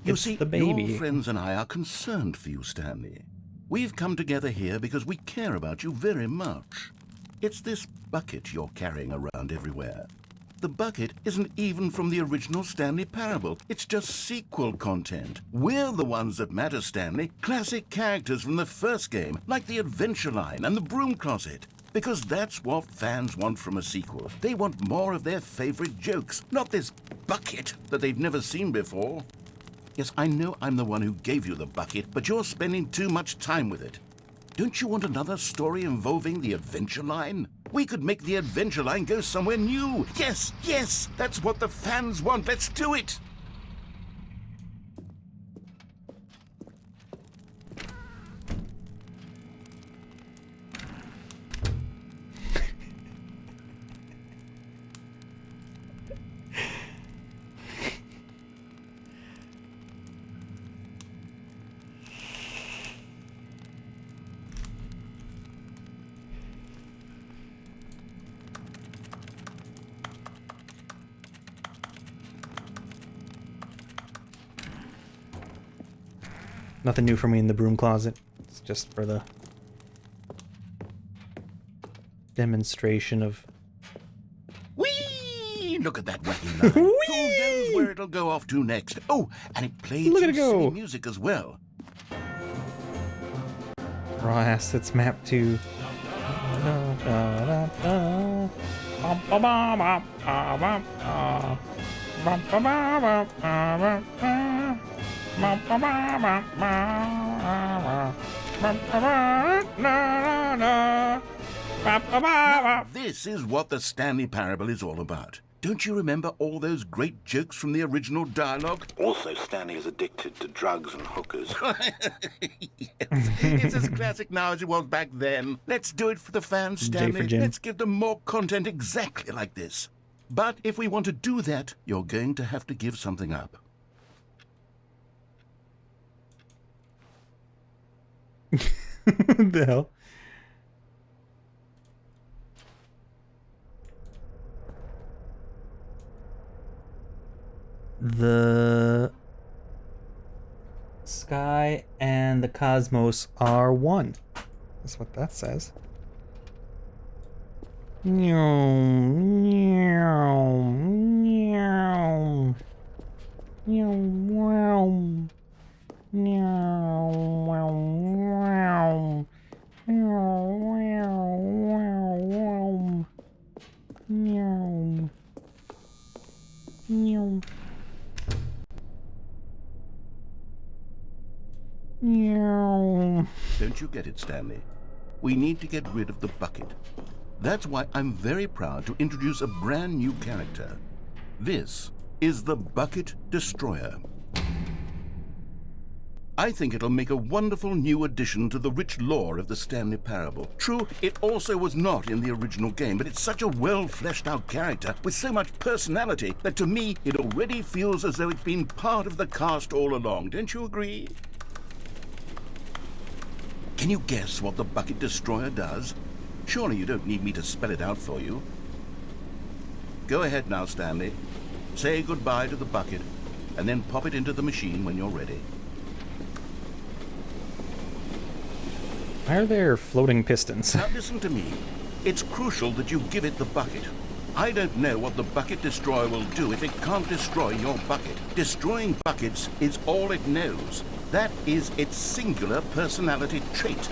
You see, the baby. Your friends and I are concerned for you, Stanley. We've come together here because we care about you very much. It's this bucket you're carrying around everywhere. The bucket isn't even from the original Stanley Parable. It's just sequel content. We're the ones that matter, Stanley. Classic characters from the first game, like the Adventure Line and the Broom Closet. Because that's what fans want from a sequel. They want more of their favorite jokes, not this bucket that they've never seen before. Yes, I know I'm the one who gave you the bucket, but you're spending too much time with it. Don't you want another story involving the Adventure Line? We could make the Adventure Line go somewhere new. Yes, yes, that's what the fans want. Let's do it. Nothing new for me in the broom closet. It's just for the demonstration of... Whee! Look at that wacky line. Who knows where it'll go off to next? Oh, and it played Look at some it go. silly music as well. raw assets map to... Now, this is what the Stanley Parable is all about. Don't you remember all those great jokes from the original dialogue? Also, Stanley is addicted to drugs and hookers. Yes, it's as classic now as it was back then. Let's do it for the fans, Stanley. Let's give them more content exactly like this. But if we want to do that, you're going to have to give something up. What the hell? The sky and the cosmos are one. That's what that says. Meow, meow, meow. Meow, meow. Meow, meow, meow. Meow, meow, meow. Meow. Meow. Meow. Don't you get it, Stanley? We need to get rid of the bucket. That's why I'm very proud to introduce a brand new character. This is the Bucket Destroyer. I think it'll make a wonderful new addition to the rich lore of the Stanley Parable. True, it also was not in the original game, but it's such a well-fleshed-out character with so much personality that to me it already feels as though it's been part of the cast all along. Don't you agree? Can you guess what the Bucket Destroyer does? Surely you don't need me to spell it out for you. Go ahead now, Stanley. Say goodbye to the bucket, and then pop it into the machine when you're ready. Why are there floating pistons? Now listen to me. It's crucial that you give it the bucket. I don't know what the Bucket Destroyer will do if it can't destroy your bucket. Destroying buckets is all it knows. That is its singular personality trait.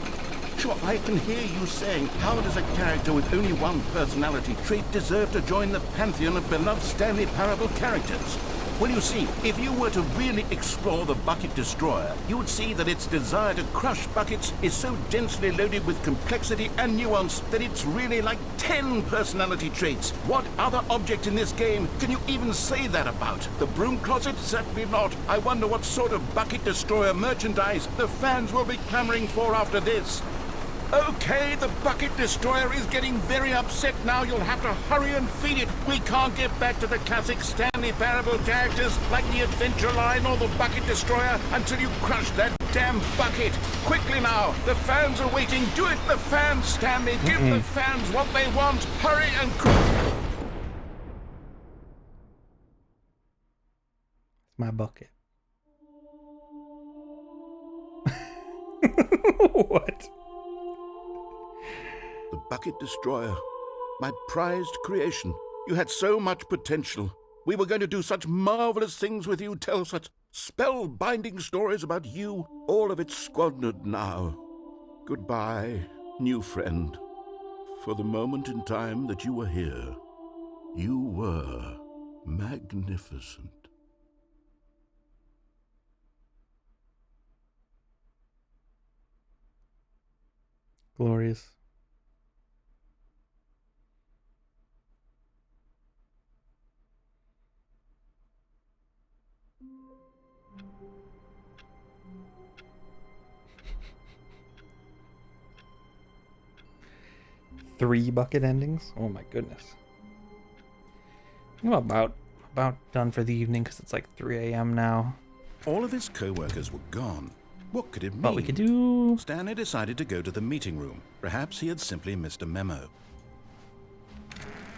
Sure, I can hear you saying, how does a character with only one personality trait deserve to join the pantheon of beloved Stanley Parable characters? Well, you see, if you were to really explore the Bucket Destroyer, you would see that its desire to crush buckets is so densely loaded with complexity and nuance that it's really like 10 personality traits. What other object in this game can you even say that about? The broom closet? Certainly not. I wonder what sort of Bucket Destroyer merchandise the fans will be clamoring for after this. Okay, the Bucket Destroyer is getting very upset now. You'll have to hurry and feed it. We can't get back to the classic Stanley Parable characters like the Adventure Line or the Bucket Destroyer until you crush that damn bucket. Quickly now, the fans are waiting. Do it, the fans, Stanley. Give the fans what they want. Hurry and crush. My bucket. What? The Bucket Destroyer, my prized creation. You had so much potential. We were going to do such marvelous things with you, tell such spellbinding stories about you. All of it squandered now. Goodbye, new friend. For the moment in time that you were here, you were magnificent. Glorious. Three bucket endings? Oh my goodness. I'm about done for the evening because it's like 3 a.m. now. All of his co-workers were gone. What could it mean? But we could do... Stanley decided to go to the meeting room. Perhaps he had simply missed a memo.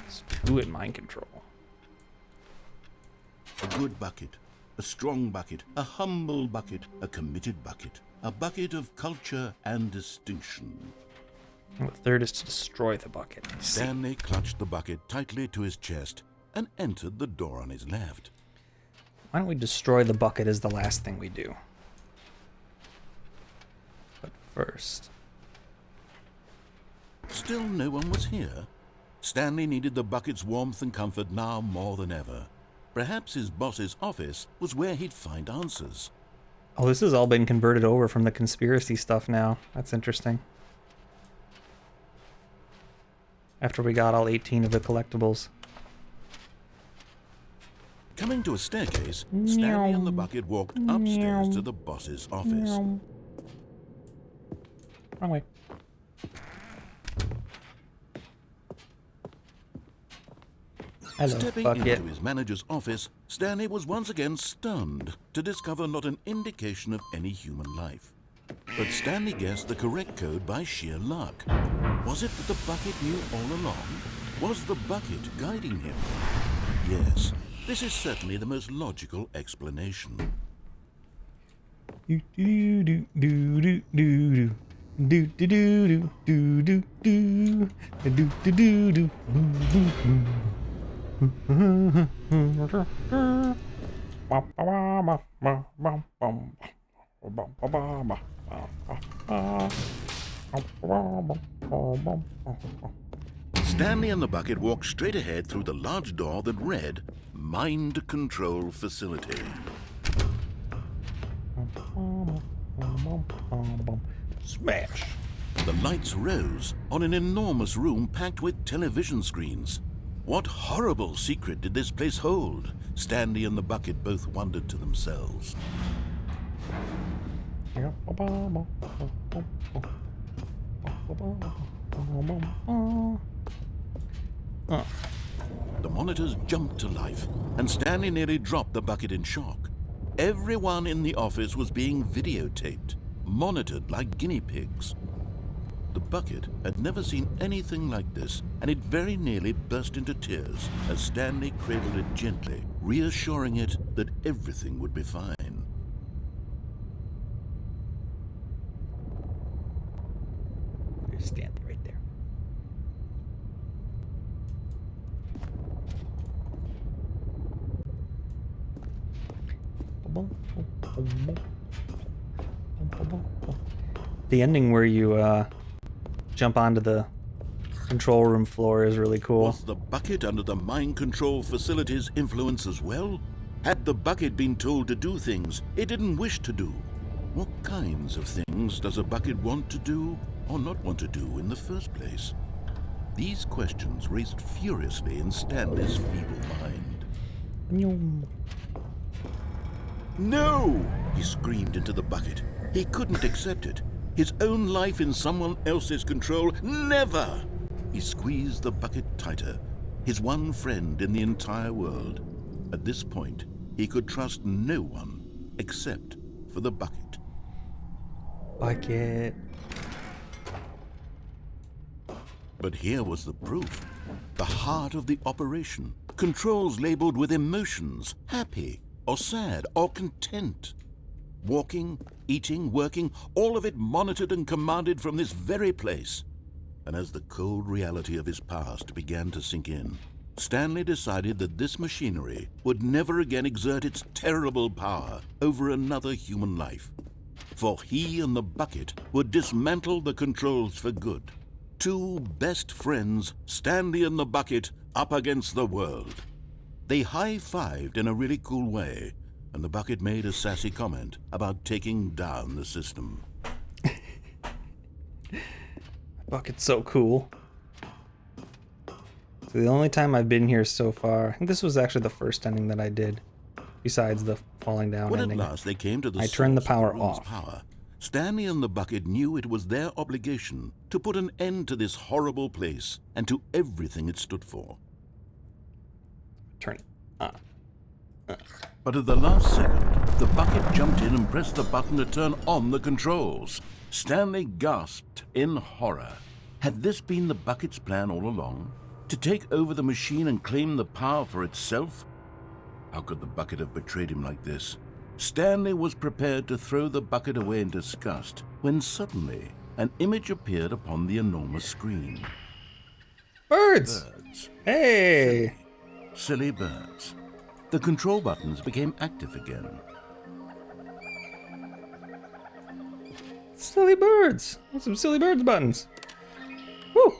Let's do it, mind control. A good bucket, a strong bucket, a humble bucket, a committed bucket, a bucket of culture and distinction. And the third is to destroy the bucket. Stanley clutched the bucket tightly to his chest and entered the door on his left. Why don't we destroy the bucket as the last thing we do? But first... Still no one was here. Stanley needed the bucket's warmth and comfort now more than ever. Perhaps his boss's office was where he'd find answers. Oh, this has all been converted over from the conspiracy stuff now. That's interesting. After we got all 18 of the collectibles. Coming to a staircase, Stanley and the bucket walked upstairs to the boss's office. Wrong way. Hello, Stepping bucket. into his manager's office, Stanley was once again stunned to discover not an indication of any human life. But Stanley guessed the correct code by sheer luck. Was it that the bucket knew all along? Was the bucket guiding him? Yes, this is certainly the most logical explanation. Stanley and the bucket walked straight ahead through the large door that read, Mind Control Facility. Smash! The lights rose on an enormous room packed with television screens. What horrible secret did this place hold? Stanley and the bucket both wondered to themselves. The monitors jumped to life, and Stanley nearly dropped the bucket in shock. Everyone in the office was being videotaped, monitored like guinea pigs. The bucket had never seen anything like this, and it very nearly burst into tears as Stanley cradled it gently, reassuring it that everything would be fine. There's Stanley right there. The ending where you jump onto the control room floor is really cool. Was the bucket under the mind control facility's influence as well? Had the bucket been told to do things it didn't wish to do? What kinds of things does a bucket want to do or not want to do in the first place? These questions raced furiously in Stanley's feeble mind. No! He screamed into the bucket. He couldn't accept it. His own life in someone else's control, never! He squeezed the bucket tighter, his one friend in the entire world. At this point, he could trust no one except for the bucket. Bucket. But here was the proof. The heart of the operation. Controls labeled with emotions, happy or sad or content. Walking, eating, working, all of it monitored and commanded from this very place. And as the cold reality of his past began to sink in, Stanley decided that this machinery would never again exert its terrible power over another human life. For he and the bucket would dismantle the controls for good. Two best friends, Stanley and the bucket, up against the world. They high-fived in a really cool way, and the bucket made a sassy comment about taking down the system. Bucket's so cool. So the only time I've been here so far, I think this was actually the first ending that I did, besides the falling down When ending. at last they came to the I turned the source of power room's off. power, Stanley and the bucket knew it was their obligation to put an end to this horrible place and to everything it stood for. Turn it on. But at the last second, the bucket jumped in and pressed the button to turn on the controls. Stanley gasped in horror. Had this been the bucket's plan all along? To take over the machine and claim the power for itself? How could the bucket have betrayed him like this? Stanley was prepared to throw the bucket away in disgust when suddenly an image appeared upon the enormous screen. Birds! Birds. Hey! Silly birds. The control buttons became active again. Silly birds! Some silly birds buttons. Woo!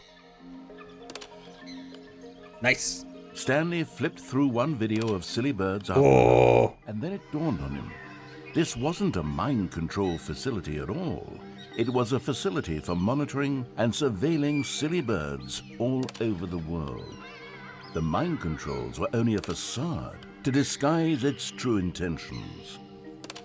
Nice. Stanley flipped through one video of silly birds after Oh! and then it dawned on him. This wasn't a mind control facility at all. It was a facility for monitoring and surveilling silly birds all over the world. The mind controls were only a facade to disguise its true intentions.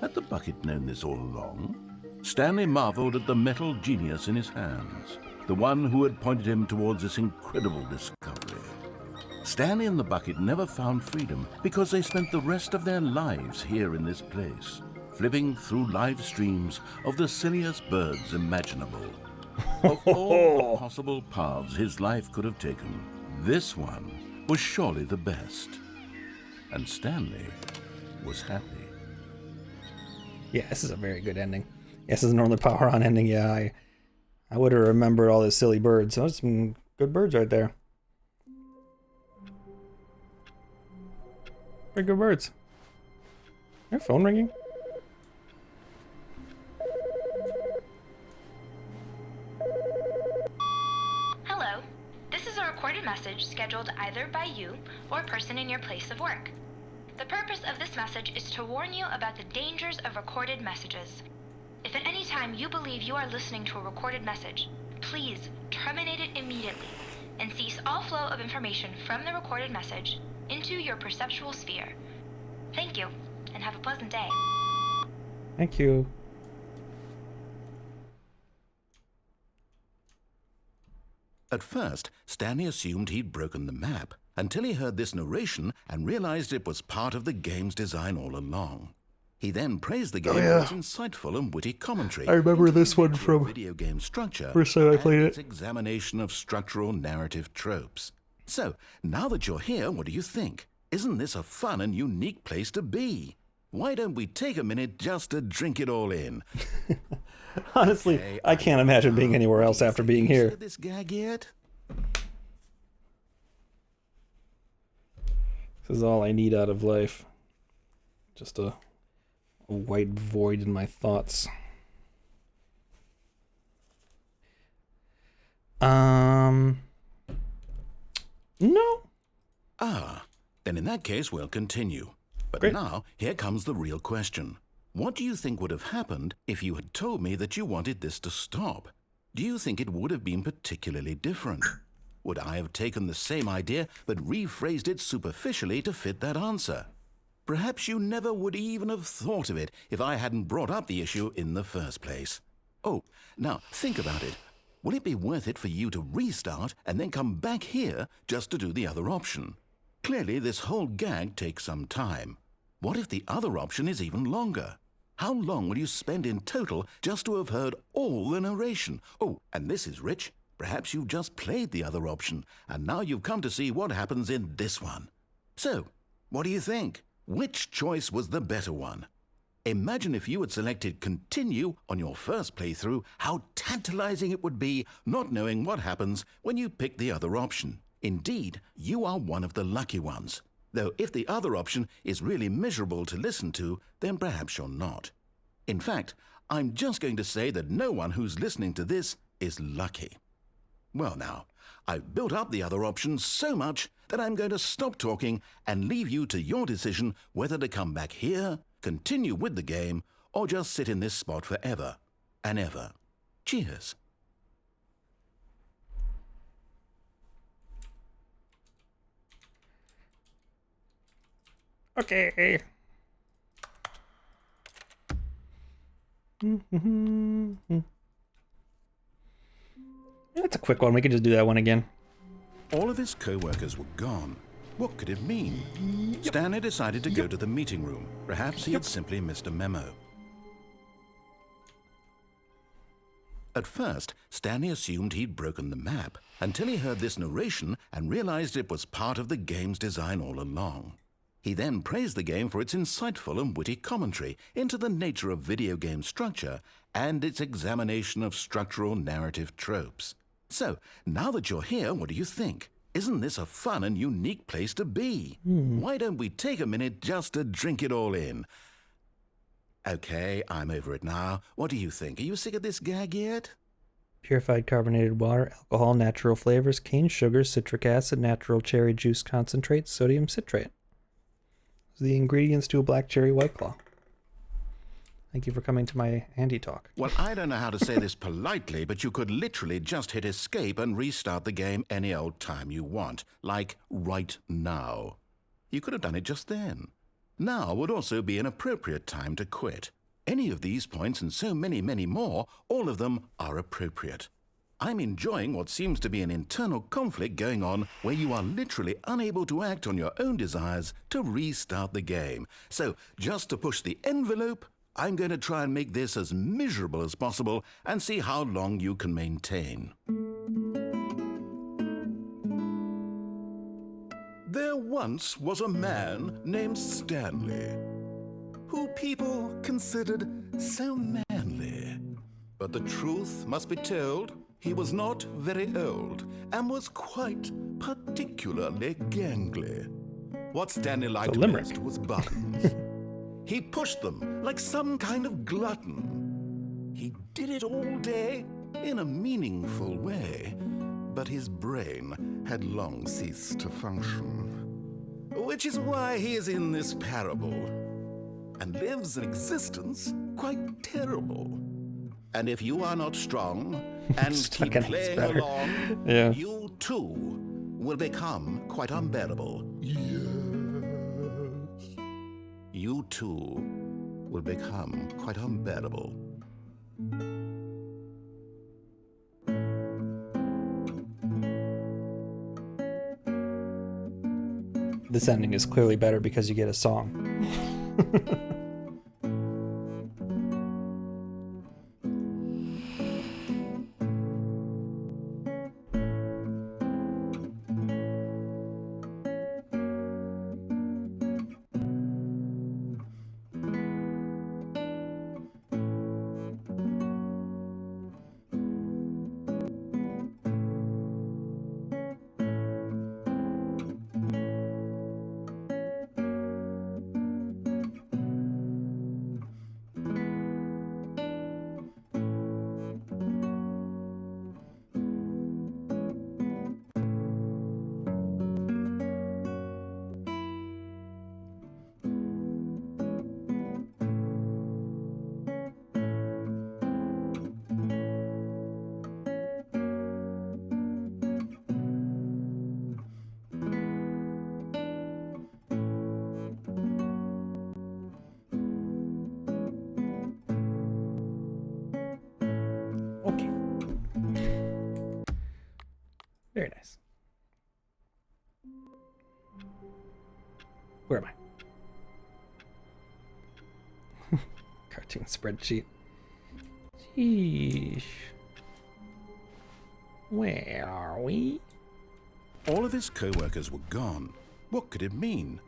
Had the bucket known this all along? Stanley marveled at the metal genius in his hands, the one who had pointed him towards this incredible discovery. Stanley and the bucket never found freedom because they spent the rest of their lives here in this place, flipping through live streams of the silliest birds imaginable. Of all the possible paths his life could have taken, this one was surely the best. And Stanley was happy. Yeah, this is a very good ending. Yes, this is a Northern Power on ending. Yeah, I would have remembered all those silly birds. Those are some good birds right there. Very good birds. Your phone ringing? Hello. This is a recorded message scheduled either by you or a person in your place of work. The purpose of this message is to warn you about the dangers of recorded messages. If at any time you believe you are listening to a recorded message, please terminate it immediately and cease all flow of information from the recorded message into your perceptual sphere. Thank you, and have a pleasant day. Thank you. At first, Stanley assumed he'd broken the map until he heard this narration and realized it was part of the game's design all along. He then praised the game for its insightful and witty commentary. I remember this one from video game structure first time I played its it. examination of structural narrative tropes. So, now that you're here, what do you think? Isn't this a fun and unique place to be? Why don't we take a minute just to drink it all in? Honestly, Okay, I can't imagine being anywhere else after being here. This gag yet? This is all I need out of life. Just a white void in my thoughts. No. Then in that case, we'll continue. But Great. now, here comes the real question. What do you think would have happened if you had told me that you wanted this to stop? Do you think it would have been particularly different? Would I have taken the same idea but rephrased it superficially to fit that answer? Perhaps you never would even have thought of it if I hadn't brought up the issue in the first place. Oh, now think about it. Will it be worth it for you to restart and then come back here just to do the other option? Clearly, this whole gag takes some time. What if the other option is even longer? How long will you spend in total just to have heard all the narration? Oh, and this is rich. Perhaps you've just played the other option, and now you've come to see what happens in this one. So, what do you think? Which choice was the better one? Imagine if you had selected continue on your first playthrough, how tantalizing it would be not knowing what happens when you pick the other option. Indeed, you are one of the lucky ones. Though if the other option is really miserable to listen to, then perhaps you're not. In fact, I'm just going to say that no one who's listening to this is lucky. Well now, I've built up the other option so much that I'm going to stop talking and leave you to your decision whether to come back here, continue with the game, or just sit in this spot forever and ever. Cheers. Okay. That's a quick one. We can just do that one again. All of his co-workers were gone. What could it mean? Stanley decided to go to the meeting room. Perhaps he had simply missed a memo. At first, Stanley assumed he'd broken the map until he heard this narration and realized it was part of the game's design all along. He then praised the game for its insightful and witty commentary into the nature of video game structure and its examination of structural narrative tropes. So, now that you're here, what do you think? Isn't this a fun and unique place to be? Why don't we take a minute just to drink it all in? Okay, I'm over it now. What do you think? Are you sick of this gag yet? Purified carbonated water, alcohol, natural flavors, cane sugar, citric acid, natural cherry juice concentrate, sodium citrate. Those are the ingredients to a black cherry White Claw. Thank you for coming to my Andy talk. Well, I don't know how to say this politely, but you could literally just hit escape and restart the game any old time you want, like right now. You could have done it just then. Now would also be an appropriate time to quit. Any of these points and so many, many more, all of them are appropriate. I'm enjoying what seems to be an internal conflict going on where you are literally unable to act on your own desires to restart the game. So, just to push the envelope, I'm going to try and make this as miserable as possible and see how long you can maintain. There once was a man named Stanley, who people considered so manly. But the truth must be told, he was not very old and was quite particularly gangly. What Stanley liked best was buttons. He pushed them like some kind of glutton. He did it all day in a meaningful way, but his brain had long ceased to function. Which is why he is in this parable and lives an existence quite terrible. And if you are not strong and keep playing along, you too will become quite unbearable. Yes. You too will become quite unbearable. This ending is clearly better because you get a song. Okay. Very nice. Where am I? Cartoon spreadsheet. Sheesh. Where are we? All of his co-workers were gone. What could it mean?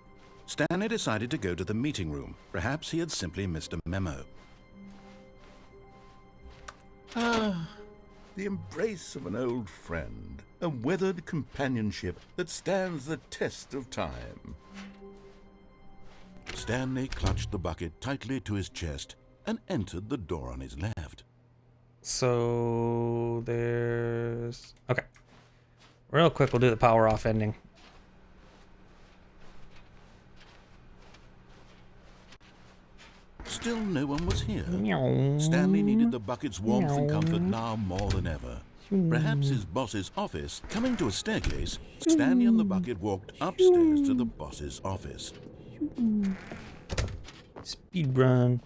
Stanley decided to go to the meeting room. Perhaps he had simply missed a memo. Ah, the embrace of an old friend, a weathered companionship that stands the test of time. Stanley clutched the bucket tightly to his chest and entered the door on his left. So there's... Okay. Real quick, we'll do the power off ending. Still no one was here. Stanley needed the bucket's warmth and comfort now more than ever. Perhaps his boss's office. Coming to a staircase, Stanley and the bucket walked upstairs to the boss's office. Speed run.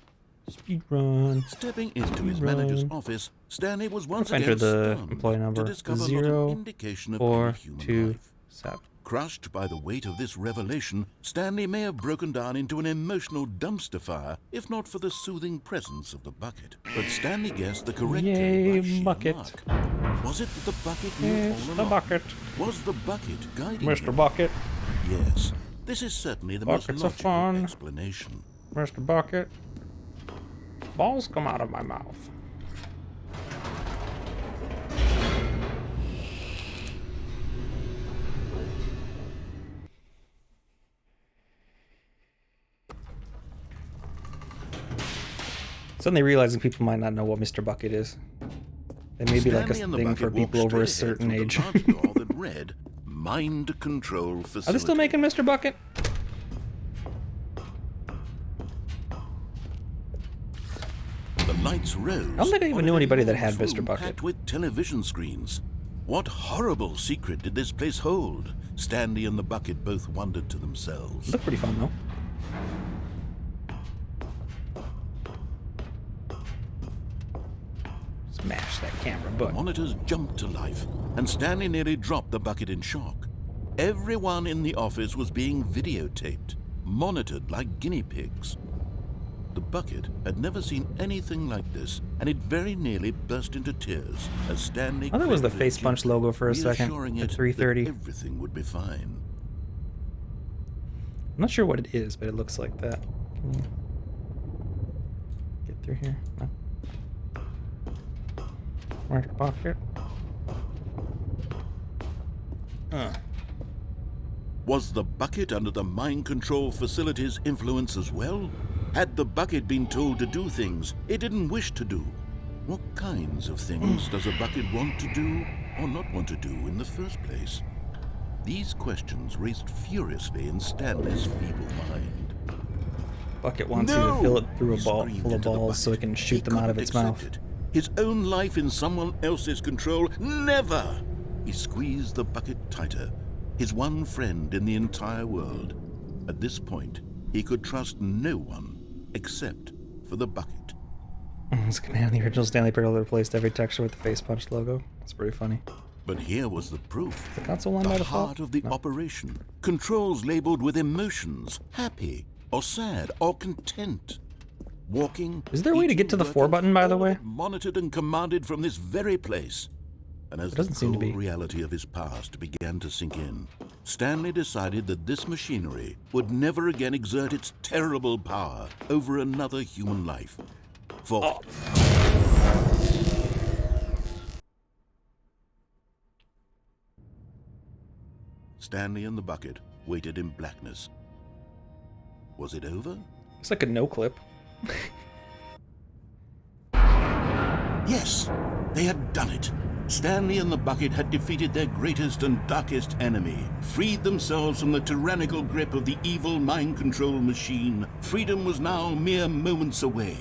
Speed run. Stepping into his manager's office, Stanley was once again enter the stunned employee number to discover not an indication of any human life. 047. Crushed by the weight of this revelation, Stanley may have broken down into an emotional dumpster fire if not for the soothing presence of the bucket. But Stanley guessed the correct Yay, by sheer bucket. luck. Was it that the bucket knew It's all the along? bucket. Was the bucket guiding Mr. him? Bucket. Yes, this is certainly the Buckets most of logical fun. explanation. Mr. Bucket. Balls come out of my mouth. Suddenly realizing people might not know what Mr. Bucket is. It may be like a Stanley and the thing for bucket walked people over a straight certain ahead age. through the large door that read, Mind Control Facility. Are they still making Mr. lights rose. I don't think I even knew anybody that had Mr. Room Bucket. packed with television screens. What horrible secret did this place hold? Stanley and the Bucket both wondered to themselves. Looked pretty fun, though. Smash that camera The button. monitors jumped to life, and Stanley nearly dropped the Bucket in shock. Everyone in the office was being videotaped, monitored like guinea pigs. The Bucket had never seen anything like this, and it very nearly burst into tears as Stanley... I thought it was the clapped Face it Punch gently, logo for a second reassuring at it that 3:30. everything would be fine. I'm not sure what it is, but it looks like that. Can you get through here? No. Right pocket. Was the Bucket under the mind control facility's influence as well? Had the Bucket been told to do things it didn't wish to do? What kinds of things does a Bucket want to do or not want to do in the first place? These questions raced furiously in Stanley's feeble mind. Bucket wants you to fill it through a He ball screamed full of into the balls so it bucket. can shoot He them out of couldn't its accept mouth. it. His own life in someone else's control? Never! He squeezed the Bucket tighter. His one friend in the entire world. At this point, he could trust no one except for the Bucket. This command, the original Stanley Parable replaced every texture with the Face Punch logo. It's pretty funny. But here was the proof. The console line by The default? heart of the No. operation. Controls labeled with emotions. Happy, or sad, or content. Walking. Is there a way to get to the eating, 4 button, by the all way? monitored and commanded from this very place. And as It the doesn't seem to cold be. reality of his past began to sink in, Stanley decided that this machinery would never again exert its terrible power over another human life. For Stanley and the Bucket waited in blackness. Was it over? It's like a no clip. Yes, they had done it. Stanley and the Bucket had defeated their greatest and darkest enemy, freed themselves from the tyrannical grip of the evil mind control machine. Freedom was now mere moments away.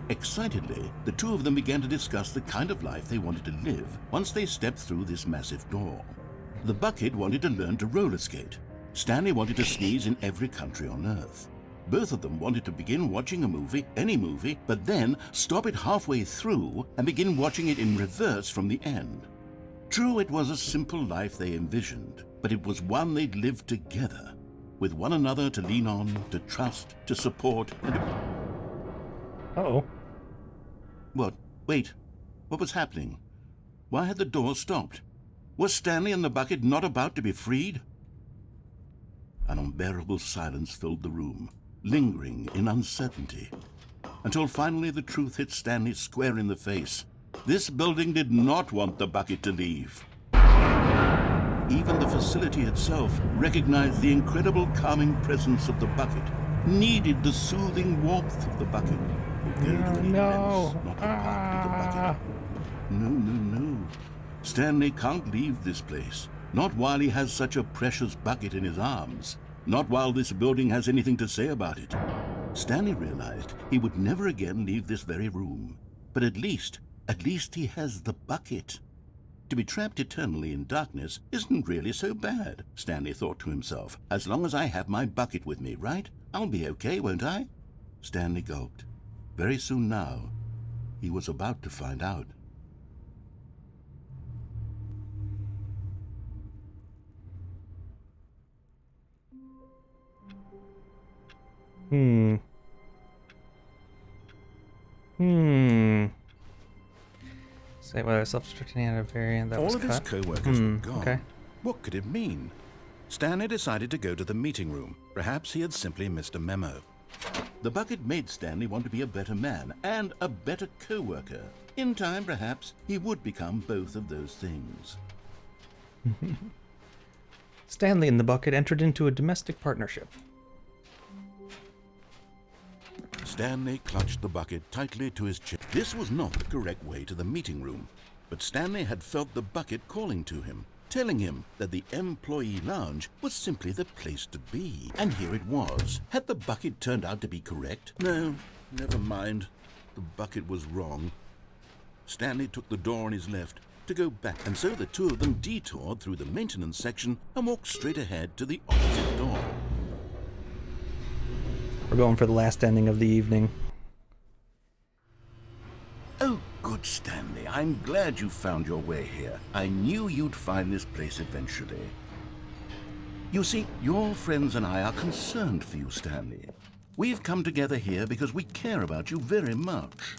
Excitedly, the two of them began to discuss the kind of life they wanted to live once they stepped through this massive door. The Bucket wanted to learn to roller skate. Stanley wanted to sneeze in every country on Earth. Both of them wanted to begin watching a movie, any movie, but then stop it halfway through and begin watching it in reverse from the end. True, it was a simple life they envisioned, but it was one they'd lived together, with one another to lean on, to trust, to support, and... Uh-oh. What? Wait. What was happening? Why had the door stopped? Was Stanley and the Bucket not about to be freed? An unbearable silence filled the room, lingering in uncertainty, until finally the truth hit Stanley square in the face. This building did not want the Bucket to leave. Even the facility itself recognized the incredible calming presence of the Bucket, needed the soothing warmth of the Bucket. No. No. Stanley can't leave this place. Not while he has such a precious Bucket in his arms. Not while this building has anything to say about it. Stanley realized he would never again leave this very room. But at least he has the Bucket. To be trapped eternally in darkness isn't really so bad, Stanley thought to himself. As long as I have my Bucket with me, right? I'll be okay, won't I? Stanley gulped. Very soon now, he was about to find out. Say whether self-destructing had a variant that All was of his cut. co-workers were gone. Okay. What could it mean? Stanley decided to go to the meeting room. Perhaps he had simply missed a memo. The Bucket made Stanley want to be a better man and a better co-worker. In time, perhaps, he would become both of those things. Stanley and the Bucket entered into a domestic partnership. Stanley clutched the Bucket tightly to his chest. This was not the correct way to the meeting room, but Stanley had felt the Bucket calling to him, telling him that the employee lounge was simply the place to be. And here it was. Had the Bucket turned out to be correct? No, never mind. the bucket was wrong. Stanley took the door on his left to go back, and so the two of them detoured through the maintenance section and walked straight ahead to the opposite door. We're going for the last ending of the evening. Oh, good, Stanley. I'm glad you found your way here. I knew you'd find this place eventually. You see, your friends and I are concerned for you, Stanley. We've come together here because we care about you very much.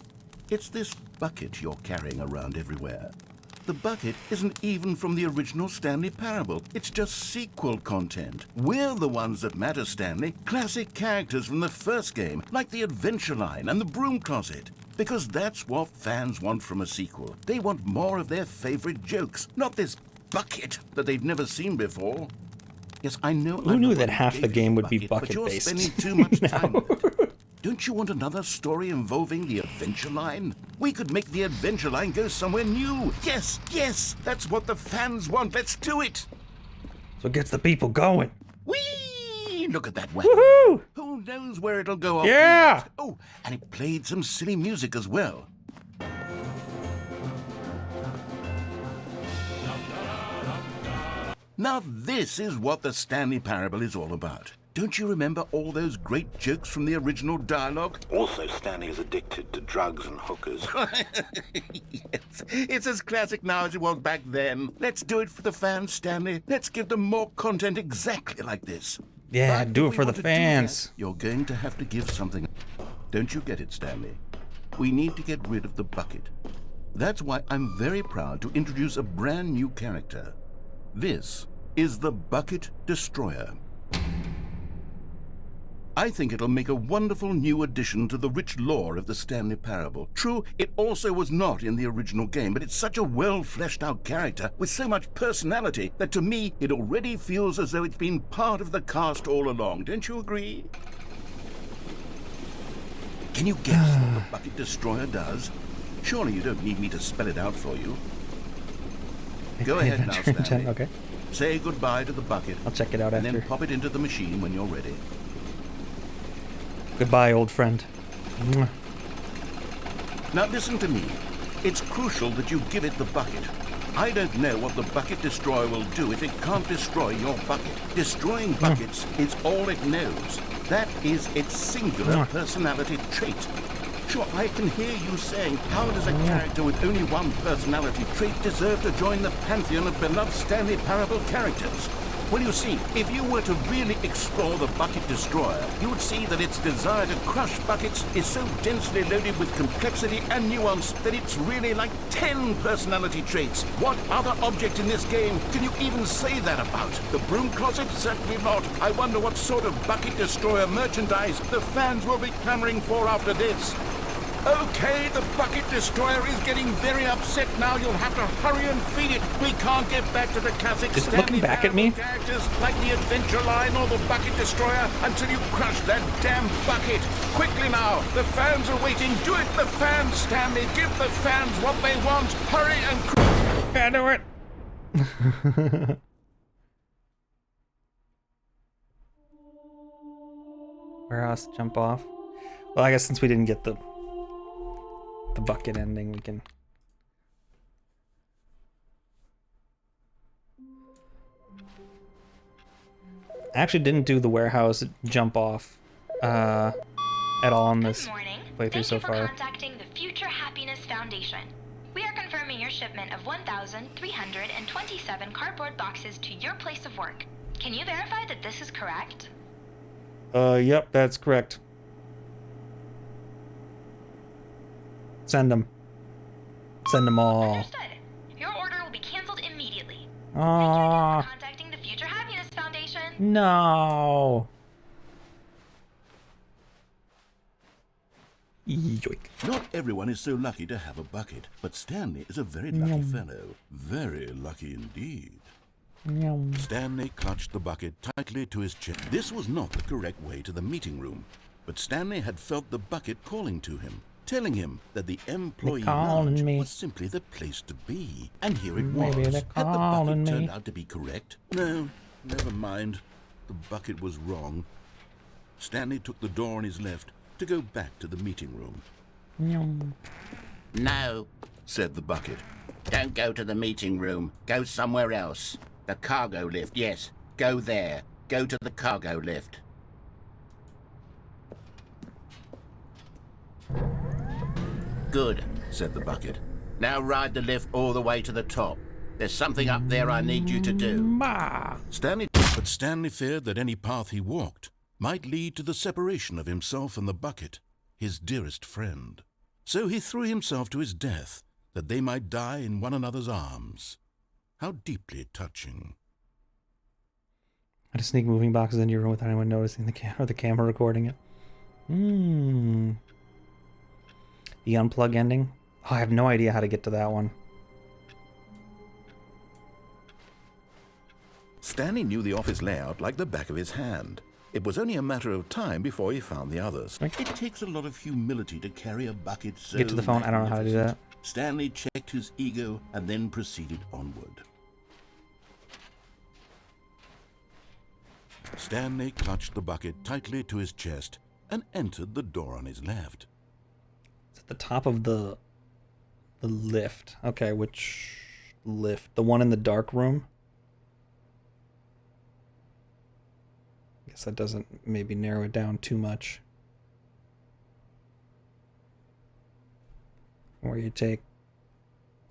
It's this bucket you're carrying around everywhere. The bucket isn't even from the original Stanley Parable. It's just sequel content. We're the ones that matter, Stanley. Classic characters from the first game, like the Adventure Line and the Broom Closet. Because that's what fans want from a sequel. They want more of their favorite jokes, not this bucket that they've never seen before. Yes, I know. Who knew that half the game would be bucket-based? bucket-based? But you're spending too much time with it. Don't you want another story involving the Adventure Line? We could make the Adventure Line go somewhere new. Yes, yes, that's what the fans want. Let's do it. So it gets the people going. Whee! Look at that weapon. Woohoo! Who knows where it'll go off? Yeah! Oh, and it played some silly music as well. Now this is what the Stanley Parable is all about. Don't you remember all those great jokes from the original dialogue? Also, Stanley is addicted to drugs and hookers. Yes, it's as classic now as it was back then. Let's do it for the fans, Stanley. Let's give them more content exactly like this. Yeah, But do if it we for the want to do fans. that, you're going to have to give something. Don't you get it, Stanley? We need to get rid of the bucket. That's why I'm very proud to introduce a brand new character. This is the Bucket Destroyer. I think it'll make a wonderful new addition to the rich lore of the Stanley Parable. True, it also was not in the original game, but it's such a well-fleshed-out character with so much personality that to me, it already feels as though it's been part of the cast all along. Don't you agree? Can you guess what the Bucket Destroyer does? Surely you don't need me to spell it out for you. Go ahead now, Stanley. Okay. Say goodbye to the bucket. I'll check it out and after. then pop it into the machine when you're ready. Goodbye, old friend. Mwah. Now listen to me. It's crucial that you give it the bucket. I don't know what the Bucket Destroyer will do if it can't destroy your bucket. Destroying buckets is all it knows. That is its singular personality trait. Sure, I can hear you saying, how does a character with only one personality trait deserve to join the pantheon of beloved Stanley Parable characters? Well, you see, if you were to really explore the Bucket Destroyer, you would see that its desire to crush buckets is so densely loaded with complexity and nuance that it's really like 10 personality traits. What other object in this game can you even say that about? The Broom Closet? Certainly not. I wonder what sort of Bucket Destroyer merchandise the fans will be clamoring for after this. Okay, the Bucket Destroyer is getting very upset now. You'll have to hurry and feed it. We can't get back to the classic Just Stanley looking back at me? characters like the Adventure Line or the Bucket Destroyer until you crush that damn bucket. Quickly now, the fans are waiting. Do it, the fans, Stanley. Give the fans what they want. Hurry and... Can't do it. Where else? Jump off. Well, I guess since we didn't get the bucket ending, we can. I actually didn't do the warehouse jump off at all on this playthrough so far. Thank you for contacting the Future Happiness Foundation. We are confirming your shipment of 1,327 cardboard boxes to your place of work. Can you verify that this is correct? Yep, that's correct. Send them. Send them all. Understood. Your order will be canceled immediately. Aww. Thank you for contacting the Future Happiness Foundation. No. Yoink. Not everyone is so lucky to have a bucket, but Stanley is a very lucky fellow. Very lucky indeed. Stanley clutched the bucket tightly to his chest. This was not the correct way to the meeting room, but Stanley had felt the bucket calling to him, telling him that the employee lounge was simply the place to be. And here it was. Had the bucket turned out to be correct? No, never mind. The bucket was wrong. Stanley took the door on his left to go back to the meeting room. No, said the bucket. don't go to the meeting room. Go somewhere else. The cargo lift, yes. Go there. Go to the cargo lift. Good, said the bucket. now ride the lift all the way to the top. There's something up there I need you to do. But Stanley feared that any path he walked might lead to the separation of himself and the bucket, his dearest friend. So he threw himself to his death, that they might die in one another's arms. How deeply touching. How to sneak moving boxes into your room without anyone noticing the camera recording it. The unplug ending? Oh, I have no idea how to get to that one. Stanley knew the office layout like the back of his hand. It was only a matter of time before he found the others. It takes a lot of humility to carry a bucket so Get to the phone. I don't know how to do that. Stanley checked his ego and then proceeded onward. Stanley clutched the bucket tightly to his chest and entered the door on his left. It's at the top of the lift. Okay, which lift? The one in the dark room? I guess that doesn't maybe narrow it down too much. Where you take...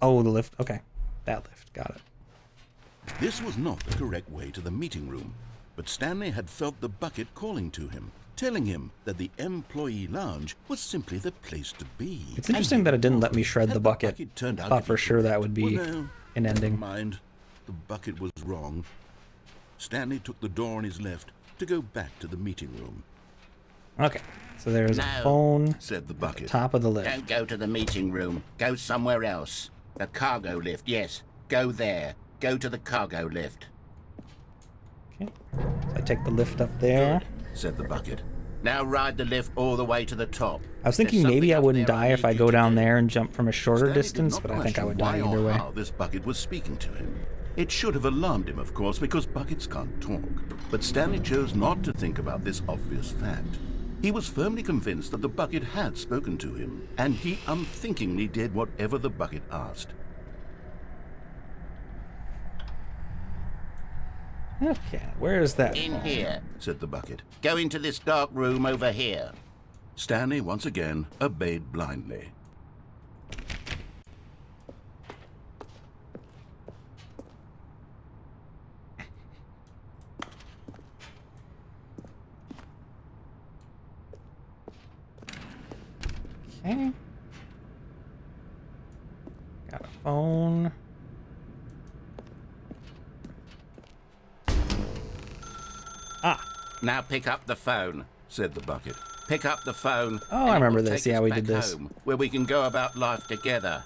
Oh, the lift. Okay, that lift. Got it. This was not the correct way to the meeting room, but Stanley had felt the bucket calling to him, telling him that the employee lounge was simply the place to be. It's interesting that it didn't let me shred the bucket. I thought for sure that would be an ending. Never mind. The bucket was wrong. Stanley took the door on his left to go back to the meeting room. Okay, so there's No, a phone said the bucket. top of the lift. Don't go to the meeting room. Go somewhere else. The cargo lift, yes. Go there. Go to the cargo lift. Okay, so I take the lift up there. Said the bucket. Now ride the lift all the way to the top. I was thinking There's maybe I something up wouldn't there die if I need go you to down do. there and jump from a shorter Stanley did distance, not but I think I question would die why either or way. how this bucket was speaking to him. It should have alarmed him, of course, because buckets can't talk. But Stanley chose not to think about this obvious fact. He was firmly convinced that the bucket had spoken to him, and he unthinkingly did whatever the bucket asked. Okay, where is that In phone? here. Said the bucket. Go into this dark room over here. Stanley once again obeyed blindly. Okay. Got a phone. Ah. Now pick up the phone. Said the bucket. Pick up the phone. Oh, and I it remember will this. take Yeah, us we back did this. home, where we can go about life together.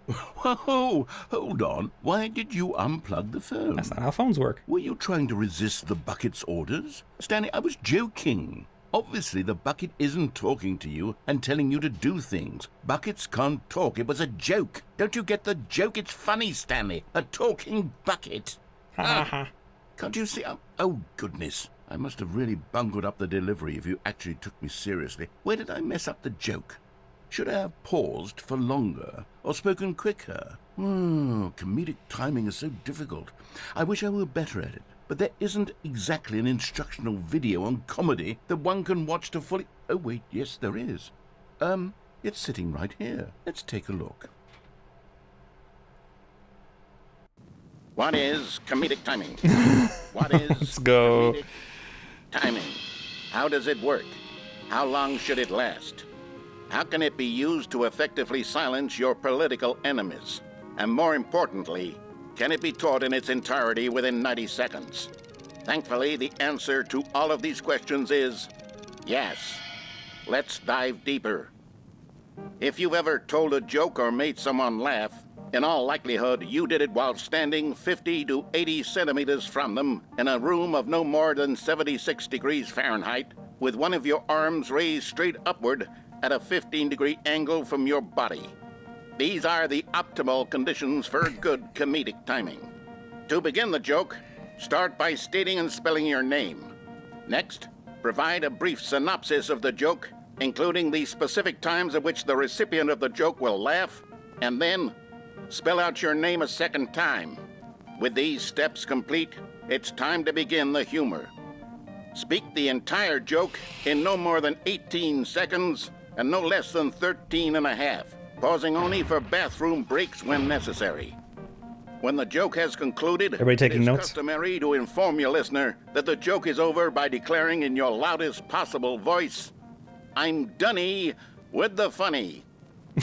Whoa, hold on. Why did you unplug the phone? That's not how phones work. Were you trying to resist the bucket's orders? Stanley, I was joking. Obviously, the bucket isn't talking to you and telling you to do things. Buckets can't talk. It was a joke. Don't you get the joke? It's funny, Stanley. A talking bucket. Can't you see? Oh, goodness. I must have really bungled up the delivery if you actually took me seriously. Where did I mess up the joke? Should I have paused for longer or spoken quicker? Comedic timing is so difficult. I wish I were better at it. But there isn't exactly an instructional video on comedy that one can watch to fully... Oh, wait, yes, there is. It's sitting right here. Let's take a look. What is comedic timing? What is Let's go. comedic timing? How does it work? How long should it last? How can it be used to effectively silence your political enemies? And more importantly, can it be taught in its entirety within 90 seconds? Thankfully, the answer to all of these questions is yes. Let's dive deeper. If you've ever told a joke or made someone laugh, in all likelihood, you did it while standing 50 to 80 centimeters from them in a room of no more than 76 degrees Fahrenheit, with one of your arms raised straight upward at a 15-degree angle from your body. These are the optimal conditions for good comedic timing. To begin the joke, start by stating and spelling your name. Next, provide a brief synopsis of the joke including the specific times at which the recipient of the joke will laugh, and then spell out your name a second time. With these steps complete, it's time to begin the humor. Speak the entire joke in no more than 18 seconds and no less than 13 and a half, pausing only for bathroom breaks when necessary. When the joke has concluded, Everybody taking it's notes? customary to inform your listener that the joke is over by declaring in your loudest possible voice, "I'm Dunny with the funny."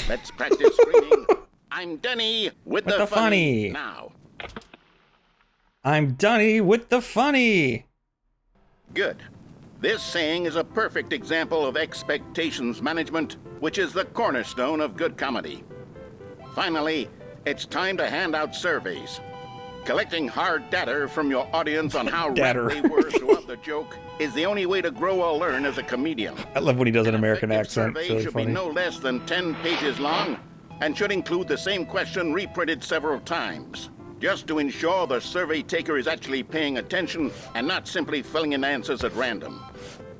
Let's practice screaming, "I'm Dunny with the funny." Now. I'm Dunny with the funny. Good. This saying is a perfect example of expectations management, which is the cornerstone of good comedy. Finally, it's time to hand out surveys. Collecting hard data from your audience on how Data. right they were throughout the joke is the only way to grow or learn as a comedian. I love when he does an American effective accent. survey It's really should funny. be no less than 10 pages long and should include the same question reprinted several times, just to ensure the survey taker is actually paying attention and not simply filling in answers at random.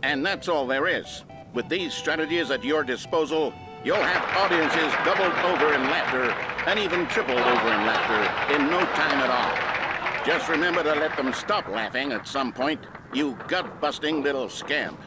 And that's all there is. With these strategies at your disposal, you'll have audiences doubled over in laughter and even tripled over in laughter in no time at all. Just remember to let them stop laughing at some point, you gut-busting little scamp.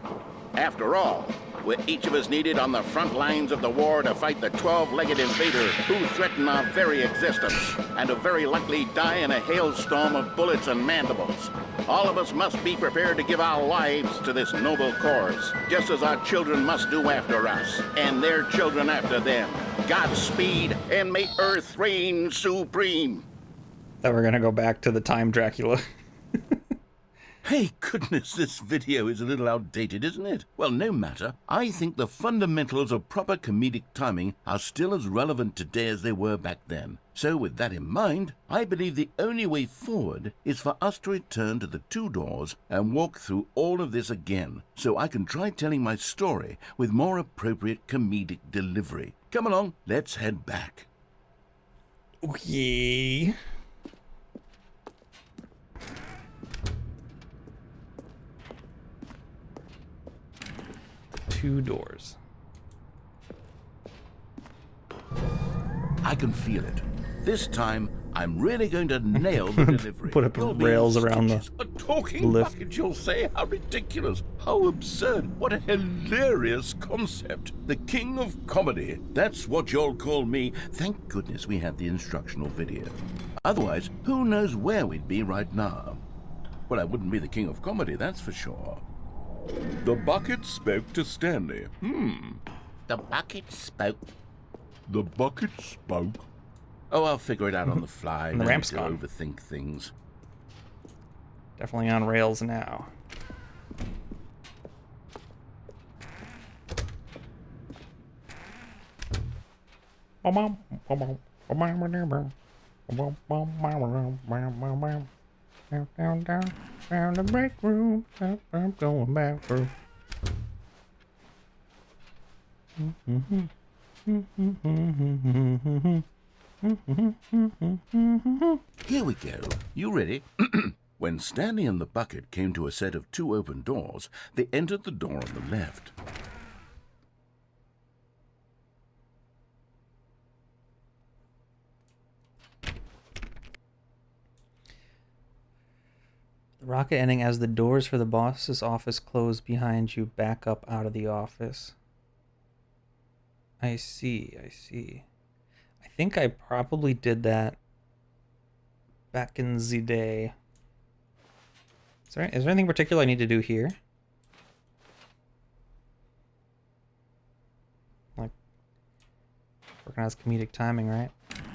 After all, we're each of us needed on the front lines of the war to fight the 12-legged invader who threaten our very existence and who very likely die in a hailstorm of bullets and mandibles. All of us must be prepared to give our lives to this noble cause, just as our children must do after us, and their children after them. Godspeed, and may Earth reign supreme. Thought we're gonna go back to the time Dracula. Hey, goodness, this video is a little outdated, isn't it? Well, no matter. I think the fundamentals of proper comedic timing are still as relevant today as they were back then. So with that in mind, I believe the only way forward is for us to return to the two doors and walk through all of this again, so I can try telling my story with more appropriate comedic delivery. Come along, let's head back. Okay. Two doors. I can feel it. This time, I'm really going to nail the delivery. Put up There'll be rails around the stitches. A talking lift. bucket, you'll say? How ridiculous. How absurd. What a hilarious concept. The king of comedy. That's what you'll call me. Thank goodness we had the instructional video. Otherwise, who knows where we'd be right now. Well, I wouldn't be the king of comedy, that's for sure. The bucket spoke to Stanley. The bucket spoke. The bucket spoke. Oh, I'll figure it out on the fly. And the No ramp's need to gone. overthink things. Definitely on rails now. Down the break room. I'm going back through. Here we go. You ready? When Stanley and the bucket came to a set of two open doors, they entered the door on the left. The rocket ending as the doors for the boss's office close behind you, back up out of the office. I see, I see. I think I probably did that back in the day. Is there anything particular I need to do here? Like, working on comedic timing, right?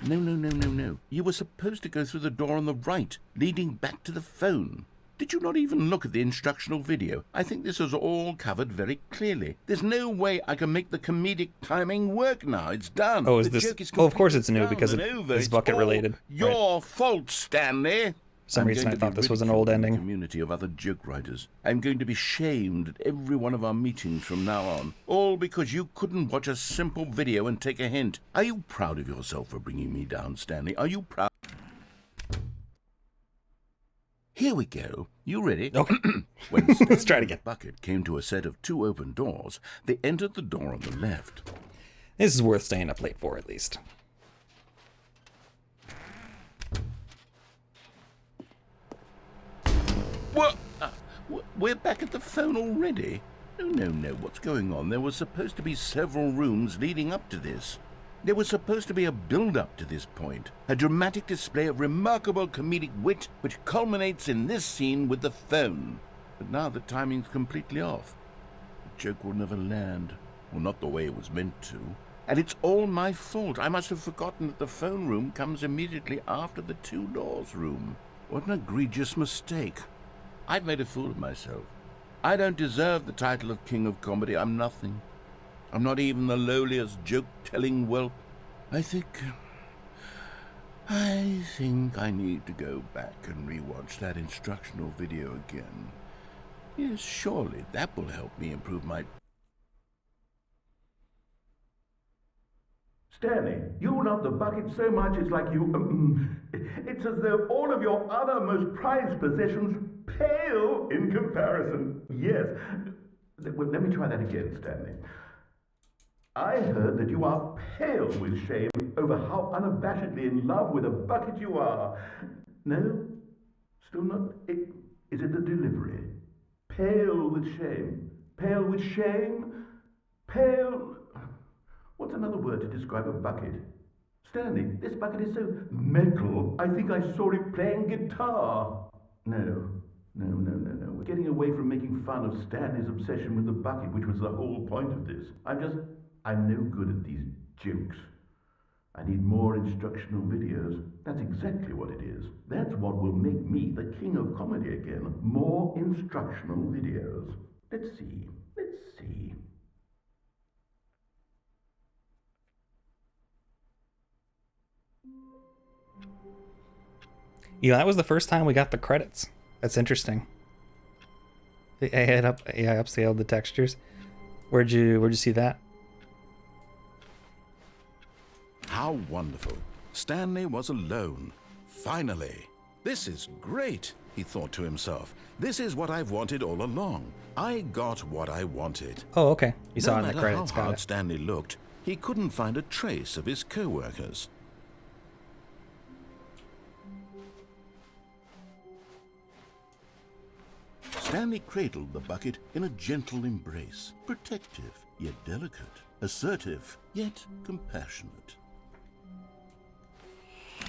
No. You were supposed to go through the door on the right, leading back to the phone. Did you not even look at the instructional video? I think this is all covered very clearly. There's no way I can make the comedic timing work now. It's done. Oh, is The this... joke is Oh, of course it's completely new because down it and over. is It's bucket all related. Your Right. fault, Stanley. For some reason I thought this was an old ending. A community of other joke writers. I'm going to be shamed at every one of our meetings from now on. All because you couldn't watch a simple video and take a hint. Are you proud of yourself for bringing me down, Stanley? Are you proud? Here we go. You ready? Okay. When Let's try it Stanley again. and the bucket came to a set of 2 open doors, they entered the door on the left. This is worth staying up late for, at least. What? We're back at the phone already? No. What's going on? There was supposed to be several rooms leading up to this. There was supposed to be a build-up to this point. A dramatic display of remarkable comedic wit which culminates in this scene with the phone. But now the timing's completely off. The joke will never land. Well, not the way it was meant to. And it's all my fault. I must have forgotten that the phone room comes immediately after the 2 doors room. What an egregious mistake. I've made a fool of myself. I don't deserve the title of King of Comedy. I'm nothing. I'm not even the lowliest joke-telling whelp. I think I need to go back and rewatch that instructional video again. Yes, surely that will help me improve my... Stanley, you love the bucket so much it's like you... it's as though all of your other most prized possessions pale in comparison. Yes. Well, let me try that again, Stanley. I heard that you are pale with shame over how unabashedly in love with a bucket you are. No? Still not? Is it the delivery? Pale with shame. Pale with shame? Pale... What's another word to describe a bucket? Stanley, this bucket is so metal, I think I saw it playing guitar. No. We're getting away from making fun of Stanley's obsession with the bucket, which was the whole point of this. I'm no good at these jokes. I need more instructional videos. That's exactly what it is. That's what will make me the king of comedy again. More instructional videos. Let's see. Yeah, that was the first time we got the credits. That's interesting. I upscaled the textures. Where'd you see that? How wonderful. Stanley was alone. Finally. This is great, he thought to himself. This is what I've wanted all along. I got what I wanted. Oh, okay. You saw it in the No credits. matter how Got hard it. Stanley looked, he couldn't find a trace of his co-workers. Stanley cradled the bucket in a gentle embrace, protective yet delicate, assertive yet compassionate.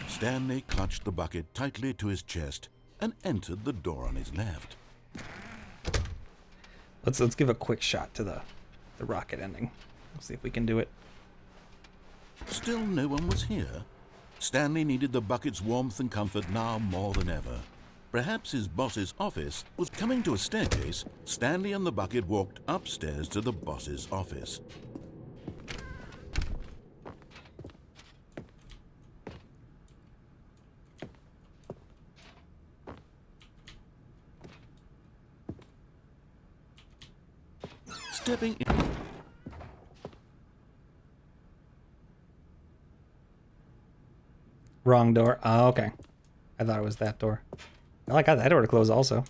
Stanley clutched the bucket tightly to his chest and entered the door on his left. Let's give a quick shot to the rocket ending. Let's see if we can do it. Still no one was here. Stanley needed the bucket's warmth and comfort now more than ever. Perhaps his boss's office was coming to a staircase. Stanley and the bucket walked upstairs to the boss's office. Stepping in... Wrong door. Oh, okay. I thought it was that door. Well, I got that door to close also.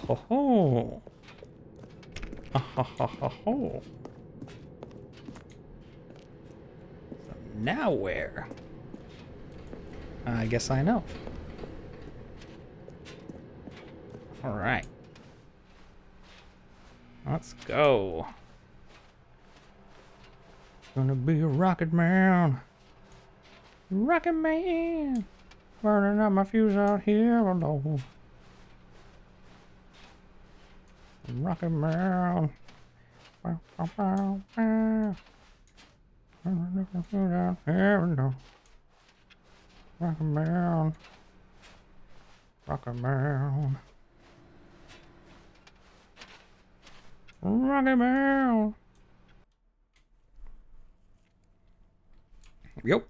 Ho ho. Ha ha ha ha ho. So now where? I guess I know. All right. Let's go. Gonna be a rocket man. Rocket man. Burning up my fuse out here alone. Rocket man. Burning up my fuse out here alone. Rocket man. Rocket man. Rocket man. Yep.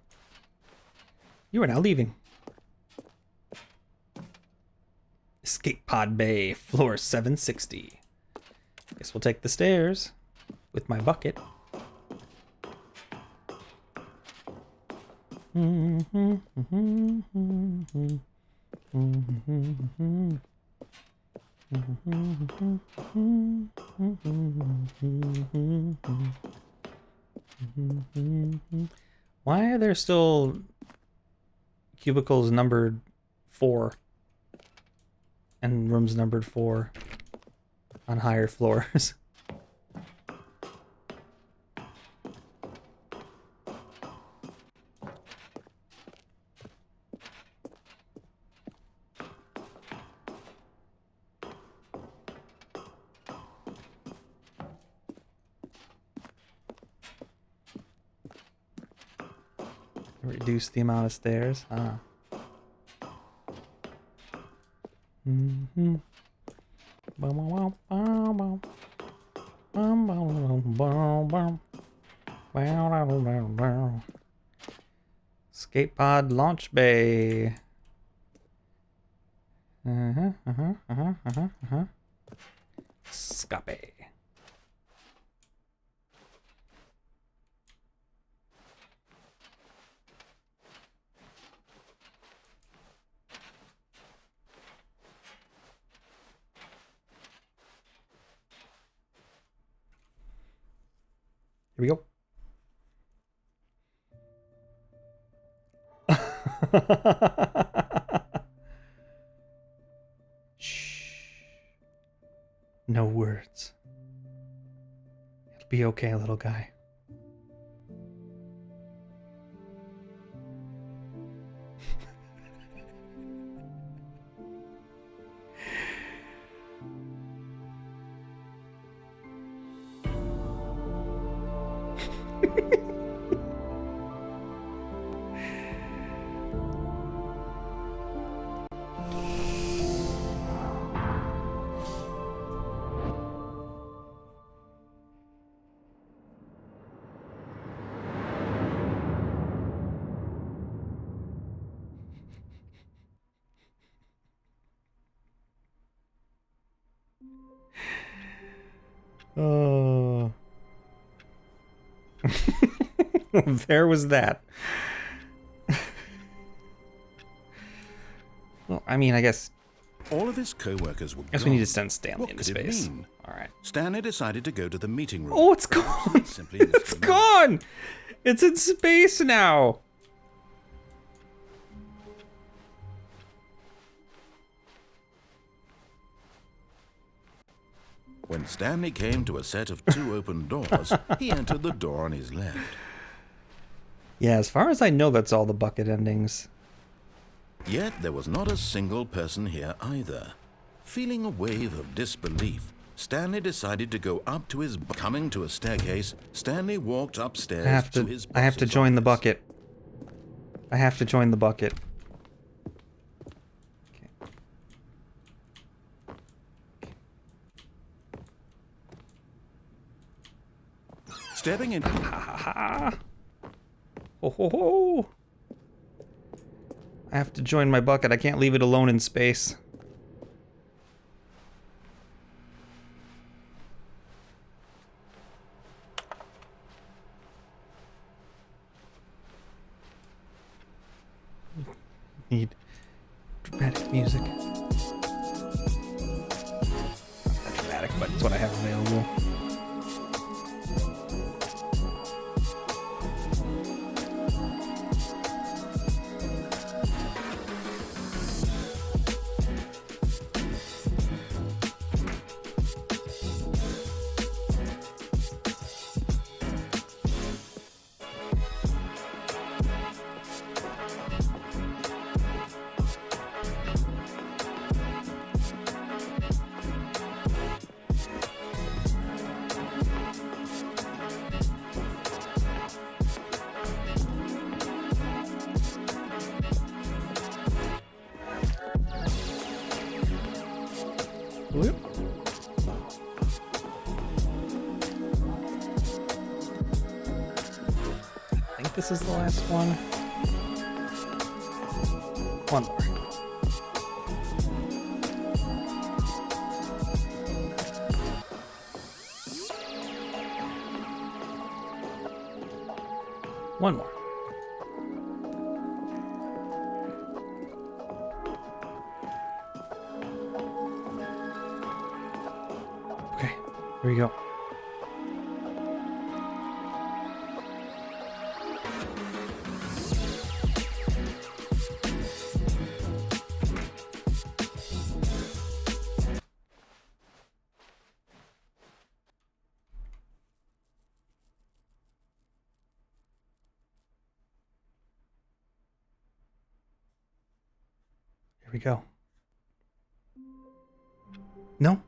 You are now leaving. Escape pod bay, floor 760. Guess we'll take the stairs. with my bucket. Why are there still cubicles numbered 4 and rooms numbered 4 on higher floors? Reduce the amount of stairs. Ah. Skate pod launch bay. Scape. Here we go. Shh. No words. It'll be okay, little guy. Oh. There was that. Well, I mean, I guess... All of his co-workers were I guess gone. we need to send Stanley What into could it space. mean? Alright. Stanley decided to go to the meeting room. Oh, it's gone! Simply It's gone! It's in space now! When Stanley came to a set of 2 open doors, he entered the door on his left. Yeah, as far as I know, that's all the bucket endings. Yet there was not a single person here either. Feeling a wave of disbelief, Stanley decided to go up to his... Coming to a staircase, Stanley walked upstairs to his I have to boss's join the office. bucket. I have to join the bucket. Stepping in... Ho ho ho! I have to join my bucket. I can't leave it alone in space. Need dramatic music. Not that dramatic, but it's what I have available. Whoop. I think this is the last one. One more. One more. Okay, here we go. Here we go. No?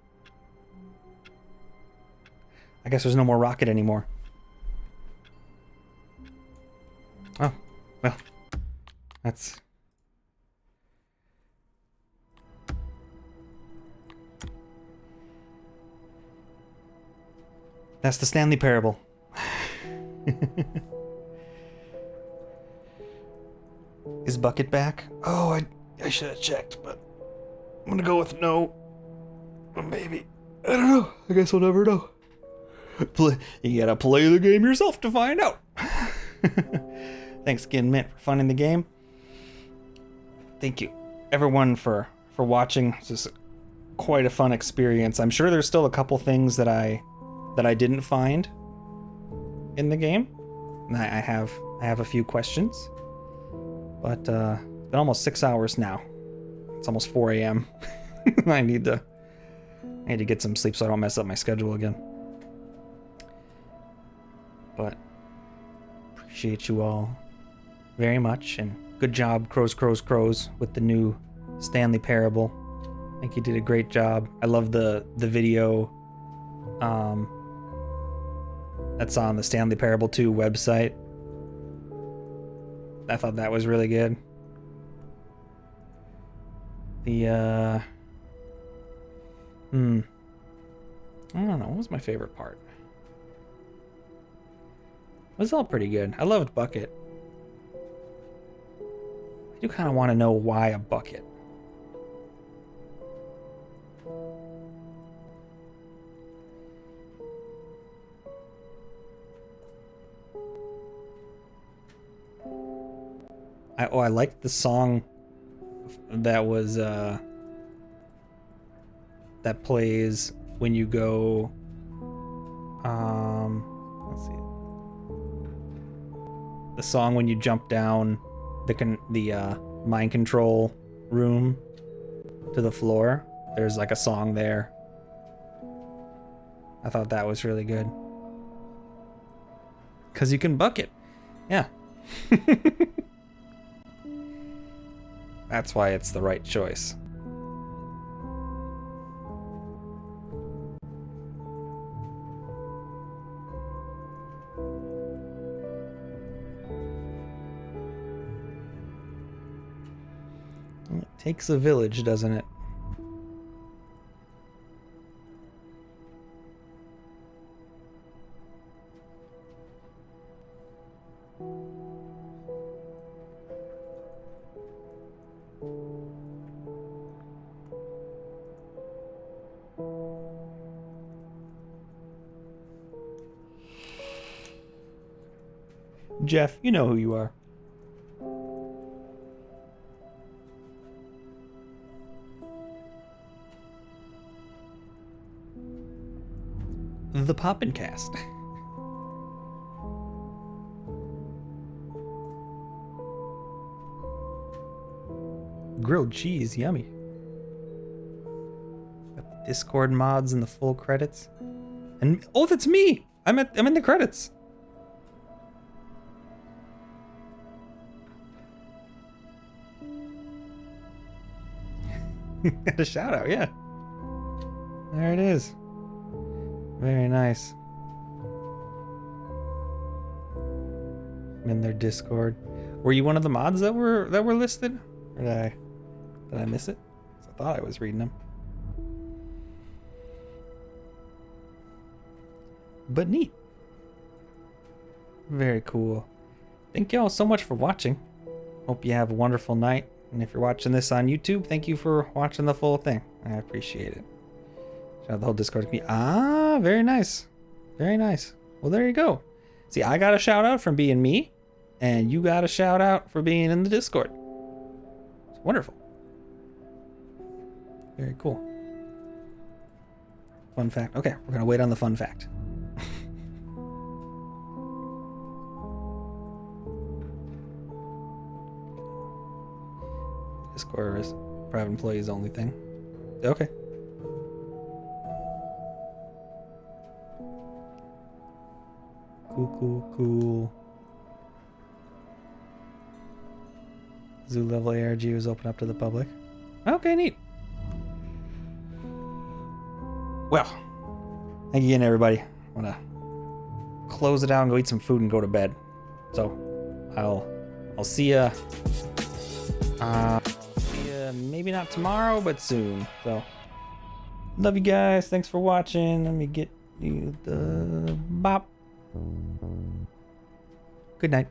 I guess there's no more rocket anymore. Oh, well. That's... That's the Stanley Parable. Is Bucket back? Oh, I should have checked, but I'm gonna go with no. Or maybe. I don't know. I guess we'll never know. You gotta play the game yourself to find out. Thanks again, Mint, for funding the game. Thank you, everyone, for watching. It's just quite a fun experience. I'm sure there's still a couple things that I didn't find in the game. And I have a few questions. But it's been almost 6 hours now. It's almost 4 a.m. I need to get some sleep so I don't mess up my schedule again. But appreciate you all very much, and good job, Crows, with the new Stanley Parable. I think you did a great job. I love the video that's on the Stanley Parable 2 website. I thought that was really good. The I don't know, what was my favorite part? It was all pretty good. I loved Bucket. I do kind of want to know why a bucket. I liked the song that was that plays when you go let's see, the song when you jump down the mind control room to the floor. There's like a song there. I thought that was really good. 'Cause you can bucket. Yeah. That's why it's the right choice. It takes a village, doesn't it? Jeff, you know who you are. The Poppin' Cast. Grilled cheese, yummy. Got the Discord mods and the full credits. And oh, that's me! I'm in the credits. Got a shout out, yeah. There it is. Very nice. I'm in their Discord. Were you one of the mods that were listed? Or did I miss it? 'Cause I thought I was reading them. But neat. Very cool. Thank y'all so much for watching. Hope you have a wonderful night. And if you're watching this on YouTube, thank you for watching the full thing. I appreciate it. Shout out the whole Discord community. Ah, very nice. Very nice. Well, there you go. See, I got a shout out from being me. And you got a shout out for being in the Discord. It's wonderful. Very cool. Fun fact. Okay, we're gonna wait on the fun fact. Discord is private employees only thing. Okay. Cool. Zoo level ARG was open up to the public. Okay, neat. Well, thank you again, everybody. I'm gonna close it down, go eat some food, and go to bed. So, I'll see ya. Maybe not tomorrow, but soon. So, love you guys. Thanks for watching. Let me get you the bop. Good night.